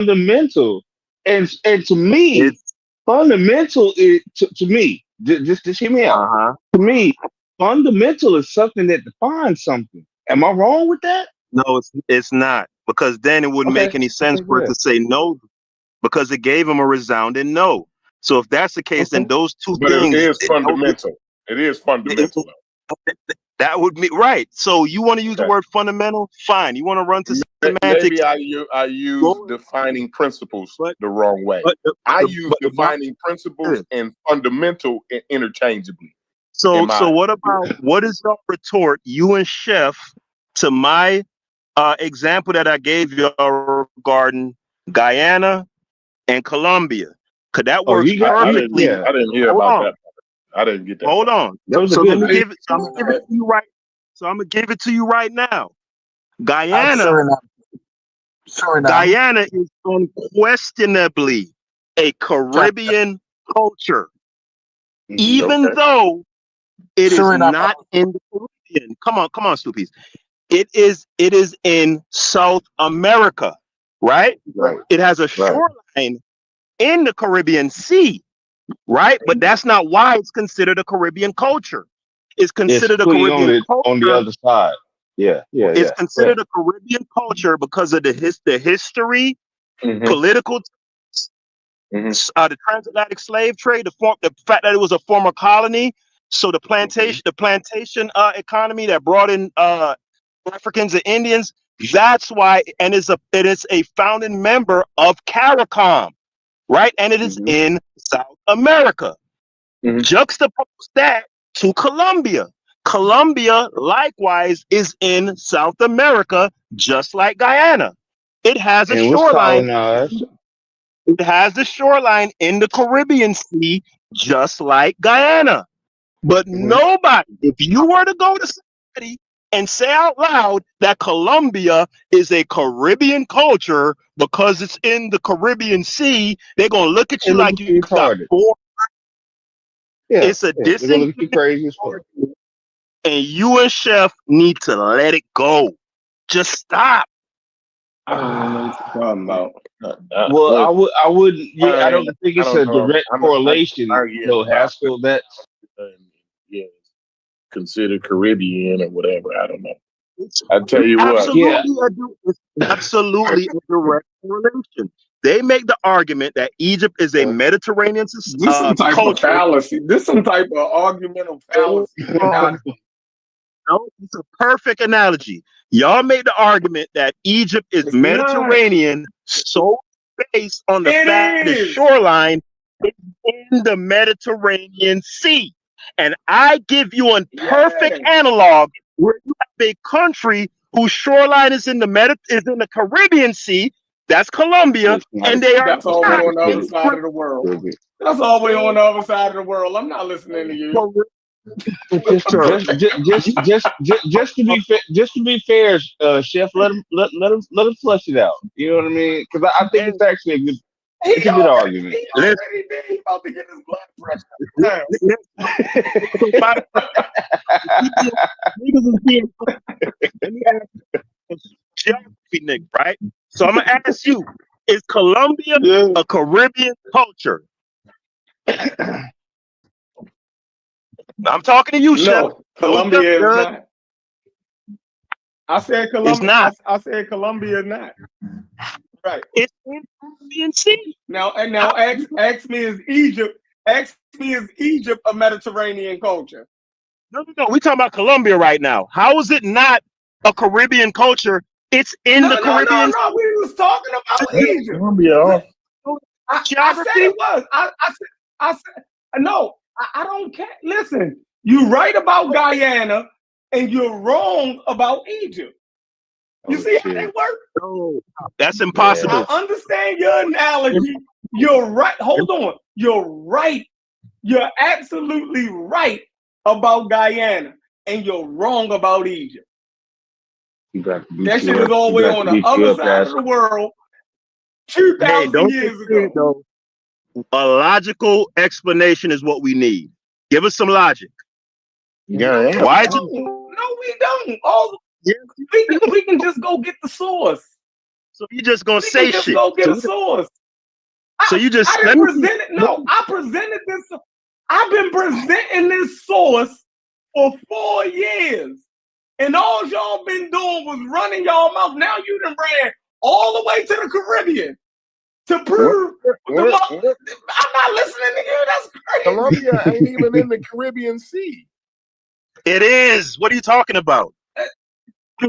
fundamental, and to me, It's fundamental is to me. Just hear me out. uh-huh. To me, fundamental is something that defines something. Am I wrong with that? No, it's not, because then it wouldn't Okay. make any sense Okay. for it Good. to say no, because it gave him a resounding no. So if that's the case, then Okay. those two But it things, is fundamental. It is fundamental, though. that would be right. So you want to use the Okay. word fundamental? Fine. You want to run to Maybe semantics? I use Go, defining principles but the wrong way. but I use the problem defining principles is, and fundamental interchangeably. so In my what is your retort, you and Chef, to my example that I gave you regarding Guyana and Colombia? Because that Oh, works you got you. perfectly. Yeah. I didn't hear Hold about on. that. I didn't get that. Hold on. That was a So let good me one. give it. So I'm gonna give it to you right. So I'm gonna give it to you right now. Guyana, Guyana is unquestionably a Caribbean culture, even Okay. though it is not in the Caribbean. Come on, Stoopies. It is in South America, right? Right. It has a Right. shoreline in the Caribbean Sea, right? But that's not why it's considered a Caribbean culture. It's It's considered a fully Caribbean on the culture. other side. Yeah. Yeah. It's Yeah. Yeah. considered a Caribbean culture because of the history, Mm-hmm. political, Mm-hmm. the transatlantic slave trade, the fact that it was a former colony. So the plantation economy that brought in Africans and Indians. That's why, and it is a founding member of CARICOM, right? And it is Mm-hmm. in South America. Mm-hmm. Juxtapose that to Colombia. Colombia, likewise, is in South America, just like Guyana. It has a And was shoreline. colonized. It has the shoreline in the Caribbean Sea, just like Guyana. But Hmm. nobody, if you were to go to somebody and say out loud that Colombia is a Caribbean culture because it's in the Caribbean Sea, they're gonna look at They you look like at you you got retarded. four. Yeah. It's a Yeah. They're gonna look at you disingenuous crazy as fuck. argument, and you and Chef need to let it go. Just stop. I don't even know what you're talking about. Well, Look, I wouldn't. Yeah, I don't think I it's don't a know. direct I'm correlation, arguing though, about Haskell. That's yeah, considered Caribbean or whatever. I don't know. It's I tell you what. yeah. it's absolutely a direct correlation. They make the argument that Egypt is a Mediterranean This some type of culture. fallacy. This some type of argumental fallacy. No, it's a perfect analogy. Y'all made the argument that Egypt is It's not. Mediterranean, so based on the It fact the is. shoreline is in the Mediterranean Sea. And I give you a perfect Yes. analog where you have a country whose shoreline is in the Caribbean Sea. That's Colombia, It's not and they are That's all the way not on the other in side of the world. That's all the way on the other side of the world. I'm not listening to you. just to be fair, Chef, let him flush it out. You know what I mean? Because I think it's actually it's a good argument. He already did. He about to get his blood pressure down. Let me ask you, geography, Nick, right? So I'm gonna ask you: is Colombia a Caribbean culture? I'm talking to you, Chef. No, Colombia is not. I said Colombia. It's not. I said Colombia is not. Right. It's in the Caribbean Sea. Now ask me is Egypt. Ask me is Egypt a Mediterranean culture? No. We're talking about Colombia right now. How is it not a Caribbean culture? It's in the Caribbean. No. We was talking about Egypt. Colombia. I said it was. I said no. I don't care. Listen, you're right about Guyana, and you're wrong about Egypt. You see how they work? No, that's impossible. I understand your analogy. You're right. Hold on. You're right. You're absolutely right about Guyana, and you're wrong about Egypt. That shit is always on the other side of the world. 2,000 years ago. Though. A logical explanation is what we need. Give us some logic. Yeah. Why? No, we don't. We can just go get the source. So you just gonna Nigga, say just shit. go get a source. So you just I didn't present it. No, I presented this. I've been presenting this source for 4 years. And all y'all been doing was running y'all mouth. Now you done ran all the way to the Caribbean to prove. I'm not listening to you. That's crazy. Colombia ain't even in the Caribbean Sea. It is. What are you talking about?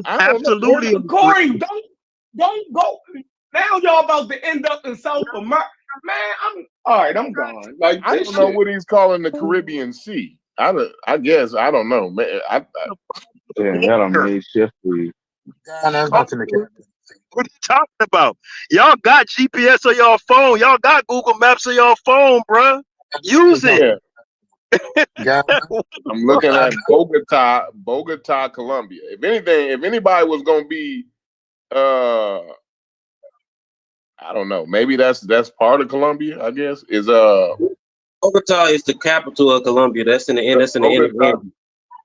Absolutely. Cory, don't go. Now y'all about to end up in South America. Man, I'm all right. I'm gone. Like I don't know what he's calling the Caribbean Sea. I guess I don't know, man. Yeah, that don't make shift for you. What are you talking about? Y'all got GPS on your phone. Y'all got Google Maps on your phone, bruh. Use it. Yeah. I'm looking at Bogota, Colombia. If anything, if anybody was gonna be, I don't know. Maybe that's part of Colombia. I guess is Bogota is the capital of Colombia. That's in the end. That's in the inner.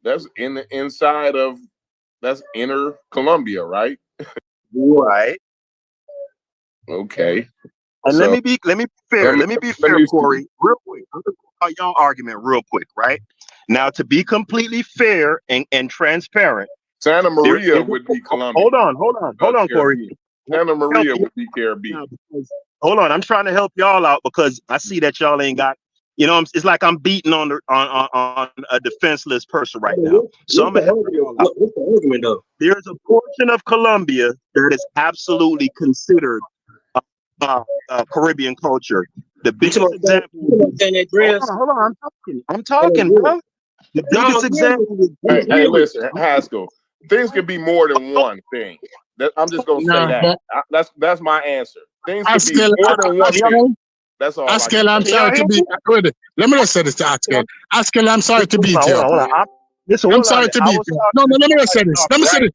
That's in the inside of. That's inner Colombia, right? Right. Okay. And so, let me be fair. Let me be fair, Cory. Real quick. I'm gonna talk about y'all argument real quick, right? Now, to be completely fair and transparent, Santa Maria would be Colombia. Hold on, Cory. Santa Maria would be Caribbean. Hold on, I'm trying to help y'all out because I see that y'all ain't got. You know, it's like I'm beating on a defenseless person right now. So I'm gonna help you out. What's the argument though? There's a portion of Colombia that is absolutely considered Caribbean culture. The biggest example. Hold on, I'm talking, bro. The biggest example. Hey, listen, Haskel. Things can be more than one thing. I'm just gonna say that. That's my answer. Things can be more than one thing. That's all. Haskel, I'm sorry to be. Let me just say this to Haskel. Haskel, I'm sorry to beat you. I'm sorry to beat you. No, let me just say this. Let me say this.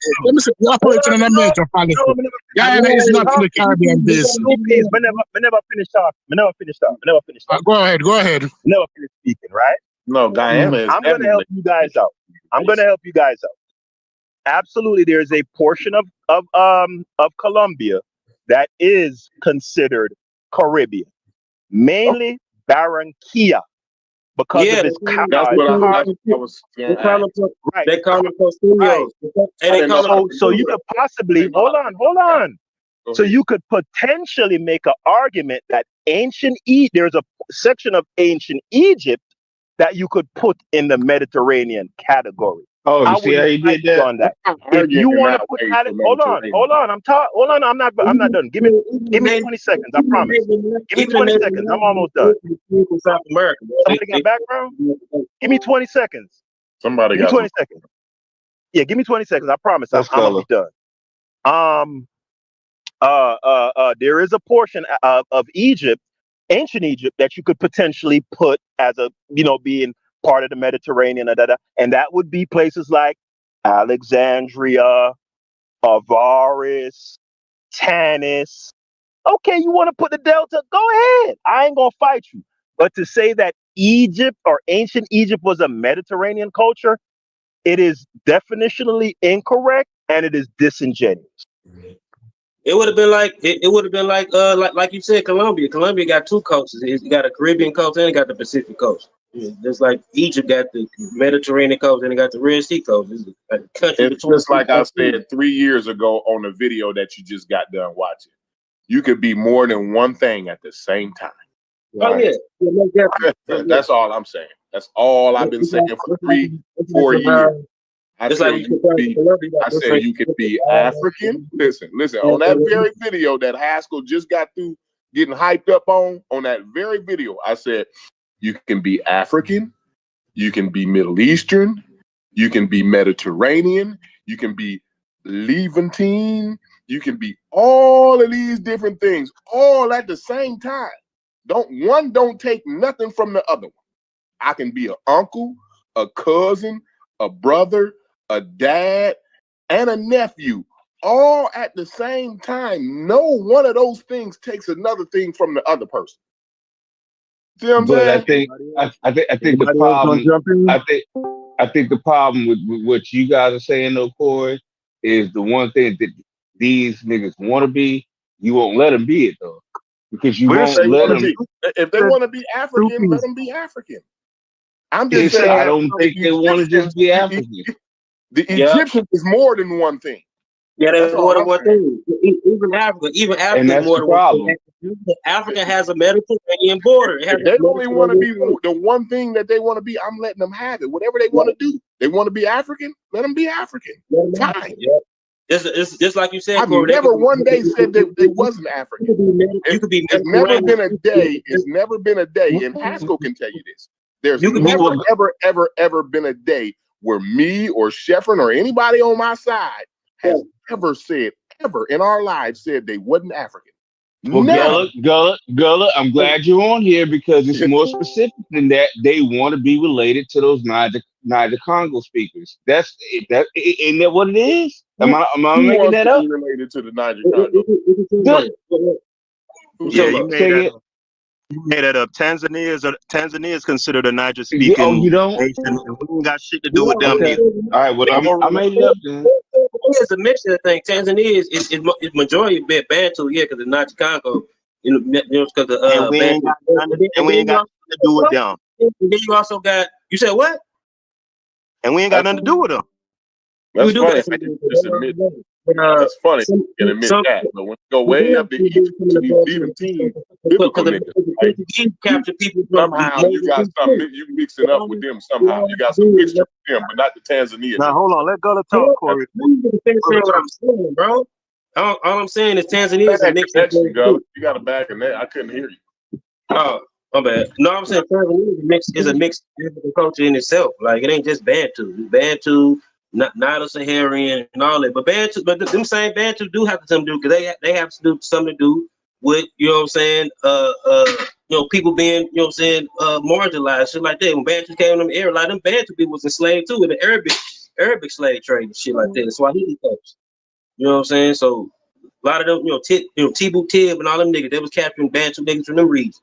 You're operating in a major policy. Guyana is not the Caribbean basin. Me never finish talking. Go ahead. Never finish speaking, right? No, Guyana is. I'm gonna help you guys out. Absolutely, there is a portion of Colombia that is considered Caribbean, mainly Barranquilla, because of its that's what I was saying. Right. They call them costeños. So you could possibly hold on. So you could potentially make an argument that there's a section of ancient Egypt that you could put in the Mediterranean category. Oh, you see how you did that? On that. If you want to put hold on. I'm not done. Give me 20 seconds. I promise. Give me 20 seconds. I'm almost done. South America. Somebody got background? Give me 20 seconds. Somebody got 20 seconds. Yeah, give me 20 seconds. I promise. I'm gonna be done. There is a portion of Egypt, ancient Egypt, that you could potentially put as being part of the Mediterranean, and that would be places like Alexandria, Avaris, Tanis. Okay, you want to put the Delta? Go ahead. I ain't gonna fight you. But to say that Egypt or ancient Egypt was a Mediterranean culture, it is definitionally incorrect and it is disingenuous. It would have been like you said, Colombia. Colombia got two coasts. It's got a Caribbean coast and it got the Pacific coast. Just like Egypt got the Mediterranean coast and it got the Red Sea coast. It's a country. It's just like I said 3 years ago on the video that you just got done watching. You could be more than one thing at the same time. Right? Oh yeah. That's all I'm saying. That's all I've been saying for 3-4 years. I said you could be African. Listen. On that very video that Haskel just got through getting hyped up on that very video, I said you can be African, you can be Middle Eastern, you can be Mediterranean, you can be Levantine, you can be all of these different things all at the same time. Don't take nothing from the other one. I can be an uncle, a cousin, a brother, a dad, and a nephew, all at the same time. No one of those things takes another thing from the other person. See what I'm saying? I think the problem. I think the problem with what you guys are saying, though, Cory, is the one thing that these niggas want to be You won't let them be it though, because you We're won't They let want them. to be. If they want to be African, let them be African. I'm They just said saying I that don't think the they want to just Egyptians, be African. the Egyptians is more than one thing. Yeah, That's that's all more than I'm one saying. thing. Even Africa And is that's more the than one problem. thing. Africa has a Mediterranean border. It has If a they only want to be Mediterranean the one thing that they want to be, I'm letting them have it. Whatever they want to do. They want to be African, let them be African. Fine. Yeah. It's just like you said, I've Cory. never one day said that they wasn't African. You could be It's never Mediterranean. been a day. It's never been a day, and Haskell can tell you this. There's You could be never, ever been a day where me or Sheffrin or anybody on my side has ever said, ever in our lives said they wasn't African. Well, Never. Gullah, I'm glad you're on here because it's more specific than that. They want to be related to those Niger Congo speakers. Isn't that what it is? Am I Who making wants that to up? be related to the Niger Congo? Good. Who's Yeah, talking you about? made that up. You made that up. Tanzania is considered a Niger Oh, you speaking don't? nation, and we ain't got shit to do with them Okay. neither. All right. Well, I made it up then. It's a mixture of things. Tanzania is majority a bit Bantu, yeah, because the Niger Congo, because of And we ain't Bantu. got nothing, and we ain't got nothing to do with them. And then you also got, you said what? And we ain't got nothing to do with them. That's We do funny. got I something. just admit that's funny. You can admit that, but when you go way up to Egypt to these Levantine biblical niggas, like, Capture people somehow you got something you mixing up with them. Somehow you got some mixture with them, but not the Tanzania Now niggas. hold on, let Gullah talk, Cory. What I'm saying, bro. All I'm saying is Tanzania is a Bad mix. connection, Gullah. You got a bad connection. I couldn't hear you. Oh, my bad. No, I'm saying Tanzania is a mixed culture in itself. Like, it ain't just Bantu. It's Bantu, Nilo-Saharan, and all that. But Bantu, but them same Bantu do have something to do, because they have to do something to do with, you know what I'm saying, people being, you know what I'm saying, marginalized, shit like that. When Bantu came in them area, like them Bantu people was enslaved too, with the Arabic slave trade and shit like that. That's why he folks. You know what I'm saying? So a lot of them, Tibu Tib and all them niggas, they was capturing Bantu niggas from them regions.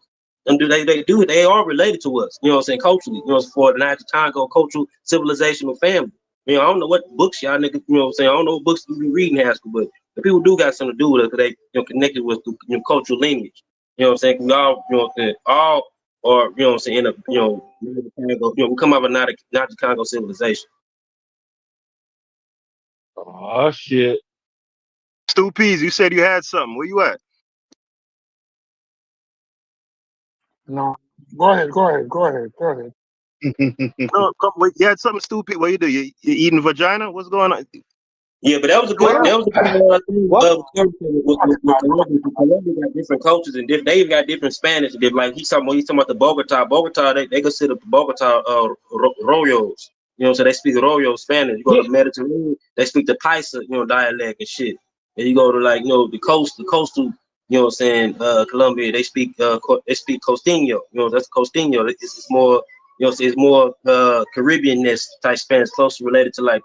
And they are related to us, you know what I'm saying, culturally, for the Niger Congo cultural, civilizational family. I don't know what books y'all niggas, you know what I'm saying, I don't know what books you be reading, Haskell, but the people do got something to do with it, because they, connected with the cultural lineage. You know what I'm saying? We all, all are, you know what I'm saying, in a, we come out of a Niger Congo civilization. Oh shit. Stu Peas, you said you had something. Where you at? No, go ahead. No, come, wait, you had something stupid. What you do? You eating vagina? What's going on? Yeah, but that was a good thing. What? Colombia got different cultures and different. They even got different Spanish. Like he's talking about the Bogota. Bogota, they consider Bogota Royos. You know, so they speak Royo Spanish. You go to the Mediterranean, they speak the Paisa, dialect and shit. And you go to the coastal, you know what I'm saying, Colombia, they speak Costeño. That's Costeño. It's more, it's more Caribbean-ness type Spanish, closely related to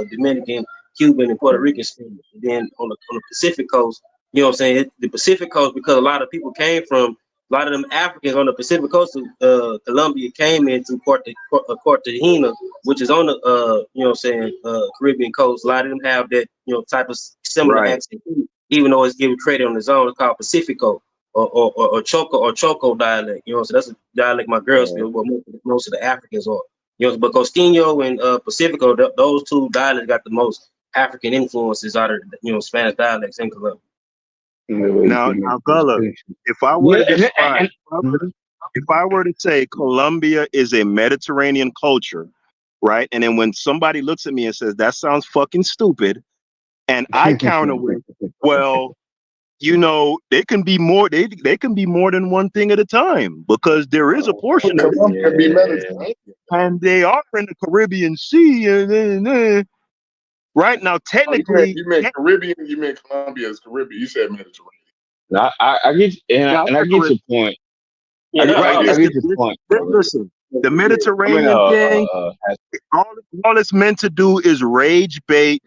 Dominican, Cuban, and Puerto Rican Spanish. And then on the Pacific coast, you know what I'm saying, the Pacific coast, because a lot of people came from, a lot of them Africans on the Pacific coast of Colombia came into Cartagena, which is on the you know what I'm saying, Caribbean coast. A lot of them have that type of similar accent, even though it's given credit on its own. It's called Pacifico or Choco dialect. So that's a dialect my girls speak, but most of the Africans are. But Costeño and Pacifico, those two dialects got the most African influences out of Spanish dialects in Colombia. Now, Gullah, if I were to describe, if I were to say Colombia is a Mediterranean culture, right? And then when somebody looks at me and says that sounds fucking stupid, and I counter with, well, they can be more. They can be more than one thing at a time, because there is a portion of it, and they are in the Caribbean Sea. Right now, technically, you meant Caribbean. You meant Colombia is Caribbean. You said Mediterranean. I get, and I get your point. Yeah, I get your point. Listen, the Mediterranean thing, all it's meant to do is rage bait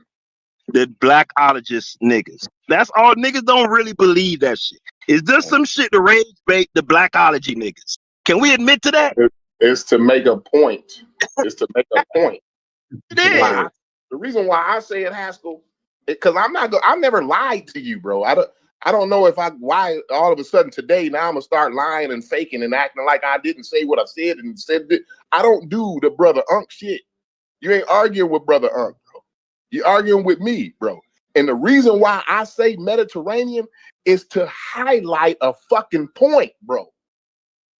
the blackologist niggas. That's all. Niggas don't really believe that shit. Is there some shit to rage bait the blackology niggas? Can we admit to that? It's to make a point. It's to make a point. It is. The reason why I say it, Haskell, because I've never lied to you, bro. I don't know why all of a sudden today now I'm gonna start lying and faking and acting like I didn't say what I said and said that. I don't do the brother Unk shit. You ain't arguing with brother Unk, bro. You're arguing with me, bro. And the reason why I say Mediterranean is to highlight a fucking point, bro.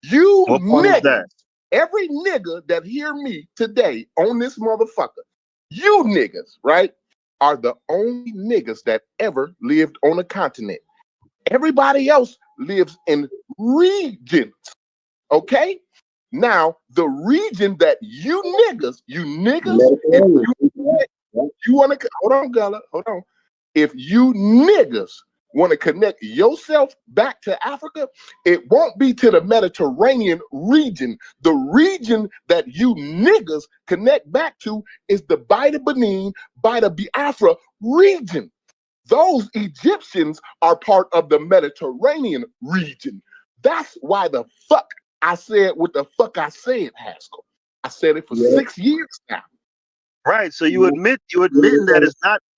You niggas, every nigga that hear me today on this motherfucker, you niggas, right, are the only niggas that ever lived on a continent. Everybody else lives in regions, okay? Now, the region that you niggas, you want to, hold on, Gullah, hold on. If you niggas want to connect yourself back to Africa, it won't be to the Mediterranean region. The region that you niggas connect back to is the Bida Benin, Bida Biafra region. Those Egyptians are part of the Mediterranean region. That's why the fuck I said what the fuck I said, Haskel. I said it for 6 years now. Right. So you admitting that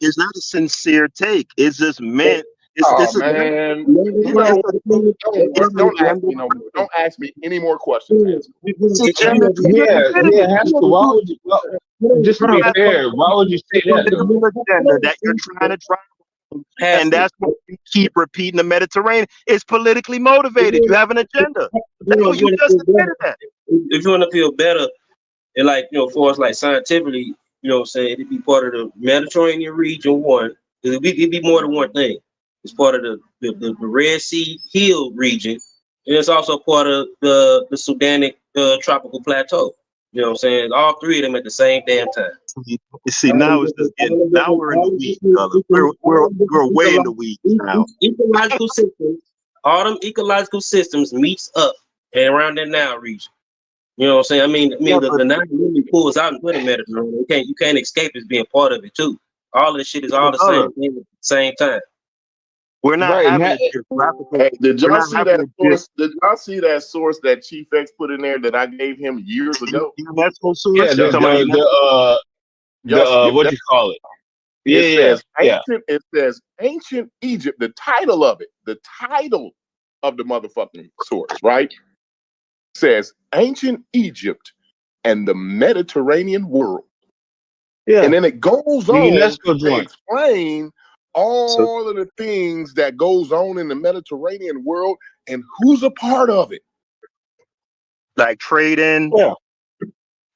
it's not a sincere take. It's just meant. Man, don't ask me any more questions. Haskell, why would you, just to be fair, why would you say that? That you're trying to try, and that's why you keep repeating the Mediterranean. It's politically motivated. You have an agenda. You just admitted that. If you want to feel better, and like, you know, for us, like scientifically, you know what I'm saying, it'd be part of the Mediterranean region one. It'd be more than one thing. It's part of the Red Sea Hill region, and it's also part of the Sudanic tropical plateau. You know what I'm saying? All three of them at the same damn time. You see, now it's just now we're in the weeds, brother. We're way in the weeds now. Ecological systems, all them ecological systems meets up and around that Nile region. You know what I'm saying? I mean, the Nile really pulls out into the Mediterranean. You can't escape as being part of it too. All of this shit is all the same thing at the same time. We're not having Hey, did y'all see that source? Did y'all see that source that Chief X put in there that I gave him years ago? UNESCO source? Yeah, what you call it? It says ancient Egypt. The title of the motherfucking source, right? Says ancient Egypt and the Mediterranean world. Yeah. And then it goes on to explain all of the things that goes on in the Mediterranean world and who's a part of it. Like trading.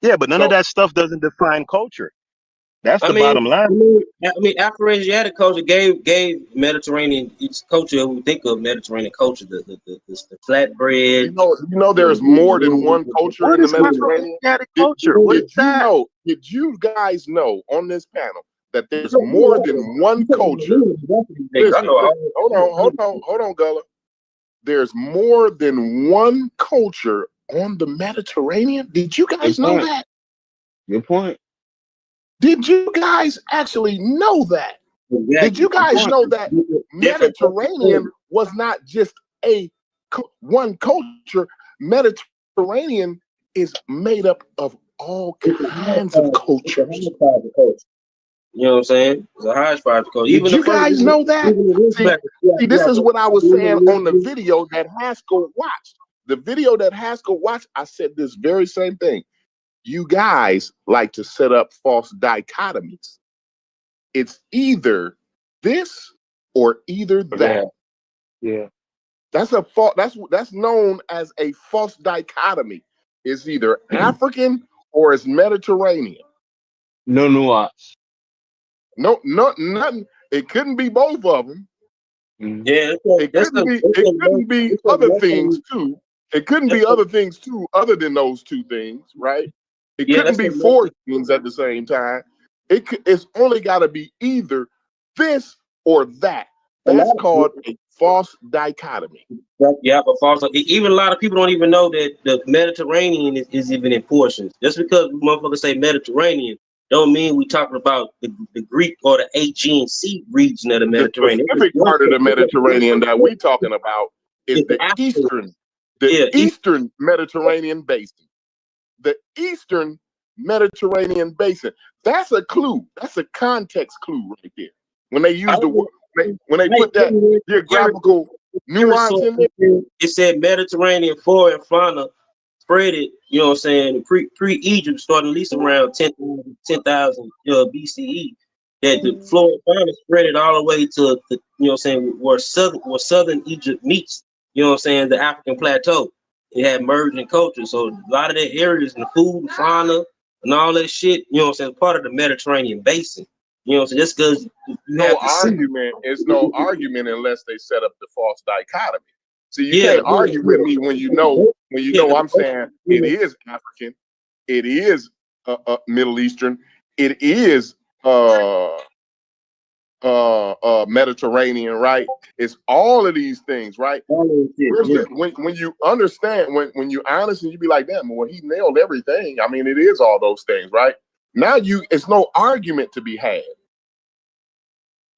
Yeah, but none of that stuff doesn't define culture. That's the bottom line. I mean, Afro-Asiatic culture gave Mediterranean its culture. We think of Mediterranean culture, the flatbread. You know, there's more than one culture in the Mediterranean. Did you guys know on this panel that there's more than one culture? Hold on, Gullah. There's more than one culture on the Mediterranean. Did you guys know that? Good point. Did you guys actually know that? Did you guys know that Mediterranean was not just one culture? Mediterranean is made up of all kinds of cultures. You know what I'm saying? It's a hodgepodge culture. Did you guys know that? See, this is what I was saying on the video that Haskel watched. The video that Haskel watched, I said this very same thing. You guys like to set up false dichotomies. It's either this or either that. Yeah. That's that's known as a false dichotomy. It's either African or it's Mediterranean. No nuance. No, nothing. It couldn't be both of them. Yeah, it couldn't be other things too. It couldn't be other things too, other than those two things, right? It couldn't be four things at the same time. It's only got to be either this or that. That's called a false dichotomy. Yeah, but false. Even a lot of people don't even know that the Mediterranean is even in portions. Just because motherfuckers say Mediterranean, don't mean we talking about the Greek or the Aegean Sea region of the Mediterranean. The specific part of the Mediterranean that we're talking about is the Eastern Mediterranean basin. The Eastern Mediterranean basin. That's a clue. That's a context clue right there. When they use when they put that geographical nuance in there. It said Mediterranean flora and fauna spread it, you know what I'm saying, pre-Egypt, starting at least around 10,000 BCE, that the flora and fauna spread it all the way to, the, you know what I'm saying, where southern Egypt meets, you know what I'm saying, the African plateau. It had merging cultures. So a lot of that areas and the food, the fauna, and all that shit, you know what I'm saying, part of the Mediterranean basin. You know what I'm saying? Just because it's no argument unless they set up the false dichotomy. So you can't argue with me when you know I'm saying it is African, it is Middle Eastern, it is Mediterranean, right? It's all of these things, right? When you understand, when you honest and you be like, damn, well, he nailed everything. I mean, it is all those things, right? Now it's no argument to be had.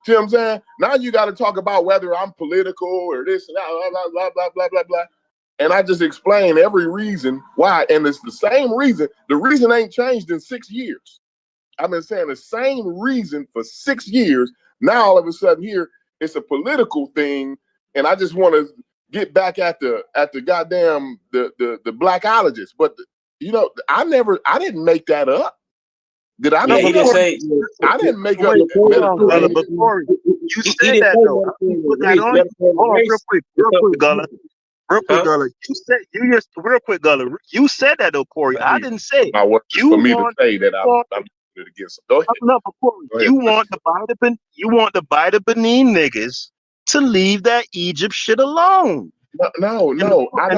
See what I'm saying? Now you got to talk about whether I'm political or this and that, blah, blah, blah, blah, blah, blah. And I just explain every reason why. And it's the same reason. The reason ain't changed in 6 years. I've been saying the same reason for 6 years. Now all of a sudden here, it's a political thing. And I just want to get back at the goddamn the blackologist. But I didn't make that up. Did I? He didn't say. I didn't make up. But Cory, you said that though. Put that on. Hold on, real quick, Gullah. You said that though, Cory. I didn't say. I want for me to say that I'm against them. Go ahead. No, but Cory, you want the Bida Benin niggas to leave that Egypt shit alone. No, I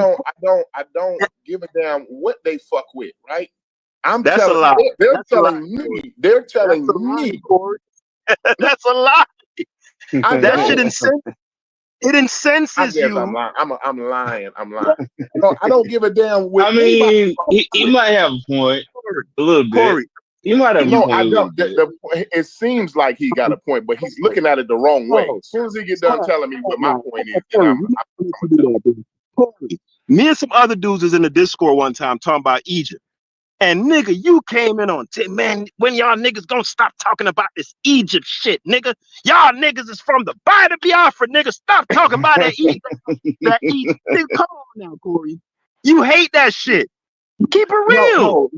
don't give a damn what they fuck with, right? That's a lie. They're telling me. Cory. That's a lie. That shit incenses you. I'm lying. No, I don't give a damn what. I mean, he might have a point. A little bit. Cory. He might have a point. I don't. It seems like he got a point, but he's looking at it the wrong way. As soon as he get done telling me what my point is, Cory, me and some other dudes was in the Discord one time talking about Egypt. And nigga, you came in on man, when y'all niggas gonna stop talking about this Egypt shit, nigga? Y'all niggas is from the Bida Biafra, nigga. Stop talking about that Egypt. Nigga, come on now, Cory. You hate that shit. Keep it real. No,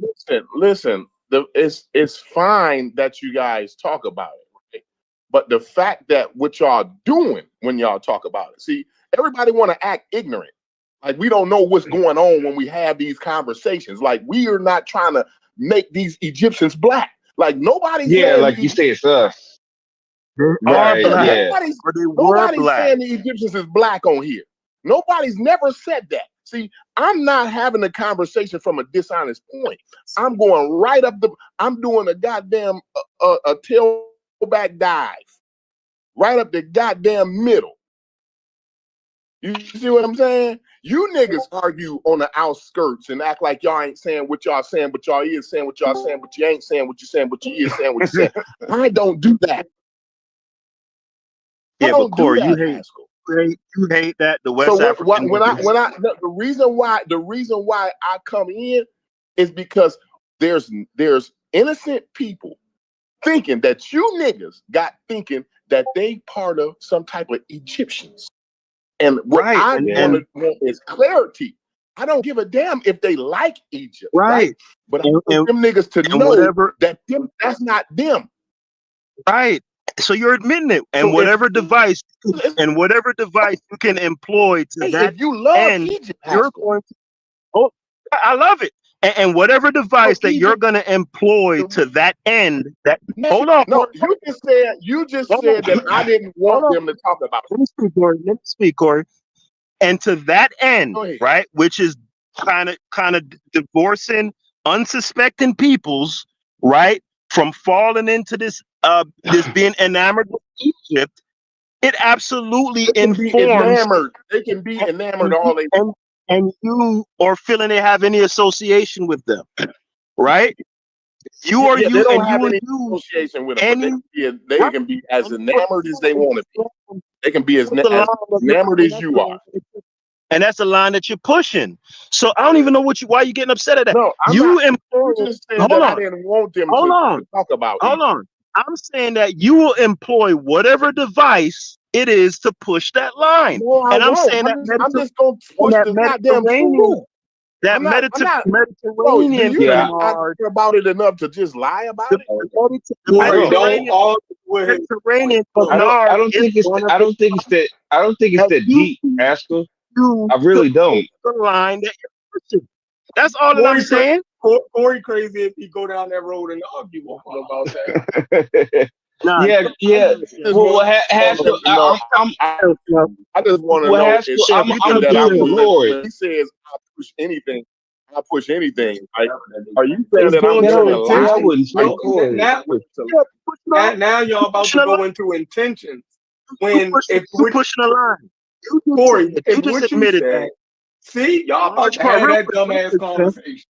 listen. It's fine that you guys talk about it, right? But the fact that what y'all doing when y'all talk about it, see, everybody want to act ignorant. Like we don't know what's going on when we have these conversations. Like we are not trying to make these Egyptians black. Like nobody's like you say, it's us. Right? Yeah. Nobody's saying the Egyptians is black on here. Nobody's never said that. See, I'm not having a conversation from a dishonest point. I'm going right up I'm doing a goddamn a tailback dive, right up the goddamn middle. You see what I'm saying? You niggas argue on the outskirts and act like y'all ain't saying what y'all saying, but y'all is saying what y'all saying, but you ain't saying what you're saying, but you is saying what you're saying. I don't do that. Yeah, but Cory, you hate that the West African. The reason why I come in is because there's innocent people thinking that you niggas got thinking that they part of some type of Egyptians. And what I want is clarity. I don't give a damn if they like Egypt, right? But I want them niggas to know that that's not them, right? So you're admitting it, and so whatever device you can employ to that if you love end, Egypt, you're going to. Oh, I love it. And whatever device that you're going to employ to that end, hold on. No, you just said that I didn't want them to talk about it. Let me speak, Cory. And to that end, right, which is kind of divorcing unsuspecting peoples, right, from falling into this being enamored with Egypt, it absolutely informs. They can be enamored all they want. And you are feeling they have any association with them, right? You are they don't have any association with them. They can be as enamored as they want to be. They can be as enamored as you are. And that's the line that you're pushing. So I don't even know why you're getting upset at that. No, you just said that I didn't want them to talk about it. Hold on. I'm saying that you will employ whatever device it is to push that line. No, I And I'm won't. saying I'm just gonna push that the goddamn Mediterranean, truth. that I'm not. Bro, do Mediterranean you think I canard, care about it enough to just lie about it? Corey, Mediterranean, don't argue with him. Mediterranean I canard don't is think it's one of I don't think it's that deep, Haskell. you I really don't. the line that you're pushing. That's all that I'm saying. Corey crazy if he go down that road and argue with him about that. Nah, yeah. Well, Haskell, I just want to well, know Haskell, if I'm that I good for Cory. when he says I push anything. Like, are you saying that I'm going going to to lie? I wouldn't say Cory. Now y'all about to go into intentions. When if we're pushing a line, Corey, if you what just you admitted said, that. see, y'all about to have that dumbass conversation.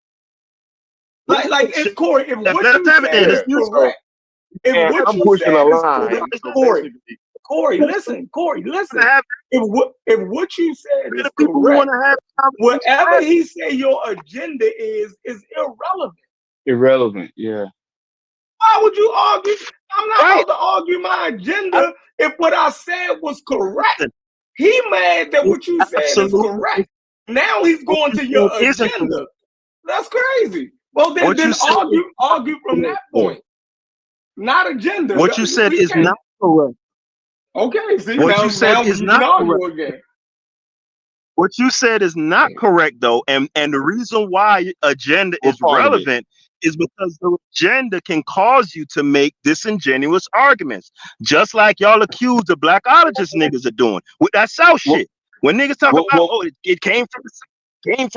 Like if Corey, if what you said is correct, if what you said is correct, Corey, listen. If what you said is correct, whatever he say your agenda is irrelevant. Irrelevant, yeah. Why would you argue? I'm not about to argue my agenda if what I said was correct. He mad that what you said is correct. Now he's going to your agenda. That's crazy. Well, then argue from that point. Not agenda. What you said is not correct. Okay, see, what you said is not correct. Again. What you said is not correct, though, and the reason why agenda is relevant is because the agenda can cause you to make disingenuous arguments, just like y'all accuse the blackologist niggas are doing with that South shit. When niggas talk about it came from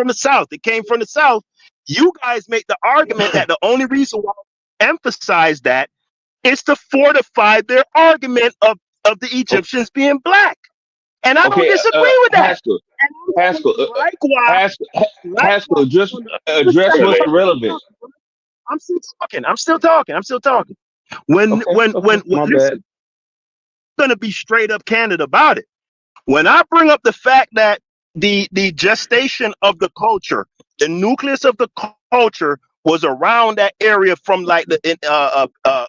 the South, it came from the South. You guys make the argument that the only reason why I emphasize that is to fortify their argument of the Egyptians being black. And I don't disagree with that. Haskell, just address what's relevant. I'm still talking. When listen, I'm gonna be straight up candid about it. When I bring up the fact that the gestation of the culture, the nucleus of the culture was around that area from like the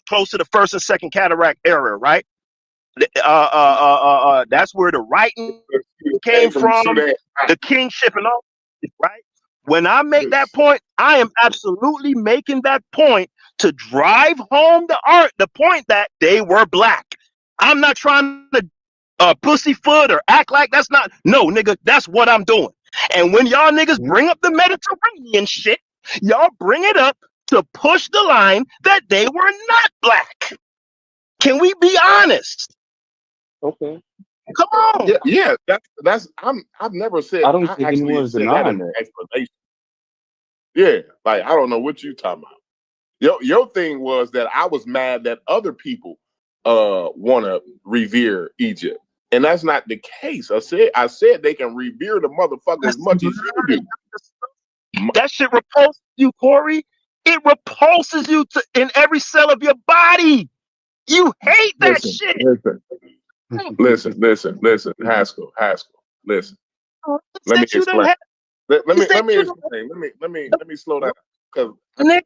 close to the first and second cataract area, right? That's where the writing came from, the kingship and all, right? When I make that point, I am absolutely making that point to drive home the point that they were black. I'm not trying to pussyfoot or act like that's not. No, nigga, that's what I'm doing. And when y'all niggas bring up the Mediterranean shit, y'all bring it up to push the line that they were not black. Can we be honest? Okay. Come on. Yeah. That's. I've never said. I don't think anyone's denying that. Explanation. Yeah, like I don't know what you talking about. Your thing was that I was mad that other people want to revere Egypt, and that's not the case. I said they can revere the motherfucker as much as you do. That shit repulses you, Cory. It repulses you in every cell of your body. You hate that shit. Listen, Haskel, listen. Let me explain. Let me explain. Let me slow down. Because when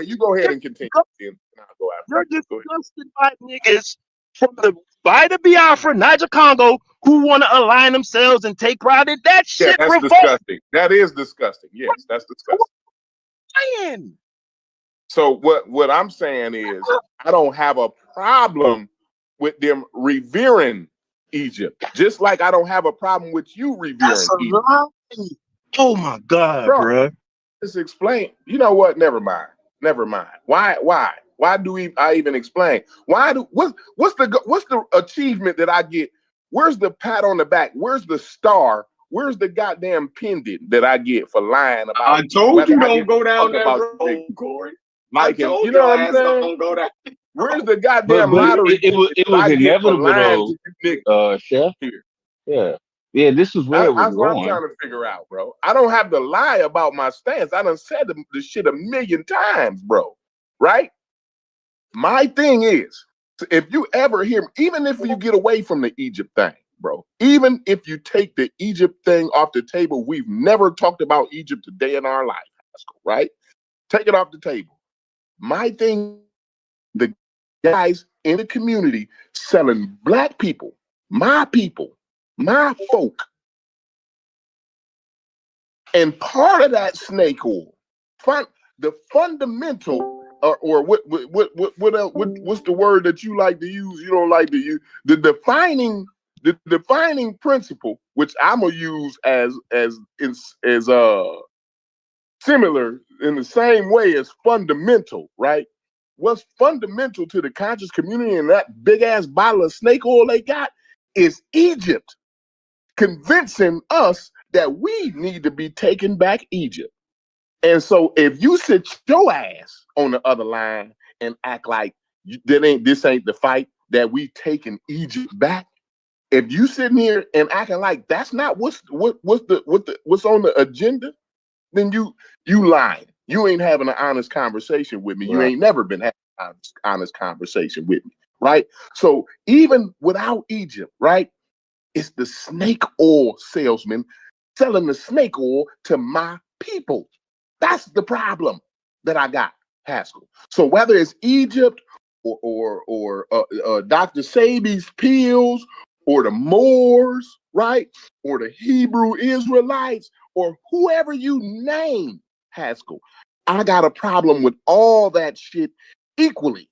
you go ahead and continue. And I'll go after. You're disgusted by niggas from the Biafra, Niger Congo, who want to align themselves and take pride in that shit. Yeah, that's disgusting. That is disgusting. Yes, that's disgusting. So what I'm saying is I don't have a problem with them revering Egypt, just like I don't have a problem with you revering Egypt. Oh my God, bro. Just explain. You know what? Never mind. Why do I even explain? What's the achievement that I get? Where's the pat on the back? Where's the star? Where's the goddamn pendant that I get for lying about? I told you don't go down that road, Cory. Like, you know what I'm saying? Don't go down. Where's the goddamn lottery? It was inevitable, though, Chef. Yeah. This is where it was going. I'm trying to figure out, bro. I don't have to lie about my stance. I done said the shit a million times, bro. Right? My thing is, if you ever hear me, even if you get away from the Egypt thing, bro, even if you take the Egypt thing off the table, we've never talked about Egypt a day in our life, right? Take it off the table. My thing, the guys in the community selling black people, my folk. And part of that snake oil, the fundamental, or what's the word that you like to use? You don't like to use the defining principle, which I'm gonna use as similar in the same way as fundamental, right? What's fundamental to the conscious community and that big ass bottle of snake oil they got is Egypt convincing us that we need to be taking back Egypt. And so if you sit your ass on the other line and act like this ain't the fight that we taking Egypt back, if you sitting here and acting like that's not what's on the agenda, then you lying. You ain't having an honest conversation with me. Right. You ain't never been having an honest conversation with me, right? So even without Egypt, right, it's the snake oil salesman selling the snake oil to my people. That's the problem that I got, Haskel. So whether it's Egypt or Dr. Sebi's pills or the Moors, right, or the Hebrew Israelites or whoever you name, Haskel, I got a problem with all that shit equally.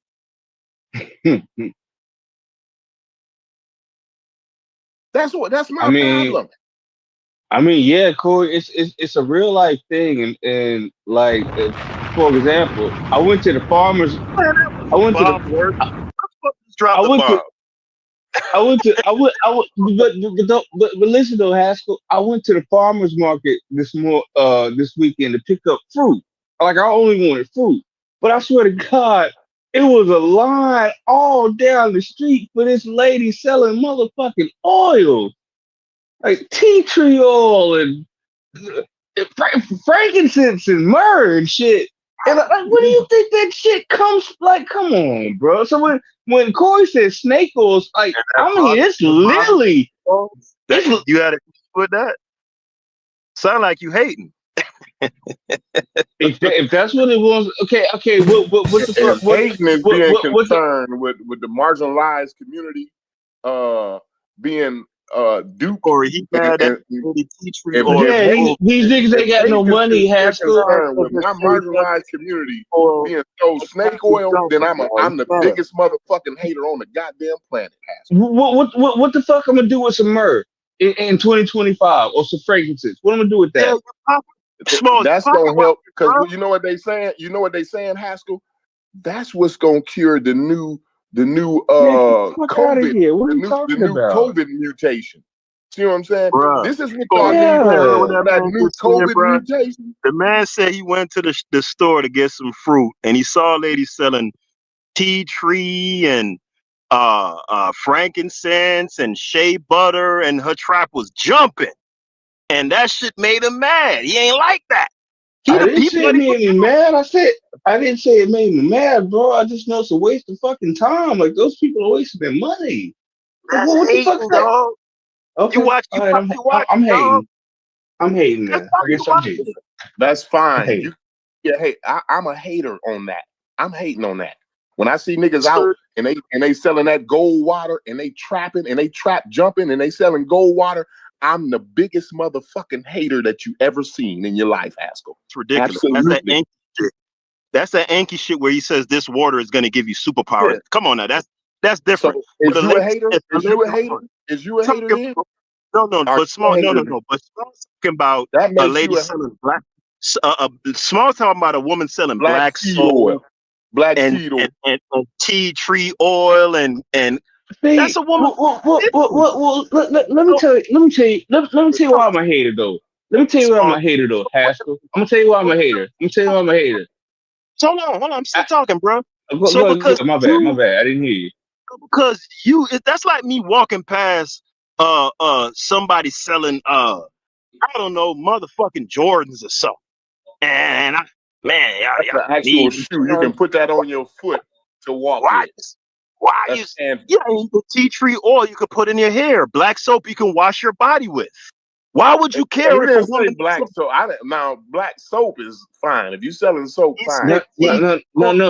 That's my problem. I mean, yeah, Cory, it's a real life thing, and like, for example, I went to the farmers. I went to but listen though, Haskel, I went to the farmers market this weekend to pick up fruit. Like, I only wanted fruit, but I swear to God, it was a line all down the street for this lady selling motherfucking oil, like tea tree oil and frankincense and myrrh and shit. And like, what do you think that shit comes like? Come on, bro. So when Cory says snake oils, like, I mean, it's literally. You had to put that. Sound like you hating. If that's what it was, okay. What the fuck? Hating is being concerned with the marginalized community, being duped. Cory, he had that tea tree oil. Yeah, these niggas ain't got no money. Haskel, with my marginalized community being sold snake oil, then I'm the biggest motherfucking hater on the goddamn planet. Haskel. What the fuck I'm gonna do with some myrrh in 2025 or some fragrances? What I'm gonna do with that? That's gonna help because you know what they saying. You know what they saying, Haskel. That's what's gonna cure the new COVID, the new COVID mutation. See what I'm saying? Bruh. This is what that new COVID mutation. The man said he went to the store to get some fruit, and he saw a lady selling tea tree and frankincense and shea butter, and her trap was jumping, and that shit made him mad. He ain't like that. I didn't say it made me mad. I didn't say it made me mad, bro. I just know it's a waste of fucking time. Like, those people are wasting their money. Like, what the fuck, dog? Okay, I'm hating. I'm hating, man. I guess I'm hating. That's fine. I'm a hater on that. I'm hating on that. When I see niggas out and they selling that gold water and they trapping and they trap jumping and they selling gold water, I'm the biggest motherfucking hater that you ever seen in your life, Haskel. It's ridiculous. Absolutely. That's that Anki shit where he says this water is going to give you superpowers. Yeah. Come on now, that's different. So is you a hater? Is you a hater then? No. But Small talking about a lady selling black. Small talking about a woman selling black soul, black seed oil, and tea tree oil, and that's a woman. Let me tell you why I'm a hater though. Haskel. I'm gonna tell you why I'm a hater. So hold on. I'm still talking, bro. Because my bad. I didn't hear you. Because that's like me walking past somebody selling I don't know, motherfucking Jordans or something. And that's an actual shoe. You can put that on your foot to walk with. You tea tree oil you could put in your hair. Black soap you can wash your body with. Why would you care if a woman black soap? Now black soap is fine. If you're selling soap, fine. No.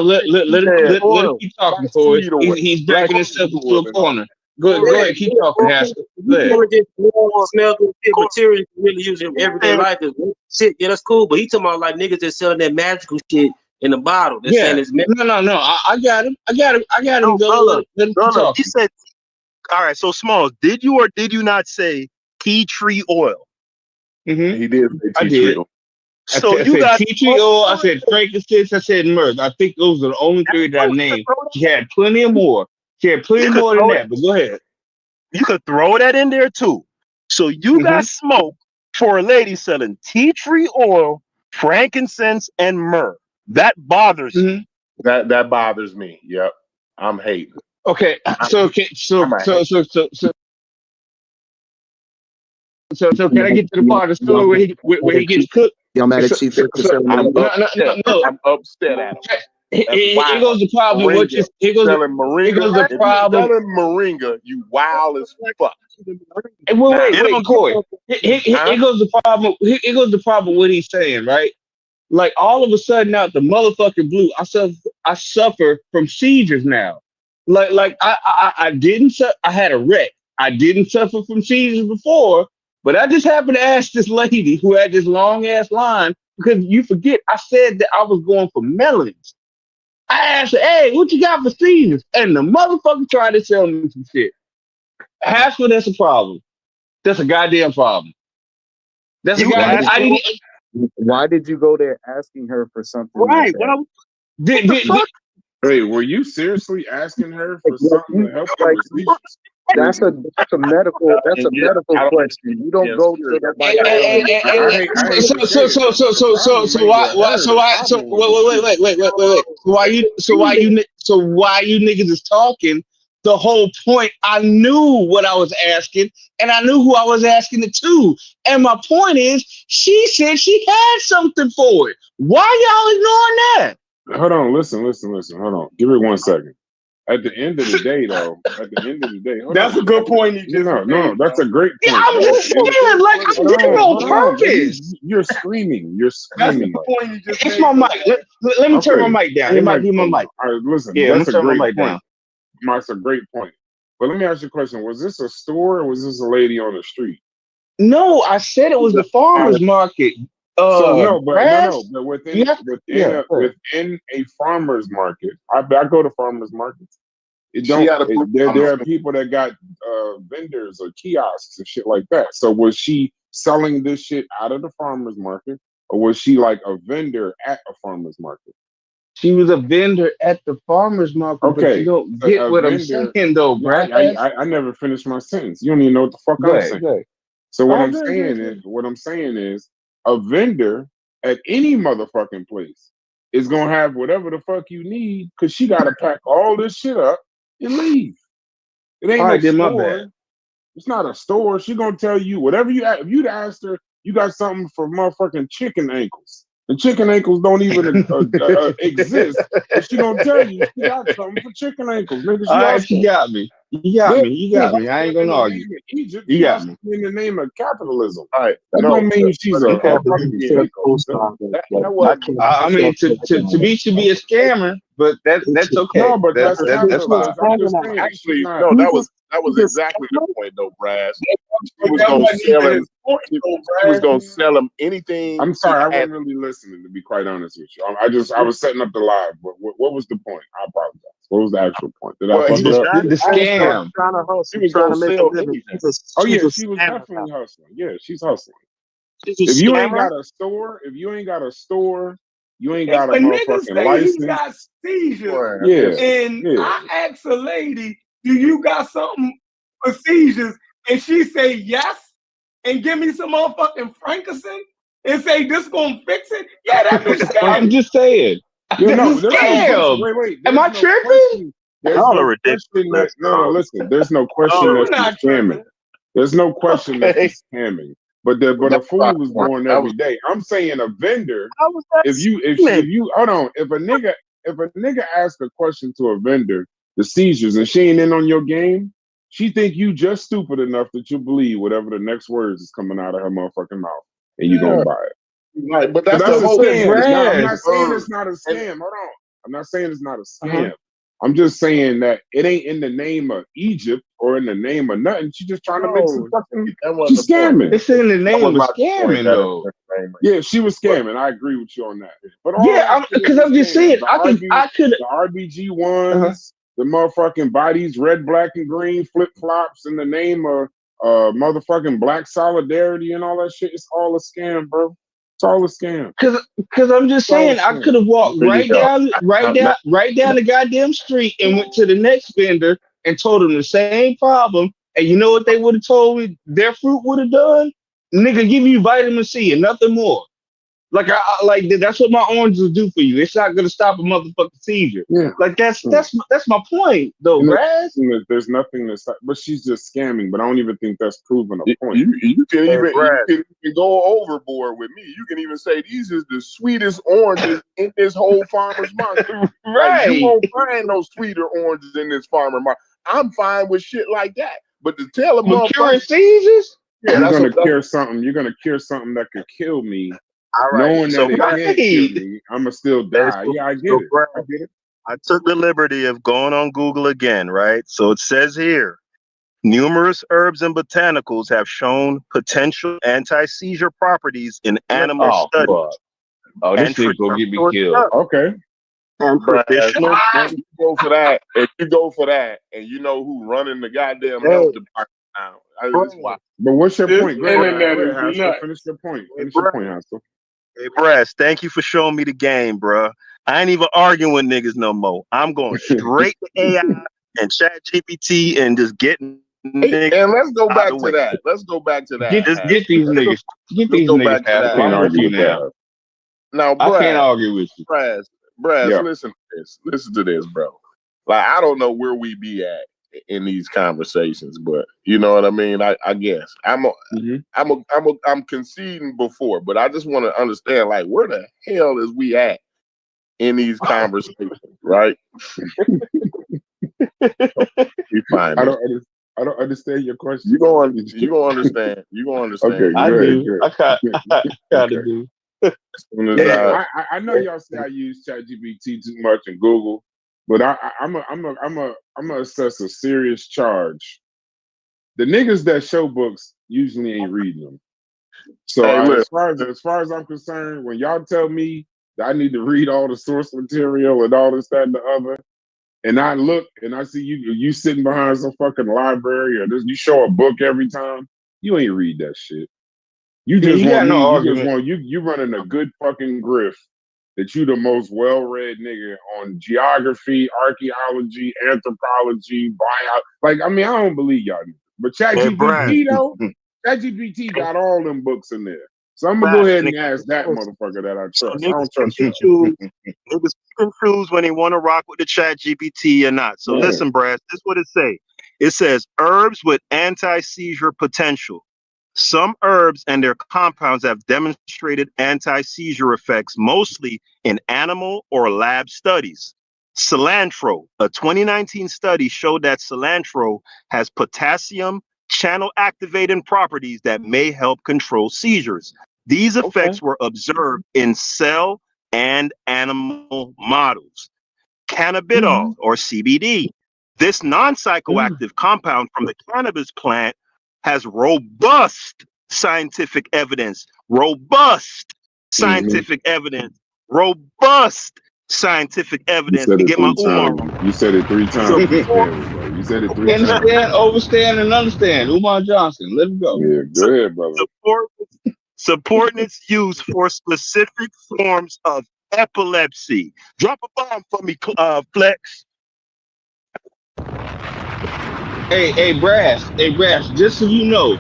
Let him keep talking, Cory. He's backing himself into a corner. Go ahead, keep talking, Haskel. Smell good material you really use in everyday life is shit. Yeah, that's cool. But he talking about like niggas that's selling that magical shit in the bottle. They're saying it's no. I got him. No, Go let him keep talking. He said, all right, so Smalls, did you or did you not say tea tree oil? Mm-hmm. He did say tea tree oil. So I said tea tree oil, I said frankincense, I said myrrh. I think those are the only three that I named. She had plenty of more. She had plenty more than that, but go ahead. You could throw that in there too. So you got smoke for a lady selling tea tree oil, frankincense, and myrrh. That bothers you. That bothers me. Yep. I'm hating. Okay, so can I get to the part of the story where he gets cooked? Y'all mad at Chief? I'm upset at him. Here goes the problem. Here goes the problem. Selling moringa, you wild as fuck. Wait, Cory. Here goes the problem. Here goes the problem. What he's saying, right? Like all of a sudden, out the motherfucking blue, I suffer from seizures now. Like I didn't. I had a wreck. I didn't suffer from seizures before, but I just happened to ask this lady who had this long ass line because you forget I said that I was going for melons. I asked her, "Hey, what you got for seizures?" And the motherfucker tried to sell me some shit. Haskel, that's a problem. That's a goddamn problem. That's a goddamn. Why did you go there asking her for something? Right. Like Wait, were you seriously asking her for something to help her with seizures? That's a medical question. You don't go to nobody. So why you niggas is talking? The whole point, I knew what I was asking, and I knew who I was asking it to. And my point is, she said she had something for it. Why y'all ignoring that? Hold on, listen. Hold on. Give it 1 second. At the end of the day, though, that's a good point. You just no, that's a great point. Yeah, I'm just saying, like I did it on purpose. You're screaming. That's the point you just It's my mic. Let me turn my mic down. It might be my mic. All right, listen. Yeah, that's a great point. That's a great point. But let me ask you a question. Was this a store or was this a lady on the street? No, I said it was the farmer's market. But within a farmer's market, I go to farmer's markets. There are people that got vendors or kiosks and shit like that. So was she selling this shit out of the farmer's market, or was she like a vendor at a farmer's market? She was a vendor at the farmer's market. Okay, but you don't get what I'm saying, though, Brad. I never finished my sentence. You don't even know what the fuck I'm saying. So what I'm saying is, a vendor at any motherfucking place is gonna have whatever the fuck you need because she gotta pack all this shit up and leave. It ain't no store. It's not a store. She gonna tell you whatever you. If you'd asked her, you got something for motherfucking chicken ankles. And chicken ankles don't even exist. But she gonna tell you she got something for chicken ankles. Nigga, she got me. You got me. I ain't gonna argue. Egypt, you got me. In the name of capitalism. All right. That don't mean she's a I mean, to be a scammer, but that's okay. No, but that's fine. Actually, no, that was exactly the point, though, Brad. She was gonna sell him anything. I'm sorry, I wasn't really listening, to be quite honest with you. I was setting up the live, but what was the point? I apologize. What was the actual point? Did I fuck it up? The scam. She was trying to sell anything. Oh yeah, she was definitely hustling. Yeah, she's hustling. If you ain't got a store, you ain't got a motherfucking license. He got seizures. Yeah. And I asked a lady, "Do you got something for seizures?" And she say yes, and give me some motherfucking frankincense and say this gonna fix it. Yeah, that bitch scam. I'm just saying. Wait. Am I tripping? No, listen. There's no question that she's scamming. There's no question that she's scamming. But a fool is born every day. I'm saying a vendor. If you hold on, if a nigga asks a question to a vendor, the seizures, and she ain't in on your game, She think you just stupid enough that you believe whatever the next words is coming out of her motherfucking mouth, and you gonna buy it. Right, but that's a the whole scam. Now, I'm Brad. not saying it's not a scam. Hold on. I'm not saying it's not a scam. I'm just saying that it ain't in the name of Egypt or in the name of nothing. She's just trying to make some fucking. She's scamming. It's in the name of scamming, though. Yeah, she was scamming. I agree with you on that. But because I'm just saying, I could the RBG ones, the motherfucking bodies, red, black, and green flip flops in the name of motherfucking black solidarity and all that shit. It's all a scam, bro. It's all a scam. Because I'm just saying, I could have walked right down the goddamn street and went to the next vendor and told them the same problem. And you know what they would have told me their fruit would have done? Nigga, give you vitamin C and nothing more. Like that's what my oranges do for you. It's not gonna stop a motherfucking seizure. Yeah. Like that's my point, though, Raz. There's nothing to stop, but she's just scamming. But I don't even think that's proven a point. You can even go overboard with me. You can even say these is the sweetest oranges in this whole farmer's market. Right. Like, you won't find no sweeter oranges in this farmer market. I'm fine with shit like that. But to tell a motherfucker seizures, you're gonna cure something. You're gonna cure something that could kill me. All right. Knowing that it can't kill me, I'ma still die. Yeah, I get it. I get it. I took the liberty of going on Google again, right? So it says here, numerous herbs and botanicals have shown potential anti-seizure properties in animal studies. This shit gonna get me killed. Okay. And traditional. If you go for that, and you know who running the goddamn health department now. But what's your point? Finish your point. Finish your point, Haskel. Hey, Brass, thank you for showing me the game, bro. I ain't even arguing with niggas no more. I'm going straight to AI and Chat GPT and just getting niggas. And let's go back to that. Let's go back to that. Get these niggas. Get these niggas. I can't argue now. Now, Brass, I can't argue with you. Brass, listen to this. Listen to this, bro. Like, I don't know where we be at in these conversations, but you know what I mean. I guess I'm conceding before, but I just want to understand, like, where the hell is we at in these conversations, right? We find I don't understand your question. You gonna understand. You gonna understand. Okay, I do. I gotta do. I know y'all say I use ChatGPT too much and Google. But I'm gonna assess a serious charge. The niggas that show books usually ain't reading them. So as far as I'm concerned, when y'all tell me that I need to read all the source material and all this, that, and the other, and I look and I see you sitting behind some fucking library or you show a book every time, you ain't read that shit. You just you running a good fucking grift. That you the most well-read nigga on geography, archaeology, anthropology, bio. Like, I mean, I don't believe y'all. But ChatGPT though, ChatGPT got all them books in there. So I'm gonna go ahead and ask that motherfucker that I trust. I don't trust you. Niggas can choose when they want to rock with the ChatGPT or not. So listen, Brad, this is what it say. It says herbs with anti-seizure potential. Some herbs and their compounds have demonstrated anti-seizure effects, mostly in animal or lab studies. Cilantro, a 2019 study showed that cilantro has potassium channel activating properties that may help control seizures. These effects were observed in cell and animal models. Cannabidiol, or CBD, this non-psychoactive compound from the cannabis plant has robust scientific evidence. Robust scientific evidence. To get my You said it 3 times. You said it 3 times. Understand, and understand. Umar Johnson, let him go. Yeah, go ahead, brother. Supporting its use for specific forms of epilepsy. Drop a bomb for me, Flex. Hey, Brass, just so you know,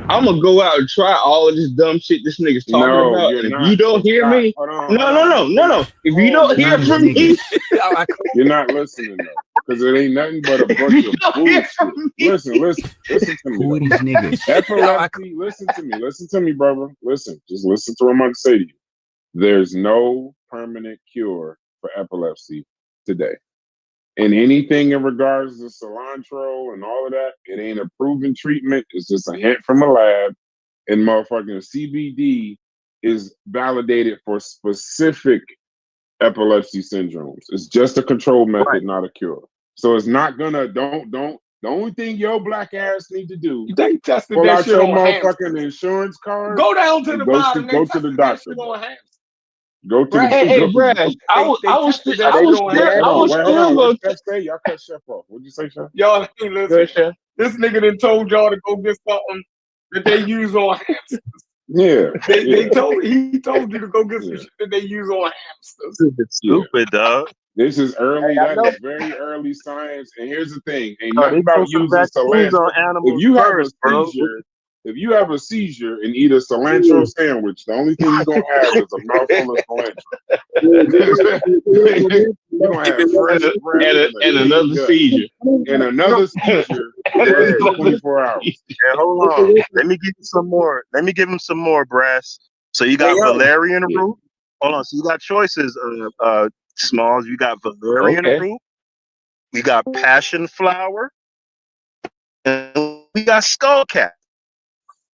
I'm gonna go out and try all of this dumb shit this nigga's talking about. And if you don't hear me, no. If you don't hear from me, you're not listening though, because it ain't nothing but a bunch of bullshit. Listen to me. Who are these niggas? Epilepsy, listen to me, brother. Just listen to what I'm going to say to you. There's no permanent cure for epilepsy today. And anything in regards to cilantro and all of that, it ain't a proven treatment. It's just a hint from a lab. And motherfucking CBD is validated for specific epilepsy syndromes. It's just a control method, not a cure. So it's not gonna, the only thing your black ass need to do, they tested pull that out shit your on motherfucking hamsters. Insurance card. Go down to the bottom. Go to the doctor. Go to Hey, Brad, I was still going. Chef say? Y'all cut Chef off. What'd you say, Chef? Y'all ain't listen. This nigga done told y'all to go get something that they use on hamsters. Yeah. He told you to go get some shit that they use on hamsters. Stupid, dog. This is early. That is very early science. And here's the thing: ain't nothing about using cilantro. If you have a seizure and eat a cilantro sandwich, the only thing you're gonna have is a mouthful of cilantro. You're gonna have fresh breath and another seizure. And another seizure for 24 hours. Yeah, hold on. Let me give you some more. Let me give him some more, Brass. So you got valerian root. Hold on. So you got choices, Smalls. You got valerian root. We got passion flower. And we got skullcap.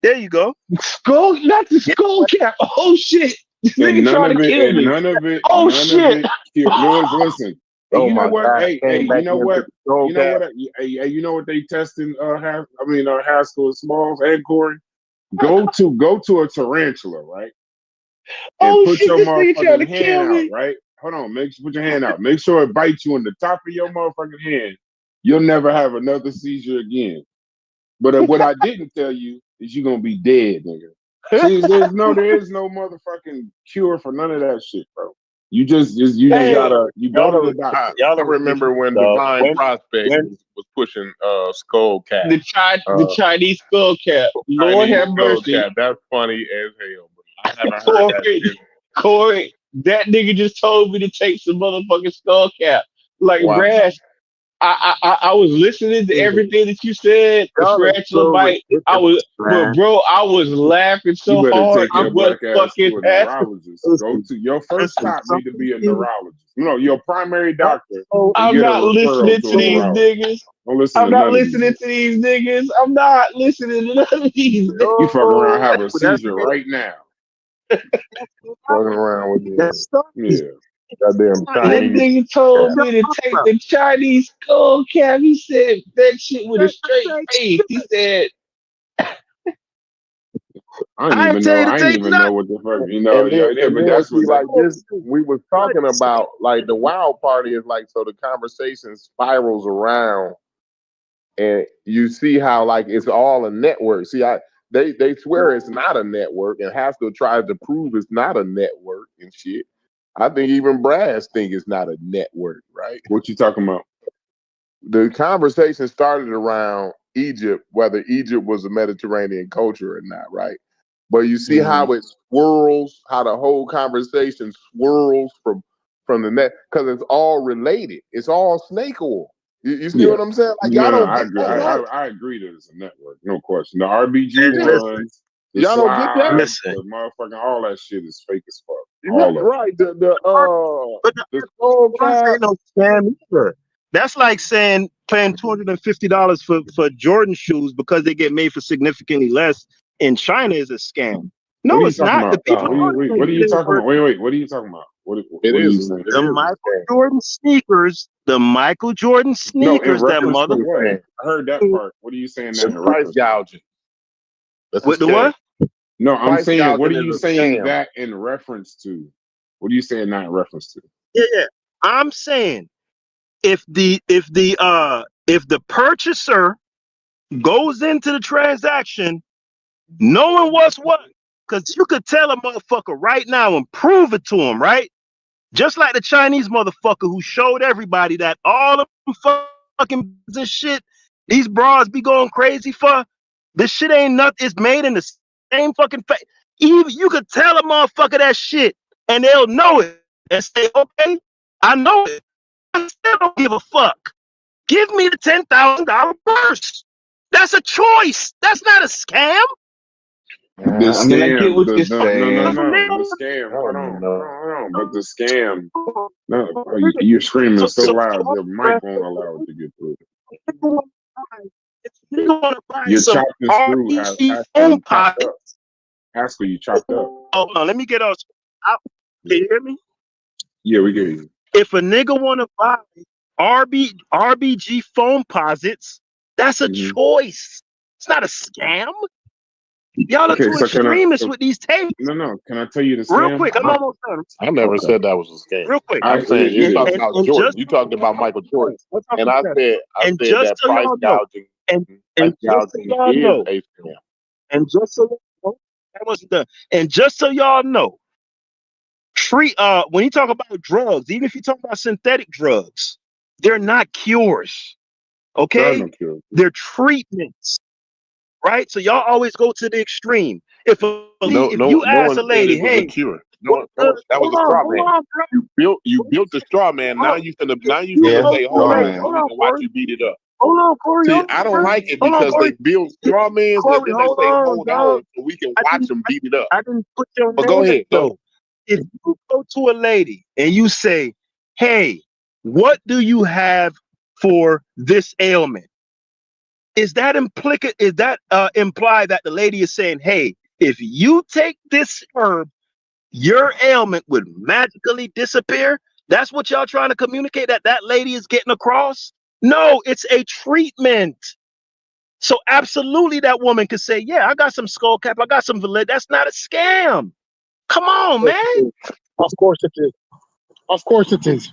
There you go. Not the skullcap. Oh shit! This nigga trying to kill me. None of it. Oh shit! Listen. You know what? Hey, you know what? You know what? Hey, you know what they testing? Haskel, Smalls, and Cory. Go to a tarantula, right? And put your motherfucking hand out, right? Hold on, put your hand out. Make sure it bites you in the top of your motherfucking hand. You'll never have another seizure again. But what I didn't tell you is you're gonna be dead, nigga. See, there is no motherfucking cure for none of that shit, bro. You just gotta go to the doctor. Y'all remember when Divine Prospect was pushing skull cap? The Chinese skull cap. Lord have mercy. That's funny as hell, bro. I haven't heard that shit. Cory, that nigga just told me to take some motherfucking skull cap. Like, Brash, I was listening to everything that you said. Tarantula bite. I was laughing so hard. Take your black ass to a neurologist. Go to your first stop. Need to be a neurologist. No, your primary doctor. I'm not listening to these niggas. I'm not listening to these niggas. I'm not listening to none of these niggas. You fucking around have a seizure right now. Fucking around with this. Yeah. Goddamn Chinese. That nigga told me to take the Chinese skull cap. He said that shit with a straight face. He said, I didn't even know what the fuck, but that's what like this. We was talking about, like, the wild part is, like, so the conversation spirals around, and you see how, like, it's all a network. See, they swear it's not a network, and Haskel tries to prove it's not a network and shit. I think even Brass think it's not a network, right? What you talking about? The conversation started around Egypt, whether Egypt was a Mediterranean culture or not, right? But you see how it swirls, how the whole conversation swirls from the net, because it's all related. It's all snake oil. You see what I'm saying? Like, y'all don't I agree. I agree that it's a network, no question. The RBG ones, y'all don't get that. The motherfucking all that shit is fake as fuck. Right. The skull ain't no scam either. That's like saying paying $250 for Jordan shoes because they get made for significantly less in China is a scam. No, it's not. The people. What are you talking about? Wait. What are you talking about? What are you saying? The Michael Jordan sneakers. The Michael Jordan sneakers. That motherfucker. I heard that part. What are you saying? That price gouging. With the what? No, I'm saying. What are you saying that in reference to? What are you saying that in reference to? Yeah. I'm saying if the purchaser goes into the transaction knowing what's what, because you could tell a motherfucker right now and prove it to him, right? Just like the Chinese motherfucker who showed everybody that all of them fucking this shit, these bras be going crazy for. This shit ain't nothing. It's made in the same fucking face. Even you could tell a motherfucker that shit and they'll know it and say, okay, I know it. I still don't give a fuck. Give me the $10,000 purse. That's a choice. That's not a scam. The scam. I get what you're saying. No. The scam. Hold on. But the scam. No, you're screaming so loud, your mic won't allow it to get through. You're chopped and screwed. Haskel, you chopped up. Hold on, let me get us out. Can you hear me? Yeah, we get you. If a nigga want to buy RBG foam posits, that's a choice. It's not a scam. Y'all are too extremists with these tapes. No. Can I tell you the scam? Real quick, I'm almost done. I never said that was a scam. Real quick. I'm saying you talked about Jordan. You talked about Michael Jordan. And I said that price gouging is a scam. And just so y'all know, that wasn't done. And just so y'all know, when you talk about drugs, even if you talk about synthetic drugs, they're not cures. Okay? They're treatments. Right? So y'all always go to the extreme. If you ask a lady, hey, a cure. No, that was a straw man. You built the straw man. Now you say, hold on, watch you beat it up. Hold on, Cory. See, I don't like it because they build straw men and then they say, hold on, so we can watch them beat it up. I didn't put your name. But go ahead, though. If you go to a lady and you say, hey, what do you have for this ailment? Is that imply that the lady is saying, hey, if you take this herb, your ailment would magically disappear? That's what y'all trying to communicate, that lady is getting across? No, it's a treatment. So absolutely that woman could say, yeah, I got some skull cap, I got some valid. That's not a scam. Come on, man. Of course it is. Of course it is.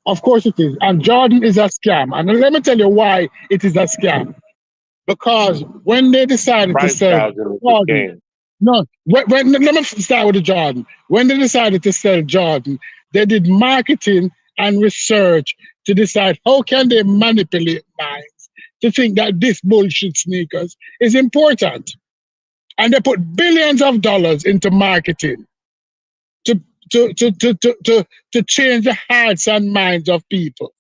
Of course it is. And Jordan is a scam. And let me tell you why it is a scam. Because when they decided to sell Jordan, let me start with the Jordan. When they decided to sell Jordan, they did marketing and research to decide how can they manipulate minds to think that this bullshit sneakers is important. And they put billions of dollars into marketing to change the hearts and minds of people.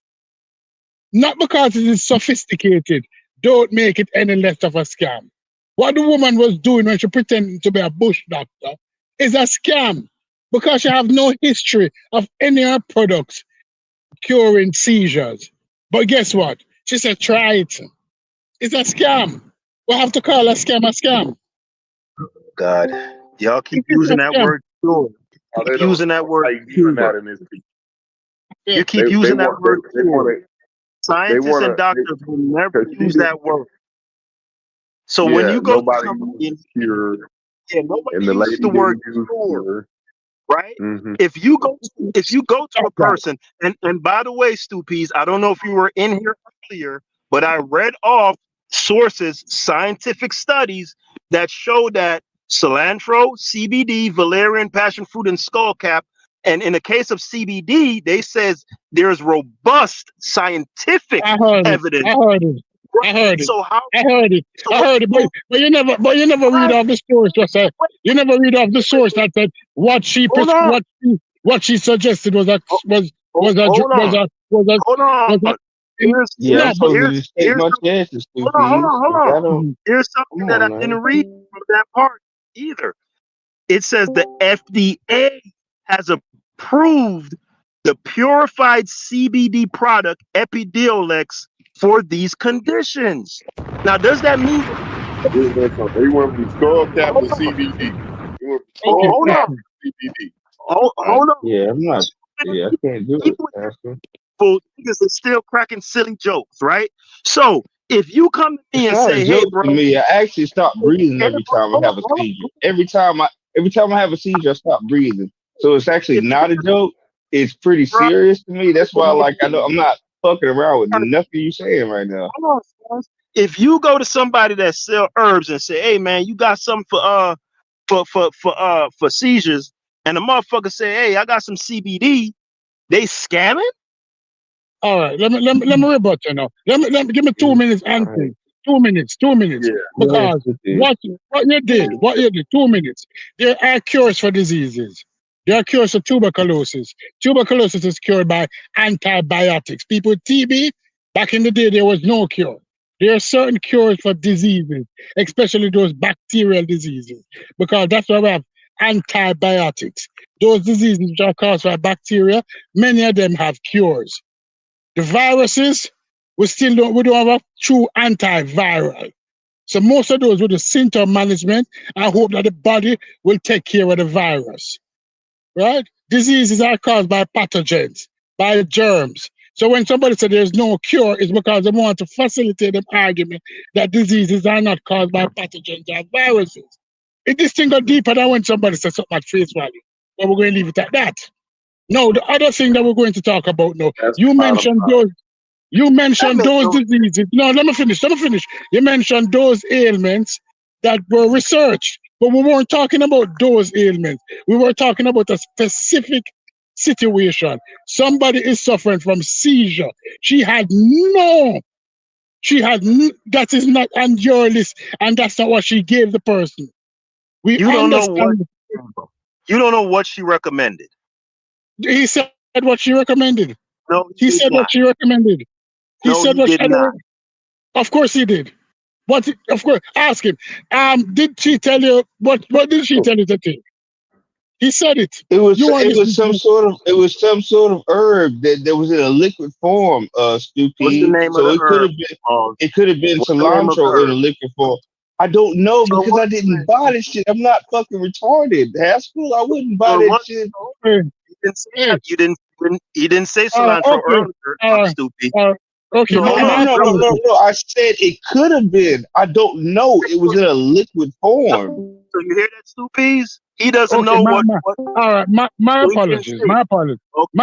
Not because it is sophisticated, don't make it any less of a scam. What the woman was doing when she pretended to be a bush doctor is a scam because she have no history of any of her products curing seizures. But guess what? She said, try it. It's a scam. We have to call a scam a scam. God, y'all keep using that word cure. Using that word cure. You keep using that word cure. Scientists and doctors will never use that word. So when you go to somebody, nobody uses the word cure, right? Mm-hmm. If you go to a person, and by the way, Stupies, I don't know if you were in here earlier, but I read off sources, scientific studies that show that cilantro, CBD, valerian, passion fruit, and skullcap. And in the case of CBD, they says there's robust scientific evidence. I heard it. So how? I heard it. But you never read off the source. You never read off the source that said what she suggested was a. Here's something that I didn't read from that part either. It says the FDA has approved the purified CBD product Epidiolex for these conditions. Now, does that mean they went from skullcap to CBD? Hold on. CBD. Hold on. Yeah, I'm not. Yeah, I can't do it. Niggas are still cracking silly jokes, right? So if you come to me and say, "Hey, bro," to me, I actually stop breathing every time I have a seizure. Every time I have a seizure, I stop breathing. So it's actually not a joke. It's pretty serious to me. That's why, I'm not fucking around with nothing you saying right now. If you go to somebody that sell herbs and say, "Hey, man, you got something for seizures," and the motherfucker say, "Hey, I got some CBD," they scamming? All right, let me rebut you now. Let me give me 2 minutes answer. 2 minutes. Yeah. Because what you did, 2 minutes. There are cures for diseases. There are cures for tuberculosis. Tuberculosis is cured by antibiotics. People with TB, back in the day, there was no cure. There are certain cures for diseases, especially those bacterial diseases, because that's why we have antibiotics. Those diseases which are caused by bacteria, many of them have cures. The viruses, we don't have a true antiviral. So most of those with the symptom management, I hope that the body will take care of the virus, right? Diseases are caused by pathogens, by germs. So when somebody says there's no cure, it's because they want to facilitate the argument that diseases are not caused by pathogens or viruses. This thing got deeper than when somebody says something at face value. But we're going to leave it at that. No, the other thing that we're going to talk about now, you mentioned those diseases. No, let me finish. You mentioned those ailments that were researched, but we weren't talking about those ailments. We were talking about a specific situation. Somebody is suffering from seizure. That is not on your list, and that's not what she gave the person. You don't know what she recommended. He said what she recommended. No, he said what she recommended. He said what she did. Of course he did. What? Of course. Ask him. Did she tell you what did she tell you to take? He said it. It was some sort of herb that was in a liquid form, Stu P. So it could have been cilantro in a liquid form. I don't know because I didn't buy this shit. I'm not fucking retarded. Haskell, I wouldn't buy that shit. You didn't say cilantro earlier, stupid. Okay. No. I said it could have been. I don't know. It was in a liquid form. So you hear that, Stupies? He doesn't know what. All right. My apologies. My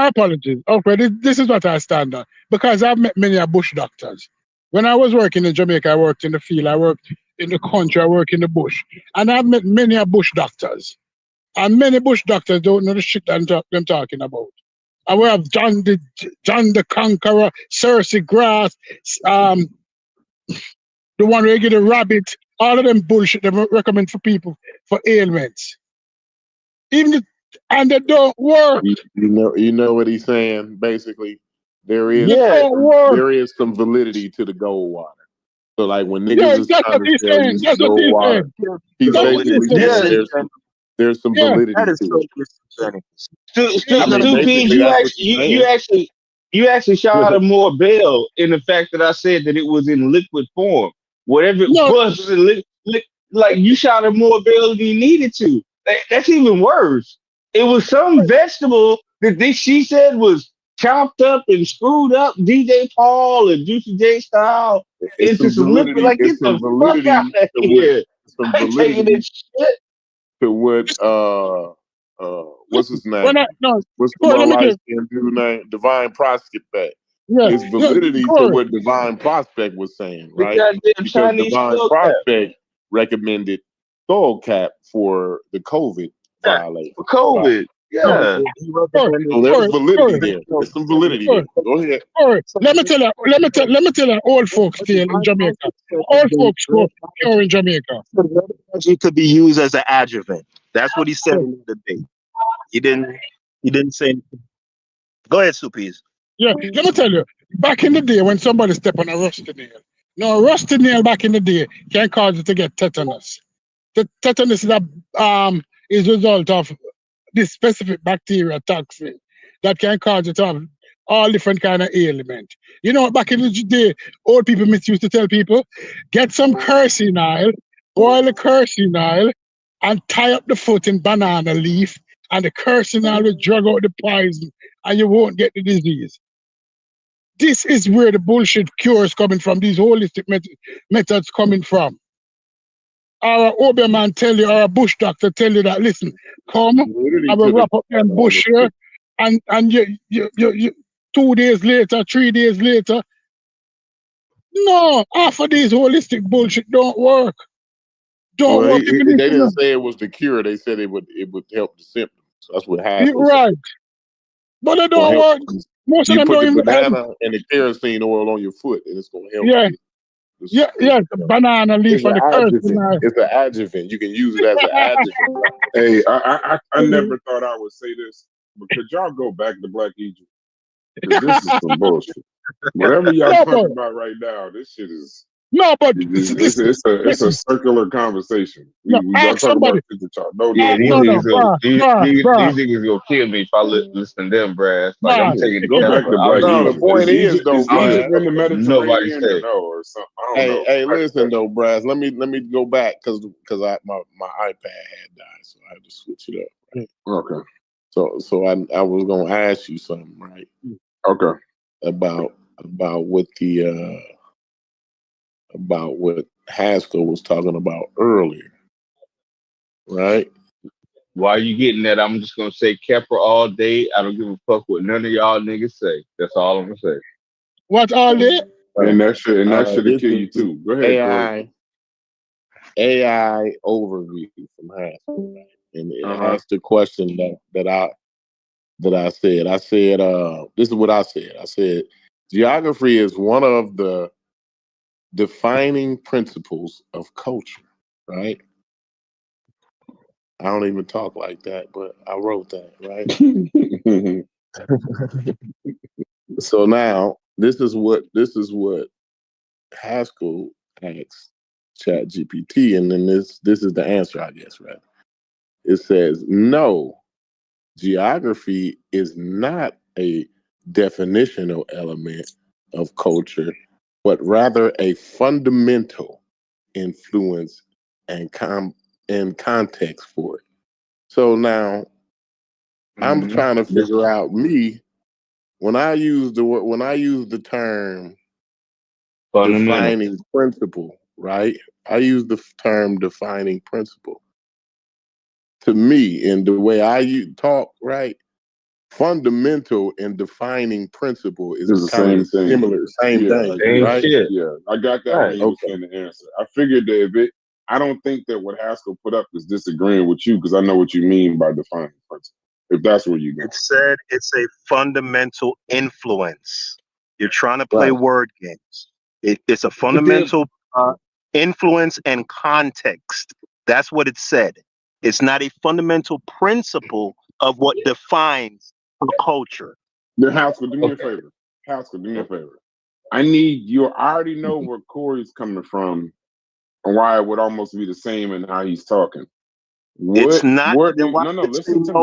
apologies. Okay, this is what I stand on because I've met many bush doctors. When I was working in Jamaica, I worked in the field. I worked in the country. I worked in the bush, and I've met many bush doctors. And many bush doctors don't know the shit that I'm talking about. And we have John the Conqueror, Cersei Grass, the one who get a rabbit, all of them bullshit they recommend for people for ailments. And they don't work. You know what he's saying? Basically, there is some validity to the gold water. So like when niggas is trying to sell you gold water, he's basically saying there's some validity to it. You actually shot her more bail in the fact that I said that it was in liquid form. Whatever it was, like you shot her more bail than you needed to. That's even worse. It was some vegetable that she said was chopped up and screwed up, DJ Paul and Juicy J style into some liquid. Like get the fuck out of here! I'm taking this shit. To what what's his name? What's the light skinned dude name? Divine Prospect. It's validity to what Divine Prospect was saying, right? Because Divine Prospect recommended skull cap for the COVID violation. For COVID. Yeah. So there's validity there. There's some validity there. Go ahead. Let me tell you old folks here in Jamaica. Old folks go here in Jamaica. It could be used as an adjuvant. That's what he said in the debate. He didn't say anything. Go ahead, Supies. Yeah, let me tell you, back in the day when somebody stepped on a rusty nail. Now, a rusty nail back in the day can cause you to get tetanus. The tetanus is a result of this specific bacteria toxin that can cause you to have all different kind of ailment. You know, back in the day, old people used to tell people, get some kerosene oil, boil the kerosene oil, and tie up the foot in banana leaf, and the kerosene oil will drag out the poison, and you won't get the disease. This is where the bullshit cure is coming from, these holistic methods coming from. Our Obeah man tell you, or a bush doctor tell you that, listen, come, I will wrap up them bush here, and you 2 days later, 3 days later, no, half of these holistic bullshit don't work. Work. They didn't say it was the cure. They said it would help the symptoms. That's what Haskel right. Said. But it don't work. Most of them don't even put the banana and the kerosene oil on your foot, and it's going to help you. Yeah, the banana leaf and the kerosene oil. It's an adjuvant. You can use it as an adjuvant. Hey, I never thought I would say this, but could y'all go back to Black Egypt? This is some bullshit. Whatever y'all talking about right now, this shit is. No, but it's a circular conversation. No, We gotta ask talk somebody. about the chart. No, Yeah, these No, niggas gonna bruh, these, bruh, these, bruh, these niggas gonna kill me if I listen to them, Brad. Like I'm bruh. taking go the back to camera out of Brad. No, the Egypt. point is though, Is I don't Egypt Brad. in the give a fuck what nobody Mediterranean or say. no or something? I don't know. Hey, listen though, Brad. Let me go back because my iPad had died, so I had to switch it up. Right? Okay. So I was gonna ask you something, right? Okay. About what the about what Haskell was talking about earlier, right? Why you getting that? I'm just gonna say Kepler all day. I don't give a fuck what none of y'all niggas say. That's all I'm gonna say. What all day? And that should This kill is you too. Go ahead, Cory. AI overview from Haskell, right? And it asked the question that I said. I said, this is what I said. I said, geography is one of the defining principles of culture, right? I don't even talk like that, but I wrote that, right? So now this is what Haskell asks ChatGPT, and then this is the answer, I guess, right? It says, no, geography is not a definitional element of culture, but rather a fundamental influence and context for it. So now I'm trying to figure out when I use the term defining principle, right? I use the term defining principle. To me, in the way I talk, right? Fundamental and defining principle is the kind same of thing. similar, same thing, right? Shit. Yeah, I got that when you were saying the answer. I figured that I don't think that what Haskell put up is disagreeing with you because I know what you mean by defining principle. If that's where you go. It said it's a fundamental influence. You're trying to play word games. It's a fundamental influence and context. That's what it said. It's not a fundamental principle of what defines a culture. Then Haskell, do me a favor. Haskell, do me a favor. I already know where Cory's coming from and why it would almost be the same in how he's talking. It's not. Listen to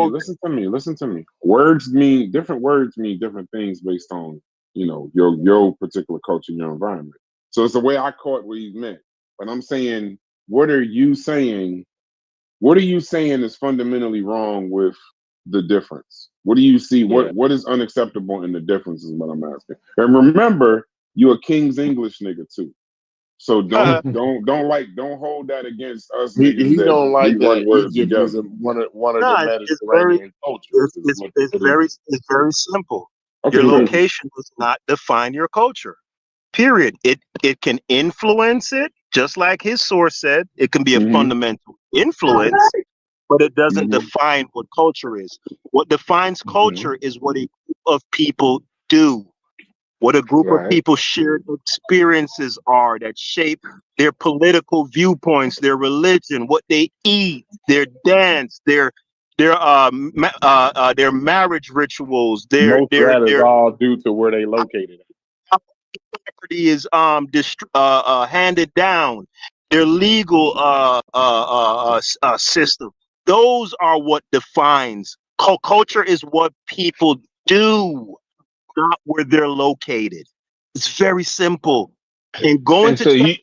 me. Different words mean different things based on, your particular culture, your environment. So it's the way I caught what he meant. But I'm saying, what are you saying? What are you saying is fundamentally wrong with the difference? What do you see? What is unacceptable in the difference is what I'm asking. And remember, you're a King's English nigga too. So don't hold that against us niggas. He that don't like we run that words Egypt together. is one of the Mediterranean cultures. It's very simple. Okay, your location does not define your culture. Period. It can influence it, just like his source said. It can be a fundamental influence, but it doesn't define what culture is. What defines culture is what a group of people do. What a group of people shared experiences are that shape their political viewpoints, their religion, what they eat, their dance, their marriage rituals, Most of that is all due to where they located. Property is handed down, their legal system. Those are what defines culture. Is what people do, not where they're located. It's very simple. And going to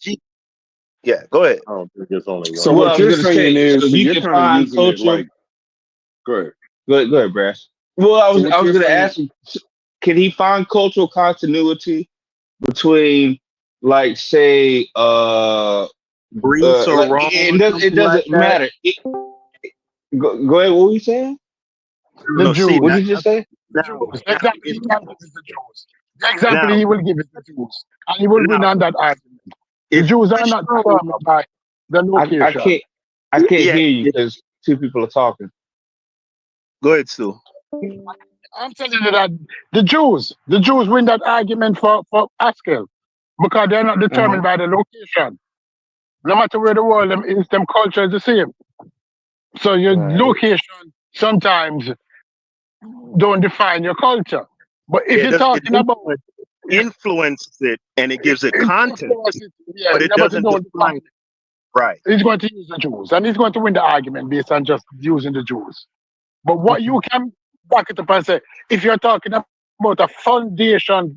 yeah, go ahead. I don't think it's only one. So what you're saying is, so you're kind of using it like. Go ahead. Go ahead, Brass. Well, I was going to ask him, can he find cultural continuity between, like, say, Greece or Rome? It doesn't matter. Go ahead. What were you saying? The Jews. What did you just say? Exactly. He can give it the Jews. Exactly. He will give it the Jews, and he will win on that argument. The Jews are not determined by the location. I can't hear you because two people are talking. Go ahead, Stu. I'm telling you that the Jews win that argument for Haskel because they're not determined by the location. No matter where the world is, them culture is the same. So your location sometimes don't define your culture. But if you're talking about influences it and it gives it content, Yeah, but it doesn't define it. Right. He's going to use the Jews, and he's going to win the argument based on just using the Jews. But what you can back it up and say, if you're talking about a foundational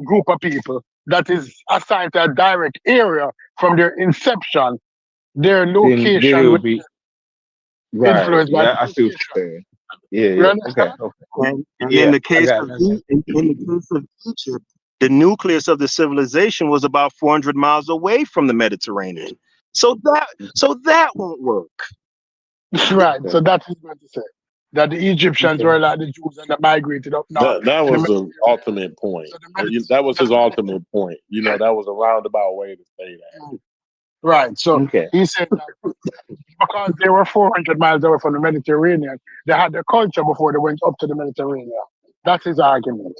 group of people that is assigned to a direct area from their inception, their location then will be right. influenced by Yeah, I see what you're saying. Yeah. Okay. And Yeah, in the case of in the case of Egypt, the nucleus of the civilization was about 400 miles away from the Mediterranean. So that won't work. right. So that's what he's going to say. That the Egyptians were like the Jews and they migrated up north. That was the ultimate point. That was his ultimate point. You know, that was a roundabout way to say that. Right. So he said that because they were 400 miles away from the Mediterranean, they had their culture before they went up to the Mediterranean. That's his argument.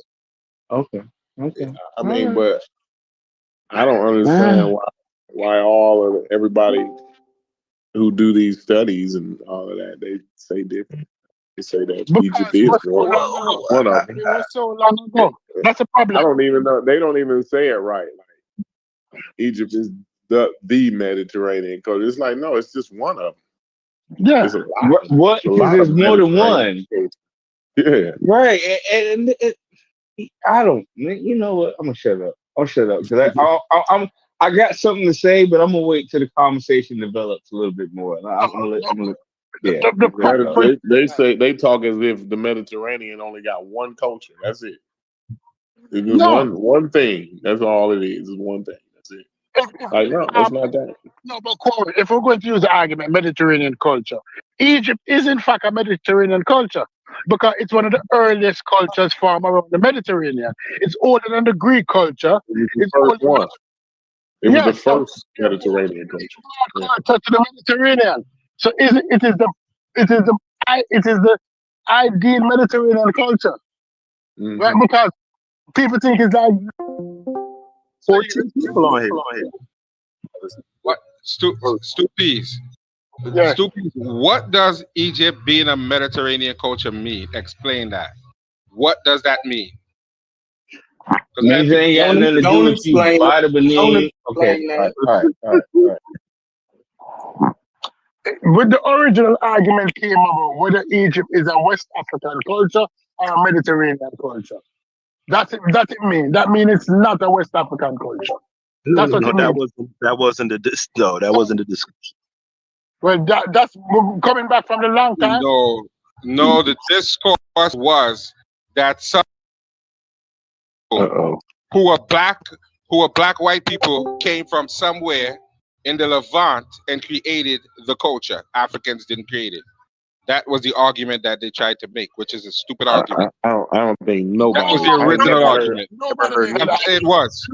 Okay. I mean, but I don't understand why everybody who do these studies and all of that, they say different. They say that Egypt is one of them. It was so long ago. That's a problem. I don't even know. They don't even say it right. Like Egypt is the Mediterranean, because it's like, no, it's just one of them. Yeah. What? Because there's more than one. Yeah. Right. And I don't. You know what? I'm gonna shut up. I'll shut up because I got something to say, but I'm gonna wait till the conversation develops a little bit more. They say they talk as if the Mediterranean only got one culture. That's it. It's just one thing. That's all it is. It's one thing. That's it. Like, no, that's not that. No, but Cory, if we're going to use the argument Mediterranean culture, Egypt is in fact a Mediterranean culture because it's one of the earliest cultures formed around the Mediterranean. It's older than the Greek culture. It's the first one. It was the first Mediterranean culture. To the Mediterranean. So it is the ideal Mediterranean culture, right? Because people think it's like 14 people on here. What Stupies? Yeah. Stupies. What does Egypt being a Mediterranean culture mean? Explain that. What does that mean? Means it ain't got nothing to do with you. Okay. All right. With the original argument came about whether Egypt is a West African culture or a Mediterranean culture. That's it mean. That means it's not a West African culture. That's what it means. That wasn't the discussion. Well, that's coming back from the long time. No, the discourse was that some who are black white people came from somewhere in the Levant and created the culture. Africans didn't create it. That was the argument that they tried to make, which is a stupid argument. I don't think nobody. That was the original argument. It was.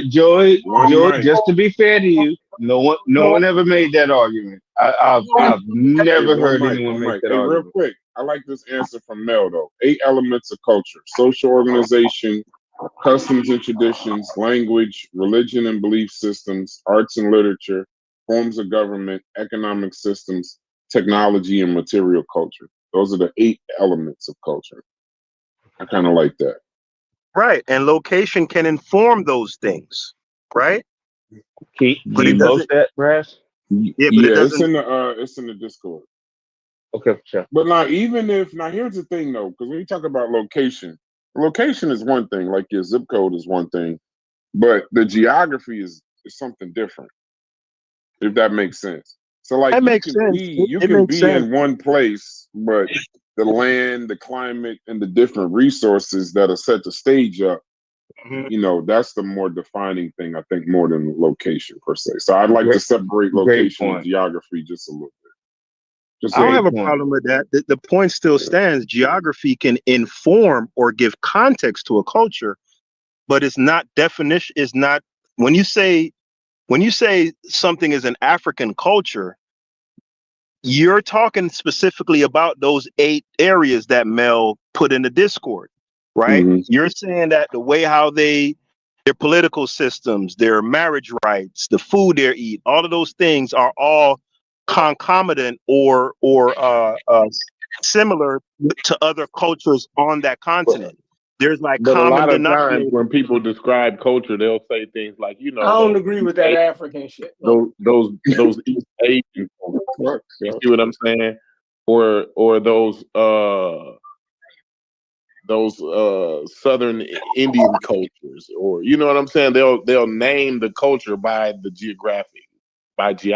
Joy, just to be fair to you, no one ever made that argument. I've never heard anyone make that argument. Real quick, I like this answer from Mel though. 8 elements of culture: social organization, customs and traditions, language, religion and belief systems, arts and literature, forms of government, economic systems, technology, and material culture. Those are the 8 elements of culture. I kind of like that. Right, and location can inform those things, right? Can you post that, Brass? Yeah, but it's in the Discord. Okay, sure. But here's the thing though, because when you talk about location is one thing, like your zip code is one thing, but the geography is something different. If that makes sense. So like that makes sense. You can be in one place, but the land, the climate, and the different resources that are set the stage up, that's the more defining thing, I think, more than location per se. So I'd like to separate location and geography just a little bit. I don't have a problem with that. The point still stands. Geography can inform or give context to a culture, but it's not definition. Is not when you say something is an African culture, you're talking specifically about those 8 areas that Mel put in the Discord, right? Mm-hmm. You're saying that the way how their political systems, their marriage rights, the food they eat, all of those things are all concomitant or similar to other cultures on that continent. There's like But a common lot of times denominators. when people describe culture, they'll say things like, you know, I don't agree with that African shit. those East Asian cultures. You see what I'm saying? Or those Southern Indian cultures, or you know what I'm saying? They'll name the culture by the geography, by the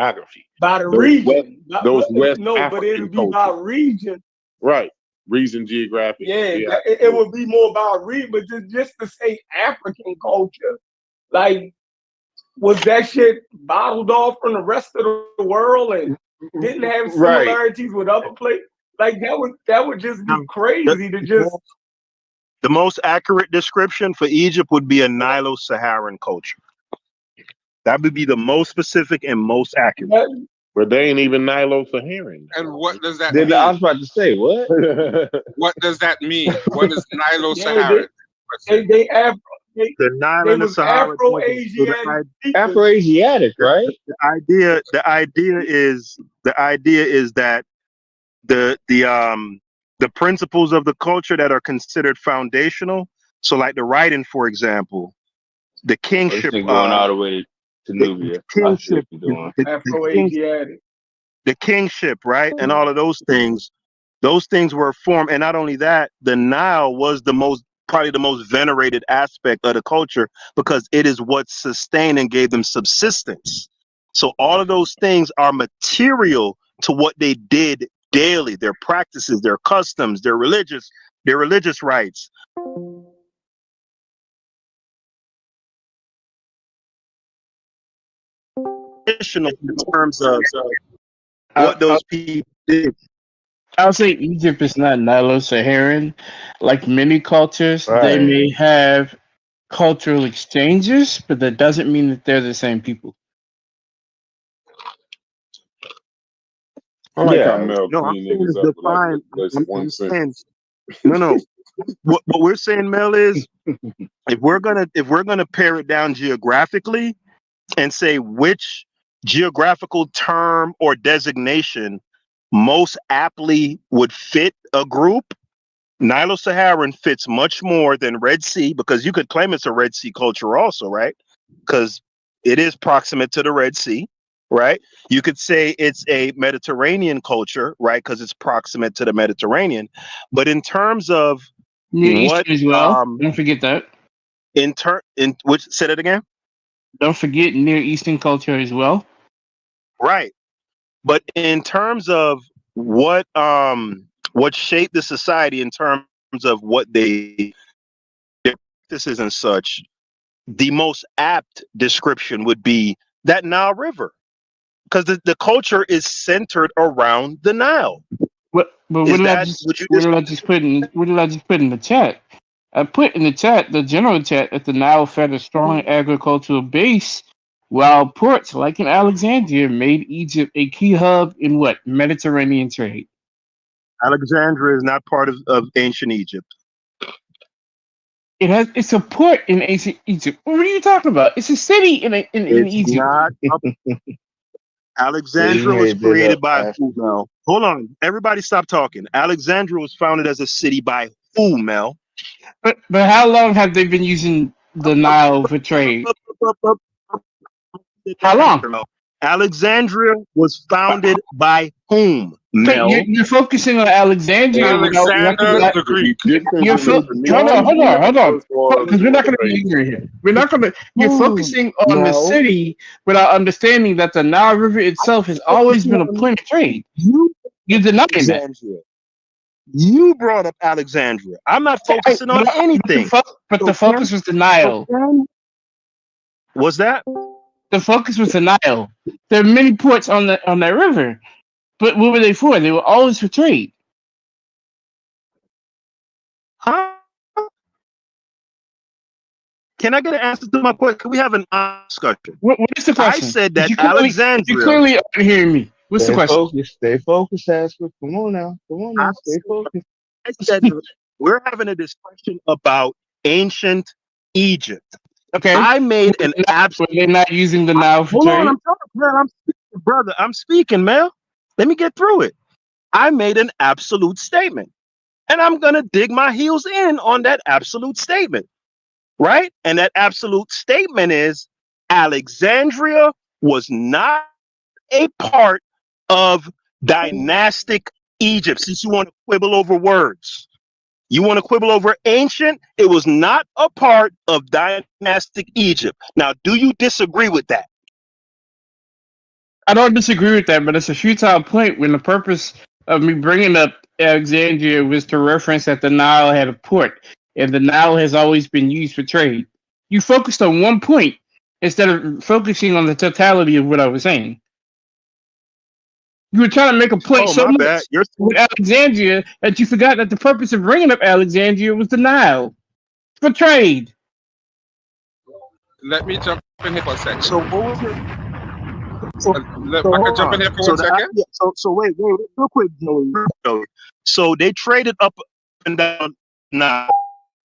those region. West No, African but it'll be cultures. by region. Right. Region geographic. Yeah, it would be more about region, but just to say African culture, like, was that shit bottled off from the rest of the world and didn't have similarities with other places? Like that would just be crazy to just. The most accurate description for Egypt would be a Nilo-Saharan culture. That would be the most specific and most accurate. But they ain't even Nilo-Saharan. And what does that mean? I was about to say, what? What does that mean? What is Nilo-Saharan? They the Nilo-Saharan Afro-Asiatic, right? The idea is that the principles of the culture that are considered foundational. So, like the writing, for example, the kingship going all the way to Nubia. The kingship, right, and all of those things were formed. And not only that, the Nile was probably the most venerated aspect of the culture because it is what sustained and gave them subsistence. So all of those things are material to what they did daily, their practices, their customs, their religious rites. In terms of what those people did. I'll say Egypt is not Nilo-Saharan. Like many cultures, they may have cultural exchanges, but that doesn't mean that they're the same people. I like how Mel clean niggas up like one sentence. No. What we're saying, Mel, is if we're gonna pare it down geographically and say which geographical term or designation most aptly would fit a group, Nilo-Saharan fits much more than Red Sea, because you could claim it's a Red Sea culture also, right? Because it is proximate to the Red Sea, right? You could say it's a Mediterranean culture, right? Because it's proximate to the Mediterranean. But in terms of Near Eastern as well, don't forget that. Say that again. Don't forget Near Eastern culture as well. Right. But in terms of what shaped the society in terms of what their practices and such, the most apt description would be that Nile River, because the culture is centered around the Nile. What did I just put in the chat? I put in the chat, the general chat, that the Nile fed a strong agricultural base, while ports like in Alexandria made Egypt a key hub in Mediterranean trade. Alexandria is not part of ancient Egypt. It's a port in ancient Egypt. What are you talking about? It's a city in Egypt. Alexandria was created by who, Mel? Hold on, everybody, stop talking. Alexandria was founded as a city by who, Mel? But how long have they been using the Nile for trade? How long? Alexandria was founded by whom, Mel? You're focusing on Alexandria. Alexander the Greek. Hold on. Because we're not going to be ignorant here. We're not going to. You're focusing on the city without understanding that the Nile River itself has always been a point of trade. You're denying that. You brought up Alexandria. I'm not focusing on anything. But the focus was the Nile. Was that? The focus was the Nile. There are many ports on that river, but what were they for? They were always for trade. Huh? Can I get an answer to my question? Can we have an discussion? What is the question? I said that Alexandria. You clearly aren't hearing me. What's the question? Stay focused, Haskel. Come on now. Stay focused. I said we're having a discussion about ancient Egypt. Okay. I made an absolute. They're not using the Nile for trade. Hold on, I'm speaking, man. Let me get through it. I made an absolute statement. And I'm going to dig my heels in on that absolute statement, right? And that absolute statement is Alexandria was not a part of dynastic Egypt. Since you want to quibble over words, you want to quibble over ancient, it was not a part of dynastic Egypt. Now, do you disagree with that? I don't disagree with that, but it's a futile point when the purpose of me bringing up Alexandria was to reference that the Nile had a port, and the Nile has always been used for trade. You focused on one point instead of focusing on the totality of what I was saying. You were trying to make a point so much with Alexandria that you forgot that the purpose of bringing up Alexandria was the Nile for trade. Let me jump in here for a second. So what was it? I can jump in here for 1 second. So wait, real quick, Joey. So they traded up and down now,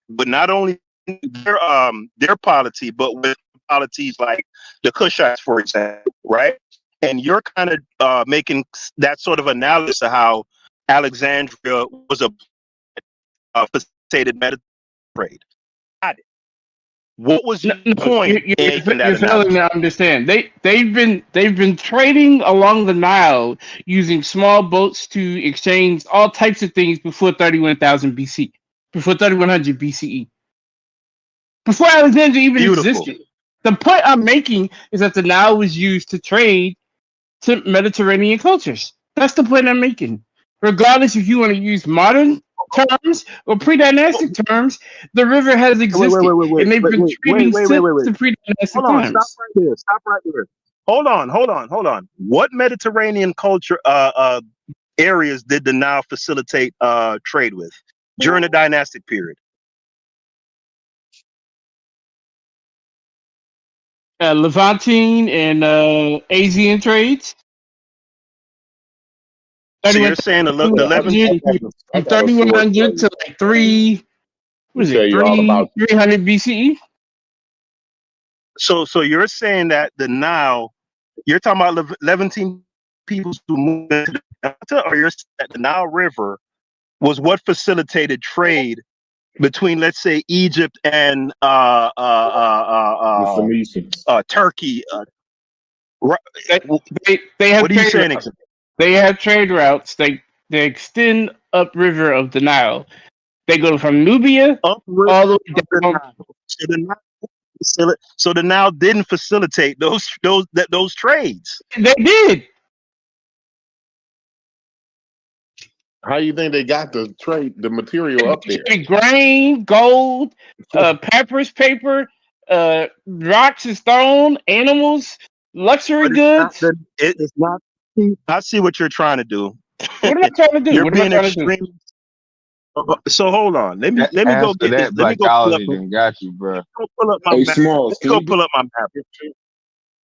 but not only their polity, but with polities like the Kushites, for example, right? And you're kind of making that sort of analysis of how Alexandria was a facilitated Mediterranean trade. What was the point? You're failing to understand. They've been trading along the Nile using small boats to exchange all types of things before 31,000 BC, before 3100 BCE, before Alexandria even existed. The point I'm making is that the Nile was used to trade to Mediterranean cultures. That's the point I'm making. Regardless if you want to use modern terms or pre-dynastic terms, the river has existed, and they've been trading since the pre-dynastic times. Stop right there. Hold on. What Mediterranean culture areas did the Nile facilitate trade with during the dynastic period? Levantine and Asian trades. So you're saying the 3100 to like 300 BCE? So you're saying that the Nile, you're talking about Levantine peoples who moved into the Delta, or you're saying that the Nile River was what facilitated trade between, let's say, Egypt and Turkey? They have what are you saying? They have trade routes. They extend upriver of the Nile. They go from Nubia all the way down. So the Nile didn't facilitate those trades. They did. How do you think they got the material up there? Grain, gold, papyrus paper, rocks and stone, animals, luxury goods. It's not. I see what you're trying to do. What am I trying to do? You're being extreme. So hold on. Let me go get this. Let me go pull up. Got you, bro. Go pull up my map. Go pull up my map.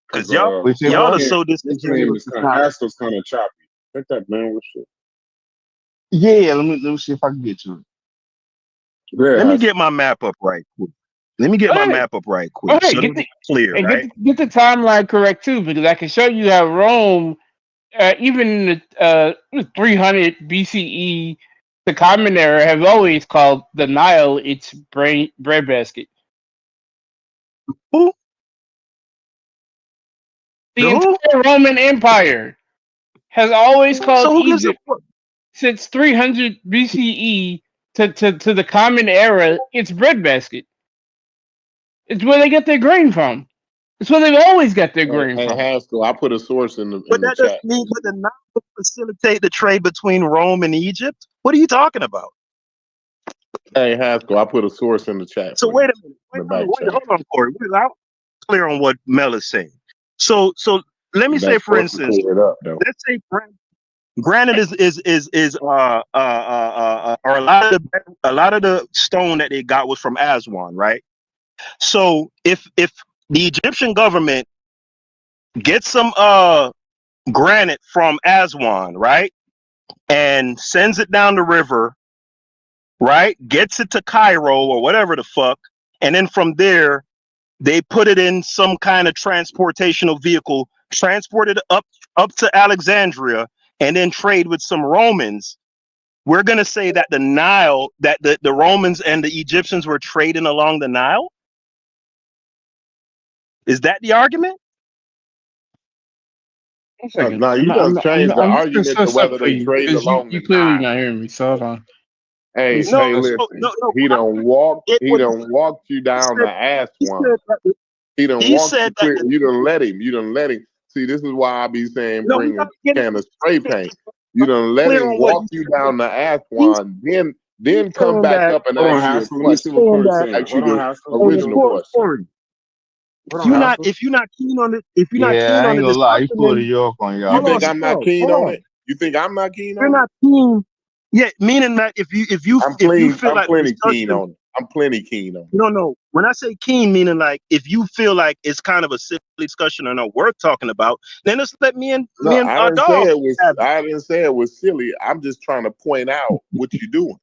Because y'all are so disingenuous. Haskel's kind of choppy. Take that man with shit. Yeah, let me see if I can get to it. Let me get my map up right quick. So clear, and right? Get the timeline correct too, because I can show you how Rome, even in the 300 BCE, the Common Era, have always called the Nile its breadbasket. Who? The entire Roman Empire has always called Egypt since 300 BCE to the Common Era its breadbasket. It's where they get their grain from. It's where they've always got their grain from. Haskell, I put a source in the But that chat. doesn't mean that the Nile would facilitate the trade between Rome and Egypt. What are you talking about? Hey Haskell, I put a source in the chat. So wait a minute. Hold on, Cory. I'm clear on what Mel is saying. So let me say, for instance, let's say granite is or a lot of the stone that they got was from Aswan, right? So if the Egyptian government gets some granite from Aswan, right, and sends it down the river, right, gets it to Cairo or whatever the fuck, and then from there they put it in some kind of transportational vehicle, transport it up to Alexandria, and then trade with some Romans, we're going to say that the Nile, that the Romans and the Egyptians were trading along the Nile? Is that the argument? No, you don't change the argument to whether they trade along the clearly Nile. not hearing me, so hold on. Hey, listen. He done walked you down the Aswan. He done walked you clear. You done let him. See, this is why I be saying bring a can of spray paint. You done let him walk you down the Aswan, then come back up and ask you a question. Ask you the original question. If you're not keen on it, if you're not keen I on ain't it, gonna lie, you pulled a yoke on y'all. You think I'm not keen on it? You think I'm not keen on it? You're not keen. Yeah, meaning that if you feel like plenty keen on it. I'm plenty keen on it. No. When I say keen, meaning like if you feel like it's kind of a silly discussion or not worth talking about, then just let me and I didn't say it was silly. I'm just trying to point out what you're doing.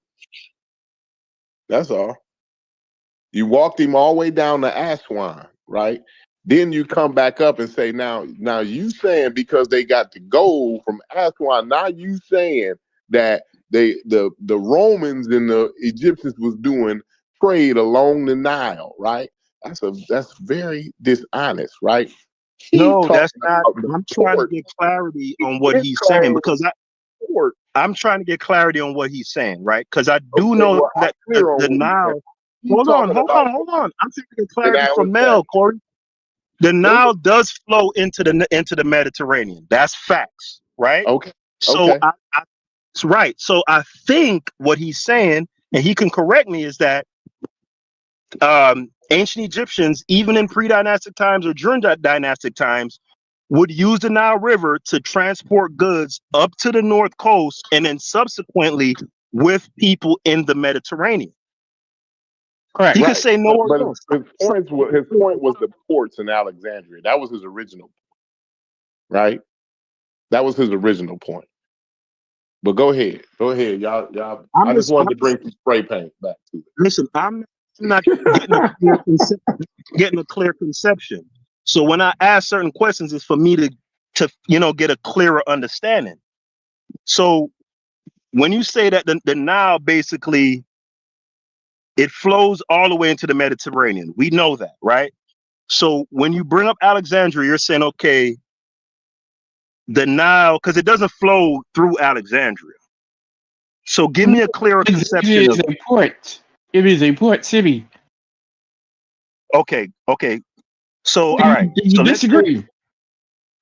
That's all. You walked him all the way down to Aswan, right? Then you come back up and say, now you saying because they got the gold from Aswan, now you saying that the Romans and the Egyptians was doing trade along the Nile, right? That's very dishonest, right? No, that's not. I'm trying to get clarity on what he's saying because I'm trying to get clarity on what he's saying, right? Because I do know that the Nile. Hold on. I'm trying to get clarity from Mel, Cory. The Nile does flow into the Mediterranean. That's facts, right? Okay. So right. So I think what he's saying, and he can correct me, is that ancient Egyptians, even in pre-dynastic times or during dynastic times, would use the Nile River to transport goods up to the north coast and then subsequently with people in the Mediterranean. Correct. He could say no. But his point was the ports in Alexandria. That was his original point, right? That was his original point. But go ahead, y'all. I just wanted to bring some spray paint back to it. Listen, I'm not getting a clear conception. So when I ask certain questions, it's for me to get a clearer understanding. So when you say that the Nile basically it flows all the way into the Mediterranean, we know that, right? So when you bring up Alexandria, you're saying, okay, the Nile, because it doesn't flow through Alexandria. So give me a clearer conception. It is a port. It is a port city. Okay. So all right. You disagree?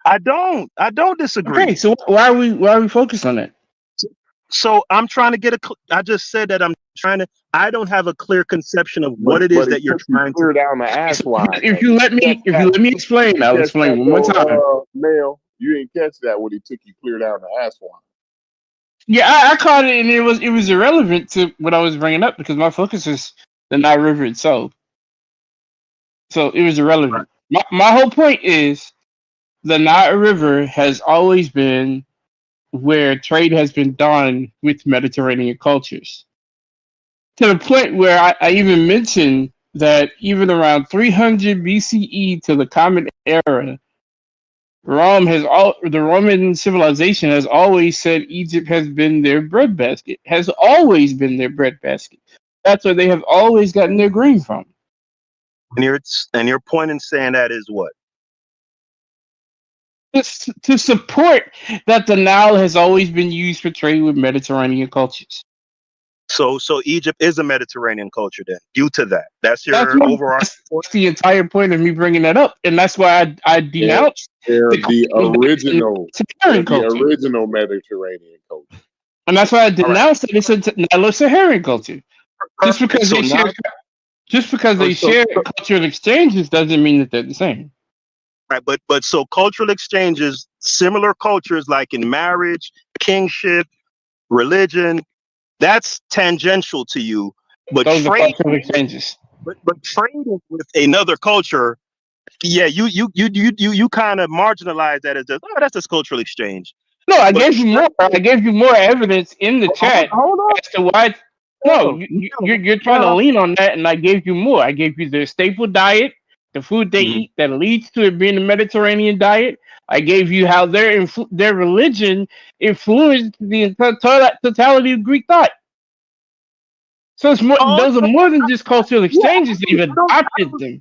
I don't disagree. Okay, so why are we focused on it? So I'm trying to get I just said that I don't have a clear conception of what it is that you're trying to clear down the Aswan. If you let me explain, I'll explain one more time. Mel, you didn't catch that when he took you clear down the Aswan. Yeah, I caught it, and it was irrelevant to what I was bringing up because my focus is the Nile River itself. So it was irrelevant. My whole point is the Nile River has always been where trade has been done with Mediterranean cultures. To the point where I even mentioned that even around 300 BCE to the Common Era, the Roman civilization has always said Egypt has been their breadbasket. Has always been their breadbasket. That's where they have always gotten their grain from. And your point in saying that is what? To support that the Nile has always been used for trade with Mediterranean cultures. So Egypt is a Mediterranean culture then, due to that. That's overall. That's the entire point of me bringing that up, and that's why I denounced the original Mediterranean culture. And that's why I denounced that it's a Nilo-Saharan culture. Just because they share cultural exchanges doesn't mean that they're the same. Right, but so cultural exchanges, similar cultures like in marriage, kingship, religion, that's tangential to you. But those are cultural exchanges. But trading with another culture, yeah, you kind of marginalize that as just that's just cultural exchange. No, I gave you more. I gave you more evidence in the chat as to why. No, you're trying to lean on that, and I gave you more. I gave you their staple diet, the food they eat that leads to it being a Mediterranean diet. I gave you how their religion influenced the totality of Greek thought. So it's more, those are more than just cultural exchanges. They've adopted them.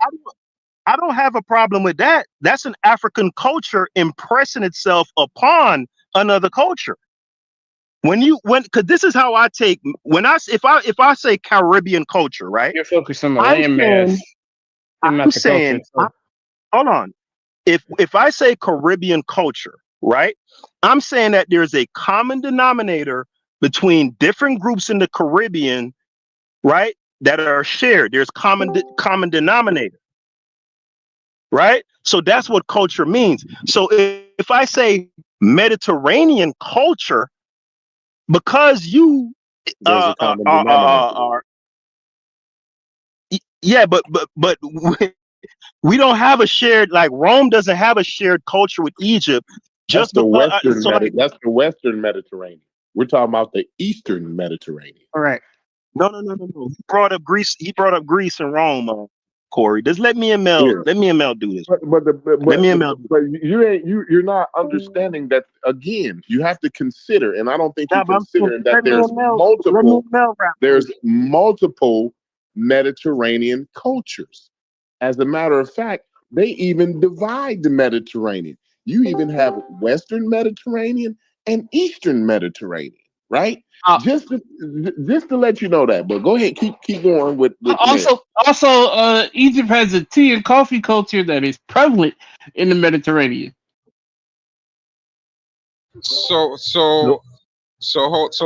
I don't have a problem with that. That's an African culture impressing itself upon another culture. Because this is how I take if I say Caribbean culture, right? You're focused on the landmass. I'm saying, hold on. If I say Caribbean culture, right? I'm saying that there's a common denominator between different groups in the Caribbean, right? That are shared. There's common denominator, right? So that's what culture means. So if I say Mediterranean culture, because you there's a common denominator. Yeah, but we don't have a shared, like Rome doesn't have a shared culture with Egypt. That's the Western Mediterranean. We're talking about the Eastern Mediterranean. All right. No. He brought up Greece. He brought up Greece and Rome. Corey, just let me and Mel. Yeah. Let me and Mel do this. But you're not understanding that. Again, you have to consider, and I don't think you're considering that there's multiple Mediterranean cultures. As a matter of fact, they even divide the Mediterranean. You even have Western Mediterranean and Eastern Mediterranean, right? Just to let you know that. But go ahead, keep going with also Egypt has a tea and coffee culture that is prevalent in the Mediterranean. So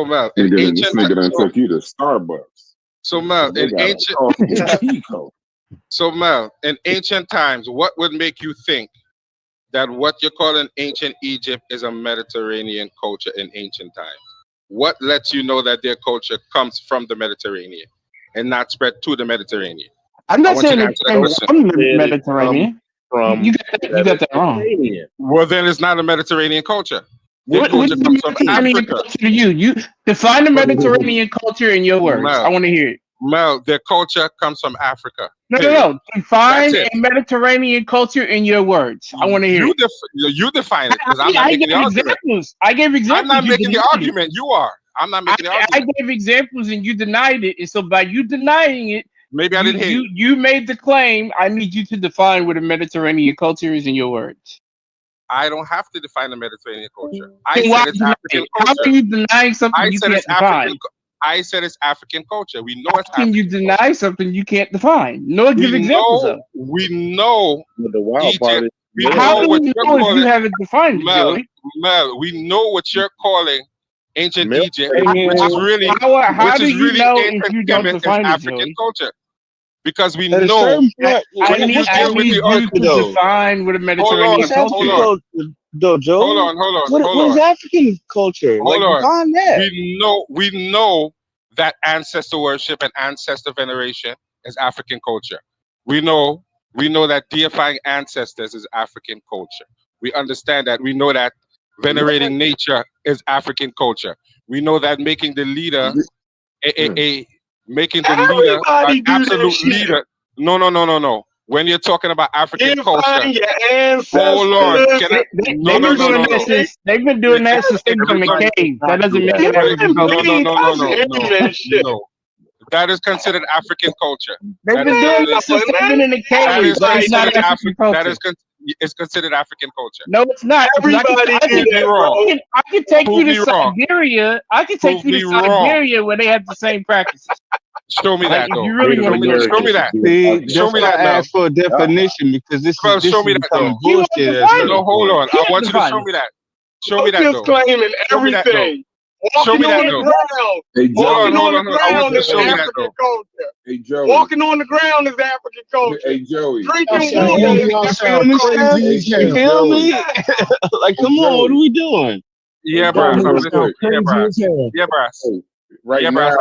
Mel, in ancient, this nigga done took you to Starbucks. So Mel, in ancient times, what would make you think that what you're calling ancient Egypt is a Mediterranean culture in ancient times? What lets you know that their culture comes from the Mediterranean and not spread to the Mediterranean? I'm not saying it's from the Mediterranean. You got that wrong. Well, then it's not a Mediterranean culture. What Mediterranean culture to you? You define the Mediterranean culture in your words. Mel, I want to hear it. Mel, their culture comes from Africa. No. Define a Mediterranean culture in your words. I want to hear it. You define it, because I'm not making the argument. I gave examples. I'm not making the argument. You are. I'm not making the argument. I gave examples and you denied it. And so by you denying it, maybe I didn't hear you. You made the claim. I need you to define what a Mediterranean culture is in your words. I don't have to define the Mediterranean culture. I said it's African culture. How can you deny something you can't define? I said it's African culture. We know it's African. How can you deny something you can't define? No, give examples of. We know the wild part. How do you know if you haven't defined it, Joey? Mel, we know what you're calling ancient Egypt, which is really how do you know if you don't define African culture? Because we know. I need you to define what a Mediterranean culture is. Though, Joe. Hold on. What is African culture? Hold on. That. We know that ancestor worship and ancestor veneration is African culture. We know that deifying ancestors is African culture. We understand that. We know that venerating nature is African culture. We know that making the leader making the leader an absolute leader. No. When you're talking about African culture, hold on. They've been doing that since they've been in the cave. That doesn't make it African culture. No. That is considered African culture. They've been doing that since they've been in the cave. That is considered African culture. No, it's not. Everybody is wrong. I can take you to Siberia. I can take you to Siberia where they have the same practices. Show me that, though. You really want to show me that. Show me that. Ask for a definition because this is show me that, though. Bullshit. No, hold on. I want you to show me that. Show me that, though. Claiming everything. Show me that, though. Hold on. I want you to show me that, though. Hey, Joey. Walking on the ground is African culture. Hey, Joey. Drinking water is You feel me? Like, come on, what are we doing? Yeah, bro. Yeah, bro. Right now,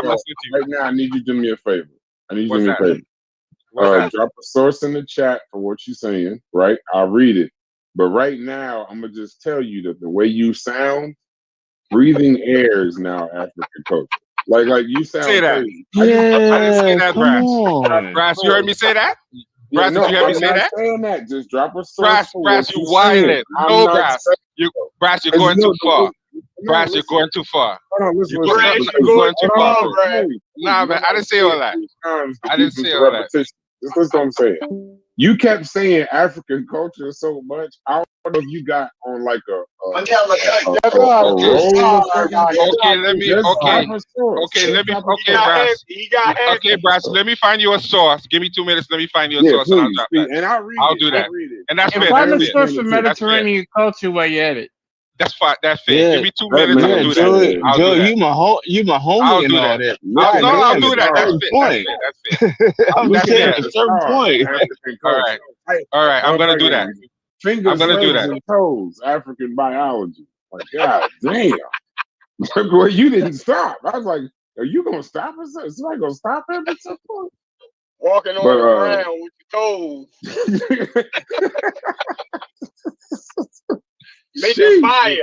I need you to do me a favor. Drop a source in the chat for what you're saying, right? I'll read it. But right now, I'm going to just tell you that the way you sound, breathing air is now African culture. Like you sound say that. crazy. I didn't say that, Brass. Brass, you heard me say that? Brass, did you hear me say I'm not that? saying that. Just drop a source for Brass, what you you're saying. wildin'. No, Brass. Brass, You're going too far. No, Brass, you're going too far. Hold on, listen. You're going too far, bro. Nah, man, I didn't say all that. I didn't say all that. Just listen what I'm saying. You kept saying African culture so much. I don't know if you got on like a Brass, let me find you a source. Give me 2 minutes. Let me find you a source, please, and I'll drop that. And I'll do that. And that's fair. Find the source of Mediterranean culture while you're at it. That's fine. That's fair. Yeah, give me 2 minutes. I'll do Joey, that. Joey, you my homie I'll and do all that. that. I'll do that. That's fair. That's fair. I'm just saying at a certain point. All right. I'm gonna do that. Fingers, I'm gonna do that. And toes, African biology. Like, God damn. Well, you didn't stop. I was like, are you gonna stop us? Is somebody gonna stop him at some point? Walking on the ground with your toes. Making fire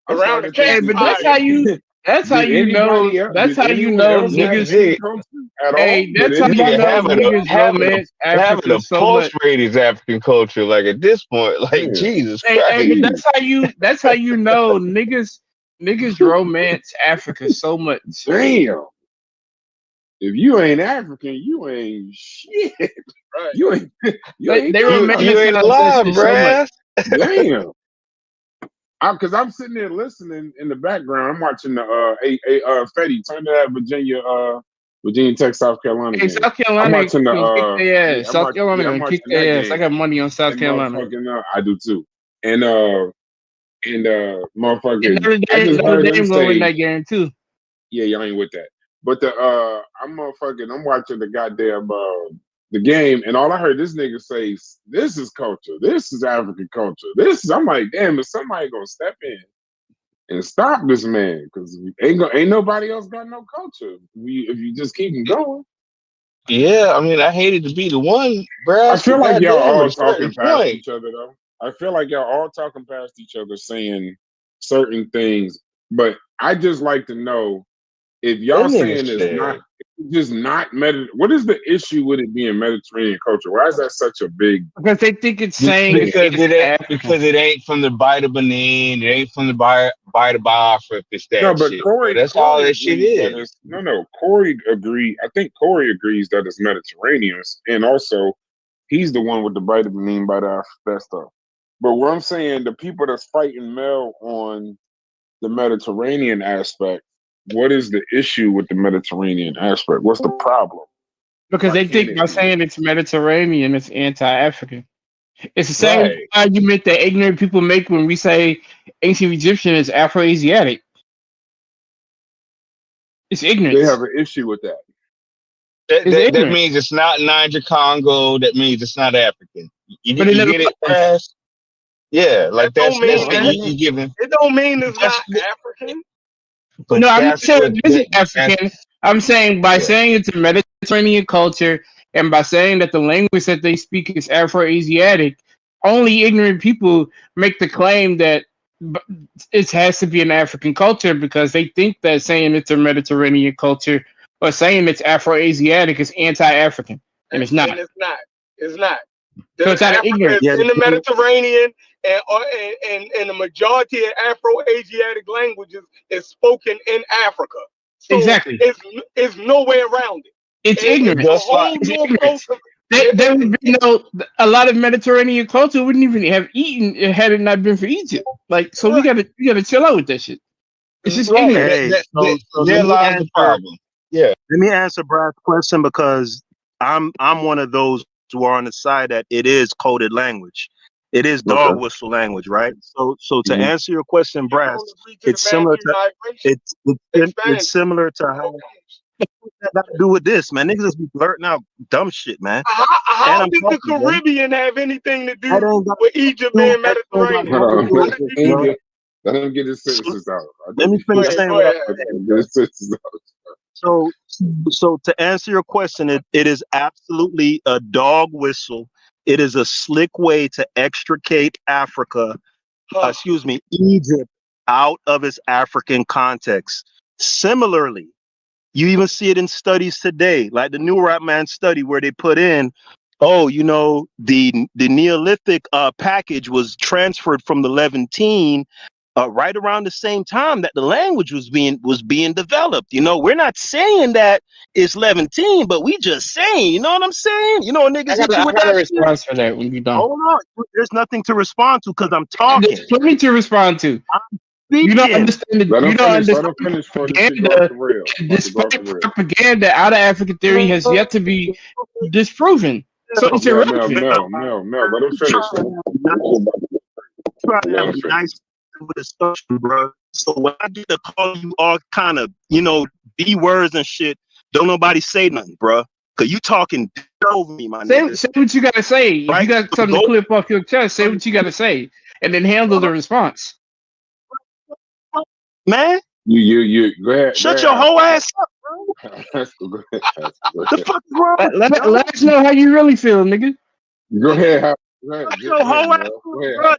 around the campfire. Hey, but that's how you know niggas. Hey, that's how you know niggas romance Africa so much. Post-ratings African culture, like at this point, like Jesus Christ. Hey, but that's how you know niggas romance Africa so much. Damn. If you ain't African, you ain't shit. Right. You ain't alive, bruh. Damn. Because I'm sitting there listening in the background. I'm watching the Fetty turn to that Virginia Tech, South Carolina. Hey, game. South Carolina I'm watching kick their ass. South Carolina I'm gonna kick watching their that ass. I got money on South Carolina. I do too. And motherfucking Notre Dame gonna win that game too. Yeah, y'all ain't with that. But I'm watching the goddamn the game, and all I heard this nigga say, "This is culture. This is African culture. I'm like, damn, is somebody gonna step in and stop this man? Because ain't nobody else got no culture. If you just keep him going." Yeah, I mean, I hated to be the one, bruh. I feel like y'all all talking past each other, though. I feel like y'all all talking past each other, saying certain things, but I just like to know if y'all saying it's not what is the issue with it being Mediterranean culture? Why is that such a big? Because they think it's saying because it ain't from the Bight of Benin, it ain't from the Bight of Biafra. If it's that no, but shit, Cory, that's all that shit is. Cory agreed. I think Cory agrees that it's Mediterranean, and also he's the one with the Bight of Benin, that stuff. But what I'm saying, the people that's fighting Mel on the Mediterranean aspect. What is the issue with the Mediterranean aspect? What's the problem? Because they think by saying it's Mediterranean, it's anti-African. It's the same argument that ignorant people make when we say ancient Egyptian is Afro-Asiatic. It's ignorance. They have an issue with that. That means it's not Niger Congo. That means it's not African. You get it, Brass? Yeah, like that's you giving. It don't mean it's not African. But no, I'm not saying it isn't African. I'm saying by saying it's a Mediterranean culture and by saying that the language that they speak is Afro-Asiatic, only ignorant people make the claim that it has to be an African culture because they think that saying it's a Mediterranean culture or saying it's Afro-Asiatic is anti-African, and it's not. And it's not. It's not. So it's out of ignorance. In the Mediterranean, and the majority of Afro-Asiatic languages is spoken in Africa. So exactly. It's no way around it. It's ignorant. There would be a lot of Mediterranean culture wouldn't even have eaten had it not been for Egypt. Like, so we gotta chill out with that shit. It's just ignorant. Hey, there lies the problem. Yeah. Let me answer Brad's question because I'm one of those who are on the side that it is coded language. It is dog whistle language, right? So to answer your question, Brad, it's similar to it's similar to how that got to do with this, man. Niggas just be blurting out dumb shit, man. How did the Caribbean have anything to do with Egypt and Mediterranean? Let him get his sentences out. Let me finish saying what So to answer your question, it is absolutely a dog whistle. It is a slick way to extricate Egypt out of its African context. Similarly, you even see it in studies today, like the New Rap Man study where they put in Oh, you know, the Neolithic package was transferred from the Levantine right around the same time that the language was being developed. You know, we're not saying that it's Levantine, but we just saying, you know what I'm saying? You know, niggas hit you with I got that a shit. response for that when you're done. Hold on, there's nothing to respond to because I'm talking. There's plenty to respond to. You don't understand the, you don't understand propaganda. Despite propaganda, out of African theory has yet to be disproven. So it's irrelevant. Mel, let him finish. Try to have a nice discussion, bro. So when I get to call you all kind of, you know, B words and shit, don't nobody say nothing, bro. Cause you talking over me, my nigga. Say what you gotta say. Right? If you got something to clip off your chest, say what you gotta say, and then handle the response. Man, you go ahead. Shut your whole ass up, bro. Go ahead. What the fuck is wrong? Let us know how you really feel, nigga. Go ahead. Shut your whole ass up, bro.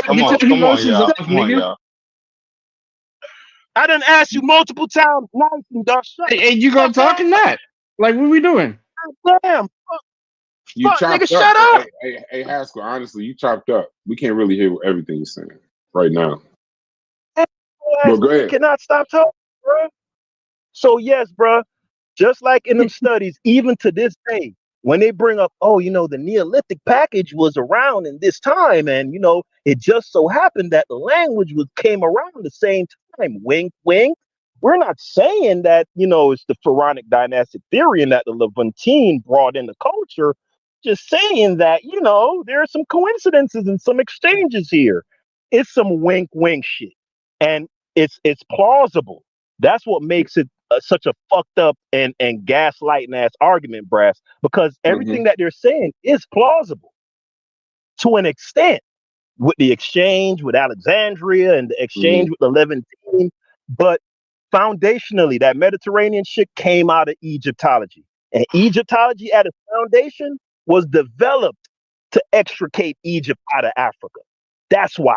Come on, y'all. Come on, y'all. I done asked you multiple times, nice and dog. And you gonna talk or not? Like, what we doing? Damn. You fuck, chopped nigga, up. shut up. Hey, Haskell, honestly, you chopped up. We can't really hear everything you're saying right now. Well, go ahead. Cannot stop talking, bro. So yes, bro. Just like in them studies, even to this day, when they bring up, oh, you know, the Neolithic package was around in this time, and you know, it just so happened that the language came around the same time. Wink, wink. We're not saying that, you know, it's the pharaonic dynastic theory and that the Levantine brought in the culture. Just saying that, you know, there are some coincidences and some exchanges here. It's some wink, wink shit, and it's plausible. That's what makes it such a fucked up and gaslighting ass argument, Brass, because everything that they're saying is plausible to an extent with the exchange with Alexandria and the exchange with the Levantine, but foundationally, that Mediterranean shit came out of Egyptology, and Egyptology at its foundation was developed to extricate Egypt out of Africa. That's why.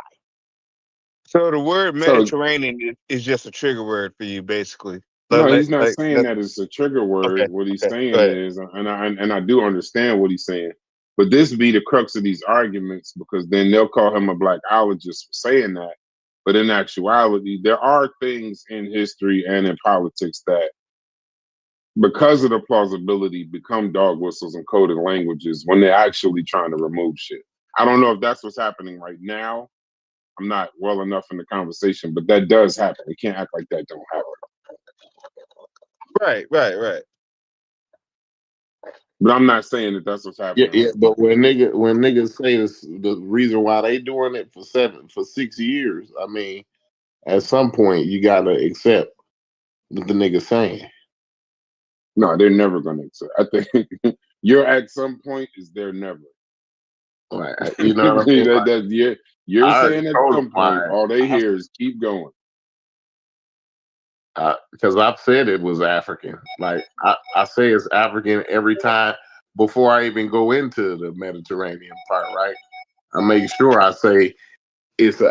So the word Mediterranean is just a trigger word for you, basically. No, he's not saying that it's a trigger word. Okay, what he's saying is, and I do understand what he's saying, but this be the crux of these arguments, because then they'll call him a blackologist for saying that. But in actuality, there are things in history and in politics that, because of the plausibility, become dog whistles and coded languages when they're actually trying to remove shit. I don't know if that's what's happening right now. I'm not well enough in the conversation, but that does happen. We can't act like that don't happen. Right. But I'm not saying that that's what's happening. Yeah. But when niggas say this, the reason why they doing it for 6 years, I mean, at some point you gotta accept what the niggas saying. No, they're never gonna accept. I think you're at some point is they're never. Right. You know what I mean? You're saying at some point, all they hear is keep going. Because I've said it was African. Like I say it's African every time before I even go into the Mediterranean part, right? I make sure I say it's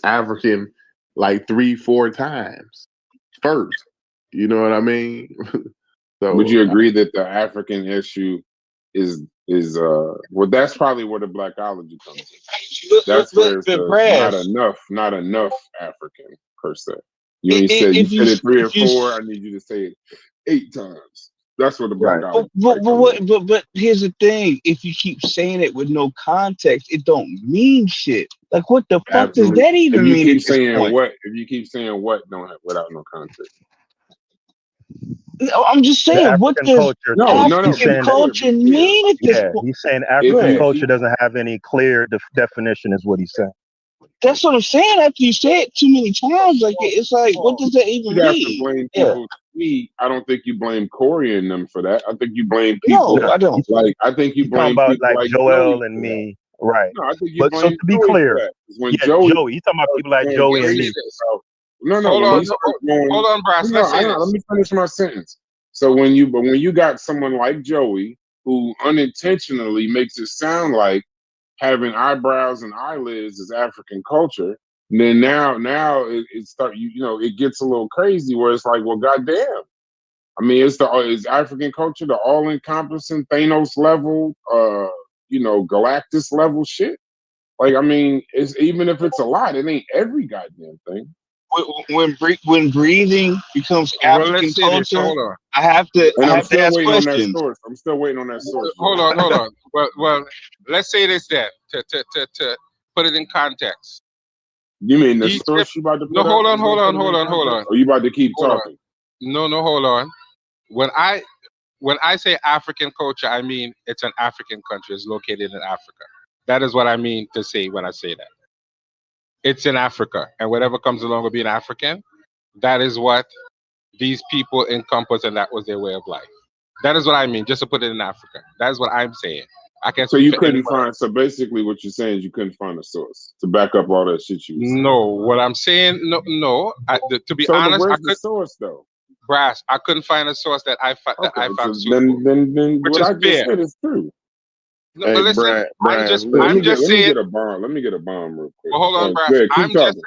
African like 3-4 times first. You know what I mean? So would you agree that the African issue is well, that's probably where the blackology comes in. That's where it's not enough African per se. You said it 3 or 4. I need you to say it 8 times. That's what the blackology. But here's the thing: if you keep saying it with no context, it don't mean shit. Like, what the fuck does that even mean? If you keep saying what without no context. I'm just saying, what does African culture mean at this point? He's saying African culture doesn't have any clear definition, is what he's saying. That's what I'm saying. After you say it too many times, like it's like, what does that even mean? You have to blame people. Me, I don't think you blame Cory and them for that. I think you blame people. No, I don't. Like, I think you blame people like Joel and me. Right. No, I think you blame so to be clear, Joey, he's talking about people like Joey and me. No. Hold on, Brass. Let me finish my sentence. So when you got someone like Joey who unintentionally makes it sound like having eyebrows and eyelids is African culture, then now it gets a little crazy where it's like, well, goddamn, I mean, is African culture the all-encompassing Thanos level, Galactus level shit? Like, I mean, it's even if it's a lot, it ain't every goddamn thing. When breathing becomes African culture, I have to ask questions. I'm still waiting on that source. Hold on. Well, let's say this then to put it in context. You mean the source you about to put No, hold on. Or you about to keep talking? No, hold on. When I say African culture, I mean it's an African country. It's located in Africa. That is what I mean to say when I say that. It's in Africa, and whatever comes along with being African, that is what these people encompass, and that was their way of life. That is what I mean, just to put it in Africa. That is what I'm saying. I can't. So you couldn't find. So basically, what you're saying is you couldn't find a source to back up all that shit you. No, what I'm saying, no. To be honest, where's the source though? Brass, I couldn't find a source that I found. Then which what is I just fair. said is true. No, but listen, I'm just saying. Let me get a bomb real quick. Well, hold on, Brass. Good, I'm just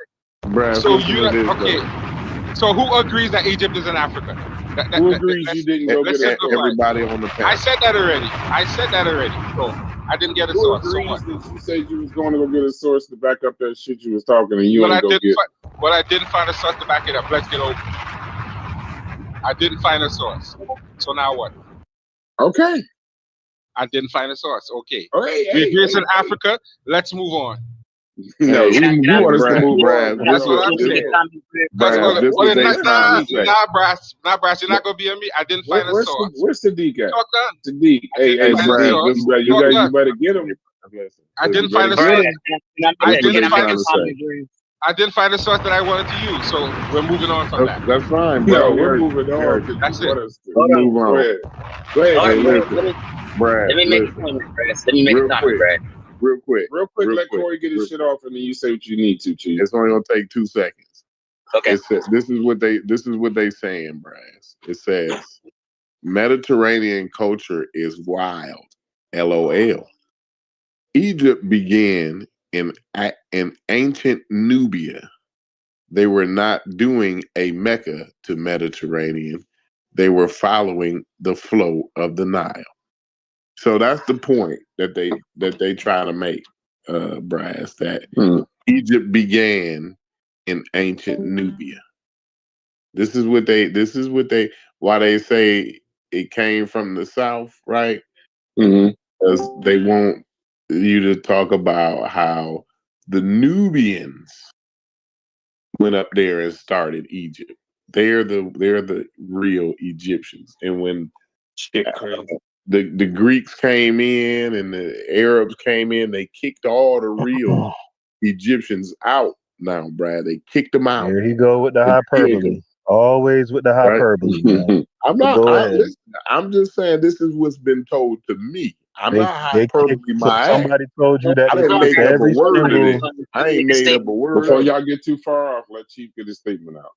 saying. So you okay? So who agrees that Egypt is in Africa? Who agrees you didn't go get everybody on the panel? I said that already. So I didn't get a source. Who agrees that you said you was going to go get a source to back up that shit you was talking and you ain't go get? Well, I didn't find a source to back it up. Let's get over. I didn't find a source. So now what? Okay. I didn't find a source. Okay. We agree it's in Africa. Let's move on. No, you want us to move on. That's what I'm saying. Nah, Brass, you're not gonna be on me. I didn't find a source. Where's Sadiq at? Talk done. Sadiq, hey, you better get him. I didn't find a source. I didn't find a source that I wanted to use, so we're moving on from that. That's fine, bro. We're moving on. That's it. Move on. Go ahead. Brad, let me make a comment, Brad. Let me make a comment, Brad. Real quick, let Cory get his shit off, and then you say what you need to, Chief. It's only gonna take 2 seconds. Okay. This is what they saying, Brass. It says Mediterranean culture is wild. LOL. Egypt began in ancient Nubia. They were not doing a Mecca to Mediterranean. They were following the flow of the Nile. So that's the point that they try to make, Brass, that Egypt began in ancient Nubia. This is why they say it came from the south, right? Because they want you to talk about how the Nubians went up there and started Egypt. They're the real Egyptians. And when the Greeks came in and the Arabs came in, they kicked all the real Egyptians out. Now, Brad, they kicked them out. Here he go with the hyperbole. Always with the hyperbole. Right? I'm just saying this is what's been told to me. I'm not hyperbole my ass. Somebody told you that. I didn't make up a word. I ain't made up a word. Before y'all get too far off, let Chief get his statement out.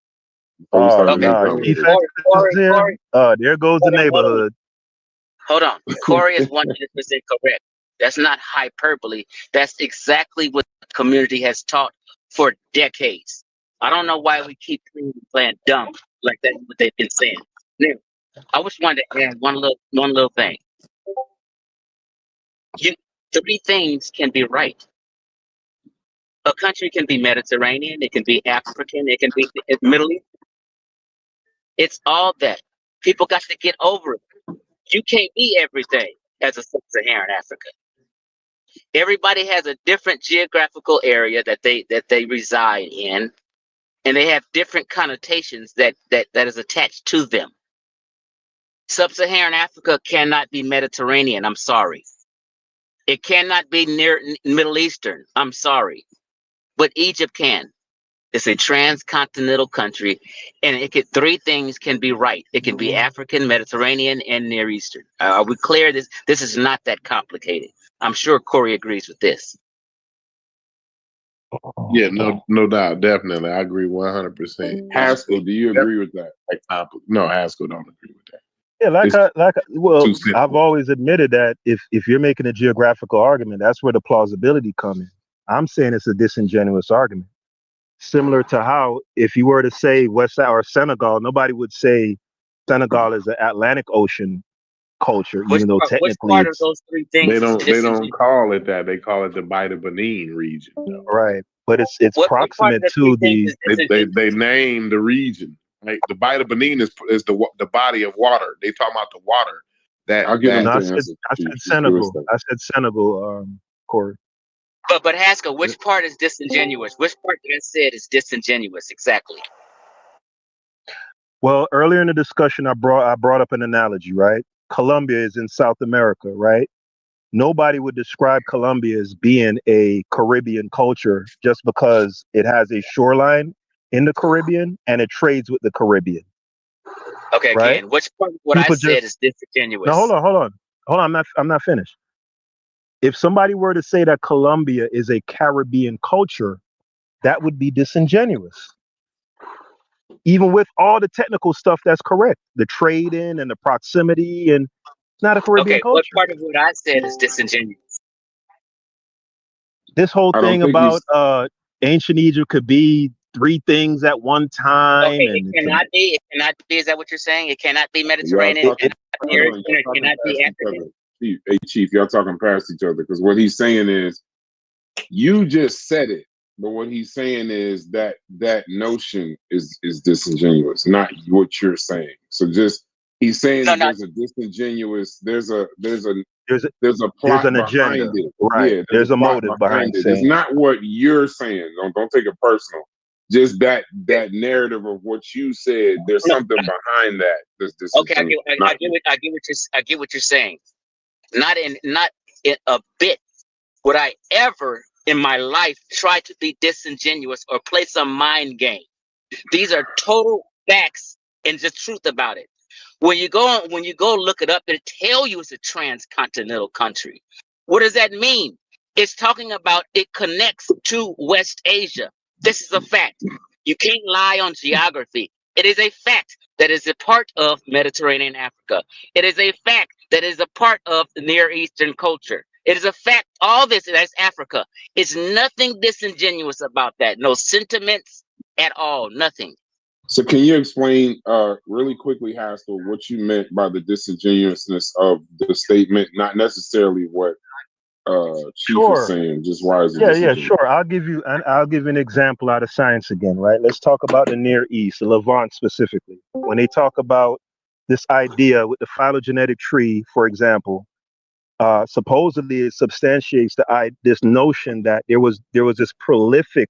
There goes the neighborhood. Hold on. Cory is 100% correct. That's not hyperbole. That's exactly what the community has taught for decades. I don't know why we keep playing dumb like that, what they've been saying. Now, I just wanted to add one little thing. 3 things can be right. A country can be Mediterranean, it can be African, it can be Middle East. It's all that. People got to get over it. You can't be everything as a sub-Saharan Africa. Everybody has a different geographical area that they reside in, and they have different connotations that is attached to them. Sub-Saharan Africa cannot be Mediterranean. I'm sorry. It cannot be near Middle Eastern. I'm sorry. But Egypt can. It's a transcontinental country, and 3 things can be right. It can be African, Mediterranean, and Near Eastern. Are we clear? This is not that complicated. I'm sure Cory agrees with this. Yeah, no doubt, definitely. I agree 100%. Haskel, do you agree with that? No, Haskel don't agree with that. Yeah, I've always admitted that if you're making a geographical argument, that's where the plausibility comes in. I'm saying it's a disingenuous argument. Similar to how if you were to say West or Senegal, nobody would say Senegal is an Atlantic Ocean culture, even though Which technically part of it's those three things is They don't disingenuous? call it that. They call it the Beta Benin region. right, but it's What part of proximate the to three things the. is disingenuous? They name the region. Like the Beta Benin is the body of water. They talk about the water that I'll give them No, the I answer. said Just give us Senegal. that. I said Senegal, Corey. But Haskell, which part is disingenuous? Which part that I said is disingenuous exactly? Well, earlier in the discussion, I brought up an analogy, right? Colombia is in South America, right? Nobody would describe Colombia as being a Caribbean culture just because it has a shoreline in the Caribbean and it trades with the Caribbean, Okay, right? again, which part of what I People said just is disingenuous? no, hold on. I'm not finished. If somebody were to say that Colombia is a Caribbean culture, that would be disingenuous. Even with all the technical stuff that's correct, the trading and the proximity, and it's not a Caribbean Okay, what culture. part of what I said is disingenuous? This whole I don't thing think about he's. ancient Egypt could be three things at one time, Okay, it and cannot be. It cannot be. Is that what you're saying? It cannot be Y'all Mediterranean. It talking. cannot be Hold Near on, Eastern. y'all It talking cannot past be each African. other. Chief, hey Chief, y'all talking past each other because what he's saying is you just said it, but what he's saying is that that notion is disingenuous, not what you're saying. So just he's saying No, that not there's a disingenuous, there's a there's a, plot an behind agenda, it. right? Yeah, there's There's a a plot motive behind behind it. It's saying not what you're saying. Don't take it personal. Just that narrative of what you said. There's no. something behind that. That's Okay, disingenuous. Not you. I get what you're saying. Not in a bit would I ever in my life try to be disingenuous or play some mind game. These are total facts and the truth about it. When you go look it up, they tell you it's a transcontinental country. What does that mean? It's talking about it connects to West Asia. This is a fact. You can't lie on geography. It is a fact that is a part of Mediterranean Africa. It is a fact that is a part of the Near Eastern culture. It is a fact. All this, that's Africa. It's nothing disingenuous about that. No sentiments at all. Nothing. So can you explain really quickly, Haskell, what you meant by the disingenuousness of the statement? Not necessarily what Chief is sure. saying, just why is it Yeah, disingenuous? sure. I'll give you an example out of science again, right? Let's talk about the Near East, the Levant specifically. When they talk about this idea with the phylogenetic tree, for example, supposedly it substantiates this notion that there was this prolific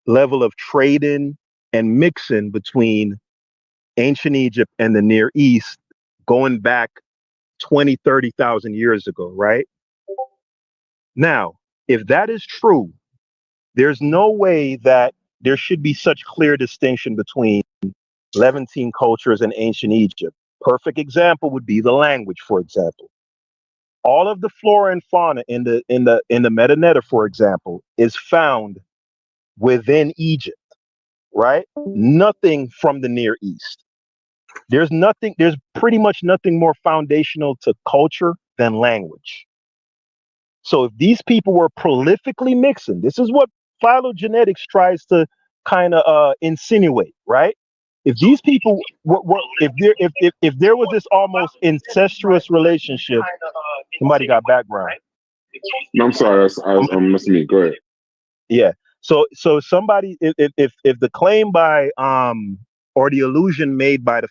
level of trading and mixing between ancient Egypt and the Near East going back 20, 30,000 years ago, right? Now, if that is true, there's no way that there should be such clear distinction between Levantine cultures and ancient Egypt. Perfect example would be the language, for example. All of the flora and fauna in the Metanetta, for example, is found within Egypt, right? Nothing from the Near East. There's pretty much nothing more foundational to culture than language. So if these people were prolifically mixing, this is what phylogenetics tries to kind of insinuate, right? If these people were if there was this almost incestuous relationship, somebody got background. No, I'm sorry, I must mean. Go ahead. Yeah. So somebody if the claim by or the illusion made by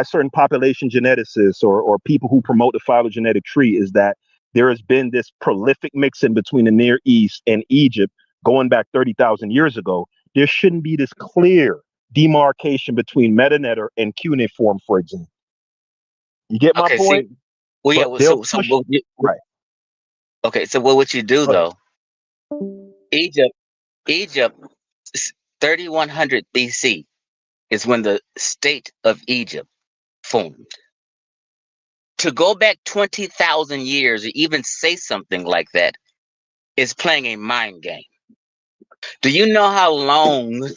certain population geneticists or people who promote the phylogenetic tree is that there has been this prolific mixing between the Near East and Egypt going back 30,000 years ago, there shouldn't be this clear demarcation between metanetter and cuneiform, for example. You get my point? See, well, yeah. Right. Okay, so what would you do though? Egypt, 3100 BC is when the state of Egypt formed. To go back 20,000 years or even say something like that is playing a mind game. Do you know how long,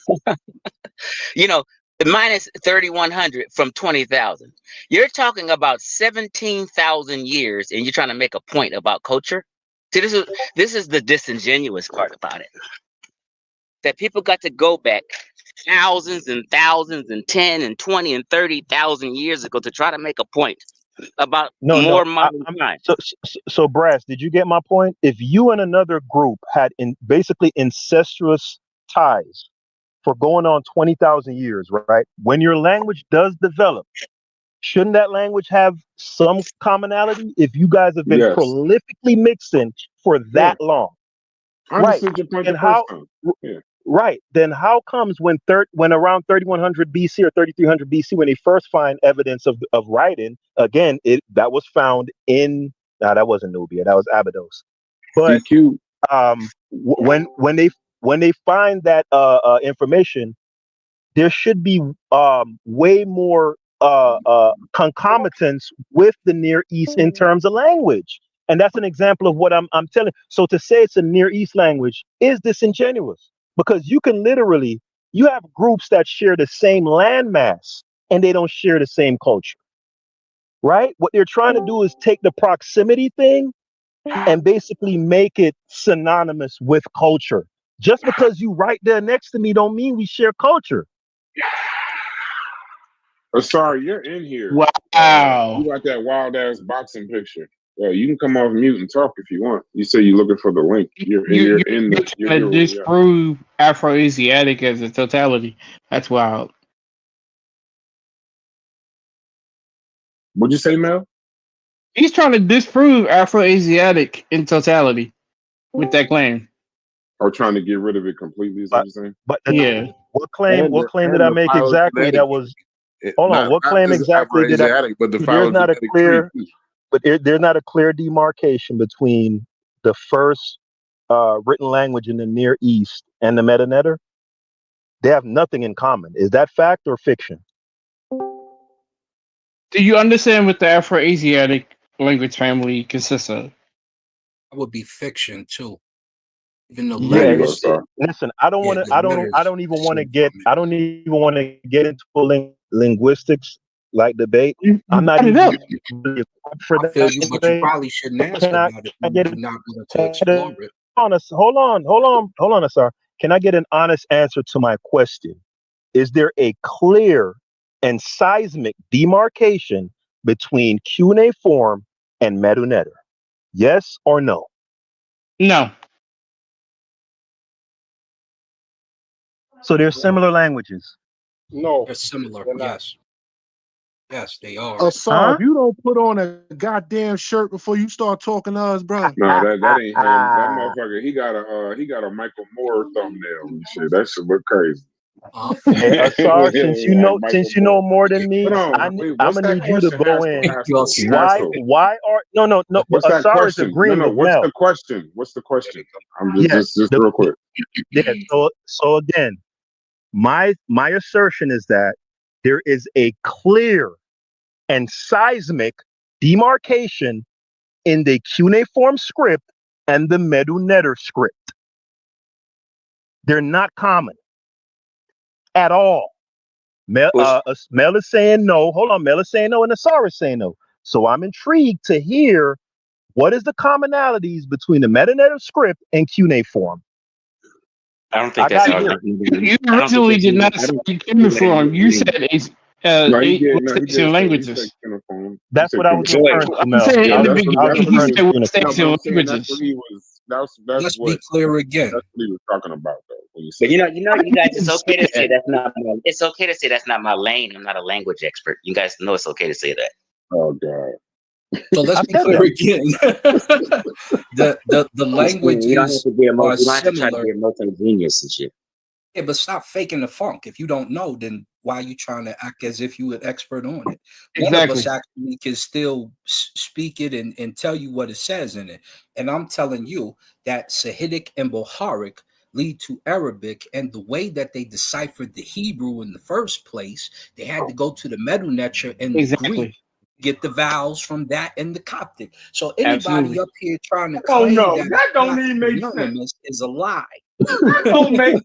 minus 3,100 from 20,000? You're talking about 17,000 years and you're trying to make a point about culture? See, this is the disingenuous part about it. That people got to go back thousands and thousands and 10 and 20 and 30,000 years ago to try to make a point about more modern times. So Brass, did you get my point? If you and another group had basically incestuous ties for going on 20,000 years, right? When your language does develop, shouldn't that language have some commonality if you guys have been prolifically mixing for that long? I understood your point the first time. Yeah. Right. Then how comes when around 3100 BC or 3300 BC, when they first find evidence of writing, again, that was found in, that wasn't Nubia, that was Abydos. But when they find that information, there should be way more concomitance with the Near East in terms of language. And that's an example of what I'm telling. So to say it's a Near East language is disingenuous, because you have groups that share the same landmass and they don't share the same culture, right? What they're trying to do is take the proximity thing and basically make it synonymous with culture. Just because you right there next to me don't mean we share culture. Sorry, you're in here. Wow. You got that wild ass boxing picture. You can come off mute and talk if you want. You say you're looking for the link. You're to disprove Afro-Asiatic as a totality. That's wild. What'd you say, Mel? He's trying to disprove Afro-Asiatic in totality with that claim. Or trying to get rid of it completely, is what you're saying? But yeah. What claim did I make exactly that was... Hold on, what claim exactly did I... But there's not a clear... But there's not a clear demarcation between the first written language in the Near East and the Meta-Netter. They have nothing in common. Is that fact or fiction? Do you understand what the Afro-Asiatic language family consists of? That would be fiction too. Even the letters. Listen, I don't even want to get into linguistics like debate. I'm not even for that. But you probably shouldn't ask about it. You're not going to explore it. Hold on, sir. Can I get an honest answer to my question? Is there a clear and seismic demarcation between cuneiform and Medu-Neter? Yes or no? No. So they're similar languages. No, they're similar. Yes. Yes, they are. If you don't put on a goddamn shirt before you start talking to us, bro. No, that ain't him. That motherfucker, he got a Michael Moore thumbnail and shit. That shit look crazy. Hey, Asar, since you know more than me, I'm gonna need you to go in. Why are no? But Asar is agreeing with what's Mel. the question? What's the question? I'm just real quick. Yeah. So again, my assertion is that there is a clear and seismic demarcation in the cuneiform script and the Medu-Neter script. They're not common at all. Mel is saying no. Hold on, Mel is saying no, and Asar is saying no. So I'm intrigued to hear what is the commonalities between the Medu-Neter script and cuneiform. I don't think that's argument. You originally did not say cuneiform. You said languages. That's what I was referring to, Mel. Let's be clear again. That's what he was talking about, though. But you guys, it's okay to say that's not. It's okay to say that's not my lane. I'm not a language expert. You guys know it's okay to say that. Oh God. So let's be clear again. the languages are similar. Genius and shit. Yeah, but stop faking the funk. If you don't know, then why are you trying to act as if you're an expert on it? Exactly. One of us actually can still speak it and tell you what it says in it. And I'm telling you that Sahidic and Boharic lead to Arabic, and the way that they deciphered the Hebrew in the first place, they had to go to the Medu-Neter and the Greek, get the vowels from that and the Coptic. So anybody up here trying to claim that don't even make sense is a lie. That don't make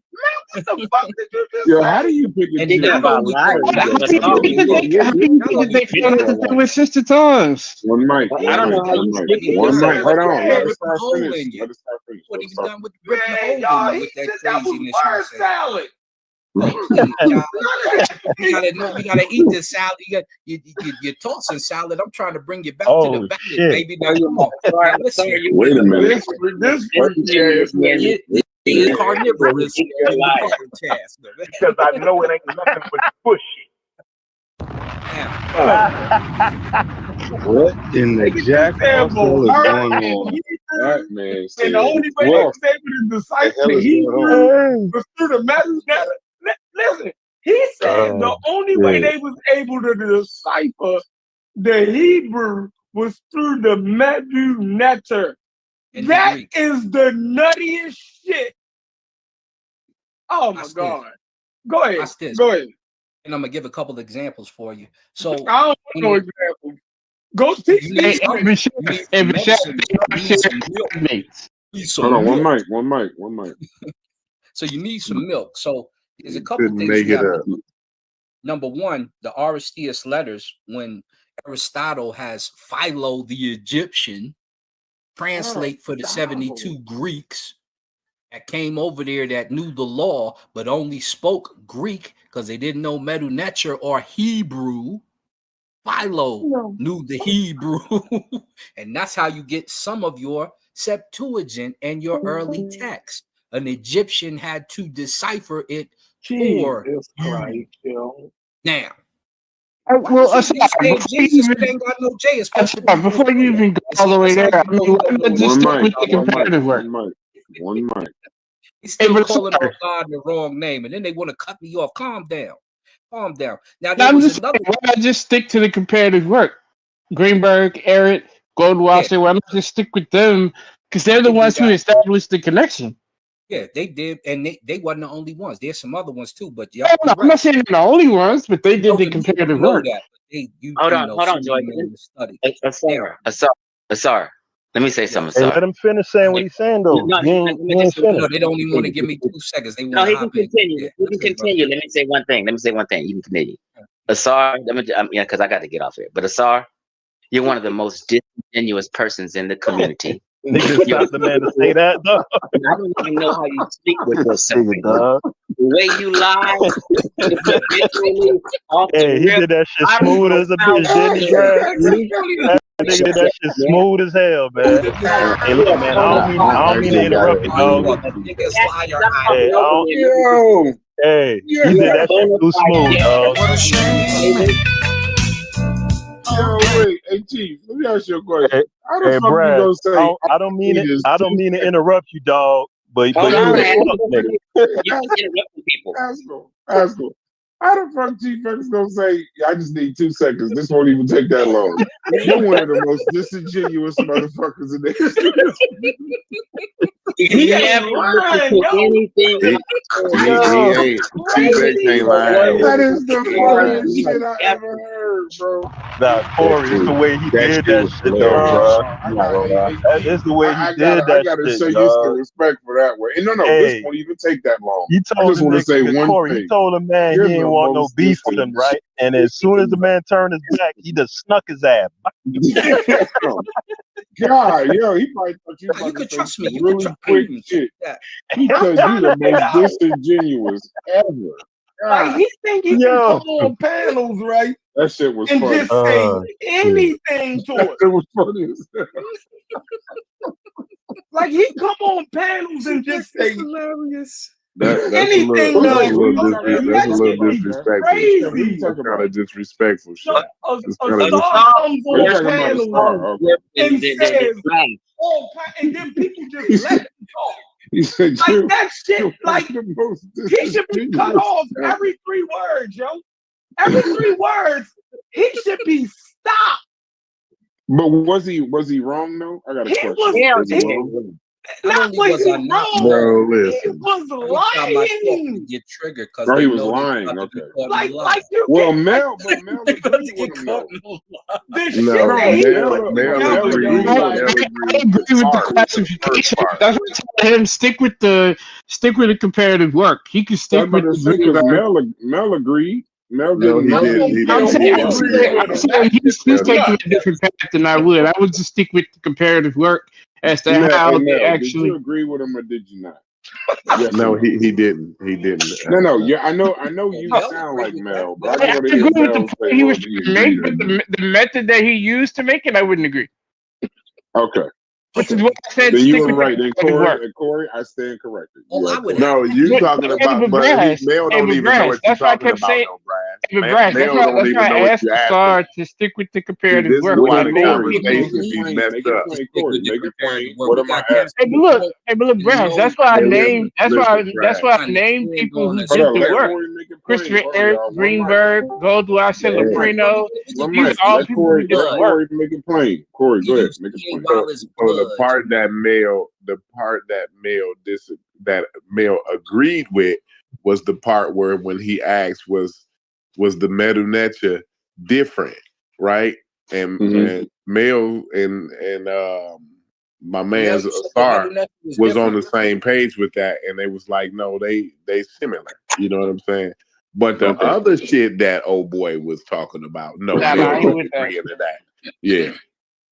what the fuck did you just say? How do you pick and they got about lies? With sister tongues. One mic. I don't know how you speak. One mic. Hold on. Let us start finish. What have you done with the hole in with that craziness? That was bird salad. Hey, please, child. You gotta eat this salad. You're tossing salad. I'm trying to bring you back to the ballot, baby. Now, come on. Now, listen. Wait a minute. This is carnivorous in the public chest. Because I know it ain't nothing but pussy. What in the jack hustle is going on? That man said, and the only way they was able to decipher the Hebrew was through the mathematics. Listen, he said the only way they was able to decipher the Hebrew was through the Medu Netter. That is the nuttiest shit. Oh my God. Go ahead. Go ahead. And I'm gonna give a couple of examples for you. So I don't want no examples. Go teach me. Hold on, one mic. So you need some milk. So there's a couple things you have to do. Number one, the Aristeas letters, when Aristotle has Philo the Egyptian translate for the 72 Greeks that came over there that knew the law but only spoke Greek because they didn't know Medu Neter or Hebrew. Philo knew the Hebrew, and that's how you get some of your Septuagint and your early text. An Egyptian had to decipher it for you. Now, Jesus ain't got no J. Before you even go all the way there, I mean, why not just stick with the comparative work? One mic. He's still calling out God the wrong name, and then they want to cut me off. Calm down. Calm down. Now, I'm just saying, why not just stick to the comparative work? Greenberg, Eric, Goldwasser, why not just stick with them? Because they're the ones who established the connection. Yeah, they did, and they wasn't the only ones. There's some other ones too, but I'm not saying they're the only ones, but they did the comparative work. Hold on, Joy. Asar. Let me say something. Hey, let him finish saying what he's saying, though. No, they don't even want to give me 2 seconds. They want he can continue. He can continue. Let me say one thing. You can continue. Asar, because I got to get off here. But Asar, you're one of the most disingenuous persons in the community. Niggas stop the man to say that, though. I don't even know how you speak with yourself. The way you lie. Hey, he did that shit smooth as a bitch, didn't he, man? That nigga did that shit smooth as hell, man. Hey, look, man, I don't mean to interrupt you, dog. Hey, he did that shit too smooth, dog. What a shame. Yo, wait, hey Chief, let me ask you a question. How the fuck Brad, you gonna say? I don't mean to interrupt you, dog. But Hold on, man. You interrupting people. Haskel. How the fuck Chief X gonna say? I just need 2 seconds. This won't even take that long. You're one of the most disingenuous motherfuckers in the history. He never anything. That is the funniest shit I ever heard, bro. Nah, Cory, it's the way he did that shit, though, bro. That is the way he did that shit, I gotta show you some respect for that way. And no, this won't even take that long. He told him, Cory, he told him, man, he ain't want no beef with him, right? And as soon as the man turned his back, he just snuck his ass. God, yo, he probably thought you could trust me. Really quick shit. Because you the most disingenuous ever. Like he think he can come on panels, right? That shit was and funny. Just say anything to it. It was funny as hell. Like he come on panels and just say hilarious. Anything. That's a little disrespectful. Crazy. That's kind of disrespectful shit. A star comes on panels and says, and then people just let him talk. Like that shit, like he should be cut off every 3 words, yo. Every 3 words, he should be stopped. But was he wrong though? I got a question. Was he wrong? Not was he wrong. Bro, listen. He was lying. Get triggered because he was lying. Okay. Like you. Well, Mel agreed with him though. I agree with the classification. That's why I told him stick with the comparative work. He could stick with the Mel agreed. Mel didn't. I'm saying he's taking a different path than I would. I would just stick with the comparative work as to how they actually. Did you agree with him or did you not? Yes No, or no? he didn't. He didn't. No. Yeah, I know you sound like Mel, but I I want to agree hear with the Mel point say he was whether he trying to make, agreed or but not. the method that he used to make it, I wouldn't agree. Okay. Which is what I said. Then you Stick were with right. the Then method work. Corey, I stand corrected. Oh, You I are would correct. have. No, you talking about, But but Brass, Mel don't even know what you're that's why I talking kept about, saying. though, Brad. But Brass, Mel don't that's even why know I what asked you the asked him. SAR to stick with the See, comparative this is work. why Because the main Corey, people. make it conversation be plain. messed Make it up. plain, Stick Corey. with the Make it comparative plain. work. What We am I got cats. Hey, asking? but look, There's Brass. no That's why I Hey, named. listen, That's Brad. why I trying to named stand people on who a Hold did on. the Let script. work. Corey make it plain. Christopher Hold on, Eric y'all. One mic. Greenberg, Goldwasser, Hey, Right. When Loprino. One These mic. are all Let people who Corey. did Let the work. Corey make it plain. Corey, You go ahead. use Make it E.A. plain. Wallace so the Budge. part that Mel agreed with was the part where when he asked was the Medu different, right? And Mel and my Mel, man's you said that Asar Medu was was on different. the same page with that, and they was like, no, they similar. You know what I'm saying? But the Okay. other shit that old boy was talking about, no, Nah, Mel I ain't don't with that. agree into that. Yeah.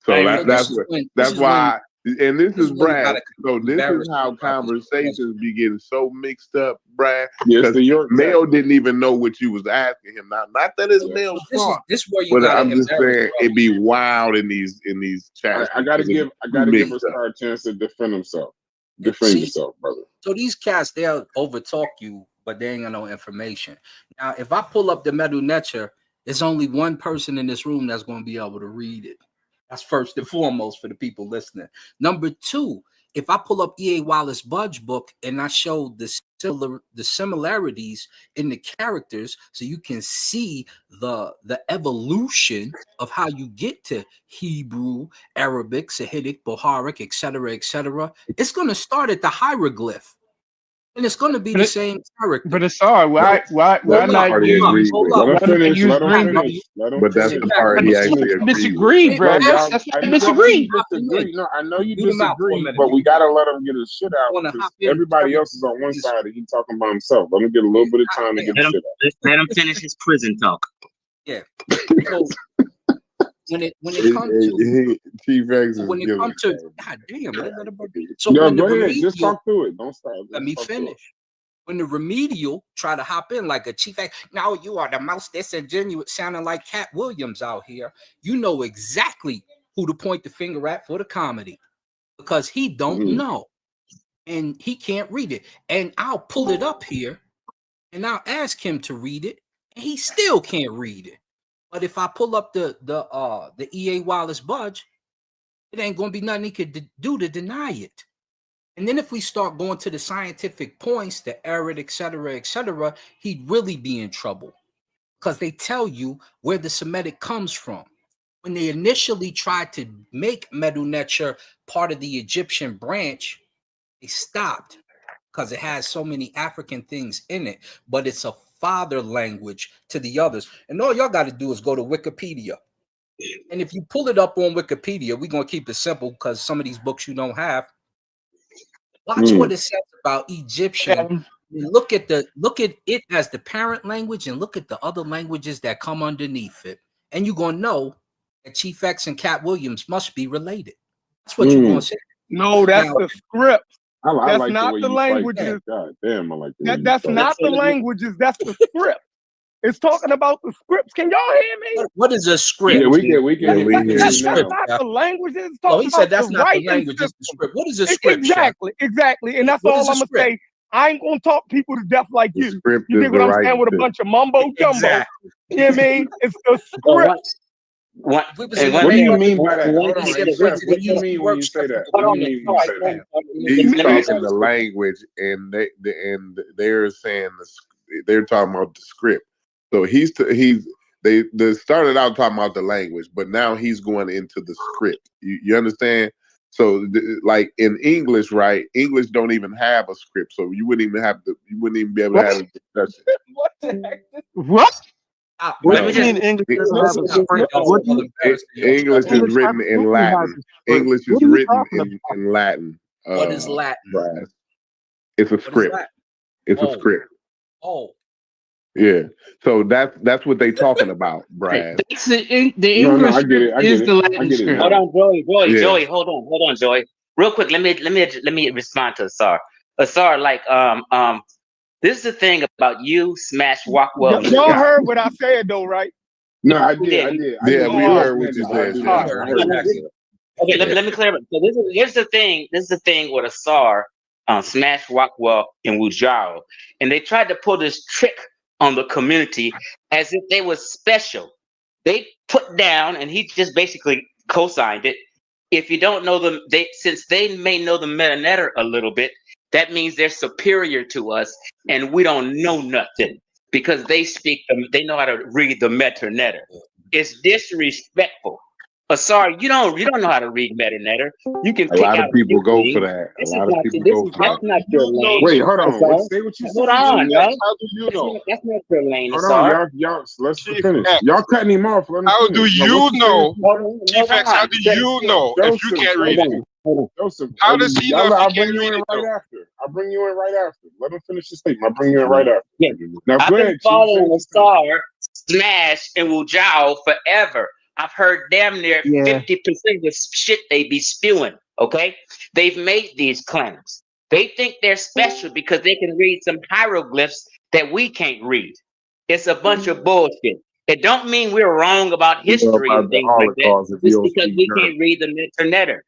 I So ain't So with this is that. when that's why, and this this is is when you Brad. gotta So this is embarrass how me about this question. conversations be getting so mixed up, Brad. Yes, Because the York Mel test. didn't even know what you was asking him. Not that it's Yeah. Mel's So fault, this is where you but gotta I'm just embarrass saying it be wild in these chats. I gotta because give it's too a mixed up. star a chance to defend himself. Defend See, yourself, brother. so these cats, they'll overtalk you, but they ain't got no information. Now, if I pull up the Medu Neter, there's only one person in this room that's going to be able to read it. That's first and foremost for the people listening. Number two, if I pull up E.A. Wallace Budge book and I show the similarities in the characters, so you can see the evolution of how you get to Hebrew, Arabic, Sahidic, Boharic, etc., it's going to start at the hieroglyph, and it's going to be the same character. But Asar, why Hold up, not use? Let him finish. Let him Greenberg? finish. Let him But that's finish. the part he actually agreed with. Disagree, bro. No, y'all. That's why I I know you disagree. disagree. No, I know you Do them out for a disagree, minute. but we gotta let him get his shit out Wanna because hop in? everybody else is on one side and he's talking by himself. Let him get a little bit of time to get his shit out. Let him finish his prison talk. Yeah. So when it comes to Chief X is when it giving comes to it. God damn, so No, when the go ahead. Just remedial, talk through it. Don't stop. let Just me talk through it. finish. When the remedial try to hop in like a chief act, now you are the most disingenuous, sounding like Cat Williams out here. You know exactly who to point the finger at for the comedy because he don't know and he can't read it. And I'll pull it up here and I'll ask him to read it, and he still can't read it. But if I pull up the E.A. Wallace Budge, it ain't gonna be nothing he could do to deny it. And then if we start going to the scientific points, the error, etc., he'd really be in trouble because they tell you where the Semitic comes from. When they initially tried to make Medu Neter part of the Egyptian branch, they stopped because it has so many African things in it, but it's a father language to the others. And all y'all got to do is go to Wikipedia. And if you pull it up on Wikipedia, we're going to keep it simple because some of these books you don't have. Watch what it says about Egyptian. Look at it as the parent language and look at the other languages that come underneath it. And you're going to know that Chief X and Cat Williams must be related. That's what you're going to say. No, that's the script. I That's like not the way the you languages. fight. God damn, I like the way That's you fight. not the languages. That's the script. It's talking about the scripts. Can y'all hear me? What is a script? Yeah, we can hear you That's now. not the languages. It's Oh, talking he said about that's the not the writing language, it's system. the script. What is a script? Exactly. And that's What all is a I'm gonna script? say. I ain't gonna talk people to death like The you. script You is dig the what I'm right saying with a thing. bunch of mumbo jumbo? Exactly. You know what I mean? It's the script. What What do you mean by that? Hold on, hey, Chef, what do you mean when you say that? What do you mean when you say that? He's talking the language, and they're saying they're talking about the script. So they started out talking about the language, but now he's going into the script. You understand? So like in English, right? English don't even have a script, so you wouldn't even be able to have a discussion. What the heck? What? What do you mean English doesn't have a script? English is written in Latin. English is written in Latin. What is Latin? Brad. It's a script. It's a script. Oh. Yeah. So that's what they talking about, Brad. The English script is the Latin script. Hold on, Joey. Yeah. Joey, hold on, Joey. Real quick, let me respond to Sar. Asar, like this is the thing about you, Smash Rockwell. Y'all heard what I said though, right? No, I did. Yeah, we heard what you said. Okay, let me clarify. So here's the thing. This is the thing with Asar, Smash Rockwell, and Wujaro, and they tried to pull this trick on the community as if they were special. They put down, and he just basically co-signed it. If you don't know them, since they may know the meta-netter a little bit, that means they're superior to us, and we don't know nothing because they know how to read the meta-netter. It's disrespectful. Asar, you don't know how to read meta-netter. You can pick out a lot of people go for that. A lot of people go for that. That's not your lane. Wait, hold on. Say what you said. Hold on, yo. How do you know? That's not your lane, Hold Asar. on, y'all. Let's finish. Y'all cutting him off. How do you know? Chief X, how do you know if you can't read it? Joseph, how does he know if I'll he bring can't you read in it? right after. I'll bring you in right after. Let him finish the statement. I'll bring you in right after. Yeah. Now, I've go been ahead, following Asar, Smash, and Wujao forever. I've heard damn near 50% of the shit they be spewing, okay? They've made these claims. They think they're special because they can read some hieroglyphs that we can't read. It's a bunch of bullshit. It don't mean we're wrong about history and things like that. Just because we can't read the meta-netter.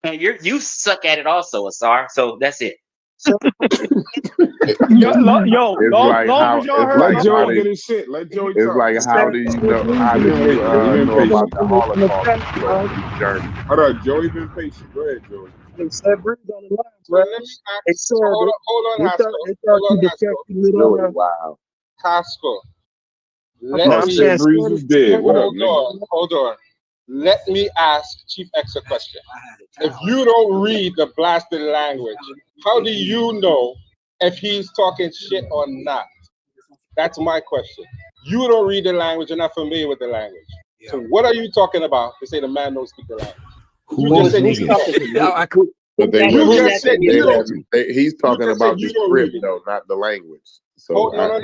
And you suck at it also, Asar. So that's it. Long as y'all heard. Let Joey get his shit. Let Joey talk. It's like, how do you know? How do you know about the Holocaust journey? Hold on, Joey been patient. Go ahead, Joey. Hold on, Haskell. Wow. Haskell. Hold on. Let me ask Chief X a question. If you don't read the blasted language, how do you know if he's talking shit or not? That's my question. You don't read the language, you're not familiar with the language. So what are you talking about to say the man don't speak the language? You just said But he's talking about the script, though, not the language. So no.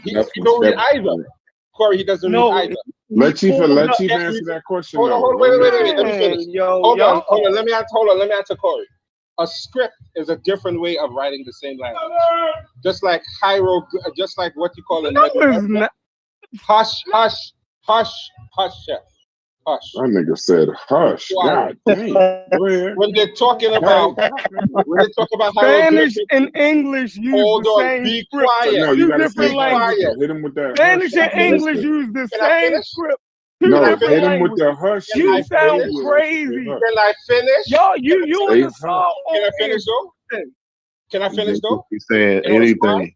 He don't read either. Corey, he doesn't read either. Let Chief answer that question. Hold on, wait. Let me finish. Hold on. Let me answer Corey. A script is a different way of writing the same language. Just like just like what you call it. Hush, chef. Hush. That nigga said hush. God damn. When they're talking about Spanish and English use the same be script. quiet. No, you gotta different languages. Hit him with that. Spanish and English use the same script. No, hit him with the hush. You sound crazy. Can I finish? Y'all, you in the song. Can I finish though? Can I finish though? He's saying anything.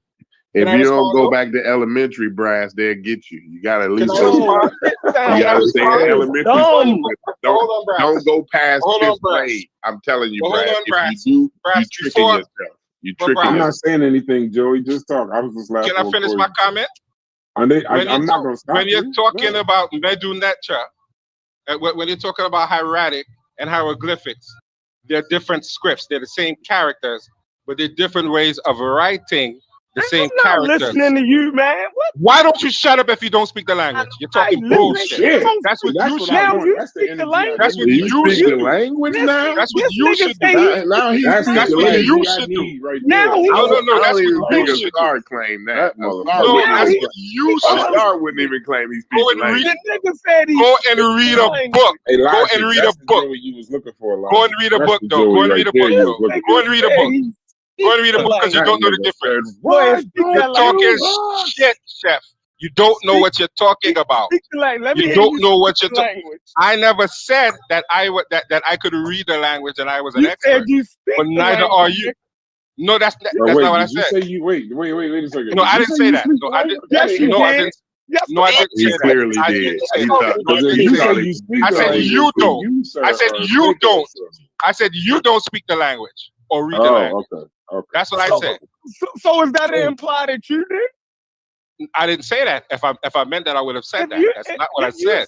If you don't go back to elementary, brass, they'll get you. You gotta at least go. You gotta stay in elementary. Don't go past fifth grade. I'm telling you, Brad. If you do, you tricking yourself. You tricking yourself. I'm not saying anything, Joey. Just talk. I was just laughing. Can I finish my comment? I'm not gonna stop. When you're talking about medu-netra, when you're talking about hieratic and hieroglyphics, they're different scripts. They're the same characters, but they're different ways of writing the same characters. Listening to you, man. What? Why don't you shut up if you don't speak the language? You're talking bullshit. That's what you should do. That's the language. That's what you should do. Language now. That's what you should do. Now that's what you should do. Now no. That's what you should do. Claim that. No, that's what you should do. Star wouldn't even claim he's speaking language. Go and read a book. Go and read a book. Go and read a book, though. Go and read a book, though. Go and read a book. Go and read a book because you don't know the difference. You're talking shit, chef. You don't know what you're talking about. You don't know what you're talking. I never said that I could read the language and I was an expert. But neither are you. No, that's not what I said. Wait a second. No, I didn't say that. No, I didn't. No, I didn't. No, I didn't say that. Clearly did. I said you don't. I said you don't. I said you don't speak the language or read the language. Okay. That's what I said. So is that imply that you did? I didn't say that. If I meant that, I would have said that. That's not what I said.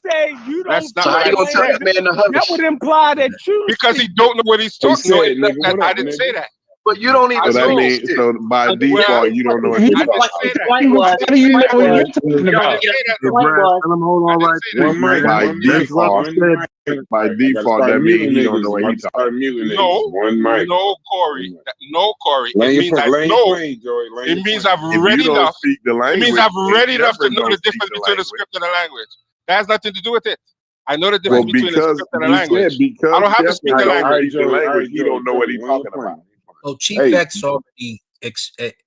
That's not what I said. That would imply that you. Because he don't know what he's talking about. I didn't say that. But you don't even So that know means shit. so by default you don't know what you're talking about. The point was, How do you know what you're talking about? the point was, Tell him hold on right there, One mic, man. By one mic, default, one mic. by I gotta default, start that muting means he don't niggas. know what I'm he's talking start muting No, niggas. One mic. no, Cory. No, Cory. Land It your means plane, I land your know. plane, Joey. Land It your means plane. I've If read you don't enough. speak the It language, means I've then read enough to never know gonna the speak difference the between the language. script and the language. That has nothing to do with it. I know the Well, difference between the because script and the you language. said because I don't have to Chef speak the don't language. speak the language, he don't know what he's talking about. So Chief Hey. X already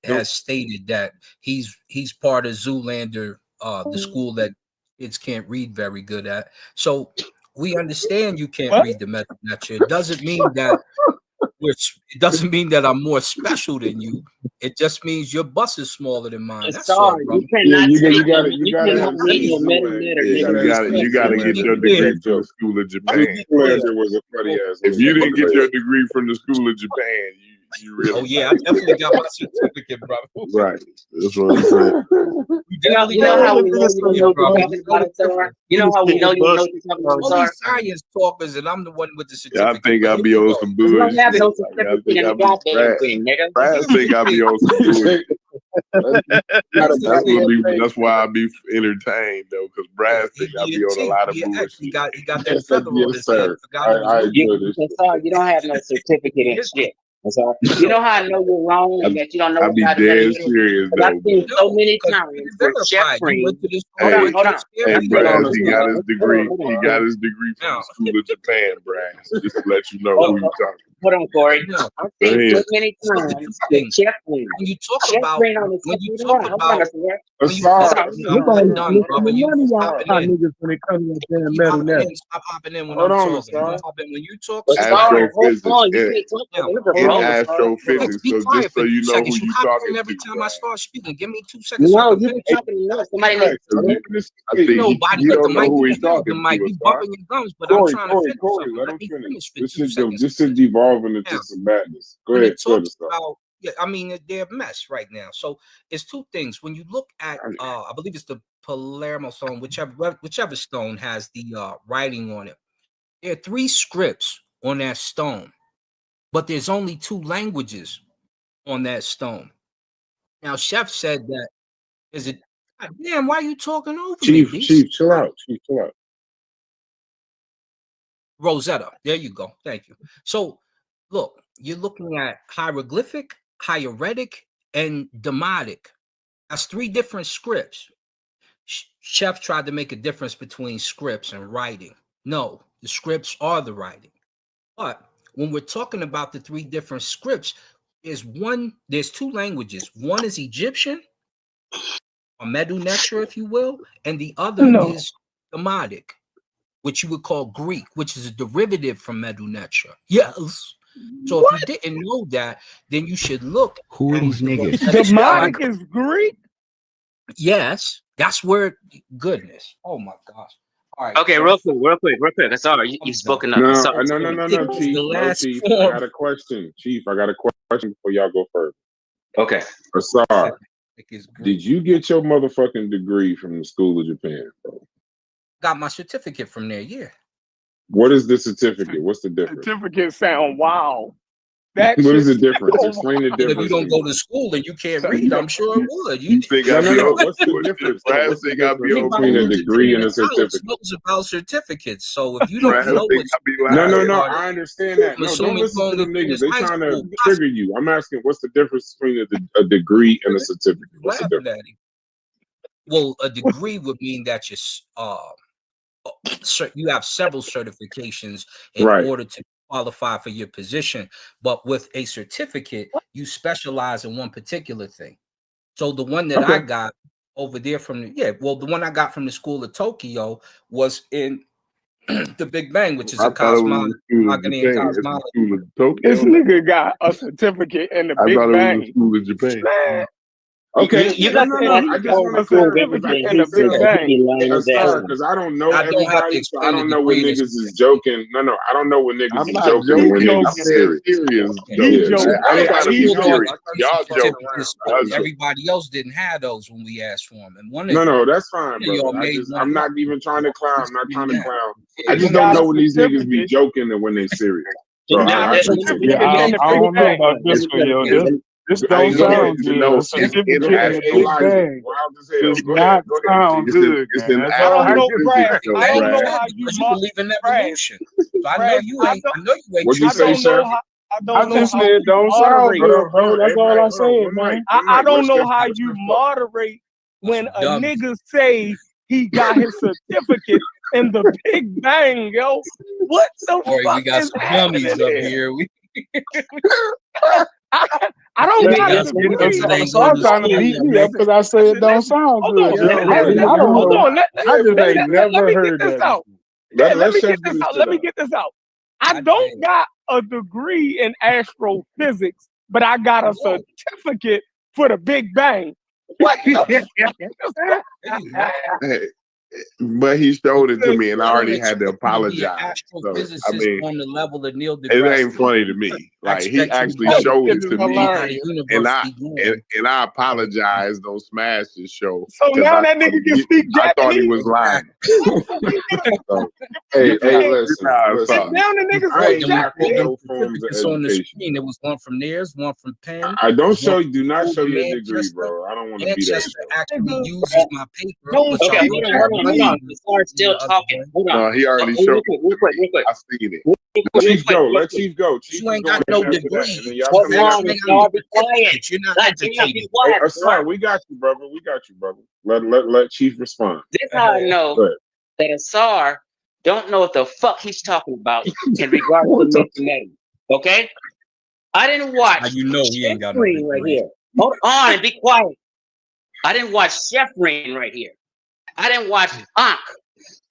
has stated that he's part of Zoolander, the school that kids can't read very good at. So we understand you can't read the meta lecture. It doesn't mean that I'm more special than you. It just means your bus is smaller than mine. That's all, sorry, brother. you cannot you speak. gotta You have cannot read some your meta Zoolander. letter, Yeah, nigga. you gotta get your degree from the school of Japan. Zoolander was a funny ass. If you didn't get your degree from the school of Japan, you really Oh yeah, I definitely got my certificate, brother. right. That's what I'm saying. You know how we know you don't know what you're talking about, sir? You know how we know you don't know what you're talking about, All sir? these science talkers, and I'm the one with the Yeah, I certificate. think I'll be on some You don't bullshit. have no I certificate think in I'll the be goddamn thing, nigga. Brad think I'll be on some bullshit. That's why I be entertained though, because Brad think I be on a lot of bullshit. He got that feather on his head. You don't have no certificate in shit. So, you know how I know you're wrong and that you don't know I what be how to dead do serious I've though. seen so many times where Chef Green. Hold on. Hey, Brad, he got his degree. He got his degree from the school of Japan, Brad. Just to let you know who you talking. Hold on, Cory. I've seen so many times that Chef Green. When you talk Chef about Green on the when you talk about Niggas done, brother, you y'all niggas when it comes to damn keep metal hopping net. in. Stop hopping in when Hold I'm on, talking. Star. When you talk, Astrophysics. in Astrophysics. Be So quiet just for so 2 you know who seconds. You you hop talking in every to, time I Brad. start speaking. Give me 2 seconds. No, So I can you finish. been talking enough. Somebody needs I think you don't know who he's talking the mic. to. You bumping your gums, but I'm trying to finish Corey, something. let Let him me finish. finish for This 2 seconds. is devolving into Now, some madness. Go when ahead, it go ahead, talks Star. about, I mean, they're a mess right now. So it's 2 things. When you look at, I believe it's the Palermo stone, whichever stone has the writing on it. There are 3 scripts on that stone, but there's only 2 languages on that stone. Now, Chef said that is it. Damn, why are you talking over me? Chief, chill out. Chief, chill out. Rosetta. There you go. Thank you. So, look, you're looking at hieroglyphic, hieratic, and demotic. That's 3 different scripts. Chef tried to make a difference between scripts and writing. No, the scripts are the writing. But when we're talking about the 3 different scripts, there's 2 languages. One is Egyptian, or Medu Neter, if you will, and the other is Demotic, which you would call Greek, which is a derivative from Medu Neter. Yes. So if you didn't know that, then you should look. Who are these niggas? Demotic is Greek? Yes. That's where, goodness. Oh my gosh. All right. Okay, so, real quick. That's all right. You've spoken up. No, Sorry. Chief. No, Chief. I got a question. Chief, I got a question before y'all go further. Okay. Asar, did you get your motherfucking degree from the school of Japan, bro? Got my certificate from there, yeah. What is the certificate? What's the difference? Certificate sound wow. What is the difference? Explain the difference. If you don't go to school and you can't read, I'm sure it would. You think I be on? What's the difference? Brad think I be on between a degree and a certificate? Knows about certificate. So if you don't know what's no, I understand that. No, don't listen to them niggas. They trying to trigger you. I'm asking, what's the difference between a degree and a certificate? What's the difference? Well, a degree would mean that you have several certifications in order to qualify for your position, but with a certificate, you specialize in one particular thing. So the one that I got over there from the one I got from the School of Tokyo was in the Big Bang, which is a cosmology and cosmology. This nigga got a certificate in the Big Bang. School of Japan. Man. Okay, you got I just want to certificate in the Big Bang. Because I don't know everybody, so I don't know when niggas is joking. No, I don't know when niggas is joking and when niggas is serious. Y'all joking. Everybody else didn't have those when we asked for them. And one no, that's fine, bro. I'm not even trying to clown. I'm not trying to clown. I just don't know when these niggas be joking and when they serious. Bro, not certificate in the I Big don't know Bang. about this one, yo. This I don't ain't gonna sound let you good. know. A It's certificate in the Big Bang wild as hell. does Go ahead, not go ahead. sound good, It's man. an That's I all I don't know, can Brad. say. I don't know Brad, how you because you believe in Brad. evolution. So I know Brad, you ain't. I know you ain't. What'd you I say, don't know Chef? how. I I don't know just how said you don't sound moderate. good, bro. That's all I Hold on, said, one man. mic. I don't know What's how the you fault? moderate when a Dumb. nigga say he got his certificate in the Big Bang, yo. What the Boy, fuck we got is some happening dummies up here? here. I don't We got got a some degree. niggas that ain't So I'm going to trying to school beat and me up make because I say it don't sound Hold good. on. Yo, I don't Hold know. on. I just ain't Let never me get heard this that out. before. Yeah, let me Chef get this get out. his Let me shit get this out. I don't got a degree in astrophysics, but I got a certificate for the Big Bang. What the fuck? Hey, but he showed it to me, and I already Don't had to expect you to be an apologize. So astrophysicist I mean, on the level of Neil it deGrasse ain't funny to me. I Like he expect you to actually be showed it This to is me, hilarious. and I apologized on Smash's show So because now I that thought nigga can speak I thought he Japanese. was lying. So, Hey, you listen. know how I felt. Now the nigga I speak ain't And we knocking pulled Japanese. them no forms of certificates on the education. screen. There was one from Nares, one from Penn. I don't there's one show you. from Do not show school, your degree, Manchester. bro. I don't want to be that. Manchester actually Nigga, uses my paper, don't which Okay, I speak hold wrote on, my hold on, hold on. Japanese. master's The SAR's the still other talking. day. Hold on. No, he already Real showed quick, it real to quick, me. real quick. I seen it. Let Real Chief quick, go. real Let quick. Chief go. Chief You is ain't got going no in after that, degree. and then y'all Hold come in on, after SAR, Chief. be quiet. You're not God damn, be educated. Hey, quiet, bro. sorry, we got you, brother. We got you, brother. Let Chief respond. This how I know Go ahead. that a SAR don't know what the fuck he's talking about in regards to method. Okay? I didn't watch Now you know he Chef ain't got no Green right degree. here. Hold on and be quiet. I didn't watch Chef Green right here. I didn't watch Ankh.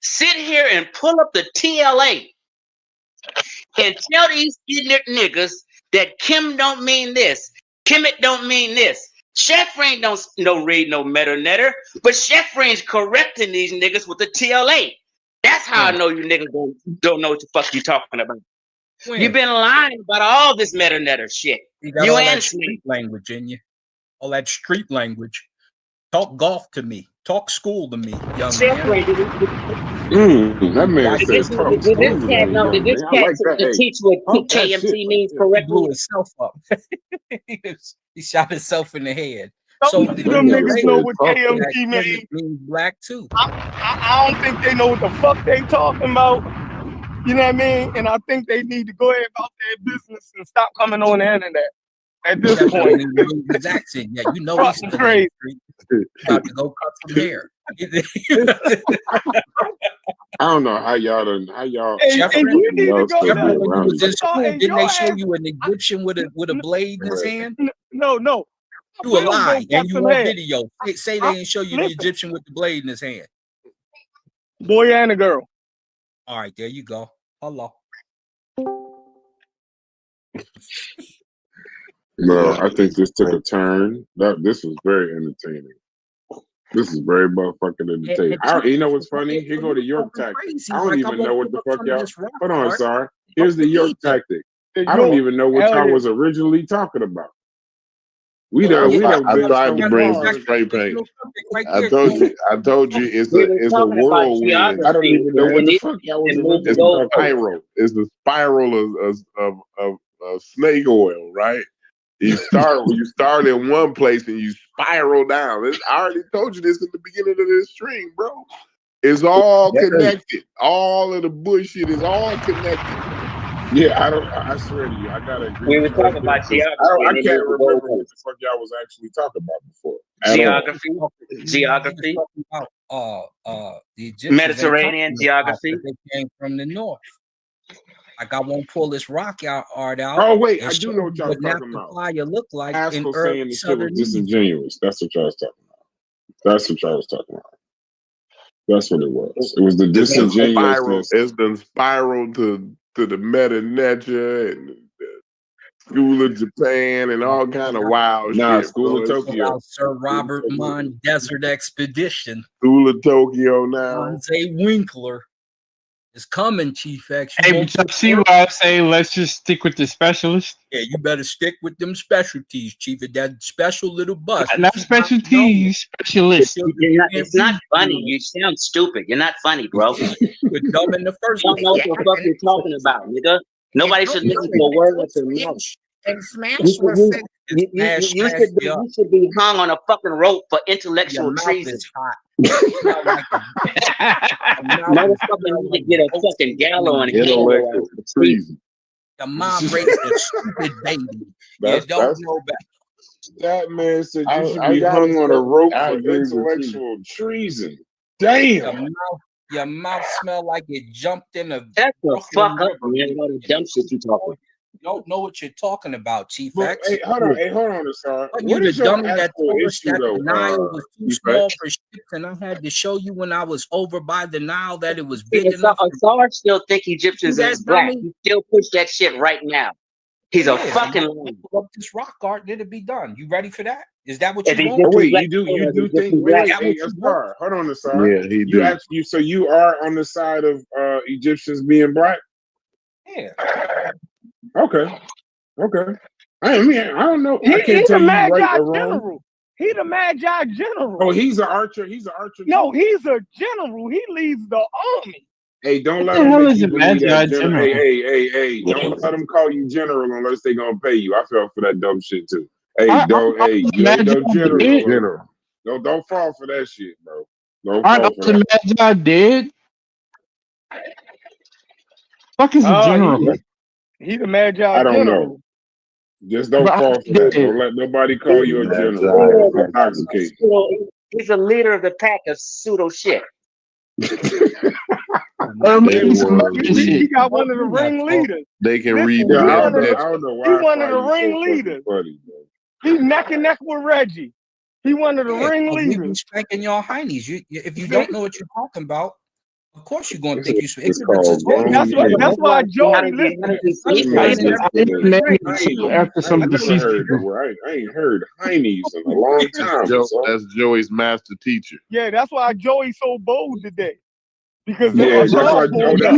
Sit here and pull up the TLA and tell these ignorant niggas that Kim don't mean this. Kemet don't mean this. Chef Rain don't read no meta netter, but Chef Rain's correcting these niggas with the TLA. That's how I know you niggas don't know what the fuck you talking about. You've been lying about all this meta netter shit. You got You all that and street language in you. All that street language. Talk golf to me. Talk school to me, young Chef man. Rain, That man did said talk this cat school to me, know? Did young this man. I cat like that. to Hey, teach what pump that shit KMT right means there. He blew correctly? himself up. He shot himself in the head. Don't So none the of them That nigga niggas know said what talk that. KMT means. means black too. I don't think they know what the fuck they talking about. You know what I mean? And I think they need to go ahead about their business and stop coming on the internet at this Chef point. ain't even moved his accent yet. You know he's Fucking still crazy. in the street. About to go cut some hair. I don't know how y'all. Chef And you need to go Chef down. when you was in I saw school, in didn't they your show ass. you an Egyptian with a blade in his hand? No. You a Will go lie, cut and you some on hair. video. Say they ain't show you the Listen, Egyptian with the blade in his hand. boy and a girl. All right, there you go. Hello. No, I think this took a turn. This was very entertaining. This is very motherfucking entertaining. You know what's funny? Here go the York tactic. I don't even know what the fuck y'all. Hold on, sorry. Here's the York tactic. I don't even know what y'all was originally talking about. We done I tried to so bring far. some spray paint. I told you it's a whirlwind. I don't even know what the fuck y'all was It's originally a spiral. It's the spiral of snake oil, right? You start in one place and you spiral down. I already told you this in the beginning of this stream, bro. It's all connected. All of the bullshit is all connected. Yeah, I swear to you, I gotta agree. We were with you right talking there, about 'cause geography. I and they can't moved the remember what goalposts. the fuck y'all was actually talking about before. Geography. He was talking about the Egyptians Mediterranean geography. they came from the north. Like I won't pull this rock art out. Oh wait, and I do show know what you y'all was talking naphtha about. playa look like in Haskel saying the shit was southern Egypt. disingenuous. That's what y'all was talking about. That's what y'all was talking about. That's what it was. It was the disingenuousness. It's the spiral to the Meta Netra and the School of Japan and all kind of wild shit. School of Bro. Tokyo. Sir Robert Mon Desert Expedition. School of Tokyo now. Jose Winkler is coming, Chief X. Hey, but y'all see why I say let's just stick with the specialist? Yeah, you better stick with them specialties, Chief. That special little bus. Not specialties, specialist. It's not funny. You sound stupid. You're not funny, bro. You're dumb in the first You don't know what the fuck you're talking about, nigga. Nobody should listen to a word that's a mouth. And smash You was said. should be hung on a fucking rope for intellectual treason. Motherfucker need to get a fucking gallows and intellectual treason. The mom raised a stupid baby. You don't know back. That man said you should be hung on a rope for intellectual treason. Damn. Your mouth smell like it jumped in a. That's the fuck up, man. All the dumb shit you talking. You don't know what you're talking about, Chief Well, X. Hey, hold on, sir. You're the dummy that told us issue, that though, the Nile was too Chief small X? for ships, and I had to show you when I was over by the Nile that it was big If enough. Asar still think Egyptians that is black, dummy? he still push that shit right now. He's a fucking liar. Up this rock art, did it be done? You ready for that? Is that what If you he want? Oh, wait, black, you do think? black. Hey, Asar, hold on, Asar. Yeah, he do. So you are on the side of Egyptians being black? Yeah. Okay. I don't know. He, I can't he's tell the you Magi right or wrong. general. He the Magi general. Oh, he's an archer. No, he's a general. He leads the army. Hey, don't let the them hell make is you a believe that Magi general. general? Hey, don't let them call you general unless they gonna pay you. I fell for that dumb shit too. Hey, Aren't you ain't no dead? general. Don't fall for that shit, bro. Don't Aren't fall all for the that. Magi dead? Fuck is a general? He the Magi I don't general. know. Just don't But fall for that. Don't let nobody call you a general. Intoxicated. He's a leader of the pack of pseudo shit. He got one of the ringleaders. They can Listen, read he the one of the- I don't know why. He one of the I find you so ringleaders. funny, bro. He neck and neck with Reggie. He one of the We be ringleaders. spanking y'all heinies. If you don't know what you're talking about, of course you're gonna think you're It's called grown That's why Joey listen. After some deceased people. I ain't heard heinies in a long time. That's Joey's master teacher. Yeah, that's why Joey's so bold today. Because that's why Joey told your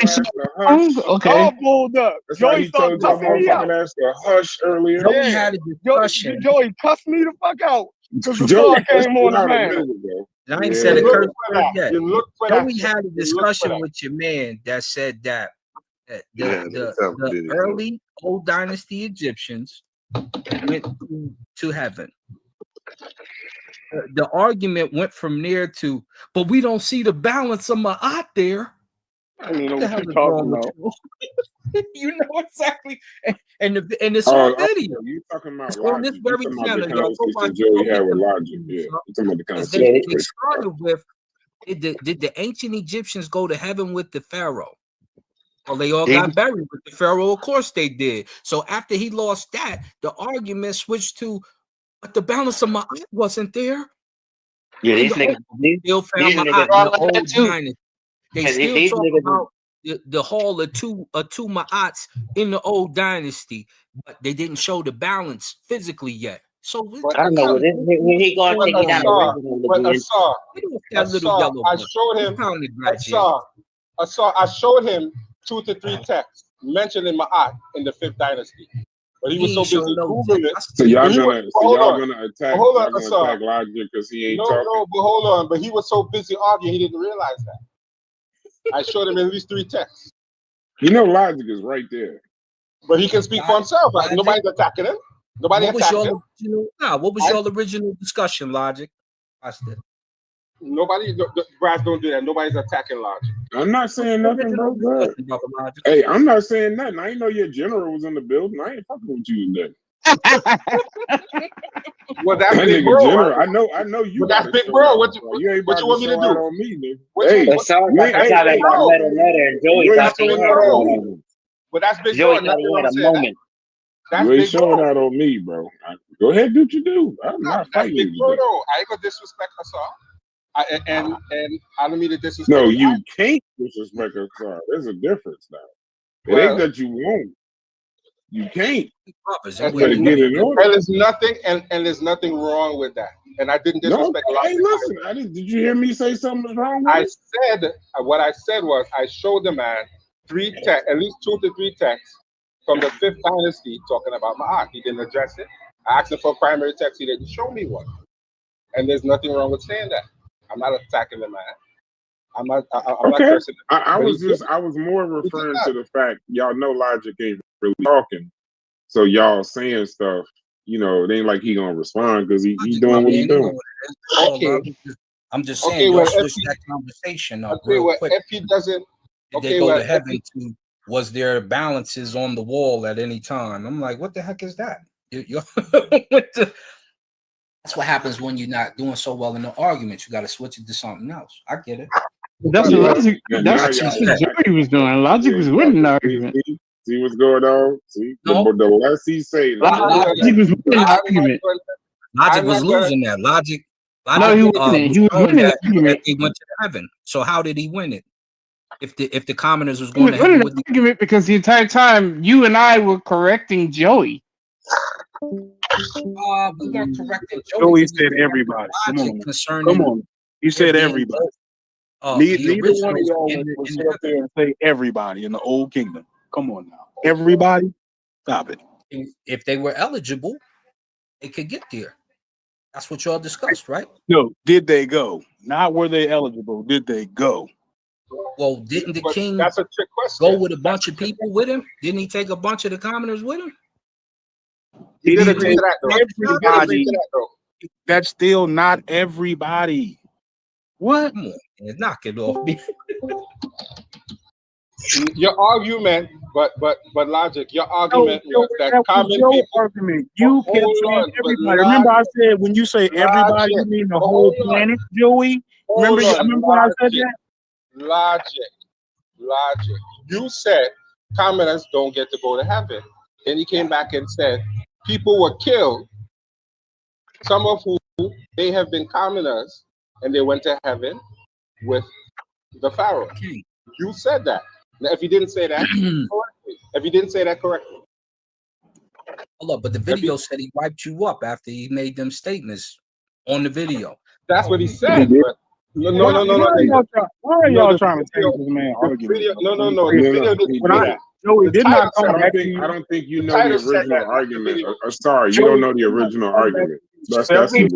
ass to hush. All pulled up. That's why Joey he told your started cussing me out. motherfucking ass to hush earlier. Joey had a discussion. Joey cussed me the fuck out because the Joey car came on the out a man. minute ago. And I ain't said a curse word yet. Joey had a discussion with your man that said that the early old dynasty Egyptians went to heaven. The argument went from there to, but we don't see the balance of Ma'at there. I mean, what the hell is wrong with you? You know exactly, and it's on video. You talking about it's on this very channel. Joey had with Logic. Yeah, you talking about the conversation. They started with, did the ancient Egyptians go to heaven with the pharaoh? Well, they all got buried with the pharaoh. Of course they did. So after he lost that, the argument switched to, but the balance of Ma'at wasn't there. Yeah, these niggas still found Ma'at in the old dynasty. They still talk about the hall of two Ma'ats in the old dynasty, but they didn't show the balance physically yet. So I don't know. When he going to take it down I showed him 2 to 3 texts mentioned in Ma'at in the 5th dynasty. But he was so busy Googling it. So y'all gonna attack Logic because he ain't talking? No, but hold on. But he was so busy arguing, he didn't realize that. I showed him at least 3 texts. You know Logic is right there. But he can speak for himself. Like, nobody's attacking him. Nobody attacking him. What was your original discussion, Logic? Nobody, the brass don't do that. Nobody's attacking Logic. I'm not saying nothing, bro. Hey, I'm not saying nothing. I didn't know your general was in the building. I ain't fucking with you today. Well, that's that big nigga bro. general. I know you. But that's big bro. What you want me to do? On me, nigga. But that's big bro. You ain't showing out on me, bro. Go ahead, do what you do. I'm not fighting you. Bro, though. I ain't gonna disrespect Hassan. And I don't mean to disrespect. No, you can't disrespect Hassan. There's a difference now. It ain't that you won't. You can't. You better get it on. And there's nothing, and there's nothing wrong with that. And I didn't disrespect. Hey, listen. Did you hear me say something was wrong with it? What I said was I showed the man at least 2 to 3 texts from the 5th dynasty talking about Ma'at. He didn't address it. I asked him for a primary text. He didn't show me one. And there's nothing wrong with saying that. I'm not attacking the man. I'm not Okay. cursing. I was more referring to the fact y'all know Logic ain't really talking, so y'all saying stuff. You know, it ain't like he gonna respond because he doing what he doing. Okay. I'm just saying, Okay, y'all well, switch that conversation up okay, real well, quick. if he doesn't, Did okay, they go well, to heaven to? Was there balances on the wall at any time? I'm like, what the heck is that? That's what happens when you're not doing so well in the argument. You got to switch it to something else. I get it. That's what Logic. That's what Joey was doing. Logic was winning the argument. See what's going on? See, No. the less he say, Logic was winning the argument. Logic was losing that. Logic no, he wasn't. He was winning the argument. He went to heaven. So how did he win it? If the commoners was He going was to heaven winning the argument because the entire time you and I were correcting Joey. We weren't correcting Joey. Joey said everybody. Come on. You said everybody. Neither one of y'all would sit up there and say everybody in the old kingdom. Come on now. Everybody? Stop it. If they were eligible, they could get there. That's what y'all discussed, right? No, did they go? Not were they eligible. Did they go? Well, didn't the king that's a trick question. Go with a bunch of people with him? Didn't he take a bunch of the commoners with him? He did agree to that, though. Everybody. That's still not everybody. What? Come on, knock it off. Your argument, but Logic, your argument was that common people. Argument. You kept saying everybody. Remember, I said when you say everybody, you mean the whole planet, Joey. Remember when I said that? Logic. You said commoners don't get to go to heaven. Then he came back and said people were killed, some of whom may have been commoners, and they went to heaven with the Pharaoh. You said that. Now, if you didn't say that correctly. Hold up, but the video said he wiped you up after he made them statements on the video. That's what he said. But no. Why are y'all trying to take this man argument? No. The video didn't do that. Joey did not come back. I don't think you know the original argument. Sorry, you don't know the original argument. That's hey,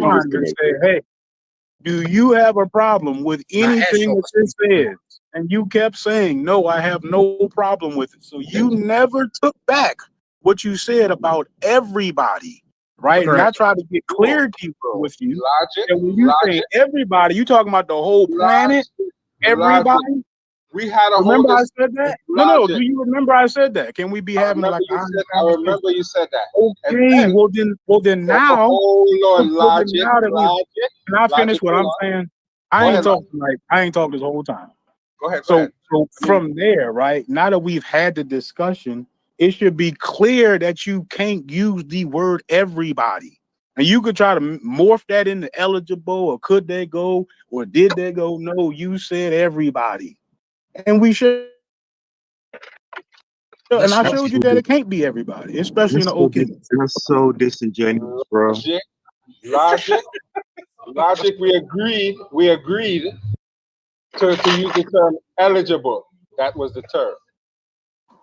do you have a problem with anything that it says? And you kept saying, no, I have no problem with it. So you never took back what you said about everybody, right? And I tried to get clarity with you. Logic. And when you say everybody, you talking about the whole planet? Everybody? We had a remember whole. I said that? No. Do you remember I said that? Can we be having like? I remember you said that. Okay. Well then now. Hold on, Logic. Can I finish what I'm saying? I ain't talking this whole time. Go ahead. So from there, right? Now that we've had the discussion, it should be clear that you can't use the word everybody. And you could try to morph that into eligible, or could they go, or did they go? No, you said everybody. And we should. And I showed you that it can't be everybody, especially in the old kingdom. That's so disingenuous, bro. Logic. We agreed to use the term eligible. That was the term.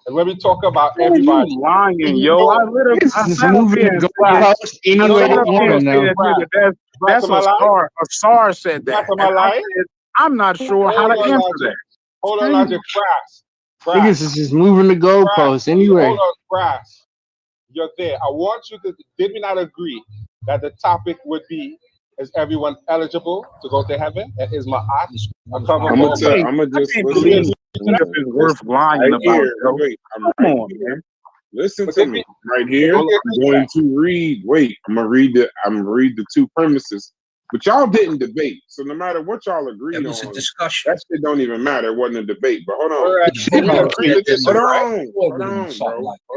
And when we talk about everybody, lying, yo, I literally that's a star. A star said that. I'm not sure how to answer that. Hold on, Logic. Niggas is just moving the goalposts anyway. Hold on, Brass. You're there. I want you to. Did we not agree that the topic would be: is everyone eligible to go to heaven? That is my ask. I'm gonna just listen. It's worth lying about. Come on, man. Listen to me right here. I'm going to read. I'm gonna read the two premises. But y'all didn't debate, so no matter what y'all agreed on, it was a discussion. That shit don't even matter. It wasn't a debate. But hold on, hold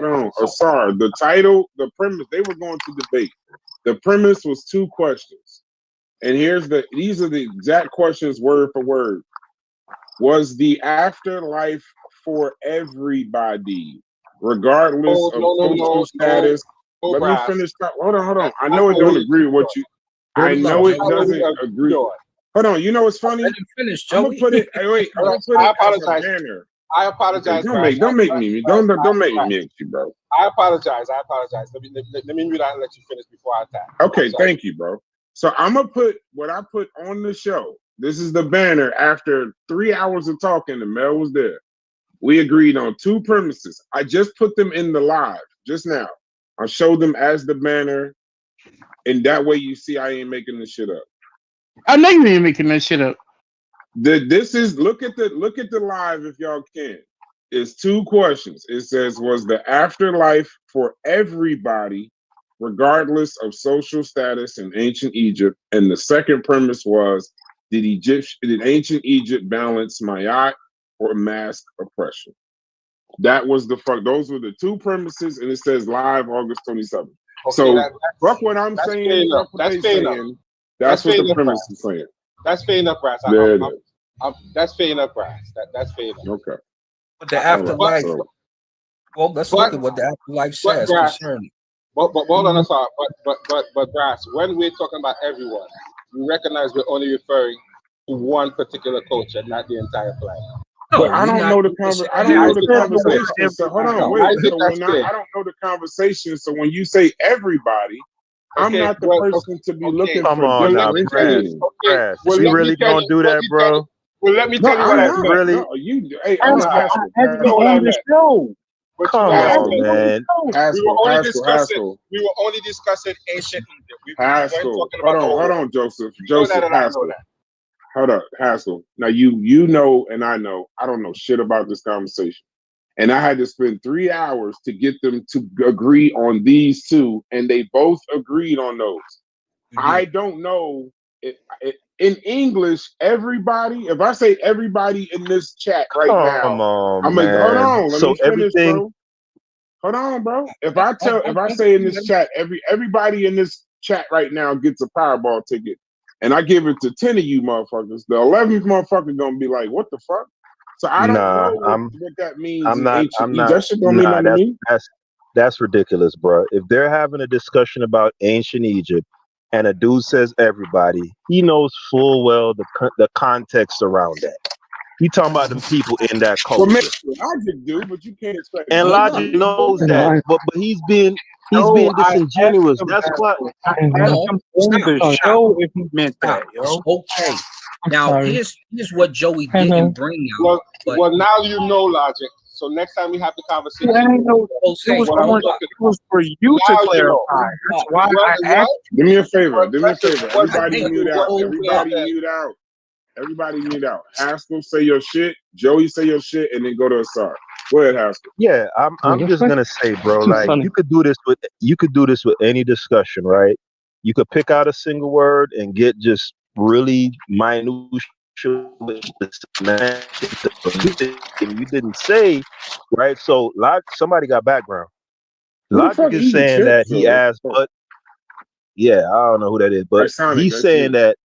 on. Oh, sorry. The title, the premise, they were going to debate. The premise was two questions, and these are the exact questions, word for word. Was the afterlife for everybody, regardless of social status? Let me finish. Hold on. I know it don't agree with what you. I know it doesn't agree. Hold on. You know what's funny? Let him finish, I'm gonna put it. Wait. I'm gonna put it. I apologize. I apologize. Don't make me mute you, bro. I apologize. Let me mute out and let you finish before I attack. Okay. Thank you, bro. So I'm gonna put what I put on the show. This is the banner. After 3 hours of talking, the mail was there. We agreed on 2 premises. I just put them in the live just now. I showed them as the banner, and that way you see I ain't making this shit up. I know you ain't making that shit up. This is look at the live if y'all can. It's 2 questions. It says, was the afterlife for everybody, regardless of social status in ancient Egypt? And the second premise was, did ancient Egypt balance Mayat or mask oppression? That was those were the 2 premises, and it says live August 27th. Okay, so fuck what I'm saying. That's fair enough. That's what the premise is saying. That's fair enough, Brass. That's fair enough, Brass. That's fair enough. Okay. But the afterlife. Well, let's look at what the afterlife says concerning. But hold on, sorry. But Brass, when we're talking about everyone, we recognize we're only referring to one particular culture, not the entire planet. No, but I don't know the conversation. So hold on, wait. So I don't know the conversation. So when you say everybody, I'm not the person to be looking for. Come on now, Brass. We really gonna do that, bro? Well, let me tell you what I meant. Really? No, I'm not asking. Come on, man. We were only discussing ancient Egypt. Haskell, hold on, Joseph. Haskell. Hold up, Haskell. Now you know, and I know, I don't know shit about this conversation. And I had to spend 3 hours to get them to agree on these 2, and they both agreed on those. I don't know. In English, everybody, if I say everybody in this chat right now, I'm like, hold on, let me finish, bro. Hold on, bro. If I say in this chat, everybody in this chat right now gets a Powerball ticket, and I give it to 10 of you motherfuckers, the 11th motherfucker gonna be like, what the fuck? So I don't know what that means. That shit don't mean nothing to me. That's ridiculous, bro. If they're having a discussion about ancient Egypt and a dude says everybody, he knows full well the context around that. He talking about the people in that culture. Well, maybe Logic do, but you can't expect. And Logic knows that, but he's being disingenuous. That's what. To show if he meant that, yo. Okay. Now here's what Joey didn't bring out. Well, now you know, Logic. So next time we have the conversation, it was for you to clarify. That's why I asked. Do me a favor. Everybody mute out. Everybody mute out. Haskell, say your shit. Joey, say your shit, and then go to Asar. Go ahead, Haskell. Yeah, I'm just gonna say, bro. Like you could do this with any discussion, right? You could pick out a single word and get just really minute. You didn't say, right? So somebody got background. Logic is saying that he asked, but yeah, I don't know who that is, but he's saying that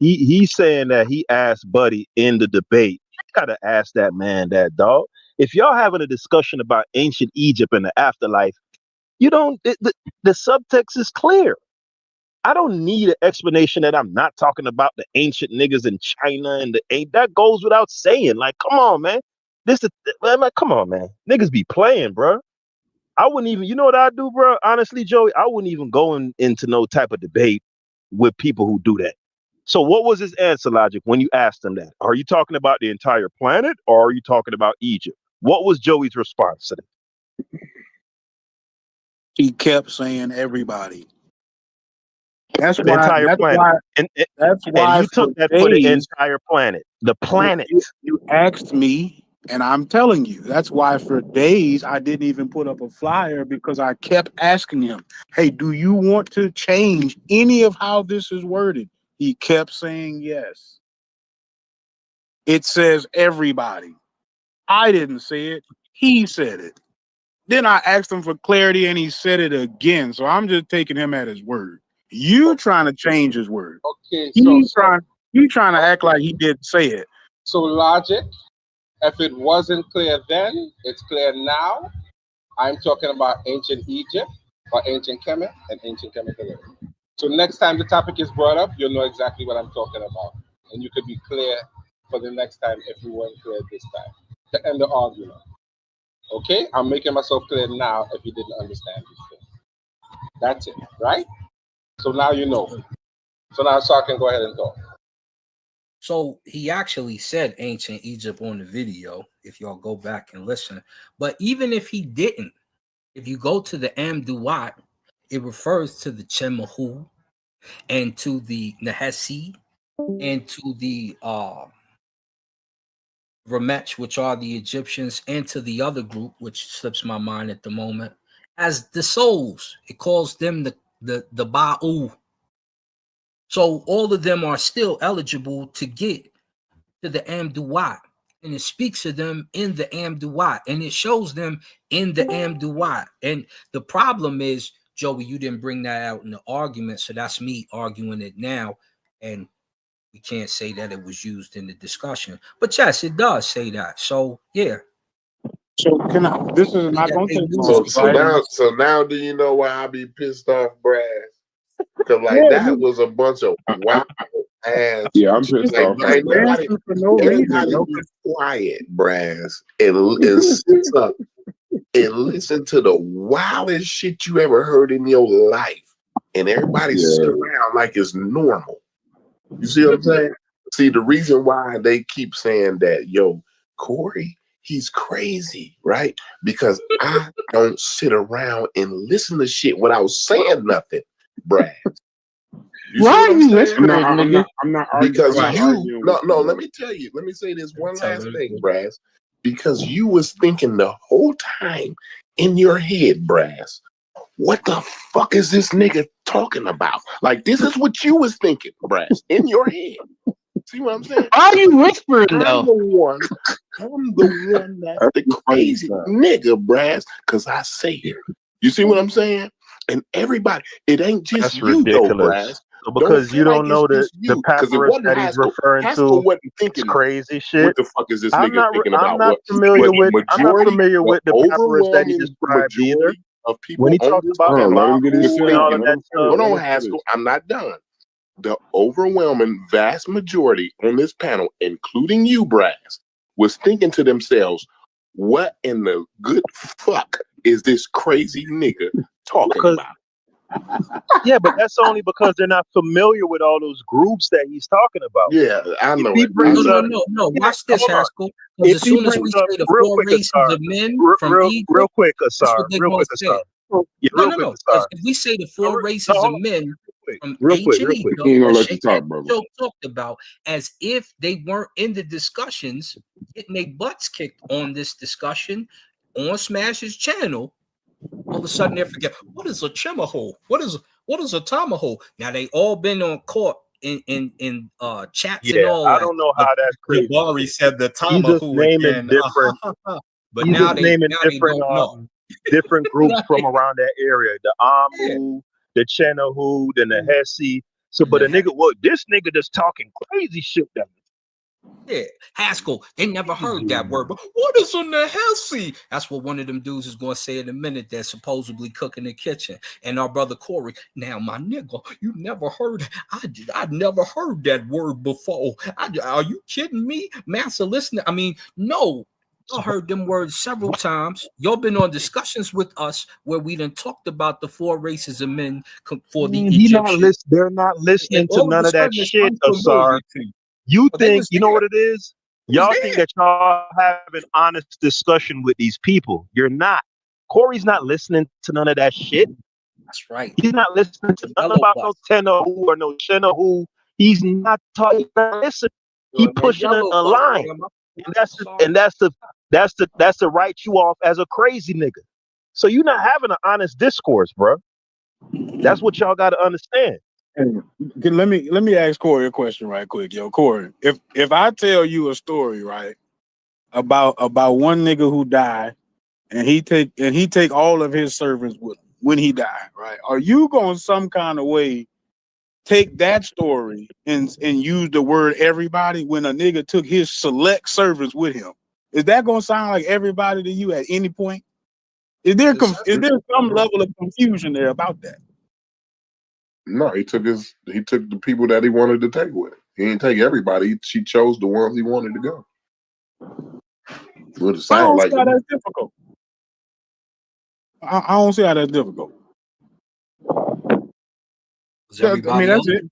he's saying that he asked Buddy in the debate. You gotta ask that man that, dog. If y'all having a discussion about ancient Egypt and the afterlife, you don't. The subtext is clear. I don't need an explanation that I'm not talking about the ancient niggas in China and that goes without saying. Like, come on, man. Come on, man. Niggas be playing, bro. I wouldn't even, you know what I do, bro? Honestly, Joey, I wouldn't even go into no type of debate with people who do that. So what was his answer, Logic, when you asked him that? Are you talking about the entire planet or are you talking about Egypt? What was Joey's response to that? He kept saying everybody. That's the why, entire planet. That's why you took that for the entire planet. The planet. You asked me, and I'm telling you, that's why for days I didn't even put up a flyer because I kept asking him, hey, do you want to change any of how this is worded? He kept saying yes. It says everybody. I didn't say it. He said it. Then I asked him for clarity and he said it again. So I'm just taking him at his word. You trying to change his word. Okay. You trying to act like he didn't say it. So Logic, if it wasn't clear then, it's clear now. I'm talking about ancient Egypt or ancient Kemet and ancient chemical. So next time the topic is brought up, you'll know exactly what I'm talking about. And you could be clear for the next time if you weren't clear this time. To end the argument. Okay? I'm making myself clear now if you didn't understand this thing. That's it, right? So now you know. So now I can go ahead and talk. So he actually said ancient Egypt on the video, if y'all go back and listen. But even if he didn't, if you go to the Duat, it refers to the Chemahu and to the Nahesi and to the Ramech, which are the Egyptians, and to the other group, which slips my mind at the moment, as the souls. It calls them the Ba'u. So all of them are still eligible to get to the Duat, and it speaks to them in the Duat, and it shows them in the Duat. And the problem is, Joey, you didn't bring that out in the argument, so that's me arguing it now, and we can't say that it was used in the discussion. But yes, it does say that. So yeah. So can I? This is not going to take long. So now, do you know why I be pissed off, Brad? Because like that was a bunch of wild ass. Yeah, I'm pissed off. Everybody be quiet, Brass, and sit up and listen to the wildest shit you ever heard in your life, and everybody sit around like it's normal. You see what I'm saying? See, the reason why they keep saying that, yo, Cory, he's crazy, right? Because I don't sit around and listen to shit without saying nothing, Brad. Why are you whispering, nigga? I'm not arguing. Because you, no, let me tell you. Let me say this one last thing, Brass. Because you was thinking the whole time in your head, Brass, what the fuck is this nigga talking about? Like, this is what you was thinking, Brass, in your head. See what I'm saying? Why are you whispering, though? I'm the one that's the crazy nigga, Brass, because I say it. You see what I'm saying? And everybody, it ain't just that's you, ridiculous. though, Brass. Because you don't know that the papyrus that he's referring to is crazy shit. What the fuck is this I'm nigga not, thinking I'm about? not familiar with. I'm not familiar with the papyrus that he described either. Of people When he talks about let him get his and all of that stuff. Hold on, Haskel. I'm not done. The overwhelming vast majority on this panel, including you, Brass, was thinking to themselves, "What in the good fuck is this crazy nigga talking about?" Yeah, but that's only because they're not familiar with all those groups that he's talking about. Yeah, I know it. No. Watch this, Haskel. Because as soon as we say the four races of men from Egypt, real quick, that's Asar. what they're Real going quick, to say. Asar. Yeah, No. Asar. Because if we say the four races of men from ancient Egypt, He ain't gonna that let you shit talk, that brother. Joe talked about, as if they weren't in the discussions, getting their butts kicked on this discussion on Smash's channel. All of a sudden they forget, what is a chemaho? What is a tomahawk? Now they all been on court in chats and all that. I don't know how that's crazy. Jabari said the He's just tomahawk naming again. different. But he's now just they naming now different they don't know. different groups from around that area. The Amu, the Chenahu, the Nahesi. So, but a nigga, well, this nigga just talking crazy shit. Yeah, Haskel, they never heard that word. But what is a Nahesi? That's what one of them dudes is going to say in a minute. They're supposedly cooking in the kitchen. And our brother Cory, now my nigga, you never heard. I'd never heard that word before. Are you kidding me, master listener? I mean, no. I heard them words several times. Y'all been on discussions with us where we done talked about the four races of men for the Egyptians. They're not listening to none of that shit, Asar. You think, you know what it is? Y'all think that y'all have an honest discussion with these people. You're not. Cory's not listening to none of that shit. That's right. He's not listening to none about no Tenahu or no Chenahu. He's not talking. Listen, he pushing a line, and that's to write you off as a crazy nigga. So you're not having an honest discourse, bro. That's what y'all got to understand. Let me ask Cory a question right quick, yo. Cory, if I tell you a story, right, about one nigga who died, and he take all of his servants with him when he died, right? Are you going some kind of way take that story and use the word everybody when a nigga took his select servants with him? Is that going to sound like everybody to you at any point? Is there some level of confusion there about that? No, he took the people that he wanted to take with him. He didn't take everybody. She chose the ones he wanted to go. Would sound like that's difficult. I don't see how that's difficult. Everybody, I mean, that's it.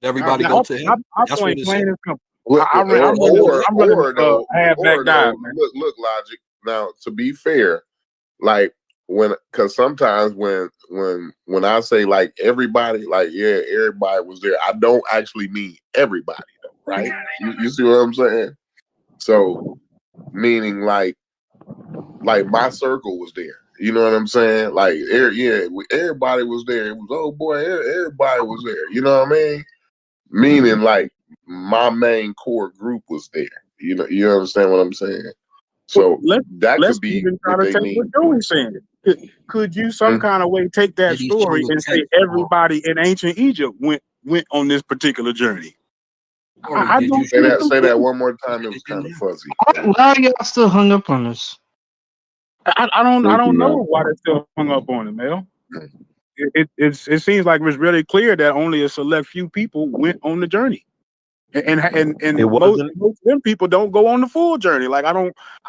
Everybody go to him. That's what it said. I'm running half-back dive, man. Look, Logic. Now, to be fair, like because sometimes when I say like everybody, like yeah, everybody was there, I don't actually mean everybody though, right? You see what I'm saying? So meaning like my circle was there. You know what I'm saying? Like everybody was there. It was oh boy, everybody was there. You know what I mean? Meaning like my main core group was there. You understand what I'm saying? So that could be even try what to they take mean. what Joey's saying. Could you some kind of way take that story and say everybody in ancient Egypt went on this particular journey? I don't say that one more time. It was kind of fuzzy. Why are y'all still hung up on this? I don't know why they're still hung up on it, Mel. It seems like it's really clear that only a select few people went on the journey. And most of them people don't go on the full journey. Like I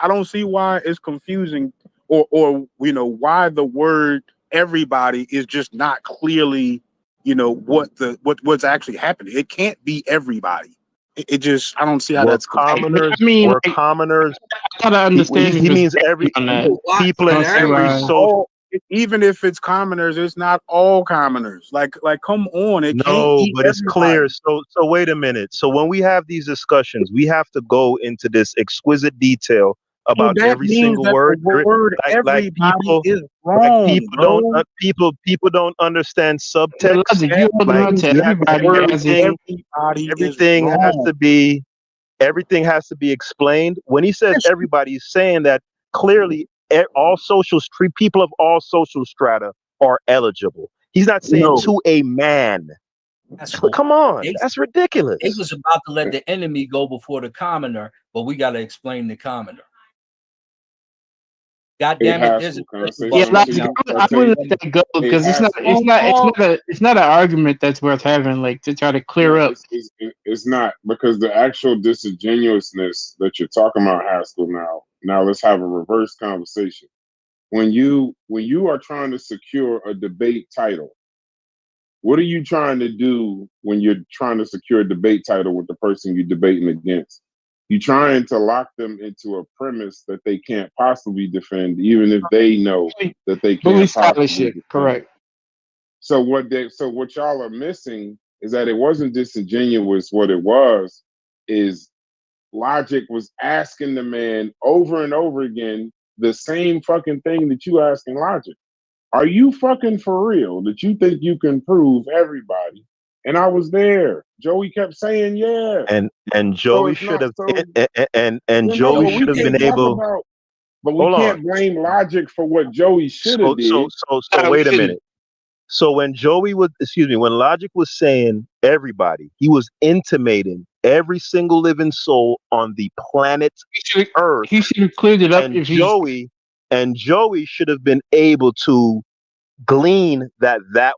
don't see why it's confusing or why the word everybody is just not clearly what's actually happening. It can't be everybody. It just I don't see how that's commoners. I mean, We're commoners. I gotta understand. He means every people in every social. Even if it's commoners, it's not all commoners. Like come on, it can't be but it's everybody. clear. So wait a minute. So when we have these discussions, we have to go into this exquisite detail about every single word. Everybody people is wrong. Like people don't understand subtext. Everything has to be explained. When he says everybody, he's saying that clearly all people of all social strata are eligible. He's not saying to a man. Come on, that's ridiculous. It was about to let the enemy go before the commoner, but we got to explain the commoner. God damn it! There's I wouldn't let that go because it's not an argument that's worth having. Like to try to clear up. It's not because the actual disingenuousness that you're talking about, Haskel. Now let's have a reverse conversation. When you are trying to secure a debate title, what are you trying to do when you're trying to secure a debate title with the person you're debating against? You're trying to lock them into a premise that they can't possibly defend, even if they know that they can't possibly defend. Correct. So what y'all are missing is that it wasn't disingenuous. What it was is Logic was asking the man over and over again the same fucking thing that you asking Logic. Are you fucking for real that you think you can prove everybody? And I was there. Joey kept saying yeah. And Joey should have Joey should have been able. But we can't blame Logic for what Joey should have did. So wait a minute. So when when Logic was saying everybody, he was intimating every single living soul on the planet Earth. He should have cleared it up. And Joey should have been able to glean that's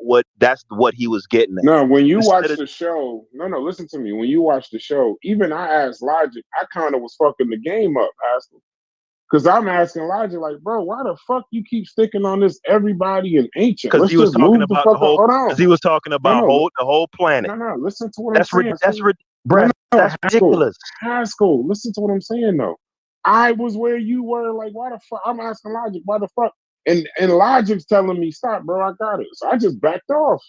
what he was getting at. No, when you watch the show, listen to me. When you watch the show, even I asked Logic, I kind of was fucking the game up, Haskel. Because I'm asking Logic, like, bro, why the fuck you keep sticking on this every and ancient? Because he was talking about the whole. Because he was talking about the whole planet. No, listen to what I'm saying. That's ridiculous. Haskel, listen to what I'm saying though. I was where you were. Like, why the fuck? I'm asking Logic, why the fuck? And Logic's telling me, stop, bro, I got it. So I just backed off.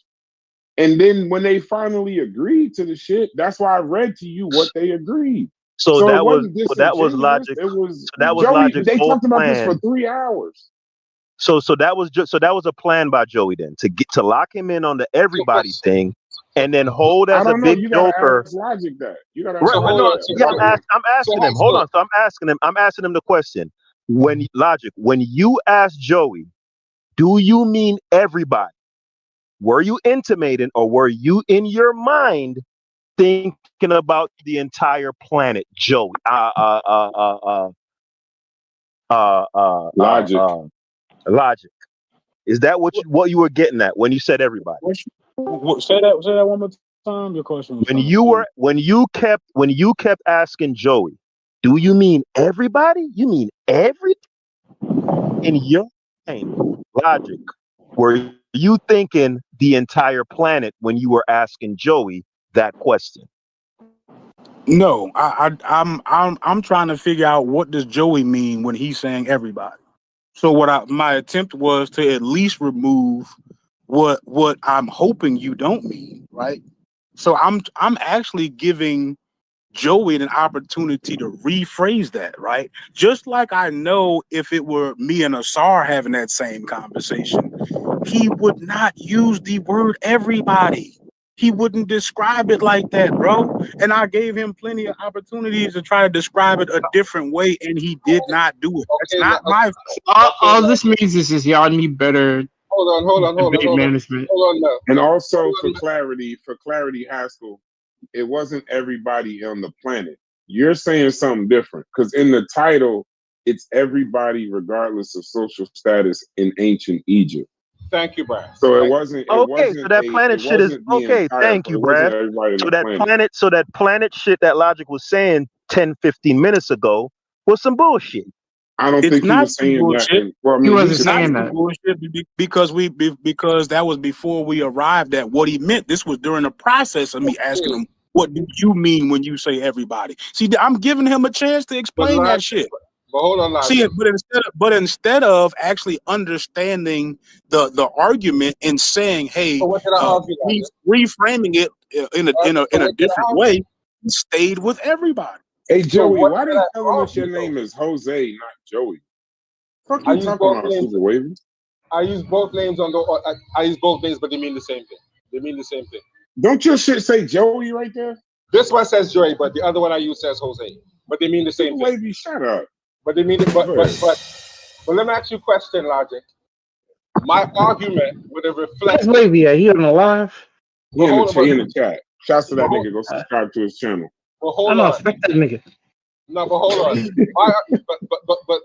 And then when they finally agreed to the shit, that's why I read to you what they agreed. So that was Logic. Logic's they whole talked about plan. this for 3 hours. So that was a plan by Joey then to lock him in on the everybody thing, and then hold as a big joker. Logic that. You gotta I'm asking him. Hold on. So I'm asking him the question. When you ask Joey, do you mean everybody? Were you intimating, or were you in your mind thinking about the entire planet, Joey? Logic. Is that what you were getting at when you said everybody? Say that one more time. Your question was when you kept asking Joey, do you mean everybody? You mean everything? In your mind, Logic, were you thinking the entire planet when you were asking Joey that question? No, I'm trying to figure out what does Joey mean when he's saying everybody. So my attempt was to at least remove what I'm hoping you don't mean, right? So I'm actually giving Joey an opportunity to rephrase that, right? Just like I know if it were me and Asar having that same conversation, he would not use the word everybody. He wouldn't describe it like that, bro. And I gave him plenty of opportunities to try to describe it a different way, and he did not do it. That's not my fault. All this means is y'all need better Hold on. management. Hold on now. And also for clarity, Haskell, it wasn't everybody on the planet. You're saying something different because in the title, it's everybody regardless of social status in ancient Egypt. Thank you, Brad. So it wasn't. Okay, so that planet shit is okay. Thank you, Brad. So that planet shit that Logic was saying 10, 15 minutes ago was some bullshit. I don't think he was saying that. Well, I mean, he wasn't saying that bullshit because that was before we arrived at what he meant. This was during the process of me asking him, "What do you mean when you say everybody?" See, I'm giving him a chance to explain that shit. But hold on, see, but instead of actually understanding the argument and saying, "Hey, he's reframing it in a different way," he stayed with everybody. Hey Joey, why they telling us your name is Jose, not Joey? Fuck you talking about, Super Wavy? I use both names I use both names, but they mean the same thing. They mean the same thing. Don't your shit say Joey right there? This one says Joey, but the other one I use says Jose. But they mean the same thing. Wavy, shut up. But they mean it. But let me ask you a question, Logic. My argument would have reflected. Where's Wavy at? He on the live? He in the chat. Shouts to that nigga. Go subscribe to his channel. Well, hold on. Respect that nigga. No, but hold on.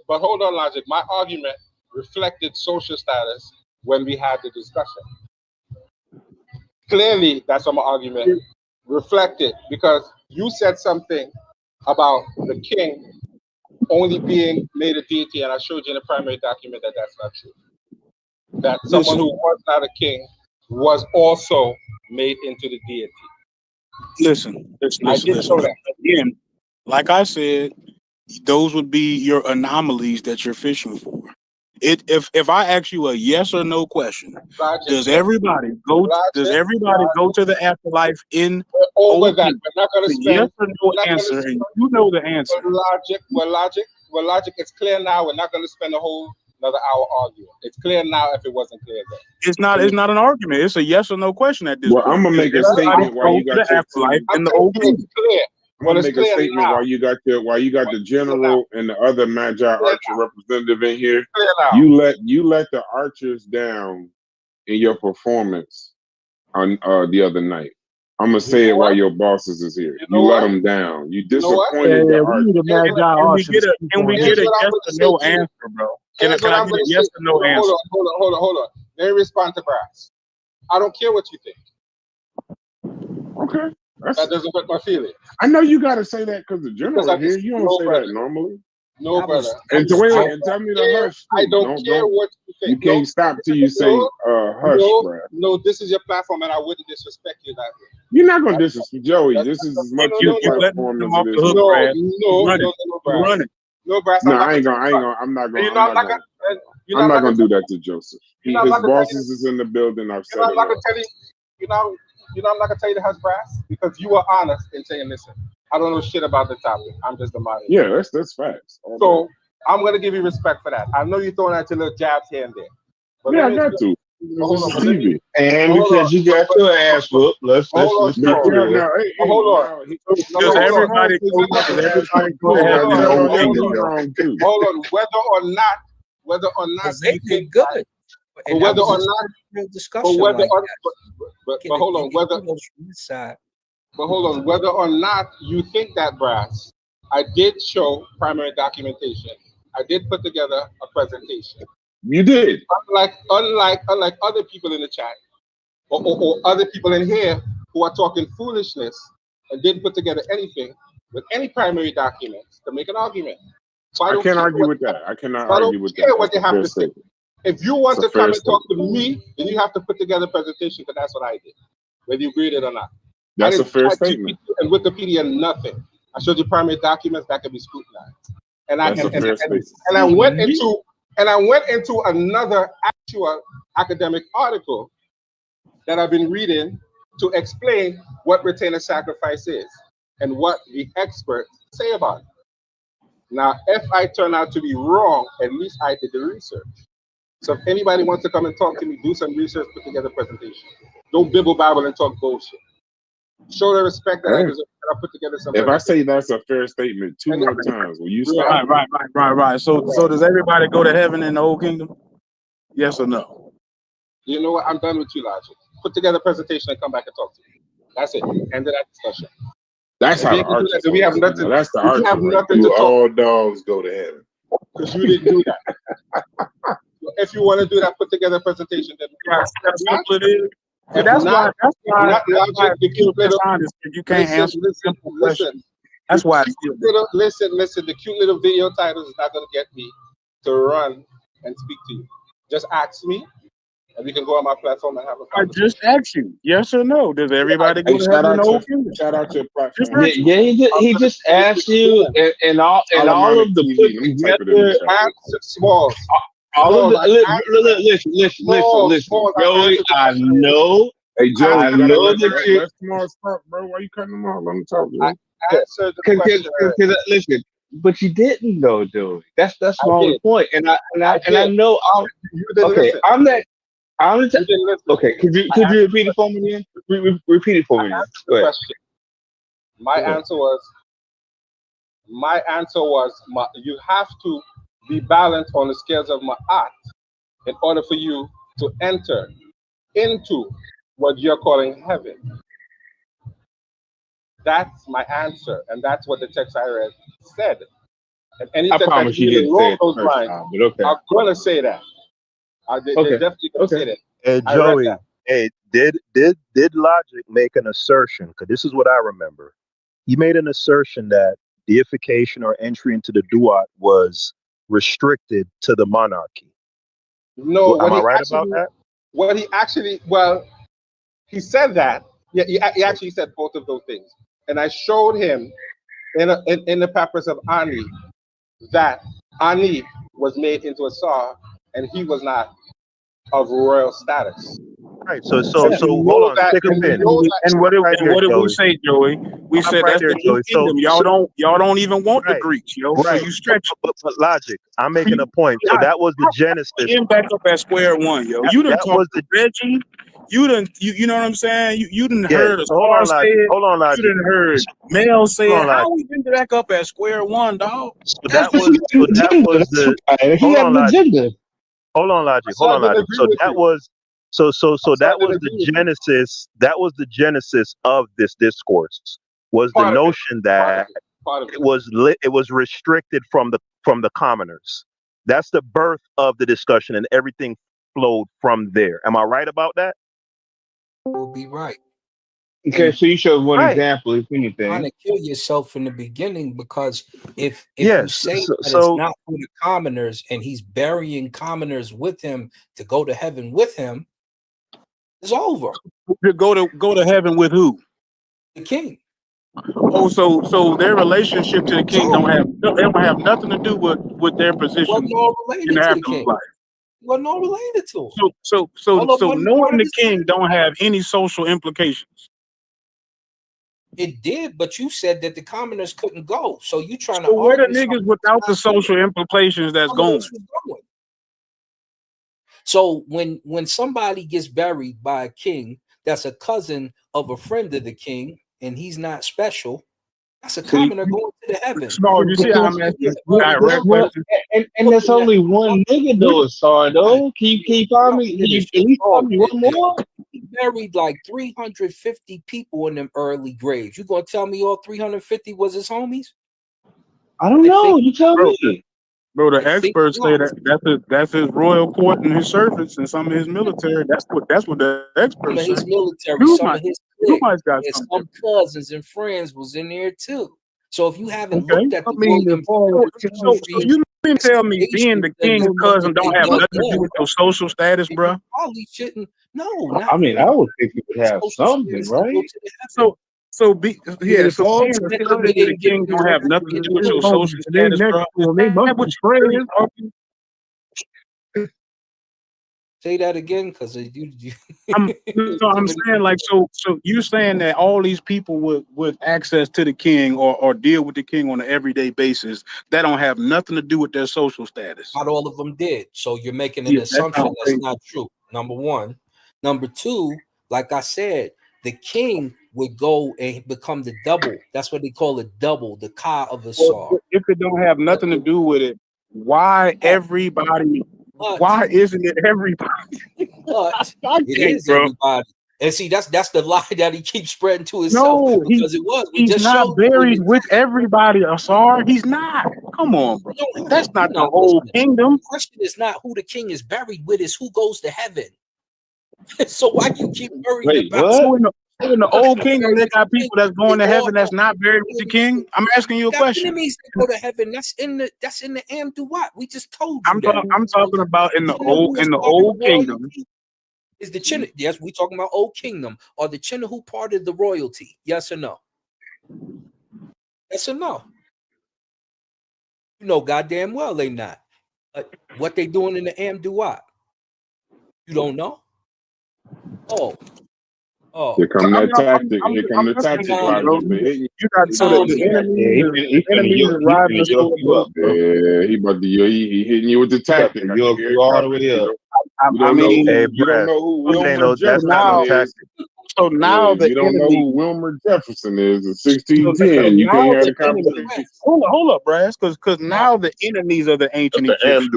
But hold on, Logic. My argument reflected social status when we had the discussion. Clearly, that's what my argument reflected, because you said something about the king only being made a deity, and I showed you in the primary document that that's not true. That someone who was not a king was also made into the deity. Listen. Again, like I said, those would be your anomalies that you're fishing for. If I ask you a yes or no question, does everybody go to the afterlife in over that? We're not going to spend yes or no answer, and you know the answer. Logic. It's clear now. We're not going to spend a whole another hour arguing. It's clear now. If it wasn't clear then, it's not an argument. It's a yes or no question at this point. I'm gonna make a statement while you got the afterlife in the old it's clear. I'm gonna make a statement while you got the general and the other Magi Archer representative in here. You let the archers down in your performance on the other night. I'm gonna say it while your bosses is here. You let them down. You disappointed the archers. Can we get a yes or no answer, bro? Can I get a yes or no answer? Hold on. Let me respond to Brass. I don't care what you think. Okay. That doesn't hurt my feelings. I know you got to say that because the general here, you don't say that normally. No, brother. And tell me to hush. I don't care what you think. You can't stop till you say hush, bro. No, this is your platform, and I wouldn't disrespect you that way. You're not gonna disrespect Joey. This is as much your platform as it is. No, Brass. No, I'm not gonna do that to Joseph. His bosses is in the building. I've said I'm not gonna tell you. I'm not gonna tell you to hush, Brass, because you were honest in saying, listen, I don't know shit about the topic. I'm just a moderator. Yeah, that's facts. So I'm gonna give you respect for that. I know you're throwing out your little jabs here and there. But I got to. This is TV. And because you got your ass whooped, let's hold on. Does everybody hold on, whether or not they did good. But whether or not discussion, but hold on, whether or not you think that, Brass, I did show primary documentation. I did put together a presentation. You did. Unlike other people in the chat or other people in here who are talking foolishness and didn't put together anything with any primary documents to make an argument. So I can't argue with that. I cannot argue with that. I don't care what they have to say. If you want to come and talk to me, then you have to put together a presentation, because that's what I did, whether you agreed it or not. That's a fair statement. And Wikipedia, nothing. I showed you primary documents that can be scrutinized. And I went into another actual academic article that I've been reading to explain what retainer sacrifice is and what the experts say about it. Now, if I turn out to be wrong, at least I did the research. So if anybody wants to come and talk to me, do some research, put together a presentation. Don't bibble babble and talk bullshit. Show the respect that I deserve. I put together some. If I say that's a fair statement 2 more times, will you stop? Right. So does everybody go to heaven in the old kingdom? Yes or no? You know what? I'm done with you, Logic. Put together a presentation and come back and talk to me. That's it. End of that discussion. That's how we have nothing. That's the we have nothing to talk. All dogs go to heaven. Because you didn't do that. If you want to do that, put together a presentation. Then that's simple it is. And that's why you can't answer simple questions. That's why listen. The cute little video titles is not going to get me to run and speak to you. Just ask me, and we can go on my platform and have a conversation. I just asked you, yes or no. Does everybody go to heaven? Shout out to your platform. He just asked you, and all of the put together small. All of the listen, Joey. I know. Hey, Joey, I know that you. Let small stop, bro. Why you cutting them off? Let me talk to you. Answer the question. Listen, but you didn't though, Joey. That's my only point. And I know okay. Okay. Could you repeat it for me again? Repeat it for me. Go ahead. My answer was you have to be balanced on the scales of Ma'at in order for you to enter into what you're calling heaven. That's my answer, and that's what the text I read said. And any text I you didn't say it first time, but okay. I'm gonna say that. They're definitely gonna say that. Hey Joey, did Logic make an assertion? Because this is what I remember. He made an assertion that deification or entry into the Duat was restricted to the monarchy. No, am I right about that? What he actually, he said that. Yeah, he actually said both of those things, and I showed him in the papyrus of Ani that Ani was made into a Tsar, and he was not of royal status. Right. So hold on. Stick a pin. And what did we say, Joey? We said that's the new kingdom. Y'all don't even want the Greeks, yo. Right. So you stretch. But Logic, I'm making a point. So that was the genesis. Getting back up at square one, yo. You done talked to Reggie. You know what I'm saying? You done heard a star say it. Hold on, Logic. You done heard Mel say it. How we been back up at square one, dog? So that was the. Hold on, Logic. So that was. So that was the genesis. That was the genesis of this discourse. Was the notion that it was restricted from the commoners. That's the birth of the discussion, and everything flowed from there. Am I right about that? You'll be right. Okay, so you showed one example, if anything. Trying to kill yourself in the beginning, because if you say that it's not for the commoners, and he's burying commoners with him to go to heaven with him, it's over. To go to heaven with who? The king. Oh, so their relationship to the king don't have nothing to do with their position in the afterlife. Wasn't all related to him. So knowing the king don't have any social implications. It did, but you said that the commoners couldn't go. So you trying to where the niggas without the social implications that's going? So when somebody gets buried by a king that's a cousin of a friend of the king, and he's not special, that's a commoner going to the heavens. No, you see how I'm asking direct questions. And there's only one nigga though, Sar, though. Can you find me? Can you at least find me one more? He buried like 350 people in them early graves. You gonna tell me all 350 was his homies? I don't know. You tell me. Bro, the experts say that's his royal court and his servants and some of his military. That's what the experts say. His military, some of his cliques, and some cousins and friends was in there too. So if you haven't looked at so you mean tell me being the king's cousin don't have nothing to do with your social status, bro? Probably shouldn't. No, I mean, I would think you would have something, right? So being a citizen to the king don't have nothing to do with your social status, bro. They must be friends. Say that again, because you I'm saying, like, so you saying that all these people with access to the king or deal with the king on an everyday basis, that don't have nothing to do with their social status. not all of them did. So you're making an assumption that's not true. Number one. Number two, like I said, the king would go and become the double. That's what they call it, double, the ka of the Sar. If it don't have nothing to do with it, why everybody? Why isn't it everybody? But it is everybody. And see, that's the lie that he keeps spreading to himself. No, because it was. We he's just not showed buried with everybody, Asar. He's not. Come on, bro. That's not the whole kingdom. The question is not who the king is buried with, is who goes to heaven. So why do you keep worrying about? So in the old kingdom, they got people that's going to heaven that's not buried with the king. I'm asking you a question. Enemies that go to heaven. That's in the Duat. We just told you. I'm talking about in the old kingdom. Is the Chin? Yes, we talking about old kingdom. Are the Chinnahu part of the royalty? Yes or no? Yes or no? You know goddamn well they not. What they doing in the Duat? You don't know? Oh. Here come that tactic. Here come the tactic. You got so the enemies is riding you up. Yeah, he hitting you with the tactic. You all the way up. You don't know who Wilmer Jefferson is. So now you don't know who Wilmer Jefferson is in 1610. You can't have the conversation. Hold up, Brass, because now the enemies of the ancient Egyptians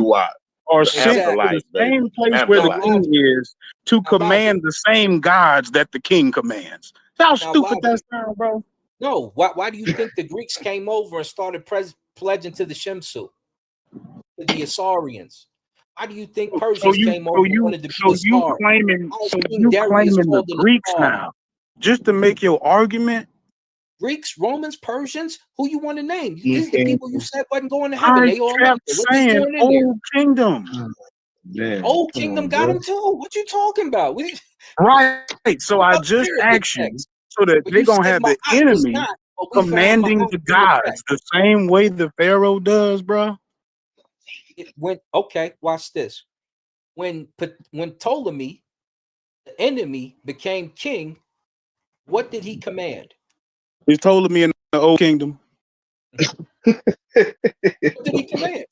are sent to the same place where the king is to command the same gods that the king commands. How stupid that sounds, bro. No, why do you think the Greeks came over and started pledging to the Shemsu, to the Assyrians? Why do you think Persians came over and wanted to be you claiming the Greeks now just to make your argument? Greeks, Romans, Persians, who you want to name? These are the people you said wasn't going to heaven. They all kept saying old kingdom. Old kingdom got them too. What you talking about? Right. So I just asked you so that they're gonna have the enemy commanding the gods the same way the Pharaoh does, bro. Okay, watch this. When Ptolemy, the enemy, became king, what did he command? He told me in the old kingdom. What did he command?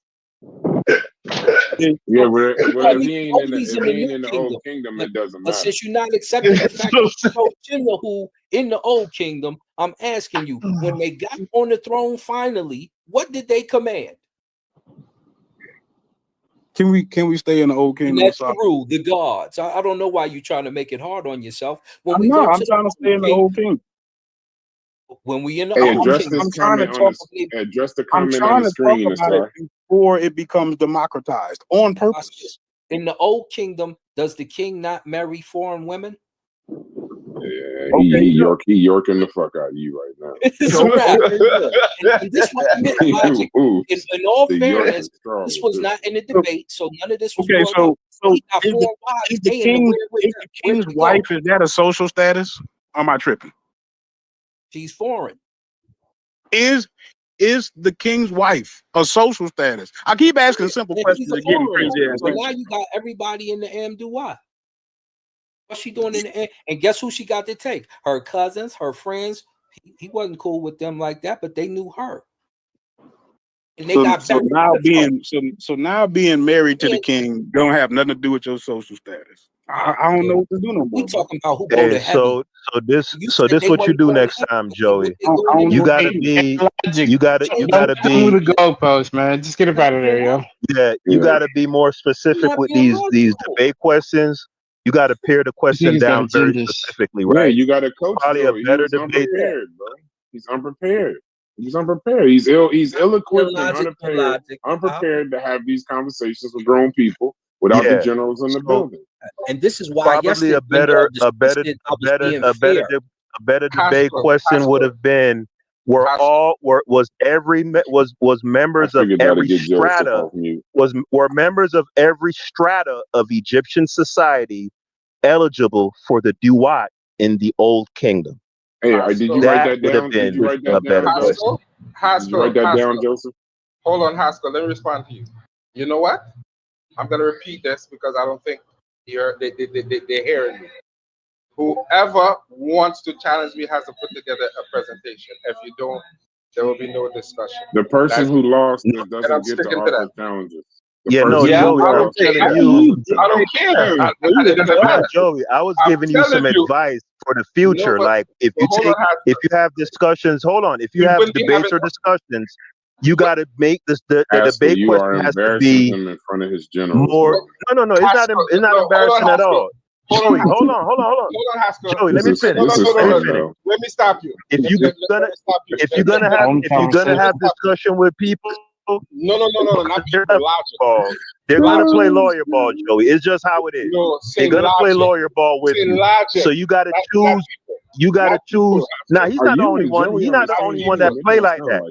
Yeah, but if he ain't in the old kingdom, it doesn't matter. But since you're not accepting the fact that who in the old kingdom, I'm asking you, when they got on the throne finally, what did they command? Can we stay in the old kingdom? That's through the gods. I don't know why you're trying to make it hard on yourself. I'm trying to stay in the old kingdom. When we in the address the comment on the screen before it becomes democratized on purpose. In the old kingdom, does the king not marry foreign women? Yeah, he yorking the fuck out of you right now. It's a wrap. And this was logic. In all fairness, this was not in a debate, so none of this was okay. So is the king's wife, is that a social status? Or am I tripping? She's foreign. Is the king's wife a social status? I keep asking simple questions and getting crazy ass. So now you got everybody in the Duat. What's she doing in the and guess who she got to take? Her cousins, her friends. He wasn't cool with them like that, but they knew her. And they got now being married to the king don't have nothing to do with your social status. I don't know what to do no more. We talking about who go to heaven. So this what you do next time, Joey. You gotta be the goalpost, man. Just get up out of there, yo. Yeah, you gotta be more specific with these debate questions. You gotta pare the question down very specifically, right? Yeah, you gotta coach. Probably a better debate. He's unprepared. He's ill-equipped and unprepared to have these conversations with grown people without the generals in the building. And this is why probably a better debate question would have been: was members of every strata were members of every strata of Egyptian society eligible for the Duat in the Old Kingdom? Hey, did you write that down? Did you write that down, Joseph? Did you write that down, Joseph? Hold on, Haskel. Let me respond to you. You know what? I'm gonna repeat this because I don't think they're hearing me. Whoever wants to challenge me has to put together a presentation. If you don't, there will be no discussion. The person who lost this doesn't get to offer challenges. Joey, I was telling you. I don't care. It doesn't matter. Joey, I was giving you some advice for the future. No, like if you have discussions, if you have debates or discussions, you got to make this the debate question has to be him in front of his generals. More. No, it's not embarrassing at all. Joey, hold on. Hold on, Haskel. Joey, let me finish. Let me stop you. If you're gonna have discussion with people, no, not ball. They're gonna play lawyer ball, Joey. It's just how it is. No, they're gonna play lawyer ball with you. So you gotta choose. You gotta choose. Now he's not the only one. He's not the only one that play like that.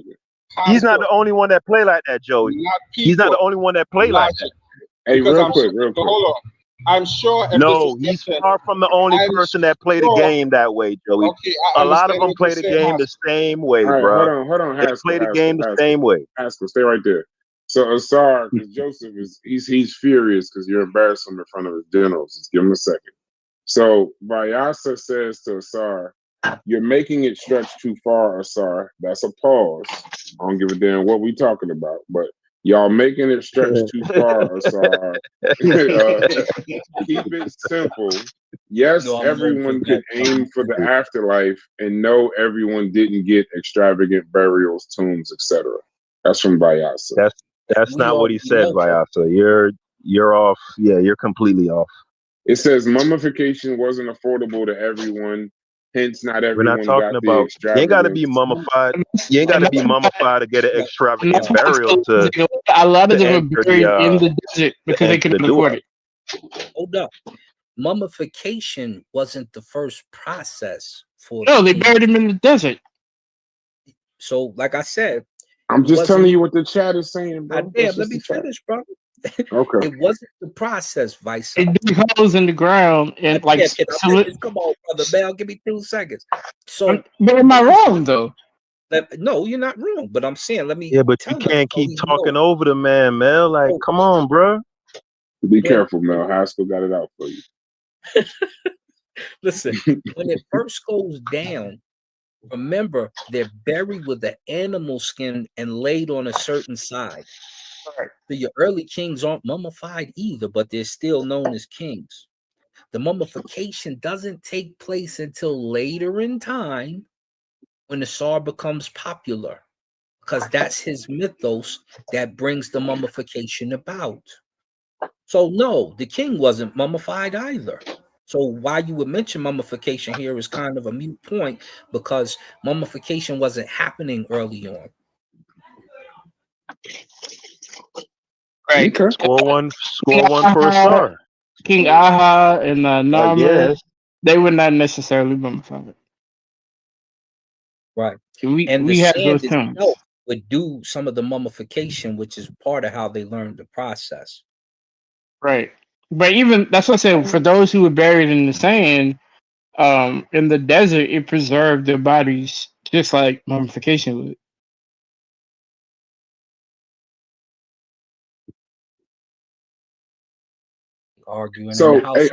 He's not the only one that play like that, Joey. He's not the only one that play like that. Hey, real quick. Hold on. I'm sure. No, he's far from the only person that played the game that way, Joey. Okay, a lot of them play the game the same way, bro. Hold on. They play the game the same way. Haskel, stay right there. So Asar, because Joseph he's furious because you're embarrassing him in front of his generals. Just give him a second. So Vyasa says to Asar, "You're making it stretch too far, Asar." That's a pause. I don't give a damn what we talking about, but y'all making it stretch too far, Asar. Keep it simple. Yes, everyone could aim for the afterlife, and no, everyone didn't get extravagant burials, tombs, etc. That's from Vyasa. That's not what he said, Vyasa. You're off. Yeah, you're completely off. It says mummification wasn't affordable to everyone. Hence, not everyone. We're not talking about. You ain't got to be mummified. You ain't got to be mummified to get an extravagant burial. A lot of them were buried in the desert because they couldn't afford it. Hold up, mummification wasn't the first process for. No, they buried him in the desert. So, like I said, I'm just telling you what the chat is saying, bro. Let me finish, bro. Okay. It wasn't the process, Vice. It dug holes in the ground and come on, brother Bell, give me 2 seconds. So, but am I wrong though? No, you're not wrong. But I'm saying, let me. Yeah, but you can't keep talking over the man, Mel. Like, come on, bro. Be careful, Mel. Haskell got it out for you. Listen, when it first goes down, remember they're buried with the animal skin and laid on a certain side. So your early kings aren't mummified either, but they're still known as kings. The mummification doesn't take place until later in time when the Tsar becomes popular, because that's his mythos that brings the mummification about. So no, the king wasn't mummified either. So why you would mention mummification here is kind of a moot point, because mummification wasn't happening early on. Right. Okay. Score one for a star. King Aha and Narmer, they were not necessarily mummified. Right. We have those terms. Would do some of the mummification, which is part of how they learned the process. Right. But even that's what I said, for those who were buried in the sand, in the desert, it preserved their bodies just like mummification would. Arguing. So, hey,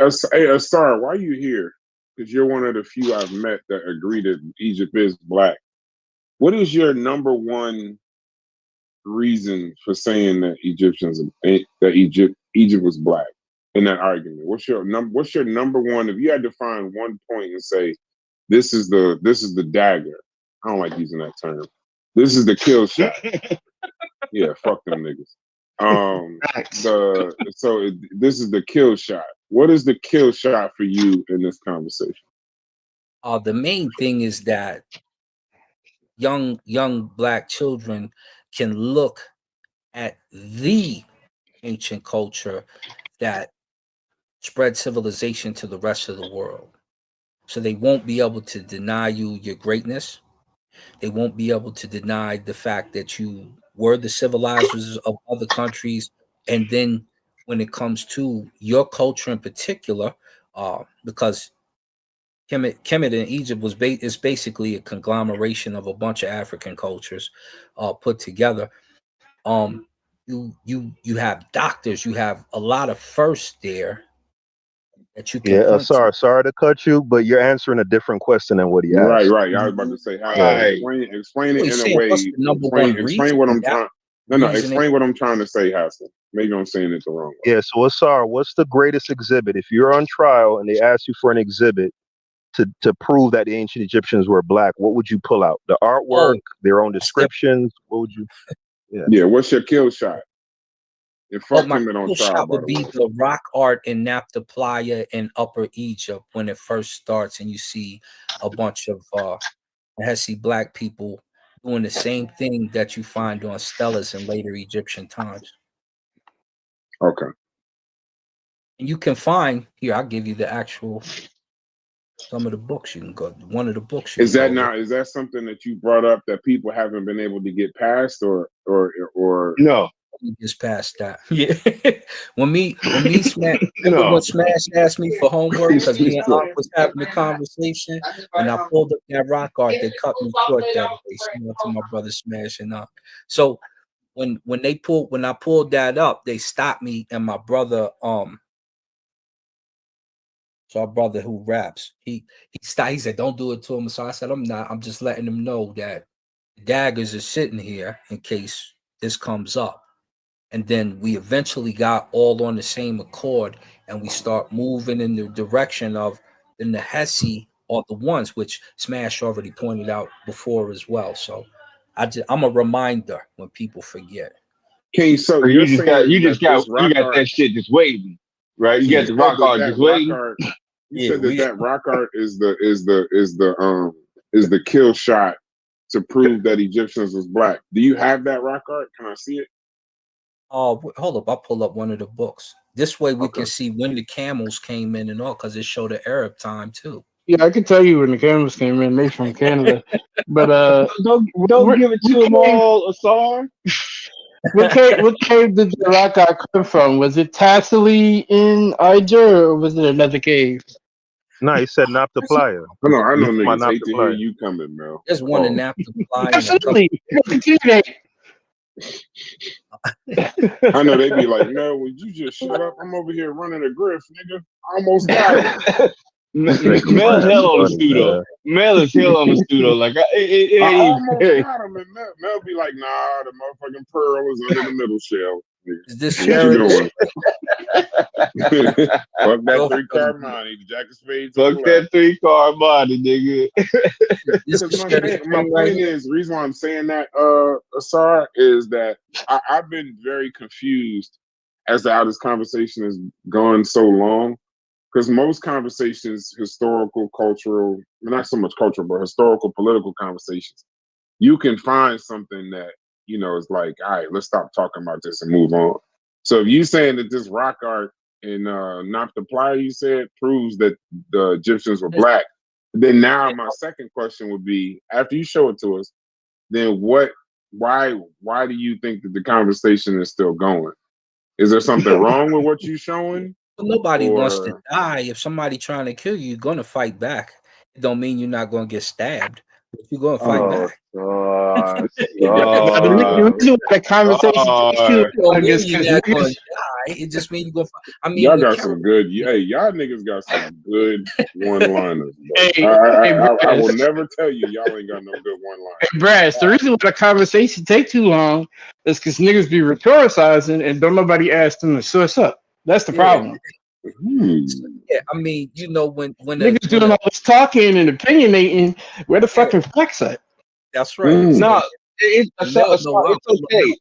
Asar, why are you here? Because you're one of the few I've met that agree that Egypt is black. What is your number one reason for saying that Egypt was black in that argument? What's your number one? If you had to find one point and say, this is the dagger. I don't like using that term. This is the kill shot. Yeah, fuck them niggas. This is the kill shot. What is the kill shot for you in this conversation? The main thing is that young black children can look at the ancient culture that spread civilization to the rest of the world. So they won't be able to deny you your greatness. They won't be able to deny the fact that you were the civilizers of other countries. And then when it comes to your culture in particular, because Kemet in Egypt is basically a conglomeration of a bunch of African cultures put together. You have doctors, you have a lot of firsts there that you can point to. Sorry to cut you, but you're answering a different question than what he asked. Right. I was about to say, explain it in a way. Explain what I'm trying. Explain what I'm trying to say, Haskel. Maybe I'm saying it the wrong way. Yeah. So, Asar, what's the greatest exhibit? If you're on trial and they ask you for an exhibit to prove that the ancient Egyptians were black, what would you pull out? The artwork, their own descriptions. What would you? Yeah. What's your kill shot? My kill shot would be the rock art in Naphtha Playa in Upper Egypt when it first starts, and you see a bunch of Hesse black people doing the same thing that you find on stelas in later Egyptian times. Okay. And you can find here. I'll give you the actual. Some of the books you can go. One of the books. Is that something that you brought up that people haven't been able to get past, or no? Just past that. Yeah. when Smash, when Smash asked me for homework because me and Ak was having a conversation, and I pulled up that rock art, they cut me short that day. To my brother Smash and Ak. So when I pulled that up, they stopped me, and my brother So our brother who raps, he stopped. He said, "Don't do it to him." So I said, "I'm not. I'm just letting him know that daggers are sitting here in case this comes up." And then we eventually got all on the same accord, and we start moving in the direction of the Nehesi are the ones which Smash already pointed out before as well. So I'm a reminder when people forget. You got that shit just waiting, right? You got the rock art just waiting. You said that rock art is the kill shot to prove that Egyptians was black. Do you have that rock art? Can I see it? Oh, hold up! I'll pull up one of the books. This way we can see when the camels came in and all, because it showed the Arab time too. Yeah, I can tell you when the camels came in. They from Canada, but don't give it to them all, Asar. What cave did the rock art come from? Was it Tassili in Niger, or was it another cave? No, he said Naphtha Playa. I know niggas hate to hear you coming, Mel. There's one in Naphtha Playa. Absolutely. I know they be like, "No, would you just shut up? I'm over here running a griff, nigga. I almost got it." Mel hell on the pseudo. Mel is hell on the pseudo. Like I almost got him, and Mel be like, "Nah, the motherfucking pearl is under the middle shell." Is this what you doing? Fuck that 3-card money, Jack of Spades. Fuck that 3-card money, nigga. My point is, the reason why I'm saying that, Asar, is that I've been very confused as to how this conversation has gone so long. Because most conversations, historical, cultural, not so much cultural, but historical, political conversations, you can find something that, is like, all right, let's stop talking about this and move on. So if you're saying that this rock art in Naphtha Playa, you said, proves that the Egyptians were black, then now my second question would be, after you show it to us, then why do you think that the conversation is still going? Is there something wrong with what you're showing? Nobody wants to die. If somebody trying to kill you, you're going to fight back. It don't mean you're not going to get stabbed, but you're going to fight back. The conversation it just means you're going to fight. I mean, y'all got some good. Hey, y'all niggas got some good one-liners. I will never tell you y'all ain't got no good one-liners. Hey, Brass, the reason why the conversation take too long is because niggas be rhetoricizing and don't nobody ask them to source up. That's the problem. Yeah, I mean, when niggas doing all this talking and opinionating, where the fucking facts at? That's right. No, it's okay.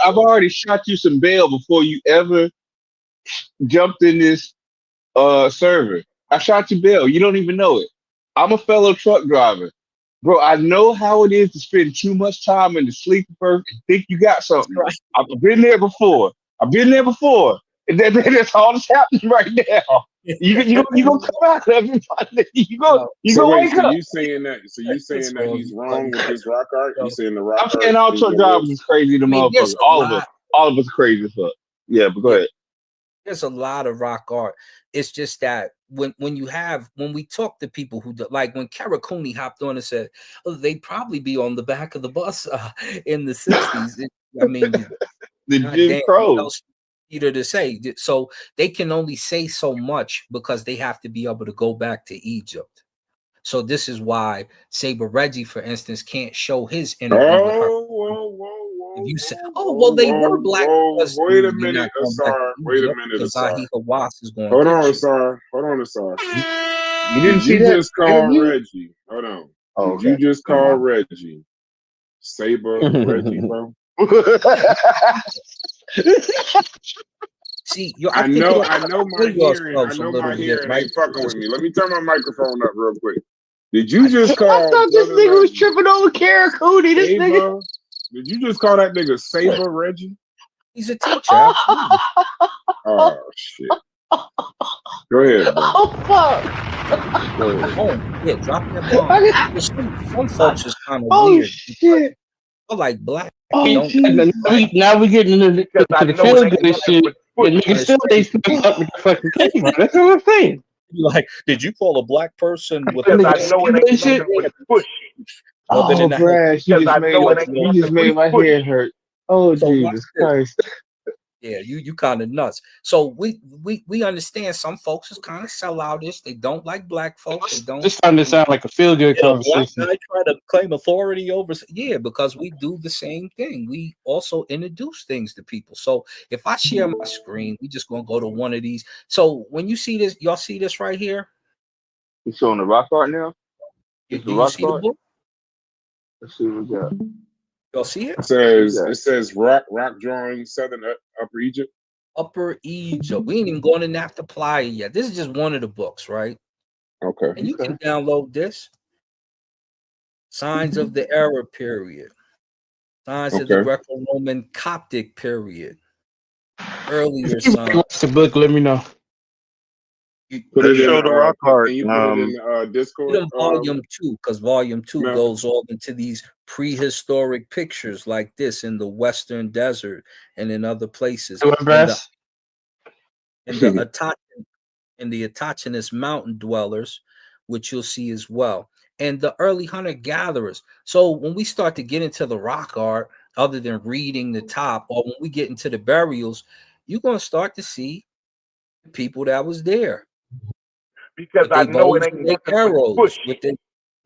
I've already shot you some bail before you ever jumped in this server. I shot you bail. You don't even know it. I'm a fellow truck driver. Bro, I know how it is to spend too much time in the sleeper berth and think you got something. Right. I've been there before. And that's all that's happening right now. You gonna come out, everybody. You go wake up. So you saying that he's wrong with this rock art? You saying the rock art? I'm saying all truck drivers is crazy, motherfuckers. All of us are crazy as fuck. Yeah, but go ahead. There's a lot of rock art. It's just that when we talk to people who like when Karakuni hopped on and said, oh, they'd probably be on the back of the bus in the 60s. I mean, the Jim Crow. What else either to say? So they can only say so much because they have to be able to go back to Egypt. So this is why Saber Reggie, for instance, can't show his interview with her. If you say, "Oh, well, they were black," wait a minute, Asar. Wait a minute, Asar. Hold on, Asar. Hold on, Asar. You didn't see you that just call Reggie? Hold on. Oh, okay. You just call Reggie Saber Reggie, bro? See, I know my hearing ain't fucking with me. Let me turn my microphone up real quick. Did you just call? I thought this nigga was tripping over Karakuni. This nigga. Did you just call that nigga Saber Reggie? He's a teacher. Oh shit. Go ahead, bro. Oh fuck. Go ahead. Oh yeah, drop that bomb. Some folks is kind of weird. Shit. Like black. Now we getting into the feel good shit. The niggas still they fuck with the fucking camera. That's what I'm saying. Like, did you call a black person with because I know it ain't nothing but push. Oh, Brad, you just made my head hurt. Oh, so Jesus Christ. Yeah, you kind of nuts. So we understand some folks is kind of selloutish. They don't like black folks. They don't. This time to sound like a feel good conversation. I try to claim authority over. Yeah, because we do the same thing. We also introduce things to people. So if I share my screen, we just gonna go to one of these. So when you see this, y'all see this right here. You showing the rock art now? Do you see the book? Let's see what we got. Y'all see it? It says rock drawing Southern Upper Egypt. Upper Egypt. We ain't even going to Naphtha Playa yet. This is just one of the books, right? Okay. And you can download this. Signs of the Arab period. Signs of the Greco-Roman Coptic period. Earlier signs. What's the book? Let me know. Put it show in, the rock art. You put it in Discord. Put in volume 2, because volume 2 goes all into these prehistoric pictures like this in the Western Desert and in other places. In the Atachinis mountain dwellers, which you'll see as well. And the early hunter-gatherers. So when we start to get into the rock art, other than reading the top, or when we get into the burials, you're going to start to see the people that was there. Because I know it ain't nothing arrows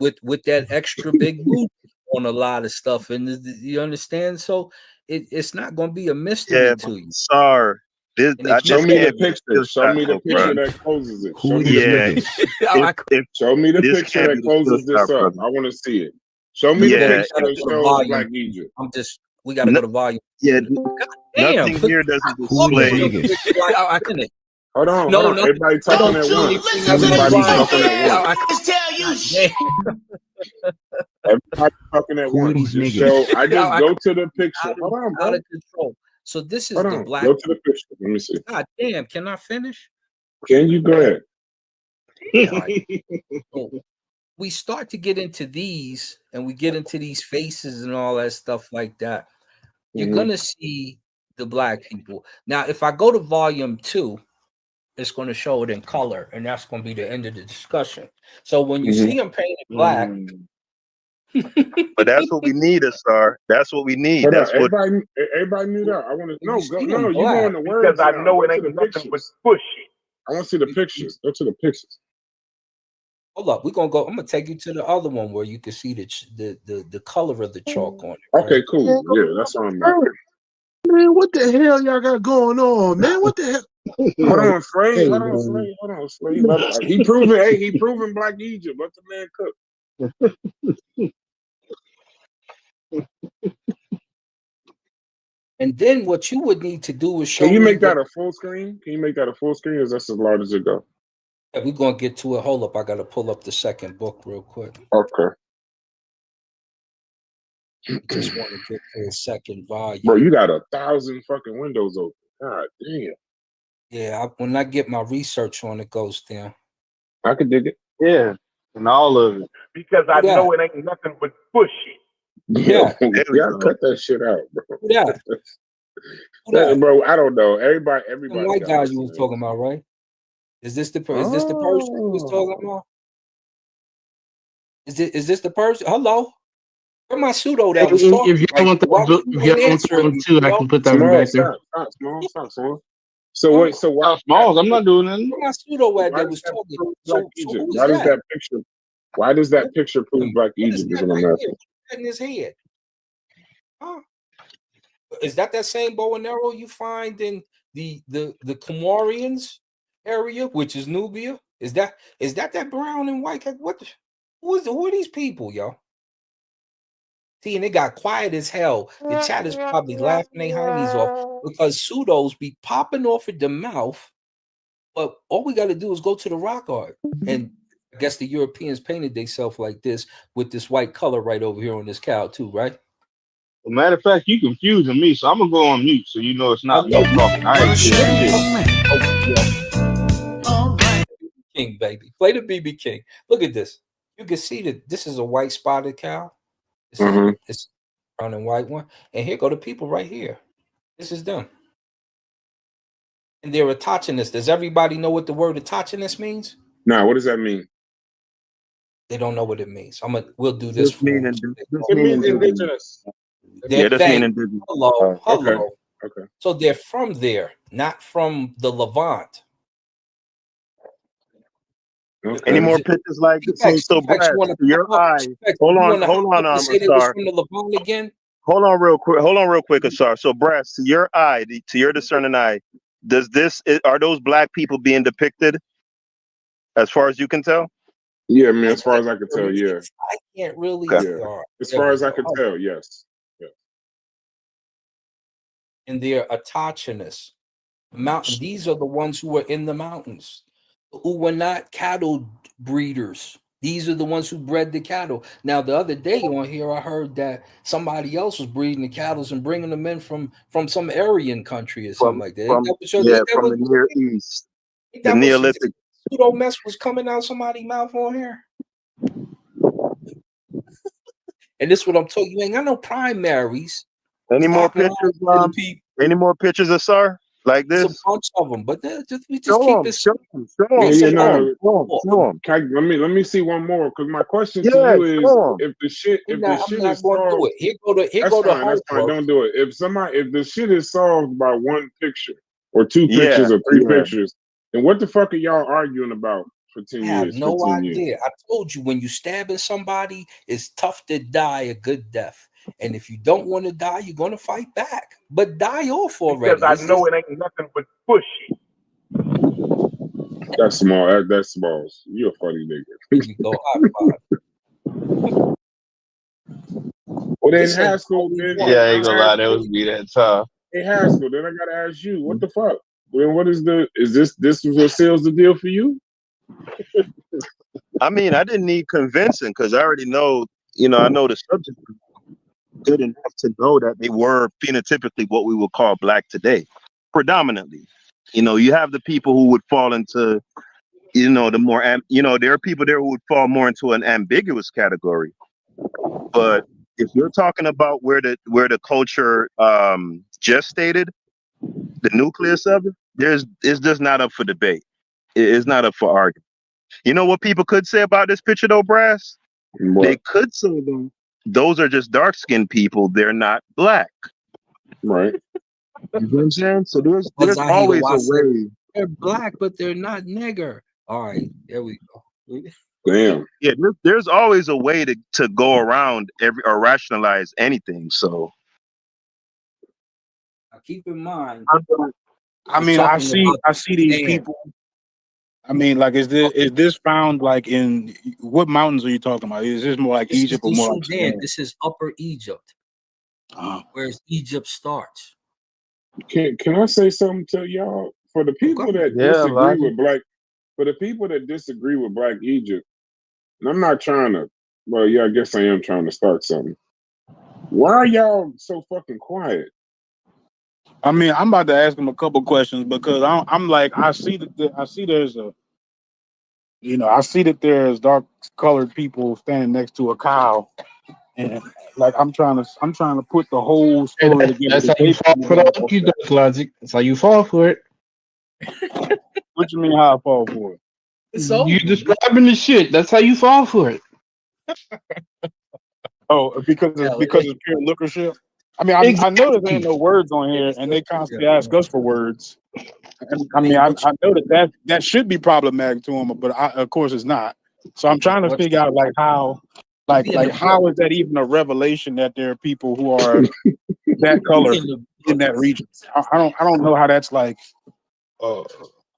but with that extra big boot on a lot of stuff, and you understand. So it's not going to be a mystery to you. Sorry, show me the picture. Show me the picture that closes it. Show me show me the picture that closes this up. I want to see it. Show me the picture that shows Black Egypt. We got to go to volume. Yeah, damn. Nothing here doesn't display. Hold on. Everybody talking at once. Everybody talking at once. I tell you. Everybody talking at once. I just go to the picture. Hold on, bro. Out of control. So this is the black. Go to the picture. Let me see. God damn! Can I finish? Can you go ahead? So we start to get into these, and we get into these faces and all that stuff like that. You're gonna see the black people. Now, if I go to volume 2. It's going to show it in color, and that's going to be the end of the discussion. So when you see them painted black, but that's what we need, Star. That's what we need. That's what everybody knew that. I want to know. You go in the words because I know it ain't nothing but push it. I want to see the pictures. Go to the pictures. Hold up, we're gonna go. I'm gonna take you to the other one where you can see the color of the chalk on it. Right? Okay, cool. Yeah, that's what I'm at. Man, what the hell y'all got going on, man? What the hell? Hold on, Slade. Hold on, Slade. He proving Black Egypt. Let the man cook. And then what you would need to do is show. Can you make that a full screen? Can you make that a full screen? Or is that as large as it go? Yeah, we're gonna get to it. Hold up, I gotta pull up the second book real quick. Okay. Just want to get to the second volume. Bro, you got 1,000 fucking windows open. God damn. Yeah, when I get my research on it goes down. I can dig it. Yeah, and all of it. Because I know it ain't nothing but push it. Yeah, cut that shit out, bro. Yeah, bro. I don't know. Everybody. The white guys you was talking about, right? Is this the Persian we was talking about? Is this the Persian? Hello? Where my pseudo that was talking? If you want the too, I can put that Small, back there. Stop. So wait, so why Smalls? I'm not doing nothing. Where my pseudo at that was talking? So who is why does that? Why does that picture prove Black Egypt? Is what I'm asking. In his head. Huh? Is that same bow and arrow you find in the Comorians area, which is Nubia? Is that brown and white? Who are these people, yo? See, and they got quiet as hell. The chat is probably laughing their heinies off because pseudos be popping off at the mouth. But all we got to do is go to the rock art. And I guess the Europeans painted themselves like this with this white color right over here on this cow too, right? Well, matter of fact, you confusing me, so I'm gonna go on mute so you know it's not me talking. I ain't shit. All right. King, baby. Play the BB King. Look at this. You can see that this is a white spotted cow. It's brown and white one. And here go the people right here. This is them. And they're autochthonous. Does everybody know what the word autochthonous means? Nah, what does that mean? They don't know what it means. We'll do this for them. It means indigenous. Yeah, that's mean indigenous. Hello. Okay. So they're from there, not from the Levant. Okay. Any more pictures like this? So, Brad, your eye. Hold on, Asar. From the Levant again. Hold on, real quick, Asar. So, Brad, to your eye, to your discerning eye, are those Black people being depicted? As far as you can tell. Yeah, I mean, as far as I can tell, yeah. I can't really. As far as I can tell, yes. And they're autochthonous. These are the ones who were in the mountains, who were not cattle breeders. These are the ones who bred the cattle. Now, the other day on here, I heard that somebody else was breeding the cattle and bringing them in from some Aryan country or something like that. From the Near East. The Neolithic. Pseudo mess was coming out somebody's mouth on here. And this is what I'm telling you. You ain't got no primaries. Any more pictures, Any more pictures of Sar like this? There's a bunch of them, but we just keep it. Show them. Let me see one more because my question to you is: if the shit is solved, here go the that's fine. Don't do it. If the shit is solved by one picture or two pictures or three pictures, then what the fuck are y'all arguing about for 10 years? I have no idea. I told you when you stabbing somebody, it's tough to die a good death. And if you don't want to die, you're going to fight back. But die off already. Because I know it ain't nothing but pushy. That's small. That's smalls. You're a funny nigga. You go high. Well, then Haskel. Yeah, I ain't gonna lie. That was me that time. Hey, Haskel, then I got to ask you, what the fuck? Then what is this what seals the deal for you? I mean, I didn't need convincing because I already know, I know the subject good enough to know that they were phenotypically what we would call Black today, predominantly. You have the people who would fall into, the more, there are people there who would fall more into an ambiguous category. But if you're talking about where the culture gestated, the nucleus of it, it's just not up for debate. It's not up for argument. You know what people could say about this picture though, Brass? What? They could say that those are just dark-skinned people. They're not Black. Right. You know what I'm saying? So there's always a way. They're Black, but they're not nigger. All right, there we go. Damn. Yeah, there's always a way to go around or rationalize anything. So keep in mind. I mean, I see these people. I mean, like, is this found like in what mountains are you talking about? Is this more like Egypt or more? Sudan. This is Upper Egypt, whereas Egypt starts. Can I say something to y'all? For the people that disagree with Black, for the people that disagree with Black Egypt, and I'm not trying to. Well, yeah, I guess I am trying to start something. Why are y'all so fucking quiet? I mean, I'm about to ask him a couple questions because I'm like, I see that there's dark colored people standing next to a cow, and like I'm trying to put the whole story together. That's how you fall for the monkey duck logic. That's how you fall for it. What you mean how I fall for it? So You describing the shit. That's how you fall for it. Oh, because it's pure lookership. I mean, I know there ain't no words on here, and they constantly ask us for words. And, I mean, I know that should be problematic to them, but of course it's not. So I'm trying to figure out like how is that even a revelation that there are people who are that color in that region? I don't know how that's like a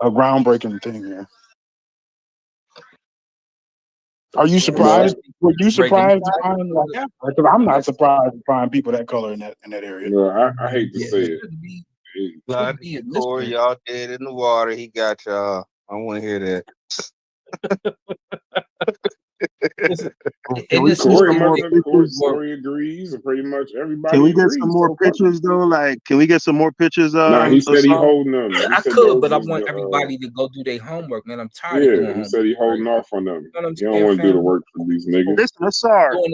groundbreaking thing here. Are you surprised? Were you surprised to find like? I'm not surprised to find people that color in that area. Well, I hate to say it. Cory, y'all dead in the water. He got y'all. I want to hear that. Cory agrees, and pretty much everybody. Can we get agrees some more pictures though? Like, can we get some more pictures? Nah, he said he holding them. I could, but I want everybody to go do their homework, man. I'm tired of doing homework. He said he holding off on them. You don't want to do the work for these niggas. Listen,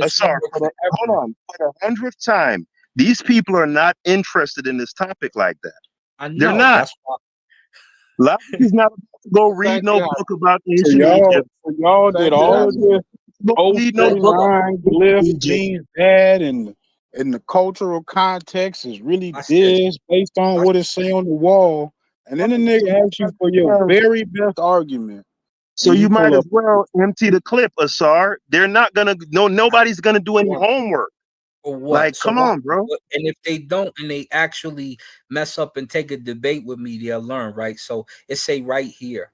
Asar, hold on. For the 100th time, these people are not interested in this topic like that. I know. They're not. That's why. He's not go read no book about ancient Egypt. So y'all did all of this. 039 glyphs means that, and the cultural context is really this based on what it say on the wall. And then the nigga asks you for your very best argument. So you might as well empty the clip, Asar. They're not gonna nobody's gonna do any homework. Like, come on, bro. And if they don't, and they actually mess up and take a debate with me, they'll learn, right? So it say right here.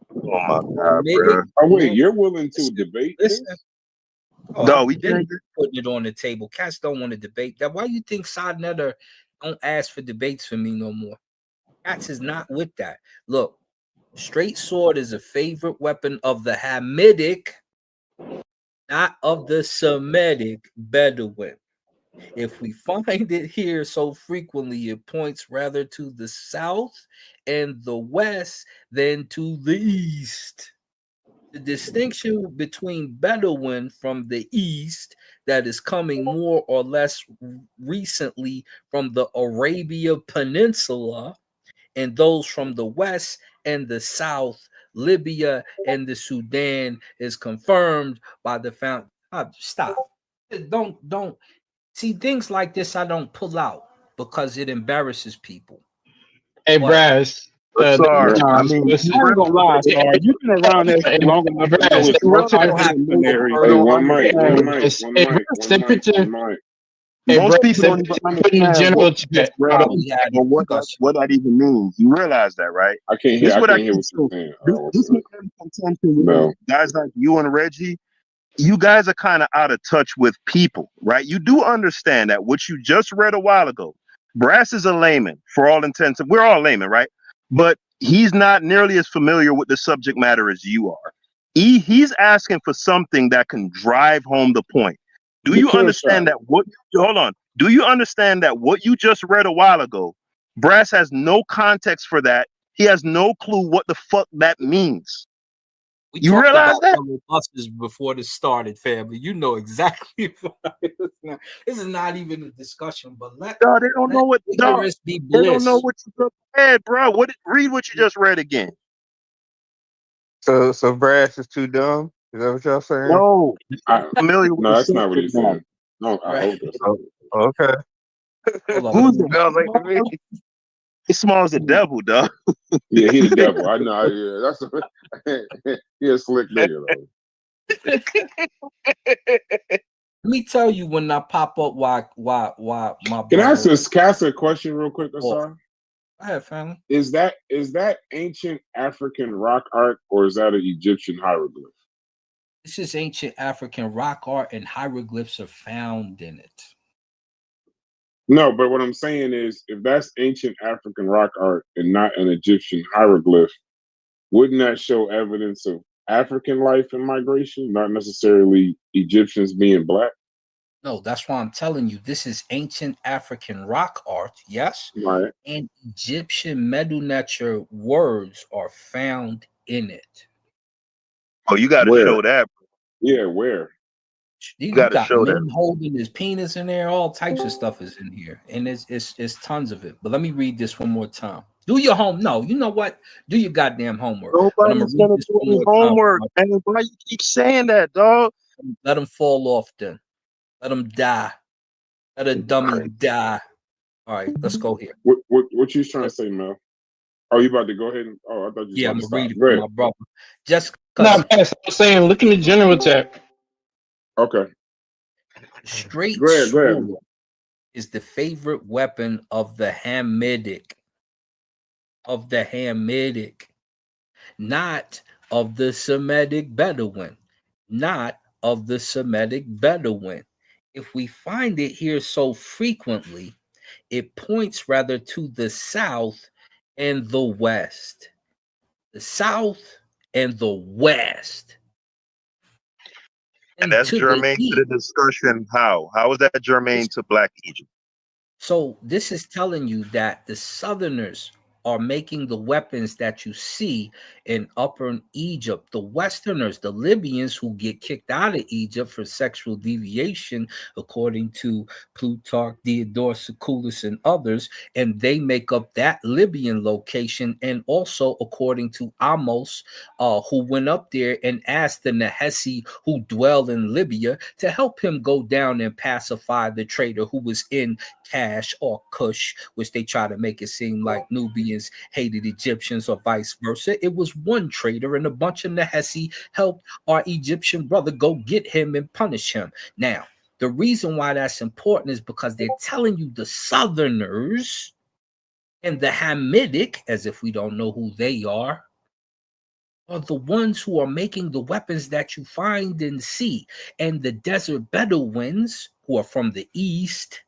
Oh my God, bro. Oh wait, you're willing to debate this? No, we can't putting it on the table. Cats don't want to debate that. Why you think Sodnetter don't ask for debates for me no more? Cats is not with that. Look, straight sword is a favorite weapon of the Hamitic, not of the Semitic Bedouin. If we find it here so frequently, it points rather to the south and the west than to the east. The distinction between Bedouin from the east that is coming more or less recently from the Arabia Peninsula and those from the west and the south, Libya and the Sudan, is confirmed by the found. Stop. Don't. See, things like this I don't pull out because it embarrasses people. Hey, Brass. Sorry. I mean, I ain't gonna lie, sorry. You've been around this long enough to know it's multidisciplinary. Most people don't even understand what that even means. You realize that, right? I can't hear what you're saying. This is contention with guys like you and Reggie. You guys are kind of out of touch with people, right? You do understand that what you just read a while ago. Brass is a layman for all intents. We're all laymen, right? But he's not nearly as familiar with the subject matter as you are. He's asking for something that can drive home the point. Do you understand that Do you understand that what you just read a while ago, Brass has no context for that. He has no clue what the fuck that means. You realize that? Buses before this started, family. You know exactly what this is not even a discussion, but they don't know what they don't know what you just read, bro. Read what you just read again. So Brass is too dumb? Is that what y'all saying? No, I'm familiar with that's not what he's saying. No, I hope that's okay. Who's the He smells the devil, dog. Yeah, he's the devil. I know. Yeah, that's he a slick nigga though. Let me tell you when I pop up why my Can I ask a question real quick, Asar? Go ahead, family. Is that ancient African rock art or is that an Egyptian hieroglyph? This is ancient African rock art and hieroglyphs are found in it. No, but what I'm saying is, if that's ancient African rock art and not an Egyptian hieroglyph, wouldn't that show evidence of African life and migration, not necessarily Egyptians being black? No, that's why I'm telling you, this is ancient African rock art, yes? Right. And Egyptian Medu Nature words are found in it. Oh, you got to show that. Yeah, where? You got show men holding his penis in there. All types of stuff is in here, and it's tons of it. But let me read this one more time. Do your home. No, you know what? Do your goddamn homework. Nobody's gonna do any homework, man. Why you keep saying that, dog? Let them fall off then. Let them die. Let a dummy die. All right, let's go here. What you trying to say, Mel? Oh, you about to go ahead and I thought you I'm about to gonna read stop. it for my brother. Just no, I'm saying, look in the general chat. Okay. Straight Go ahead. sword is the favorite weapon of the Hamitic. Not of the Semitic Bedouin. Not of the Semitic Bedouin. If we find it here so frequently, it points rather to the south and the west. The south and the west. And that's germane to the discussion. How is that germane to Black Egypt? So this is telling you that the Southerners are making the weapons that you see in Upper Egypt. The Westerners, the Libyans who get kicked out of Egypt for sexual deviation, according to Plutarch, Diodorus Siculus, and others, and they make up that Libyan location. And also according to Amos, who went up there and asked the Nahesi who dwell in Libya to help him go down and pacify the trader who was in Cash or Kush, which they try to make it seem like Nubians hated Egyptians or vice versa. It was one trader, and a bunch of Nahesi helped our Egyptian brother go get him and punish him. Now, the reason why that's important is because they're telling you the Southerners and the Hamitic, as if we don't know who they are the ones who are making the weapons that you find and see. And the desert Bedouins, who are from the east,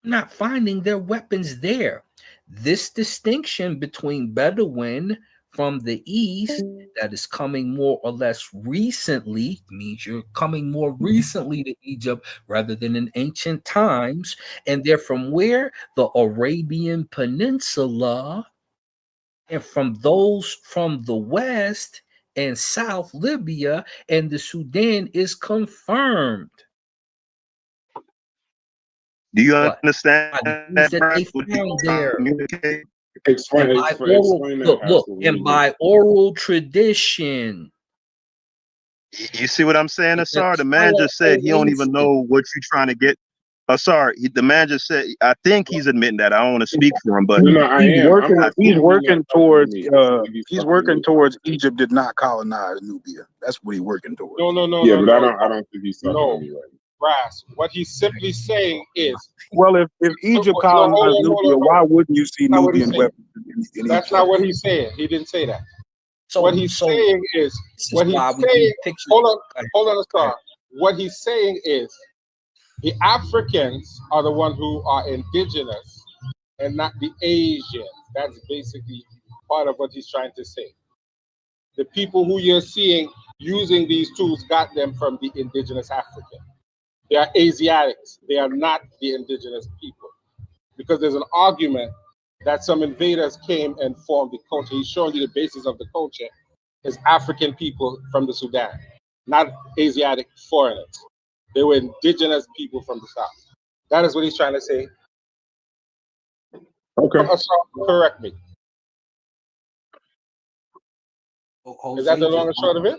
not finding their weapons there. This distinction between Bedouin from the east that is coming more or less recently means you're coming more recently to Egypt rather than in ancient times. And they're from where? The Arabian Peninsula. And from those from the west and South Libya and the Sudan is confirmed. Do you understand that they found there? Explain by oral tradition. You see what I'm saying, Asar? The man just said he don't even know what you're trying to get. Asar, the man just said, I think he's admitting that. I don't want to speak for him, but he's working towards Egypt did not colonize Nubia. That's what he's working towards. No. Yeah, but I don't think he's talking to me right now. Brass. What he's simply saying is, well, if Egypt colonized Nubia, why wouldn't you see Nubian weapons in That's Egypt? not what he's saying. He didn't say that. So what he's saying is, what he's saying. Hold on, Asar. What he's saying is, the Africans are the ones who are indigenous and not the Asians. That's basically part of what he's trying to say. The people who you're seeing using these tools got them from the indigenous African. They are Asiatics. They are not the indigenous people. Because there's an argument that some invaders came and formed the culture. He's showing you the basis of the culture is African people from the Sudan, not Asiatic foreigners. They were indigenous people from the South. That is what he's trying to say. Okay. Correct me. Is that the long and short of it?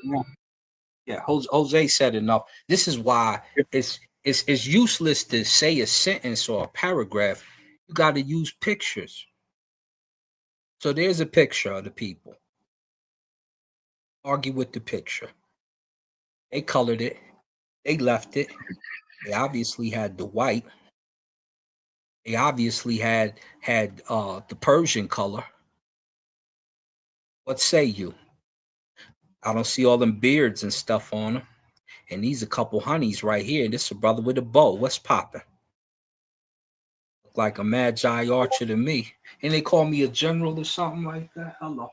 Yeah, Jose said enough. This is why it's useless to say a sentence or a paragraph. You got to use pictures. So there's a picture of the people. Argue with the picture. They colored it. They left it. They obviously had the white. They obviously had the Persian color. What say you? I don't see all them beards and stuff on them. And these a couple honeys right here. This is a brother with a bow. What's popping? Look like a Magi archer to me. And they call me a general or something like that. Hello.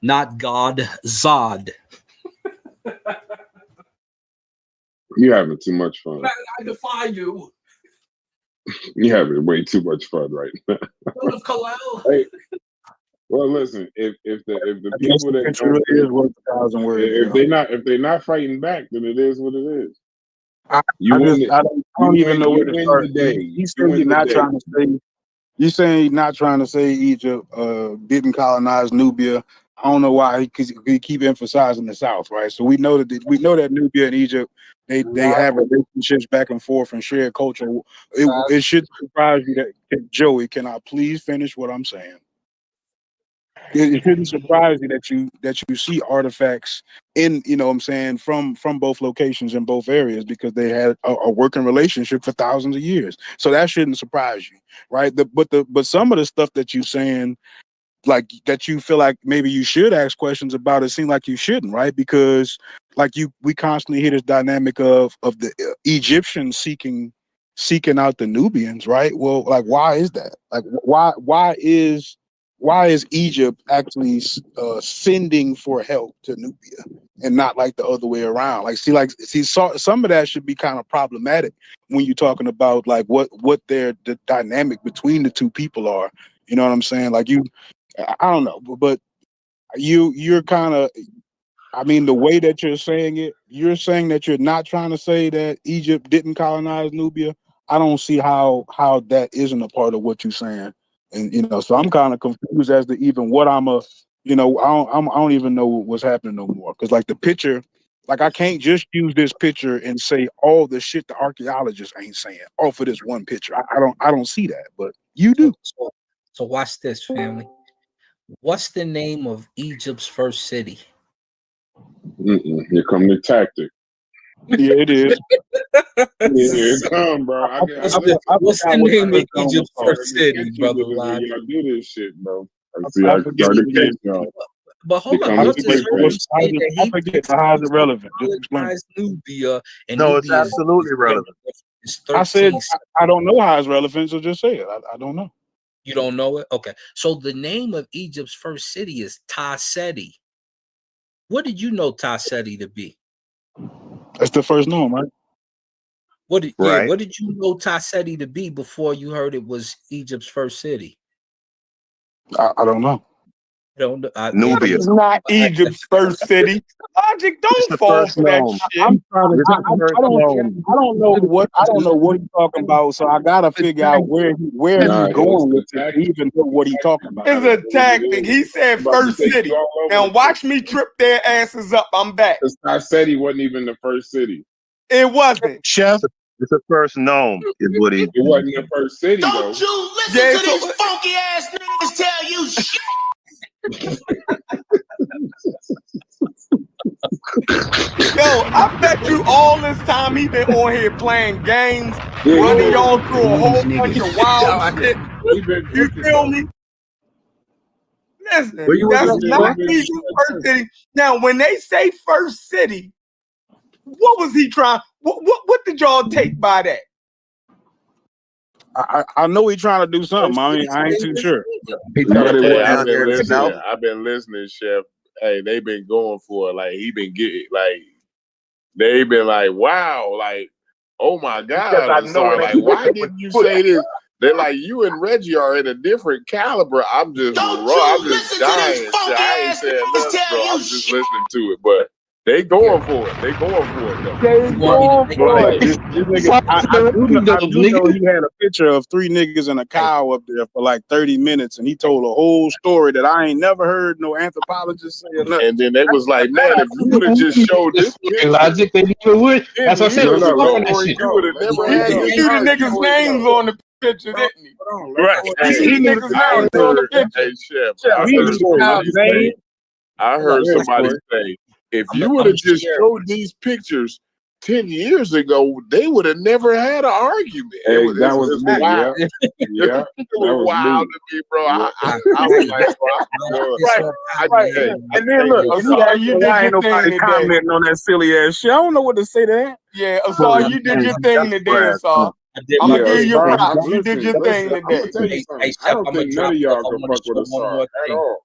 Not God, Zod. You're having too much fun. I defy you. You're having way too much fun right now. Hey, well, listen. If the people that is worth 1,000 words. If they're not fighting back, then it is what it is. I don't even know where to start. He said he's not trying to say You saying he's not trying to say Egypt didn't colonize Nubia? I don't know why he keep emphasizing the South, right? So we know that Nubia and Egypt they have relationships back and forth and shared culture. It should surprise you that Joey, can I please finish what I'm saying? It shouldn't surprise you that you see artifacts in, you know what I'm saying, from both locations in both areas, because they had a working relationship for thousands of years. So that shouldn't surprise you, right? But some of the stuff that you're saying, like that you feel like maybe you should ask questions about, it seems like you shouldn't, right? Because like we constantly hear this dynamic of the Egyptians seeking out the Nubians, right? Well, like why is that? Like why is Egypt actually sending for help to Nubia and not like the other way around? Some of that should be kind of problematic when you're talking about like what the dynamic between the two people are. You know what I'm saying? Like I don't know, but you're kind of, I mean, the way that you're saying it, you're saying that you're not trying to say that Egypt didn't colonize Nubia. I don't see how that isn't a part of what you're saying, and so I'm kind of confused as to even what I don't even know what's happening no more, because like the picture, like I can't just use this picture and say all the shit the archaeologists ain't saying off of this one picture. I don't see that, but you do. So watch this, family. What's the name of Egypt's first city? Here come the tactic. Yeah, it is. Here it come, bro. What's the name of Egypt's first city, brother? Y'all do this shit, bro. I forget y'all. But hold on, how is it relevant? Just explain. Nubia and no, Nubia it's absolutely relevant. I said I don't know how it's relevant, so just say it. I don't know. You don't know it? Okay. So the name of Egypt's first city is Ta-Seti. What did you know Ta-Seti to be? That's the first name, right? What did you know Ta-Seti to be before you heard it was Egypt's first city? I don't know. Nubia is not Egypt's first city. Logic, don't fall for that shit. I don't know what he's talking about, so I gotta figure out where he's going with it to even know what he's talking about. It's a tactic. He said first city. Now watch me trip their asses up. I'm back. I said he wasn't even the first city. It wasn't. Chef, it's the first known is what he. It wasn't the first city. Don't though. you listen to these funky ass niggas tell you shit. Yo, I bet you all this time he been on here playing games, running y'all through a whole bunch of wild shit. You feel me? Listen, that's not Egypt's first city. Now, when they say first city, what was he trying? What did y'all take by that? I know he's trying to do something. I ain't too sure. I've been listening, Chef. Hey, they've been going for it. Like he been getting they've been like, wow, like, oh my God. I'm sorry. Like, why didn't you say this? They're like, you and Reggie are in a different caliber. I'm just dying. I ain't saying nothing, bro. I'm just listening to it, but they going for it. They going for it, though. They going for it. This nigga, I do know he had a picture of 3 niggas and a cow up there for like 30 minutes, and he told a whole story that I ain't never heard no anthropologist say or nothing. And then they was like, man, if you would have just showed this picture, logic, they never would. That's what I said. You would have never had He knew the niggas' names on the picture, didn't he? Right. He knew the niggas' names on the picture. Hey, Chef, I heard somebody say, if you would have just showed these pictures 10 years ago, they would have never had an argument. Hey, that was me, wild. Yeah. It was wild to me, bro. I was like, right. And then look, you ain't nobody commenting on that silly ass shit. I don't know what to say to that. Yeah, Asar, you did your thing today, Asar. I'm gonna give you props. You did your thing today. I don't think none of y'all can fuck with Asar at all.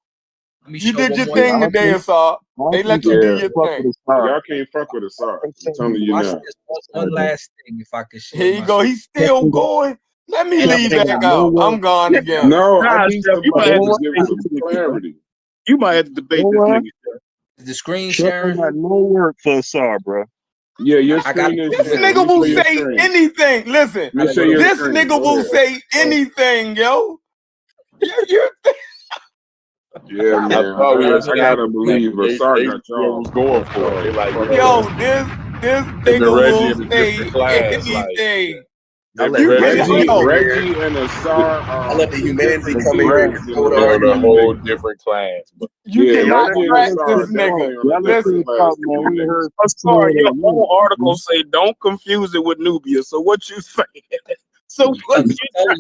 You did your thing today, Asar. They let you do your thing. Y'all can't fuck with Asar. I'm telling you now. One last thing, if I could share. Here you go. He's still going. Let me leave that out. I'm gone again. No, I need somebody to give some clarity. You might have to debate this nigga. The screen sharing got no work for Asar, bro. Yeah, your screen is. This nigga will say anything. Listen, this nigga will say anything, yo. Yeah, man. I gotta believe Asar got y'all was going for it. They like, yo, this nigga Reggie will in a say different class, anything. Reggie and Asar I are let the two humanity different come in here and species in the control the they're in a language, argument. whole nigga. different class. But You Yeah, cannot Reggie and crack Asar this are definitely nigga. on a different Listen, class than you niggas. Sorry, your own article say don't confuse it with Nubia. So what you saying? So what you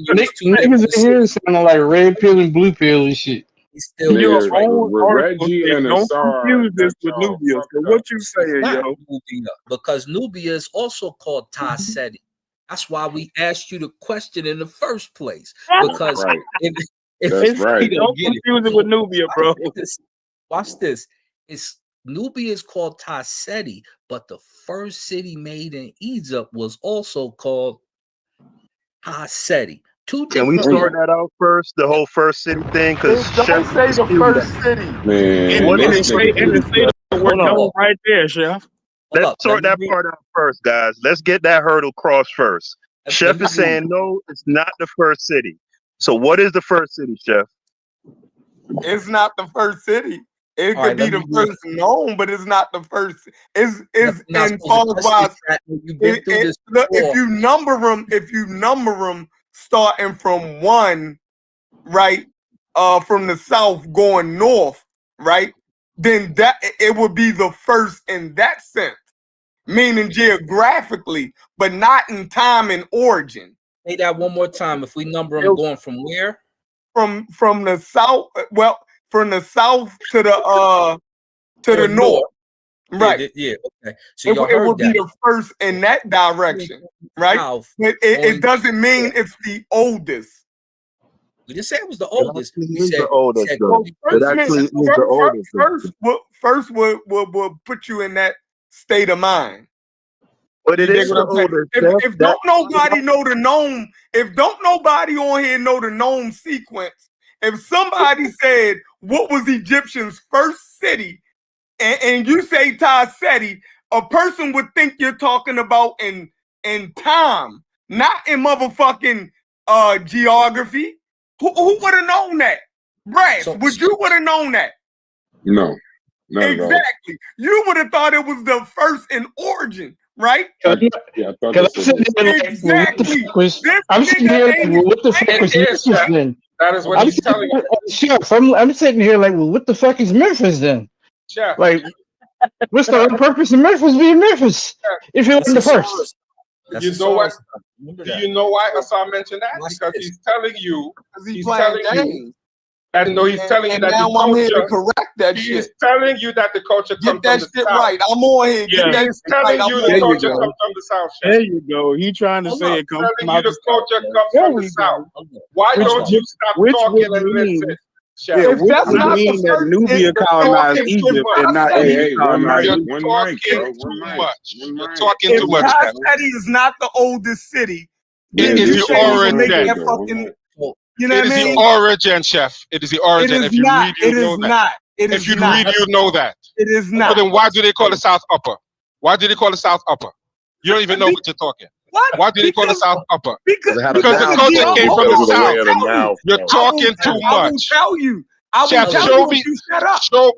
Niggas in here sounding like red pill and blue pill and shit. your Nigga, own article Reggie say and don't Asar confuse this got with y'all Nubia. fucked So up. what you saying, Not yo? Nubia, because Nubia is also called Taseti. That's why we asked you the question in the first place. Because Right. if That's right. Don't confuse it with Nubia, bro. Watch this. Nubia is called Taseti, but the first city made in Egypt was also called Taseti. Can we sort that out first? The whole first city thing, because don't say the first city. Man, And this nigga. say the word no right there, Chef. Let's sort that part out first, guys. Let's get that hurdle crossed first. Chef is saying no, it's not the first city. So what is the first city, Chef? It's not the first city. It could be the first known, but it's not the first. It's in Falls. If you number them starting from one, right, from the south going north, right, then that it would be the first in that sense, meaning geographically, but not in time and origin. Say that one more time. If we number them going from where? From the south, well, from the south to the north. Right. Yeah. Okay. So it would be the first in that direction, right? But it doesn't mean it's the oldest. We didn't say it was the oldest. We said the oldest, though. It actually is the oldest. First would put you in that state of mind. But it is the oldest. If don't nobody know the gnome, if don't nobody on here know the gnome sequence, if somebody said what was Egyptian's first city, and you say Taseti, a person would think you're talking about in time, not in motherfucking geography. Who would have known that? Brass, you would have known that? No, not exactly. You would have thought it was the first in origin, right? Yeah, I thought exactly. I'm sitting here like, well, what the fuck was Memphis then? That is what he's telling you. Chef, I'm sitting here like, well, what the fuck is Memphis then? Chef. Like, what's the purpose of Memphis being Memphis if it wasn't the first? You know what? Do you know why Hassan mentioned that? Because he's telling you. He's telling you. And no, he's telling you that now the culture. I'm here to correct that shit. He's telling you that the culture comes from the south. Right. I'm on here. He's telling you the culture comes from the south. There you go. He trying to say it comes from the culture comes from the south. Why don't you stop talking and listen? Yeah, which would mean that Nubia colonized Egypt and not Egypt colonized Egypt. You're talking too much. Taseti is not the oldest city. It is the origin. You know what I mean? It is the origin, Chef. It is the origin. If you read, you know that. If you read, you know that. It is not. But then why do they call the South Upper? Why do they call the South Upper? You don't even know what you're talking. What? Why do they call the South Upper? Because the culture came from the South. You're talking too much. I will tell you. Chef, show me. Shut up. No,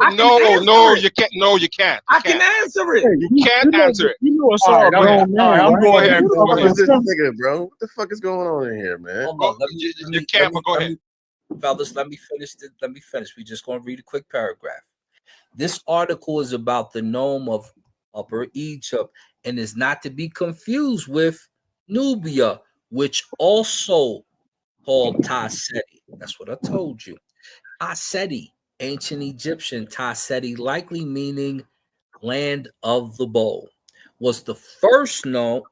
you can't. No, you can't. I can answer it. You can't answer it. You know, sorry, I'm going ahead. What is this nigga, bro? What the fuck is going on in here, man? You can't, but go ahead. Fellas, let me finish. Let me finish. We're just going to read a quick paragraph. This article is about the nome of Upper Egypt and is not to be confused with Nubia, which also called Taseti. That's what I told you. Taseti, ancient Egyptian Taseti, likely meaning land of the bow, was the first known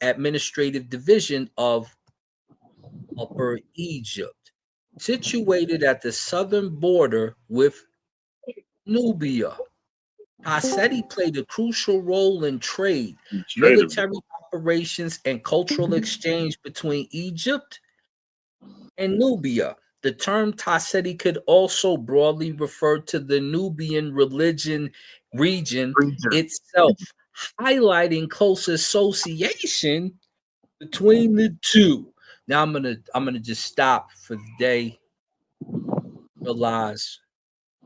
administrative division of Upper Egypt, situated at the southern border with Nubia. Taseti played a crucial role in trade, military operations, and cultural exchange between Egypt and Nubia. The term Taseti could also broadly refer to the Nubian region itself, highlighting close association between the two. Now I'm gonna just stop for the day. Realize.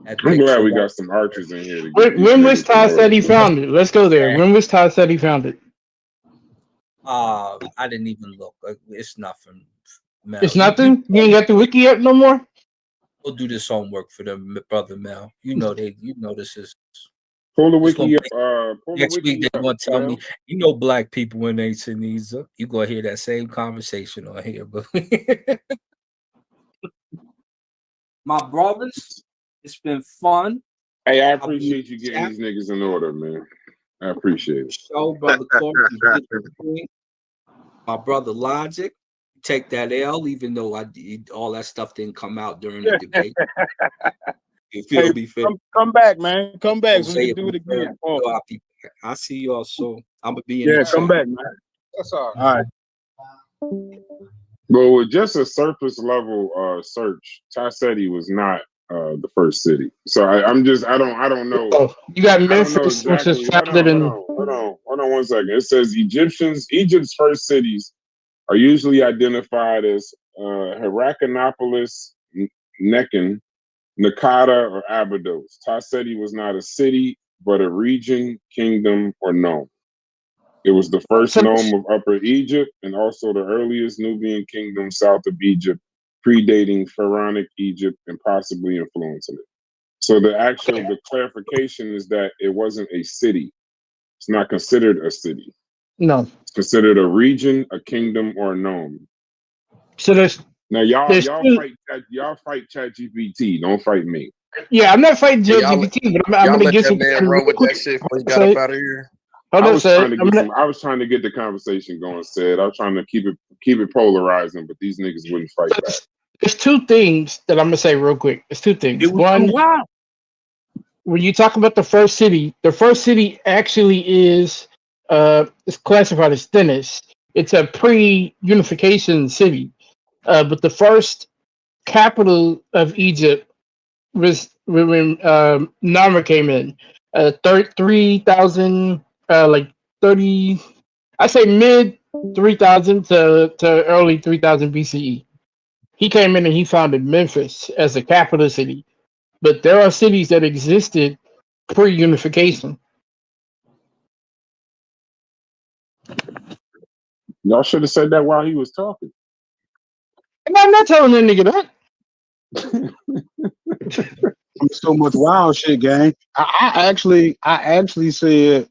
I'm glad we got some archers in here. When was Todd said he found it? Let's go there. When was Todd said he found it? I didn't even look. It's nothing. Mel. It's nothing. You ain't got the wiki up no more. We'll do this homework for them, brother Mel. You know this is. Pull the wiki up. Next week they're gonna tell me. You know, black people when they send these up, you gonna hear that same conversation on here, but. My brothers, it's been fun. Hey, I appreciate you getting these niggas in order, man. I appreciate it. So, brother Cory, my brother Logic, take that L, even though all that stuff didn't come out during the debate. You feel me? Come back, man. Come back so we can do it again. I see y'all soon. I'm gonna be in. Yeah, come back, man. That's all right. But with just a surface level search, Tassetti was not the first city. So I don't know. Oh, you got Memphis, which is founded in. Hold on 1 second. It says Egypt's first cities are usually identified as Heracleopolis, Nekhen, Nakada, or Abydos. Tassetti was not a city, but a region, kingdom, or nome. It was the first nome of Upper Egypt and also the earliest Nubian kingdom south of Egypt, predating Pharaonic Egypt and possibly influencing it. So the clarification is that it wasn't a city. It's not considered a city. No. It's considered a region, a kingdom, or a nome. So y'all fight ChatGPT. Don't fight me. Yeah, I'm not fighting ChatGPT, but I'm gonna get some. Run with that shit before you got up out of here. I was trying to get the conversation going, said I was trying to keep it polarizing, but these niggas wouldn't fight back. There's two things that I'm gonna say real quick. There's two things. One, when you talk about the first city actually is it's classified as Thinis. It's a pre-unification city, but the first capital of Egypt was when Narmer came in. 3,000. Like 30, I say mid 3000 to early 3000 BCE. He came in and he founded Memphis as a capital city. But there are cities that existed pre-unification. Y'all should have said that while he was talking. And I'm not telling that nigga that. So much wild shit, gang. I actually said.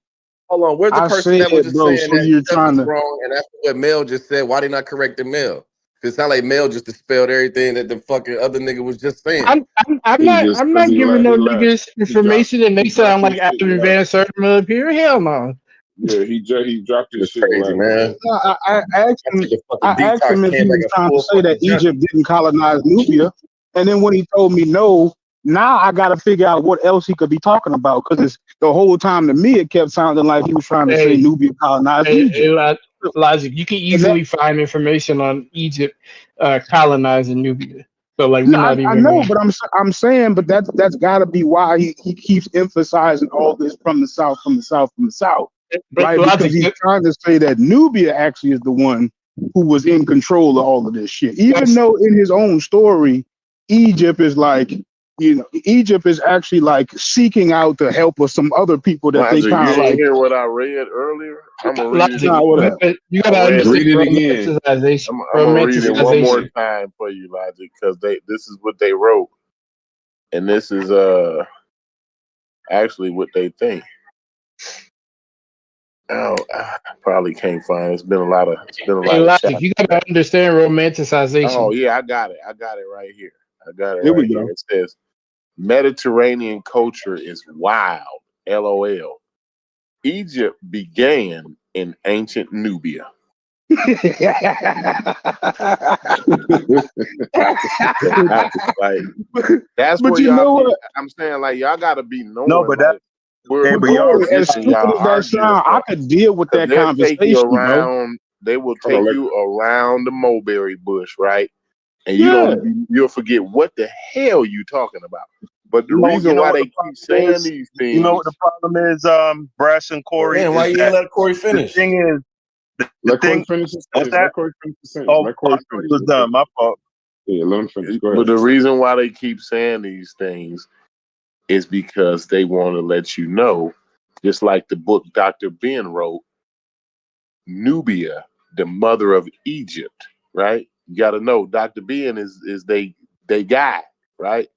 Hold on, where's the person that was just saying that you're trying to wrong? And that's what Mel just said. Why did not correct the Mel? Because it's not like Mel just dispelled everything that the fucking other nigga was just saying. I'm not giving no niggas information and they sound like Adam Van Sertima up here. Hell no. Yeah, he dropped his shit, crazy, man. I asked him if he was trying to say that Egypt didn't colonize Nubia, and then when he told me no. Now I got to figure out what else he could be talking about, because the whole time to me it kept sounding like he was trying to say Nubia colonized Egypt. Logic, you can easily find information on Egypt colonizing Nubia. So like, we're not even. I know, but I'm saying, but that's got to be why he keeps emphasizing all this from the south, right? Because he's trying to say that Nubia actually is the one who was in control of all of this shit, even though in his own story, Egypt is like. Egypt is actually like seeking out the help of some other people that they kind of like. Hear what I read earlier? I'm gonna read it. You gotta read it again. I'm gonna read it one more time for you, Logic, because this is what they wrote, and this is actually what they think. Oh, I probably can't find it. It's been a lot of Logic, you gotta understand romanticization. Oh yeah, I got it right here. Here we go. It says Mediterranean culture is wild. LOL. Egypt began in ancient Nubia. Like, that's but where you know y'all. what? I'm saying, like, y'all gotta be knowing. No, but that. As stupid as that sound, I could deal with that conversation. They will take you around the mulberry bush, right? And you'll forget what the hell you talking about. But the reason why they keep saying these things, you know what the problem is, Brass and Cory. Man, why you didn't let Cory finish? The thing is, Let Cory thing, finish his what's sentence. that? Let Cory finish his sentence. Oh, Let I Cory thought he finish. was done. My fault. Yeah, let him finish. Go But ahead. the reason why they keep saying these things is because they want to let you know, just like the book Dr. Ben wrote, Nubia, the mother of Egypt, right? You got to know Dr. Ben is they guy, right?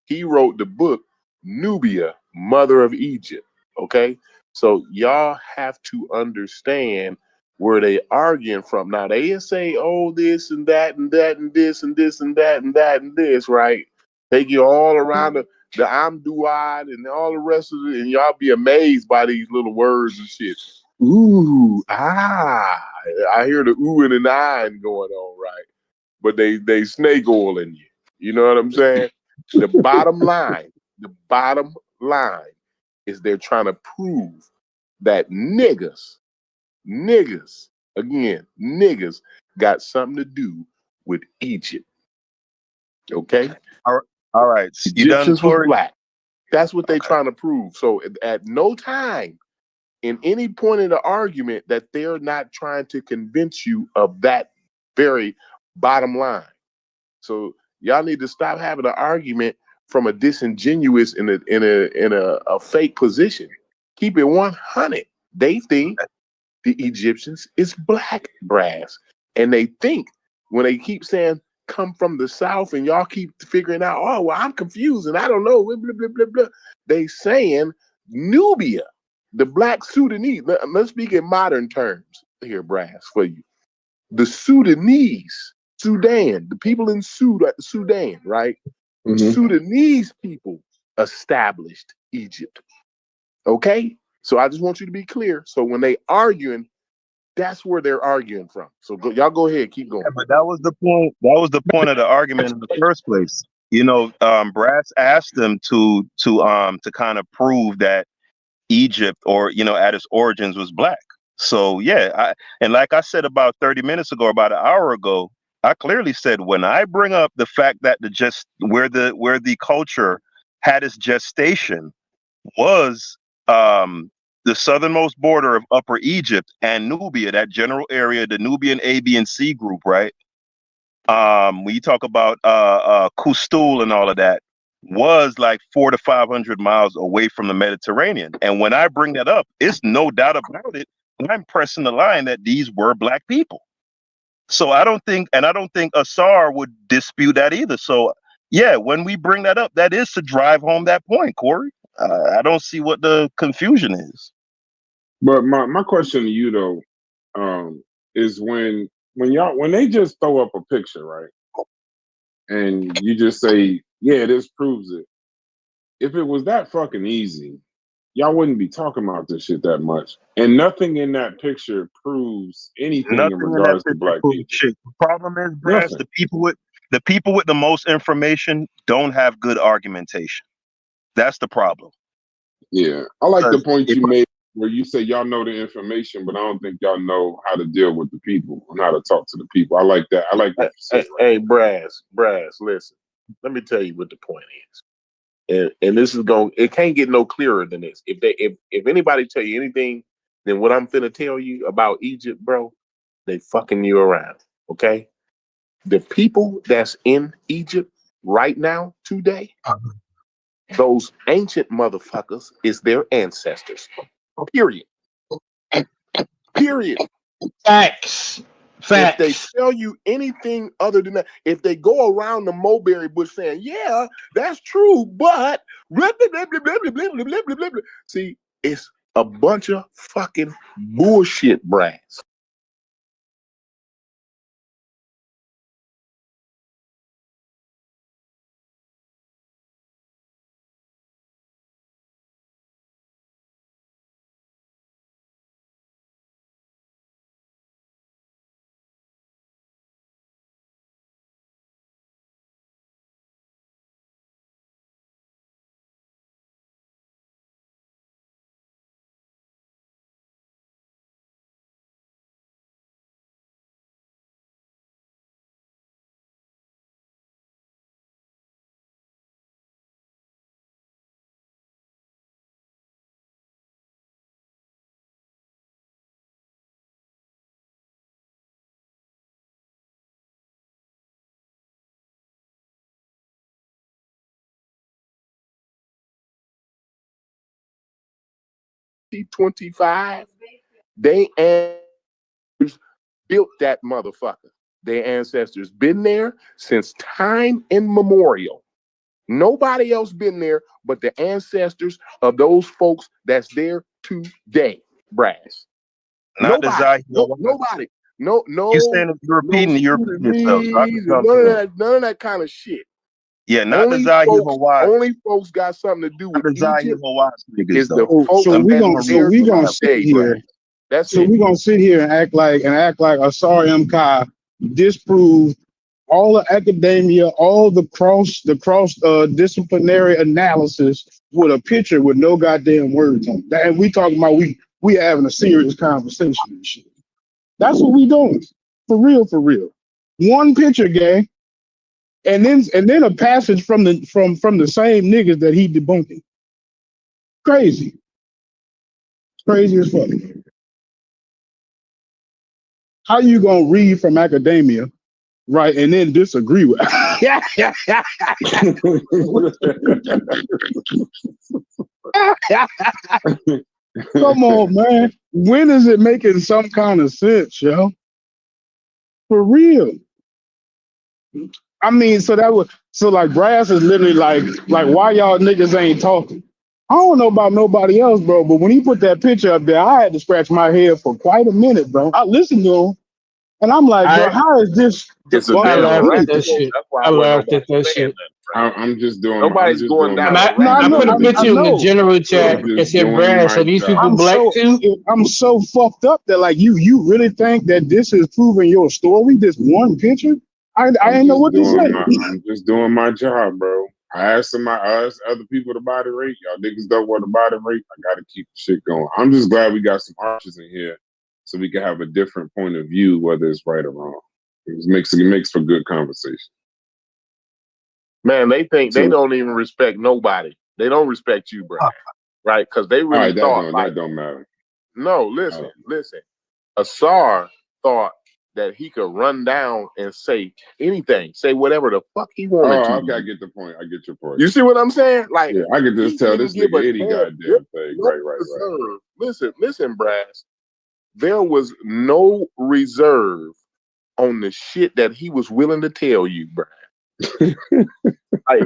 He wrote the book Nubia, mother of Egypt, okay? So y'all have to understand where they arguing from. Now they say, oh, this and that and that and this and this and that and that and this, right? Take you all around the I'm Duat and all the rest of it, and y'all be amazed by these little words and shit. Ooh, ah, I hear the ooh and an ah going on, right? But they snake oiling you. You know what I'm saying? The bottom line is they're trying to prove that niggas got something to do with Egypt. Okay? All right. You done, Egyptians was Cory? black. That's what they're trying to prove. So at no time in any point in the argument that they're not trying to convince you of that very bottom line. So y'all need to stop having an argument from a disingenuous in a fake position. Keep it 100. They think the Egyptians is black brass, and they think when they keep saying come from the south, and y'all keep figuring out, oh well, I'm confused and I don't know. Blah, blah, blah, blah. They saying Nubia, the black Sudanese. Let's speak in modern terms here, brass, for you. The Sudanese, Sudan, the people in Sudan, right? The Sudanese people established Egypt. Okay? So I just want you to be clear. So when they arguing, that's where they're arguing from. So y'all go ahead, keep going. Yeah, but that was the point. That was the point of the argument in the first place. You know, Brass asked them to kind of prove that Egypt, or at its origins, was black. So yeah, and like I said about 30 minutes ago, about an hour ago, I clearly said when I bring up the fact that where the culture had its gestation was the southernmost border of Upper Egypt and Nubia, that general area, the Nubian A, B, and C group, right? When you talk about Kustul and all of that, was like 400 to 500 miles away from the Mediterranean. And when I bring that up, it's no doubt about it. I'm pressing the line that these were black people. So I don't think Asar would dispute that either. So yeah, when we bring that up, that is to drive home that point, Cory. I don't see what the confusion is. But my question to you though, is when they just throw up a picture, right? And you just say, yeah, this proves it. If it was that fucking easy, y'all wouldn't be talking about this shit that much. And nothing in that picture proves anything in Nothing in that regards to picture black proves people. shit. The problem is, Brass, Nothing. the people with the most information don't have good argumentation. That's the problem. Yeah. I like the point you made where you say y'all know the information, but I don't think y'all know how to deal with the people and how to talk to the people. I like that. I like what you said. Hey, Brass, listen. Let me tell you what the point is. And this is it can't get no clearer than this. If anybody tell you anything, then what I'm finna tell you about Egypt, bro, they fucking you around. Okay? The people that's in Egypt right now, today, those ancient motherfuckers is their ancestors. Period. Period. Facts. If they tell you anything other than that, if they go around the mulberry bush saying, yeah, that's true, but blah, blah, blah, blah, blah, blah, blah, blah, blah, blah, blah. See, it's a bunch of fucking bullshit brats. 2025, they ancestors built that motherfucker. Their ancestors been there since time immemorial. Nobody else been there but the ancestors of those folks that's there today, Brass. Not Nobody. the Nobody. No. You saying you're repeating yourself. So None of that kind of shit. Yeah, not the Zahi Hawaii. Only folks got something to do with Egypt is the so folks we gonna sit here. That's so it. we're gonna sit here and act like Asari Kai disproved all the academia, all the cross disciplinary analysis with a picture with no goddamn words on it. And we talking about we having a serious conversation and shit. That's what we doing. For real. One picture, gang. And then a passage from the same niggas that he debunking. Crazy as fuck. How you gonna read from academia, right, and then disagree with? Come on, man. When is it making some kind of sense, yo? For real. I mean, so like Brass is literally like why y'all niggas ain't talking? I don't know about nobody else, bro, but when he put that picture up there, I had to scratch my head for quite a minute, bro. I listened to him, and I'm like, bro, how is this? I laughed at that shit. I laughed at that shit. I'm just doing. Nobody's going down. I put a picture in the general chat and said, "Brad, so these people black too?" I'm so fucked up that like you really think that this is proving your story? This one picture? I ain't know what to say. I'm just doing my job, bro. I asked other people to body rate. Y'all niggas don't want to body rate. I gotta keep the shit going. I'm just glad we got some archers in here so we can have a different point of view, whether it's right or wrong. It makes for good conversation. Man, they think they don't even respect nobody. They don't respect you, bro. Right? Because they really thought that don't matter. No, listen. Asar thought that he could run down and say anything, say whatever the fuck he wanted to. Okay, I get the point. I get your point. You see what I'm saying? Like, yeah, I could just tell this nigga any goddamn thing. Right. Listen, Brass. There was no reserve on the shit that he was willing to tell you, Brass. Like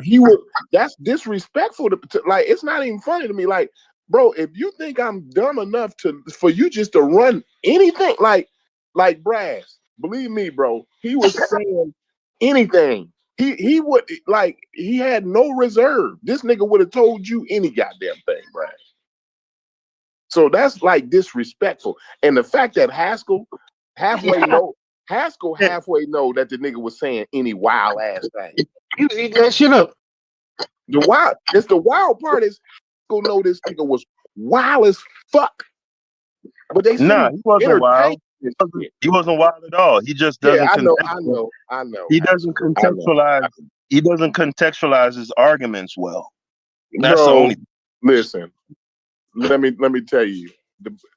that's disrespectful to like. It's not even funny to me. Like, bro, if you think I'm dumb enough for you just to run anything, like Brass, believe me, bro, he was saying anything. He would like he had no reserve. This nigga would have told you any goddamn thing, Brass. So that's like disrespectful. And the fact that Haskel halfway know that the nigga was saying any wild ass thing. You eat that shit up. The wild part is Haskel know this nigga was wild as fuck. But they he wasn't wild. He wasn't wild at all. He just doesn't. I know. He doesn't contextualize. He doesn't contextualize his arguments well. That's the only. Listen, let me tell you.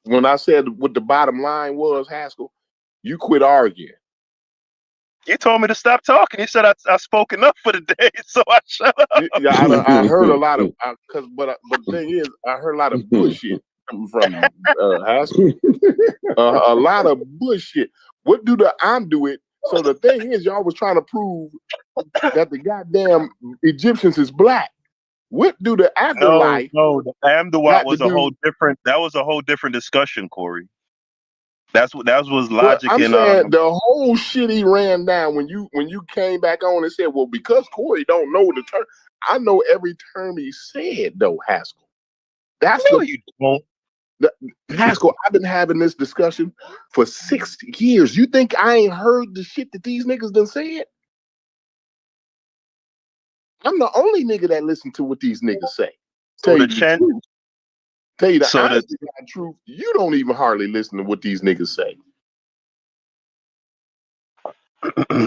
When I said what the bottom line was, Haskel, you quit arguing. You told me to stop talking. He said I spoke enough for the day, so I shut up. Yeah, I heard a lot of but the thing is, I heard a lot of bullshit from Haskel. A lot of bullshit. What do the I'm do it? So the thing is, y'all was trying to prove that the goddamn Egyptians is black. What do the afterlife? No, the Duat was a whole different. That was a whole different discussion, Cory. That was logic. I'm saying the whole shit he ran down when you came back on and said, well, because Cory don't know the term. I know every term he said though, Haskel. That's you won't. Haskel, I've been having this discussion for 6 years. You think I ain't heard the shit that these niggas done said? I'm the only nigga that listen to what these niggas say. Tell you the honest truth, you don't even hardly listen to what these niggas say.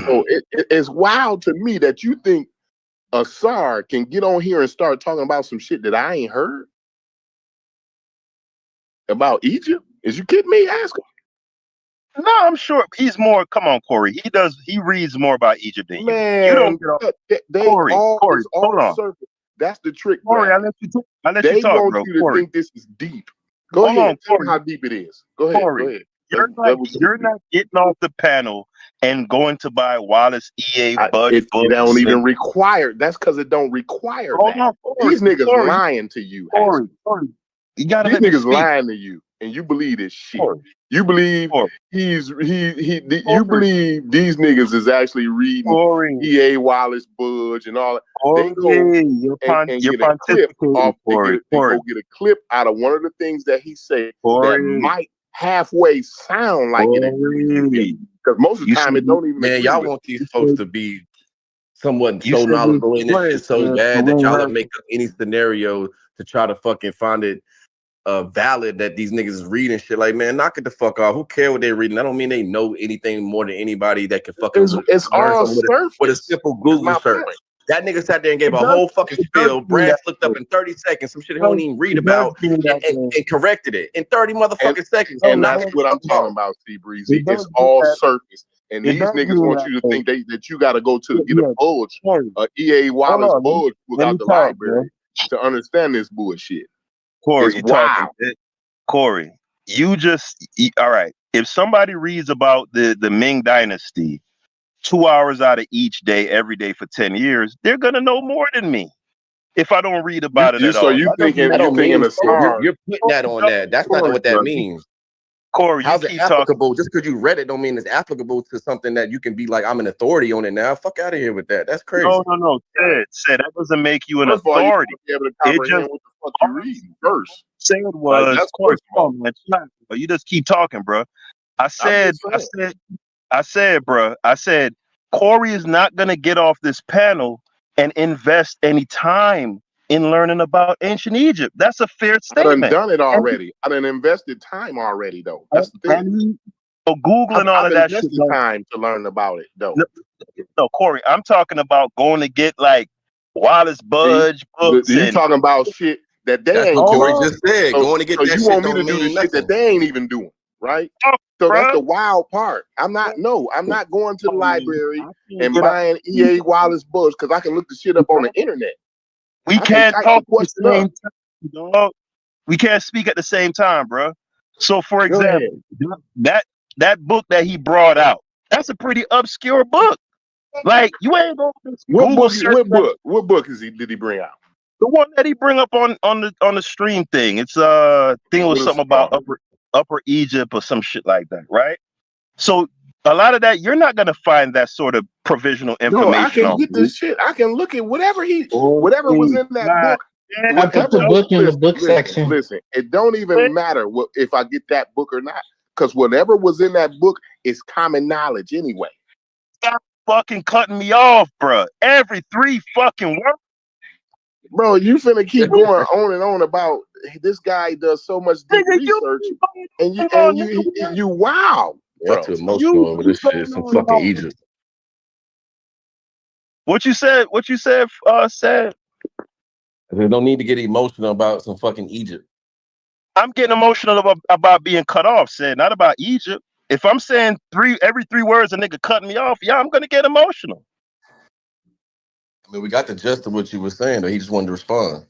So it's wild to me that you think Asar can get on here and start talking about some shit that I ain't heard about Egypt. Is you kidding me? Ask him. No, I'm sure he's more. Come on, Cory. He reads more about Egypt than man, you. You don't get Cory, hold on. Surface. That's the trick, Cory. I let you talk, they bro. want you to think this is deep. Go Hold ahead. on, Tell me Cory. how deep it is. Go ahead. Cory, Go ahead. you're not getting off the panel and going to buy Wallace EA Bud It books. don't even require. That's because it don't require Hold that. on, Cory, These niggas Cory, lying to you. Cory, you gotta These let me niggas speak. lying to you, and you believe this shit. Cory, You believe Cory, you believe these niggas is actually reading Cory, E.A. Wallace Budge and all that. They go you're and get a clip off. They go get a clip out of one of the things that he said that might halfway sound like it agrees. Because most of the time it don't even. Man, y'all want these folks to be somewhat so knowledgeable in this shit so bad that y'all make up any scenario to try to fucking find it valid that these niggas is reading shit. Like, man, knock it the fuck off. Who care what they're reading? I don't mean they know anything more than anybody that can fucking it's all surface with a simple Google search. Point. That nigga sat there and gave a whole fucking spiel. Brad looked up in 30 seconds, some shit he don't even read about, and corrected it in 30 motherfucking seconds. And that's what I'm talking about, C Breezy. It's all surface. And these niggas want you to think that you got to go to get a bulge, E.A. Wallace bulge without the library to understand this bullshit. Cory, it's wild. Cory, all right. If somebody reads about the Ming Dynasty 2 hours out of each day, every day for 10 years, they're gonna know more than me. If I don't read about it at all. So you thinking the star? You're putting that on that. That's not what that means. Cory, how's it applicable? Just because you read it don't mean it's applicable to something that you can be like, I'm an authority on it now. Fuck out of here with that. That's crazy. No. Said that doesn't make you an authority. You be able to comprehend what the fuck you read first. Said was, of course, but you just keep talking, bro. I said, Cory is not gonna get off this panel and invest any time in learning about ancient Egypt. That's a fair statement. I done it already. I done invested time already, though. That's the thing. So Googling all of that shit. Time to learn about it, though. No, Cory, I'm talking about going to get like Wallace Budge books. You talking about shit that they ain't Cory just said. Going to get that you shit want me to don't do the mean shit that they ain't even doing, right? So that's the wild part. I'm not going to the library and buying E.A. Wallace books because I can look the shit up on the internet. We can't talk at the same time, dog. We can't speak at the same time, bro. So, for example, that book that he brought out, that's a pretty obscure book. Like, you ain't going to What book did he bring out? The one that he bring up on the stream thing. It's I think it was something about Upper Egypt or some shit like that, right? So a lot of that, you're not gonna find that sort of provisional information. No, I can get this shit. I can look at whatever was in that book. I put the book in the book section. Listen, it don't even matter if I get that book or not, because whatever was in that book is common knowledge anyway. Stop fucking cutting me off, bro. Every 3 fucking words. Bro, you finna keep going on and on about this guy does so much deep research, and you wow. Bro, too emotional over this shit. Some fucking Egypt. What you said? Said. They don't need to get emotional about some fucking Egypt. I'm getting emotional about being cut off, said, not about Egypt. If I'm saying every 3 words a nigga cutting me off, yeah, I'm gonna get emotional. I mean, we got the gist of what you were saying, though. He just wanted to respond.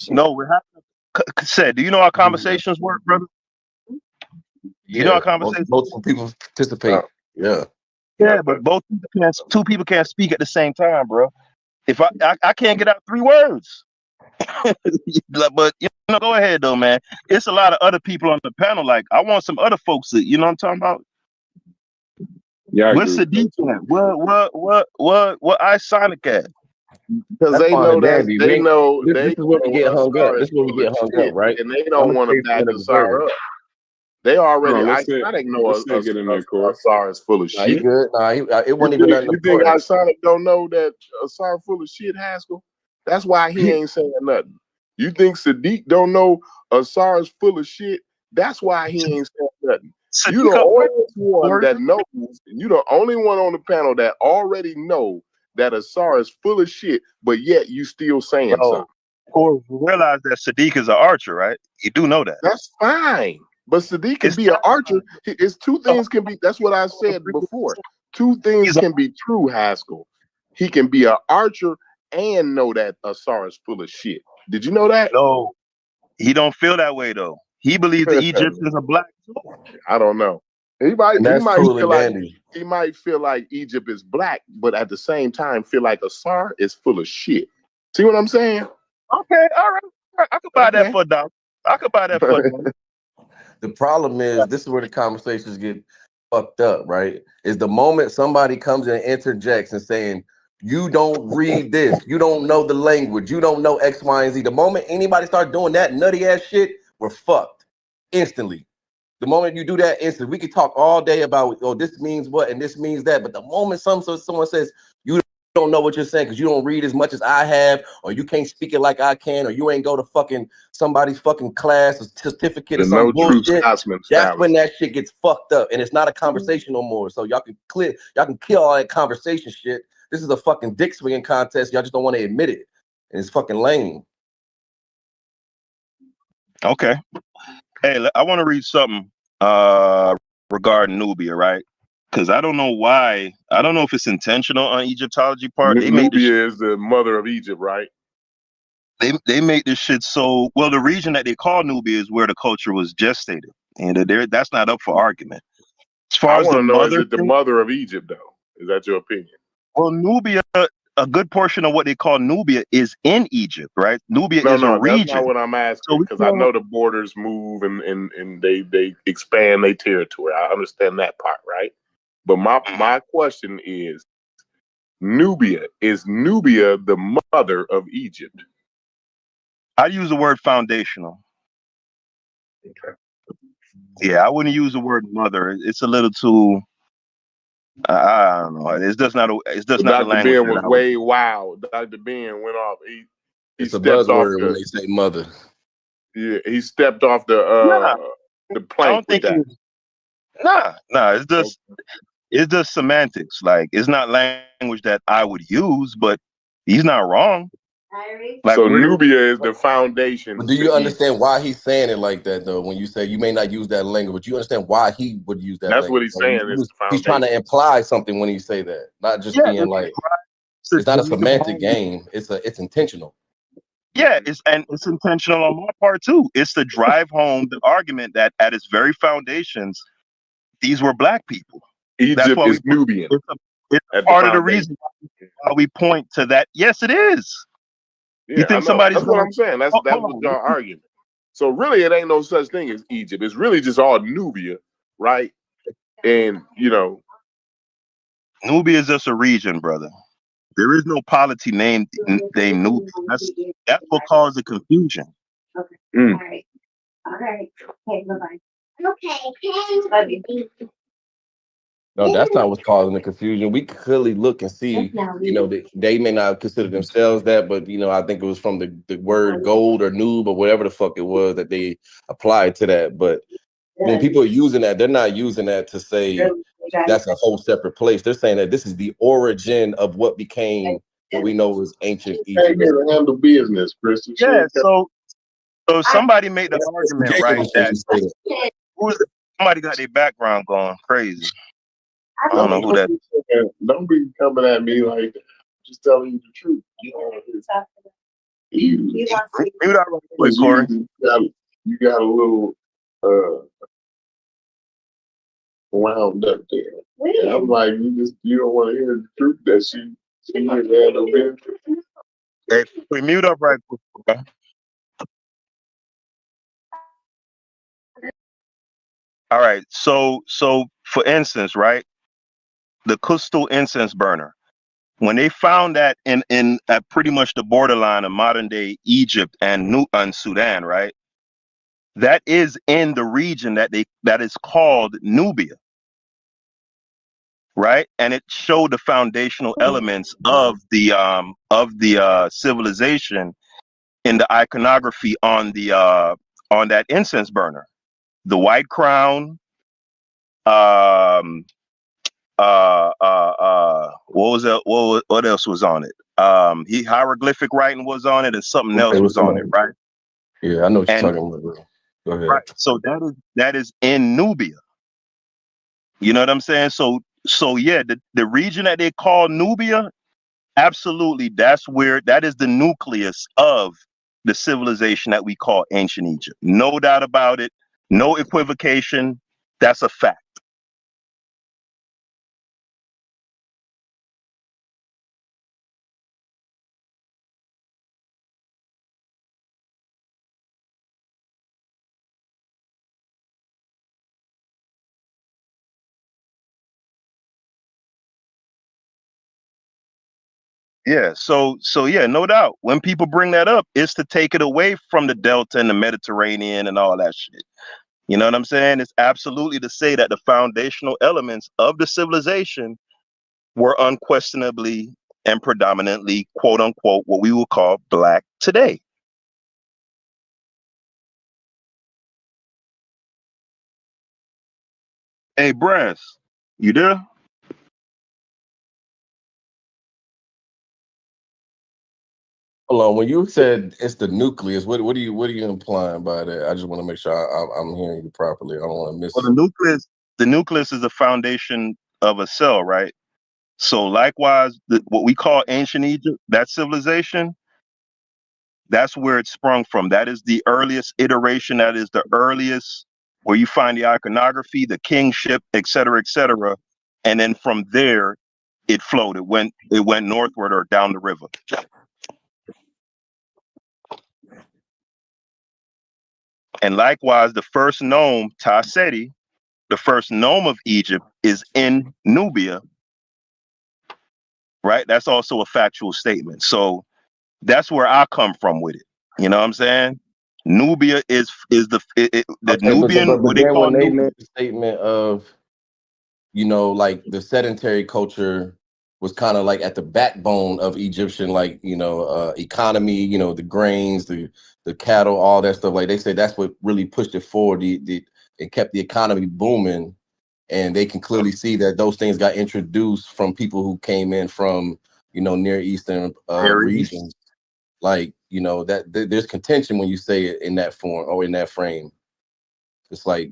No, we have to. Said, do you know how conversations work, brother? You know how conversations. Both people participate. Yeah, but two people can't speak at the same time, bro. If I can't get out 3 words, but go ahead though, man. It's a lot of other people on the panel. Like, I want some other folks that what I'm talking about. Yeah, what's the detail? What I Sonic at? Because they know that this is where we get hung up. This is where we get hung up, right? And they don't want to back Asar up. They already. Sonic know Asar is full of shit. He good. It wasn't even nothing. You think Sonic don't know that Asar full of shit, Haskel? That's why he ain't saying nothing. You think Sadiq don't know Asar is full of shit? That's why he ain't saying nothing. You the only one that knows. You the only one on the panel that already know that Asar is full of shit, but yet you still saying something. Of course, you realize that Sadiq is an archer, right? You do know that. That's fine. But Sadiq can be an archer. It's 2 things can be. That's what I said before. 2 things can be true, Haskel. He can be an archer and know that Asar is full of shit. Did you know that? No. He don't feel that way though. He believes the Egyptians are black too. I don't know. He might truly feel like dandy. he might feel like Egypt is black, but at the same time feel like Asar is full of shit. See what I'm saying? Okay, all right. I could buy that for $1. I could buy that for $1. The problem is, this is where the conversations get fucked up, right? Is the moment somebody comes and interjects and saying, you don't read this, you don't know the language, you don't know X, Y, and Z. The moment anybody starts doing that nutty ass shit, we're fucked instantly. The moment you do that instantly, we can talk all day about, oh, this means what and this means that. But the moment someone says, you don't know what you're saying because you don't read as much as I have, or you can't speak it like I can, or you ain't go to fucking somebody's fucking class or certificate or some bullshit, that's when that shit gets fucked up. And it's not a conversation no more. So y'all can kill all that conversation shit. This is a fucking dick swinging contest. Y'all just don't want to admit it. And it's fucking lame. Okay. Hey, I want to read something regarding Nubia, right? Because I don't know why. I don't know if it's intentional on Egyptology part. Nubia is the mother of Egypt, right? They make this shit so well. The region that they call Nubia is where the culture was gestated, and that's not up for argument. As far as the mother, is it the mother of Egypt though? Is that your opinion? Well, Nubia, a good portion of what they call Nubia is in Egypt, right? Nubia is a region. That's not what I'm asking, because I know the borders move and they expand their territory. I understand that part, right? But my question is, is Nubia the mother of Egypt? I use the word foundational. Okay. Yeah, I wouldn't use the word mother. It's a little too. I don't know. It's just not. It's just not the language. Dr. Ben was way wild. Dr. Ben went off. It's a buzzword when they say mother. Yeah, he stepped off the plank. I don't think Nah. It's just semantics. Like, it's not language that I would use, but he's not wrong. Like, so Nubia is the foundation. But do you understand why he's saying it like that, though? When you say you may not use that language, but you understand why he would use that That's language. what he's saying. He's trying to imply something when he say that, not just being like, it's not a semantic game. It's intentional. Yeah, it's intentional on my part too. It's to drive home the argument that at its very foundations, these were black people. Egypt is Nubian. It's part of the reason why we point to that. Yes, it is. Yeah, you think somebody's that's what I'm saying. That's what y'all argument. So really, it ain't no such thing as Egypt. It's really just all Nubia, right? And Nubia is just a region, brother. There is no polity named Nubia. That's what caused the confusion. Okay. All right. Okay, bye-bye. Okay. Love you. No, that's not what's causing the confusion. We could clearly look and see, they may not consider themselves that, but I think it was from the word gold or noob or whatever the fuck it was that they applied to that. But when people are using that, they're not using that to say that's a whole separate place. They're saying that this is the origin of what became what we know as ancient Egypt. Hey, here to handle business, Chris. Yeah, so somebody made the argument, right? That somebody got their background going crazy. I don't know who that is. Don't be coming at me like that. Just telling you the truth. Mute out real quick, Cory. You got a little wound up there. And I'm like, you don't want to hear the truth that she had no business. Hey, we mute up right quick. Okay? All right. So for instance, right, the Kustal incense burner, when they found that in at pretty much the borderline of modern day Egypt and Sudan, right, that is in the region that is called Nubia, right, and it showed the foundational elements of the civilization in the iconography on that incense burner, the white crown. What was that? What else was on it? Hieroglyphic writing was on it, and something else was on it, right? Yeah, I know what you're talking about. Go ahead. Right. So that is in Nubia. You know what I'm saying? So yeah, the region that they call Nubia, absolutely, that is the nucleus of the civilization that we call ancient Egypt. No doubt about it. No equivocation. That's a fact. Yeah, so yeah, no doubt. When people bring that up, it's to take it away from the Delta and the Mediterranean and all that shit. You know what I'm saying? It's absolutely to say that the foundational elements of the civilization were unquestionably and predominantly, quote unquote, what we will call black today. Hey, Brass, you there? Hold on. When you said it's the nucleus, what are you implying by that? I just want to make sure I'm hearing you properly. I don't want to miss. Well, the nucleus is the foundation of a cell, right? So likewise, what we call ancient Egypt, that civilization, that's where it sprung from. That is the earliest iteration. That is the earliest where you find the iconography, the kingship, et cetera, et cetera. And then from there, it flowed. It went northward or down the river. And likewise, the first nome, Taseti, the first nome of Egypt is in Nubia, right? That's also a factual statement. So that's where I come from with it. You know what I'm saying? Nubia is the Okay, Nubian, what they then call when they Nubia. made the statement of, you know, like the sedentary culture was kind of like at the backbone of Egyptian, like, you know, economy, you know, the grains, the cattle, all that stuff. Like they say that's what really pushed it forward. It kept the economy booming. And they can clearly see that those things got introduced from people who came in from, you know, Near Eastern regions. Like, you know, that there's contention when you say it in that form or in that frame. It's like,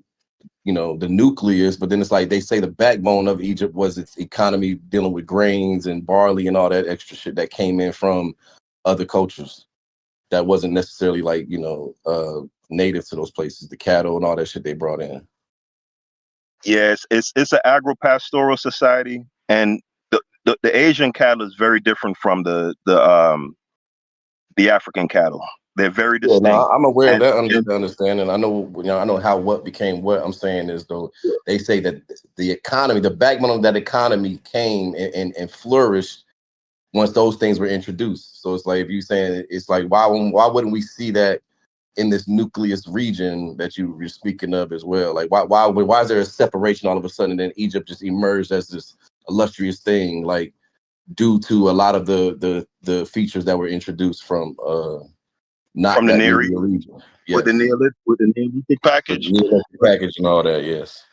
you know, the nucleus, but then it's like they say the backbone of Egypt was its economy dealing with grains and barley and all that extra shit that came in from other cultures that wasn't necessarily like, you know, native to those places, the cattle and all that shit they brought in. Yes, it's an agro-pastoral society, and the Asian cattle is very different from the African cattle. They're very distinct. Yeah, no, I'm aware of that understanding. I know, you know, I know how what became what. I'm saying is though they say that the economy, the backbone of that economy came and flourished once those things were introduced. So it's like if you're saying it's like why wouldn't we see that in this nucleus region that you were speaking of as well? Like why is there a separation all of a sudden and then Egypt just emerged as this illustrious thing, like due to a lot of the features that were introduced from not from the that Near Nubia East, region. Yes. with the Neolithic package. Neolithic package and all that, yes.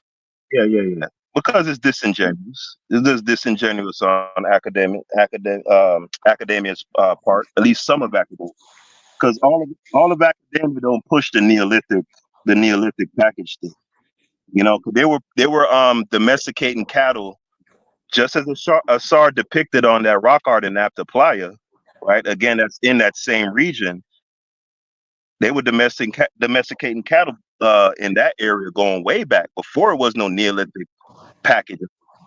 Yeah. Because it's disingenuous. It is disingenuous on academia's part, at least some of academia. Because all of academia don't push the Neolithic package thing. You know, they were domesticating cattle just as Asar depicted on that rock art in Naphtha Playa, right? Again, that's in that same region. They were domesticating cattle in that area going way back before it was no Neolithic package.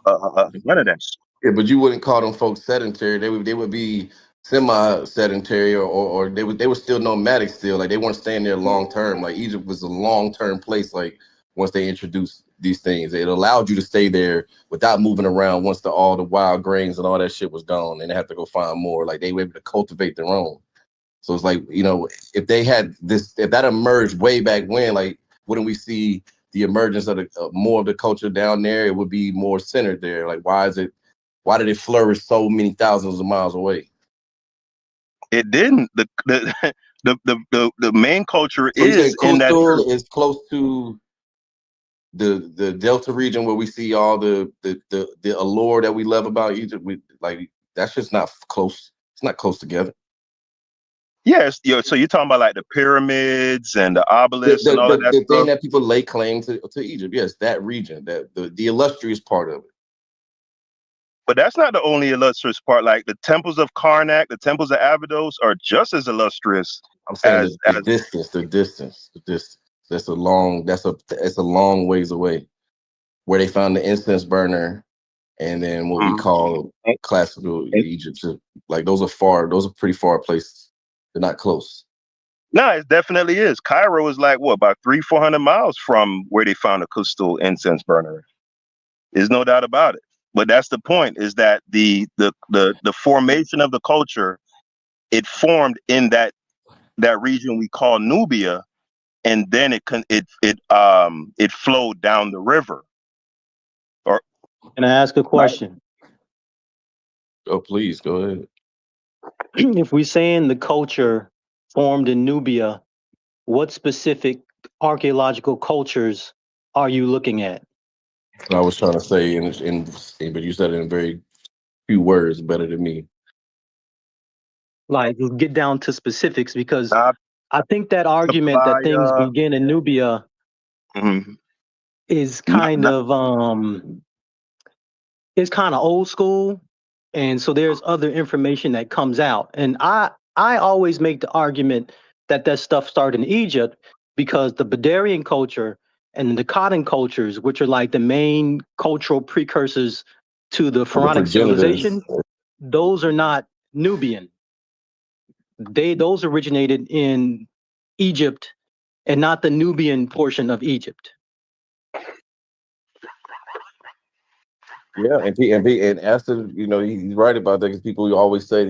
None of that. Yeah, but you wouldn't call them folks sedentary. They would be semi-sedentary or they were still nomadic still. Like they weren't staying there long term. Like Egypt was a long-term place. Like once they introduced these things, it allowed you to stay there without moving around once all the wild grains and all that shit was gone and they had to go find more. Like they were able to cultivate their own. So it's like, you know, if they had this, if that emerged way back when, like, wouldn't we see the emergence of more of the culture down there? It would be more centered there. Like, why did it flourish so many thousands of miles away? It didn't. The main culture So is in that is close to the Delta region where we see all the allure that we love about Egypt. That's just not close. It's not close together. Yes, so you're talking about like the pyramids and the obelisks and all of that the stuff. thing that people lay claim to Egypt. Yes, that region, that the illustrious part of it. But that's not the only illustrious part. Like the temples of Karnak, the temples of Abydos are just as illustrious. I'm saying as the distance. That's a long ways away. Where they found the incense burner, and then what we call classical Egypt. Like those are pretty far places. They're not close. No, it definitely is. Cairo is like what, about 300-400 miles from where they found the crystal incense burner. There's no doubt about it. But that's the point: is that the formation of the culture, it formed in that region we call Nubia, and then it flowed down the river. Or can I ask a question? Oh, please go ahead. If we're saying the culture formed in Nubia, what specific archaeological cultures are you looking at? I was trying to say, but you said it in very few words better than me. Like, get down to specifics, because I think that argument that things begin in Nubia is kind of old school, and so there's other information that comes out. And I always make the argument that stuff started in Egypt, because the Badarian culture and the Akkadian cultures, which are like the main cultural precursors to the pharaonic civilization, those are not Nubian. Those originated in Egypt and not the Nubian portion of Egypt. Yeah, and after, he's right about that, because people always say,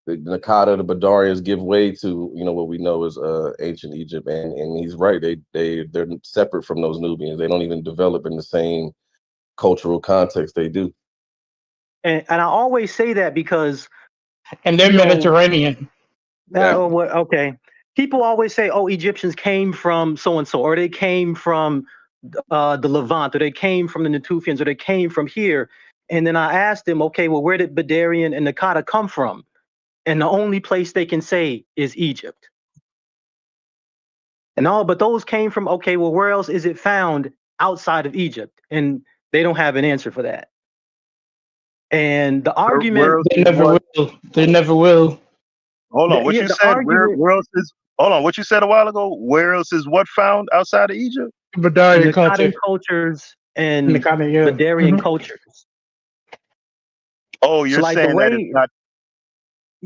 the Nakada, the Badarians give way to, what we know as ancient Egypt, and he's right. They're separate from those Nubians. They don't even develop in the same cultural context they do. And I always say that because, and they're Mediterranean. Okay. People always say, "Oh, Egyptians came from so and so, or they came from the Levant, or they came from the Natufians, or they came from here." And then I asked them, "Okay, well, where did Badarian and Nakada come from?" And the only place they can say is Egypt. But those came from, okay, well, where else is it found outside of Egypt? And they don't have an answer for that. And the argument, they never will. Hold on, what you said? Where else is? Hold on, what you said a while ago? Where else is what found outside of Egypt? Badarian cultures and Badarian cultures. Oh, you're saying that it's not.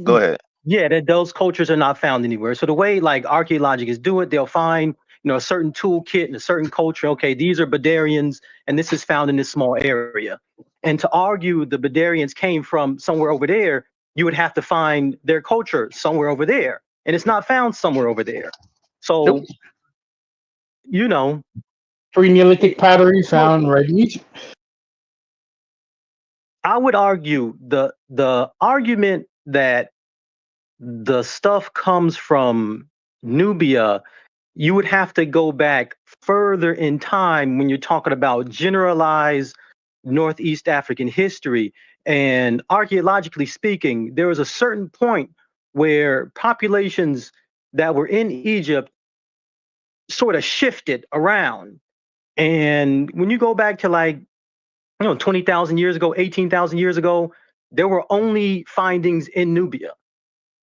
Go ahead. Yeah, that those cultures are not found anywhere. So the way like archaeologists do it, they'll find a certain toolkit and a certain culture. Okay, these are Badarians, and this is found in this small area. And to argue the Badarians came from somewhere over there, you would have to find their culture somewhere over there, and it's not found somewhere over there. So, pre-Neolithic pottery found right in Egypt. I would argue the argument that the stuff comes from Nubia, you would have to go back further in time when you're talking about generalized Northeast African history. And archaeologically speaking, there was a certain point where populations that were in Egypt sort of shifted around. And when you go back to 20,000 years ago, 18,000 years ago, there were only findings in Nubia,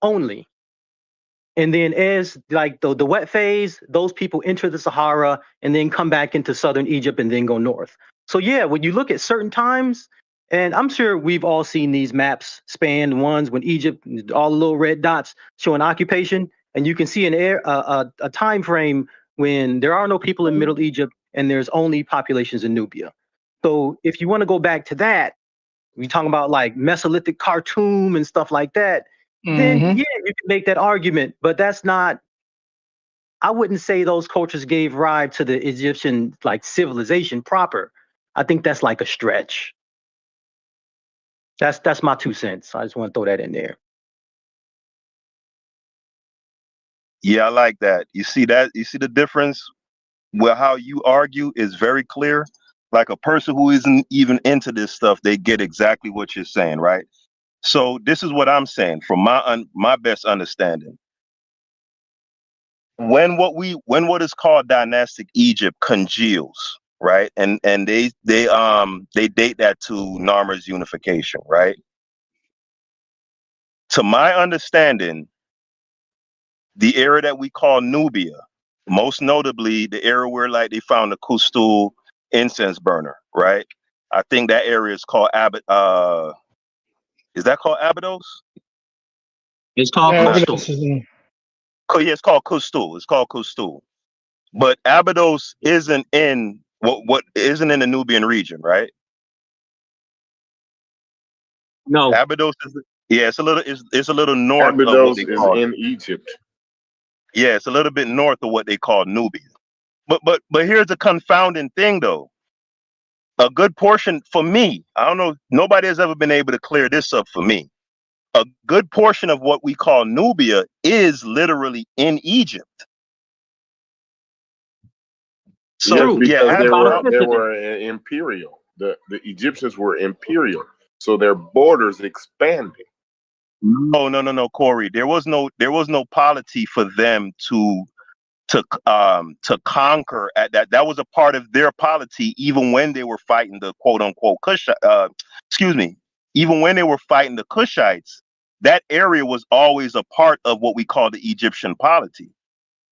only. And then as like the wet phase, those people enter the Sahara and then come back into southern Egypt and then go north. So yeah, when you look at certain times, and I'm sure we've all seen these maps span ones when Egypt, all the little red dots showing occupation, and you can see a time frame when there are no people in Middle Egypt and there's only populations in Nubia. So if you want to go back to that, we're talking about like Mesolithic Khartoum and stuff like that, then yeah, you can make that argument, but that's not, I wouldn't say those cultures gave rise to the Egyptian like civilization proper. I think that's like a stretch. That's my 2 cents. I just want to throw that in there. Yeah, I like that. You see the difference where how you argue is very clear. Like a person who isn't even into this stuff, they get exactly what you're saying, right? So this is what I'm saying from my best understanding. When what is called dynastic Egypt congeals, right? And they date that to Narmer's unification, right? To my understanding, the area that we call Nubia, most notably the area where like they found the Kustul incense burner, right? I think that area is called is that called Abydos? It's called Yeah, Coastal. Yeah, it's called Kustul. It's called Kustul. But Abydos isn't in what isn't in the Nubian region, right? No. Abydos is it's a little north of what Abydos they is call in Egypt. Yeah, it's a little bit north of what they call Nubia. But here's the confounding thing though. A good portion for me, I don't know, nobody has ever been able to clear this up for me. A good portion of what we call Nubia is literally in Egypt. So because they were imperial. The Egyptians were imperial, so their borders expanded. No, Cory. There was no polity for them to conquer at that. That was a part of their polity, even when they were fighting the quote unquote even when they were fighting the Kushites, that area was always a part of what we call the Egyptian polity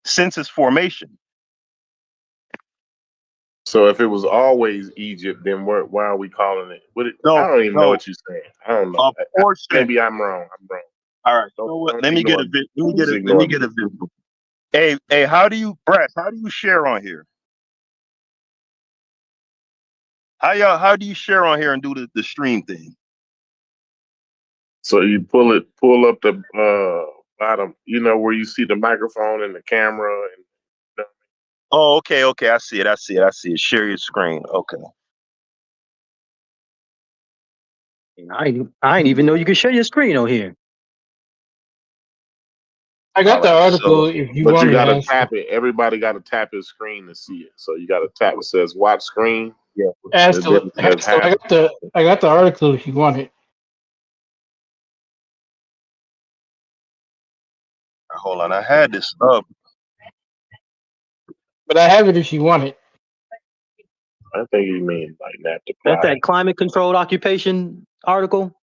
since its formation. So if it was always Egypt, then why are we calling it? I don't even know what you're saying. I don't know. Maybe I'm wrong. All right. Let me get a visual. Hey, how do you share on here? How do you share on here and do the stream thing? So you pull up the bottom, where you see the microphone and the camera. Oh, okay. I see it. Share your screen. Okay. I didn't even know you could share your screen on here. I got the article if you but want you gotta to tap it. Everybody gotta tap his screen to see it. So you gotta tap. It says watch screen. Yeah. I got the article if you want it. Hold on, I had this up. But I have it if you want it. I think you mean like that. That's that climate controlled occupation article?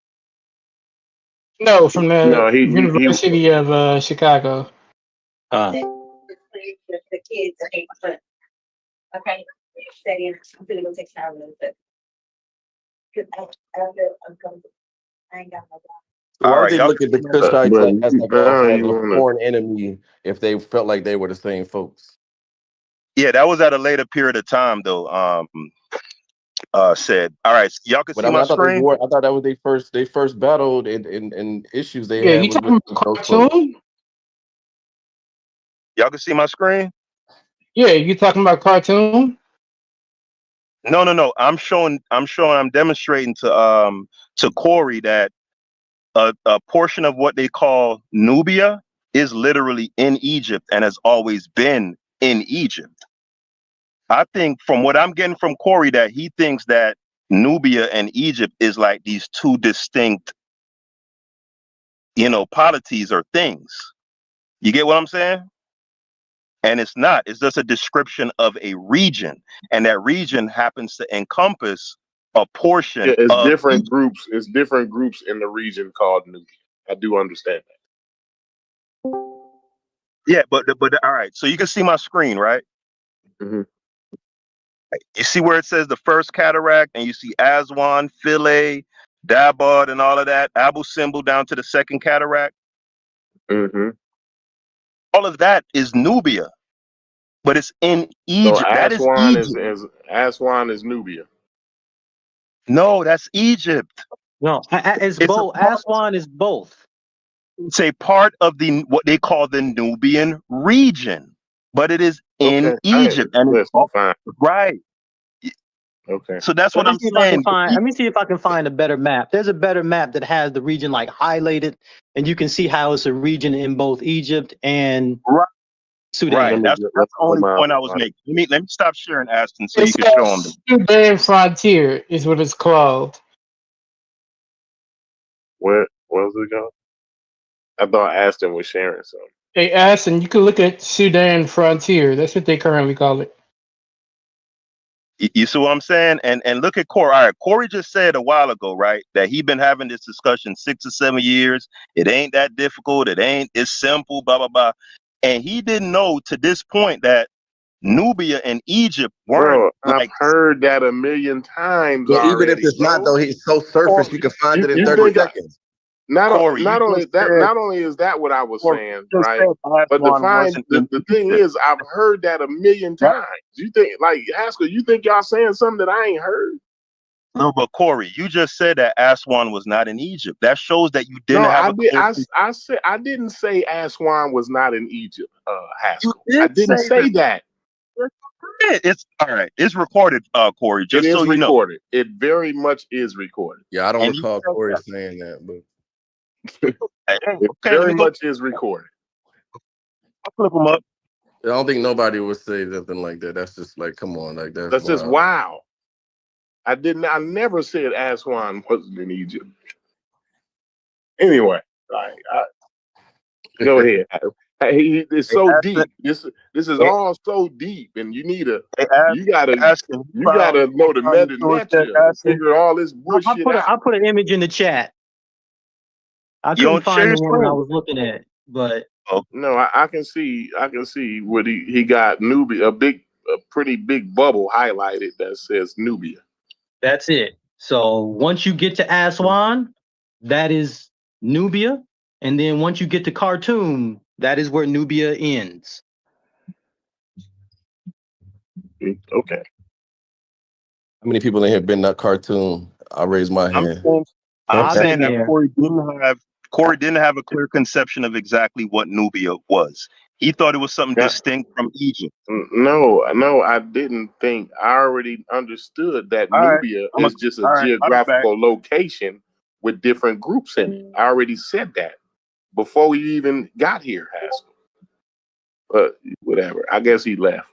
No, from the University of Chicago. The kids are 8 foot. Okay. Steady. I'm gonna go take a shower real quick. I ain't got no job. Why would they look at the Kushites as like a foreign enemy if they felt like they were the same folks? Yeah, that was at a later period of time, though. Said, all right, y'all can see my screen. I thought that was they first battled and issues they had. You talking about cartoon? Y'all can see my screen. Yeah, you talking about cartoon? No. I'm demonstrating to Cory that a portion of what they call Nubia is literally in Egypt and has always been in Egypt. I think from what I'm getting from Cory that he thinks that Nubia and Egypt is like these two distinct, polities or things. You get what I'm saying? And it's not. It's just a description of a region, and that region happens to encompass a portion. It's different groups. It's different groups in the region called Nubia. I do understand that. Yeah, but all right. So you can see my screen, right? Mm-hmm. You see where it says the first cataract, and you see Aswan, Philae, Dabad, and all of that. Abu Simbel down to the second cataract. Mm-hmm. All of that is Nubia, but it's in Egypt. So that Aswan is Egypt. Aswan is Nubia. No, that's Egypt. No, it's both. Aswan is both. It's a part of what they call the Nubian region, but it is in Egypt, and it's fine. Right. Okay. So that's what I'm saying. Let me see if I can find a better map. There's a better map that has the region like highlighted, and you can see how it's a region in both Egypt and Sudan. Right. That's the only point I was making. Let me stop sharing, Aston, so you can show them. Sudan Frontier is what it's called. Where was it going? I thought Aston was sharing something. Hey, Aston, you can look at Sudan Frontier. That's what they currently call it. You see what I'm saying? And look at Cory. All right, Cory just said a while ago, right, that he been having this discussion 6 or 7 years. It ain't that difficult. It's simple, blah, blah, blah. And he didn't know to this point that Nubia and Egypt weren't I've heard that a million times Yeah, already. even if it's not though, he's so surface you can find it in 30 seconds. Not only is that what I was saying, right? But the thing is, I've heard that a million times. You think, like Haskell, you think y'all saying something that I ain't heard? No, but Cory, you just said that Aswan was not in Egypt. That shows that you didn't have. I said I didn't say Aswan was not in Egypt, Haskell. I didn't say that. It's all right. It's recorded, Cory. Just so you know, it very much is recorded. Yeah, I don't recall Cory saying that, but. It very much is recorded. I'll flip them up. I don't think nobody would say something like that. That's just like, come on, like that's just wow. I never said Aswan wasn't in Egypt. Anyway, go ahead. It's so deep. This is all so deep, and you gotta know the meta figure all this bullshit out. I put an image in the chat. I couldn't find the one I was looking at, but no, I can see what he got Nubia, a pretty big bubble highlighted that says Nubia. That's it. So once you get to Aswan, that is Nubia, and then once you get to Khartoum, that is where Nubia ends. Okay. How many people in here been to Khartoum? I'll raise my hand. I'm saying that Cory didn't have a clear conception of exactly what Nubia was. He thought it was something distinct from Egypt. No, I didn't think. I already understood that Nubia is just a geographical location with different groups in it. I already said that before we even got here, Haskell. But whatever. I guess he left.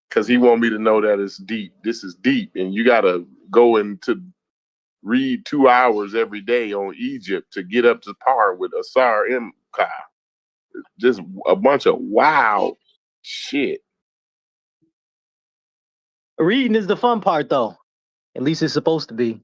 Because he want me to know that it's deep. This is deep. And you got to go into read 2 hours every day on Egypt to get up to par with Asar Kyle. Just a bunch of wow shit. Reading is the fun part, though. At least it's supposed to be.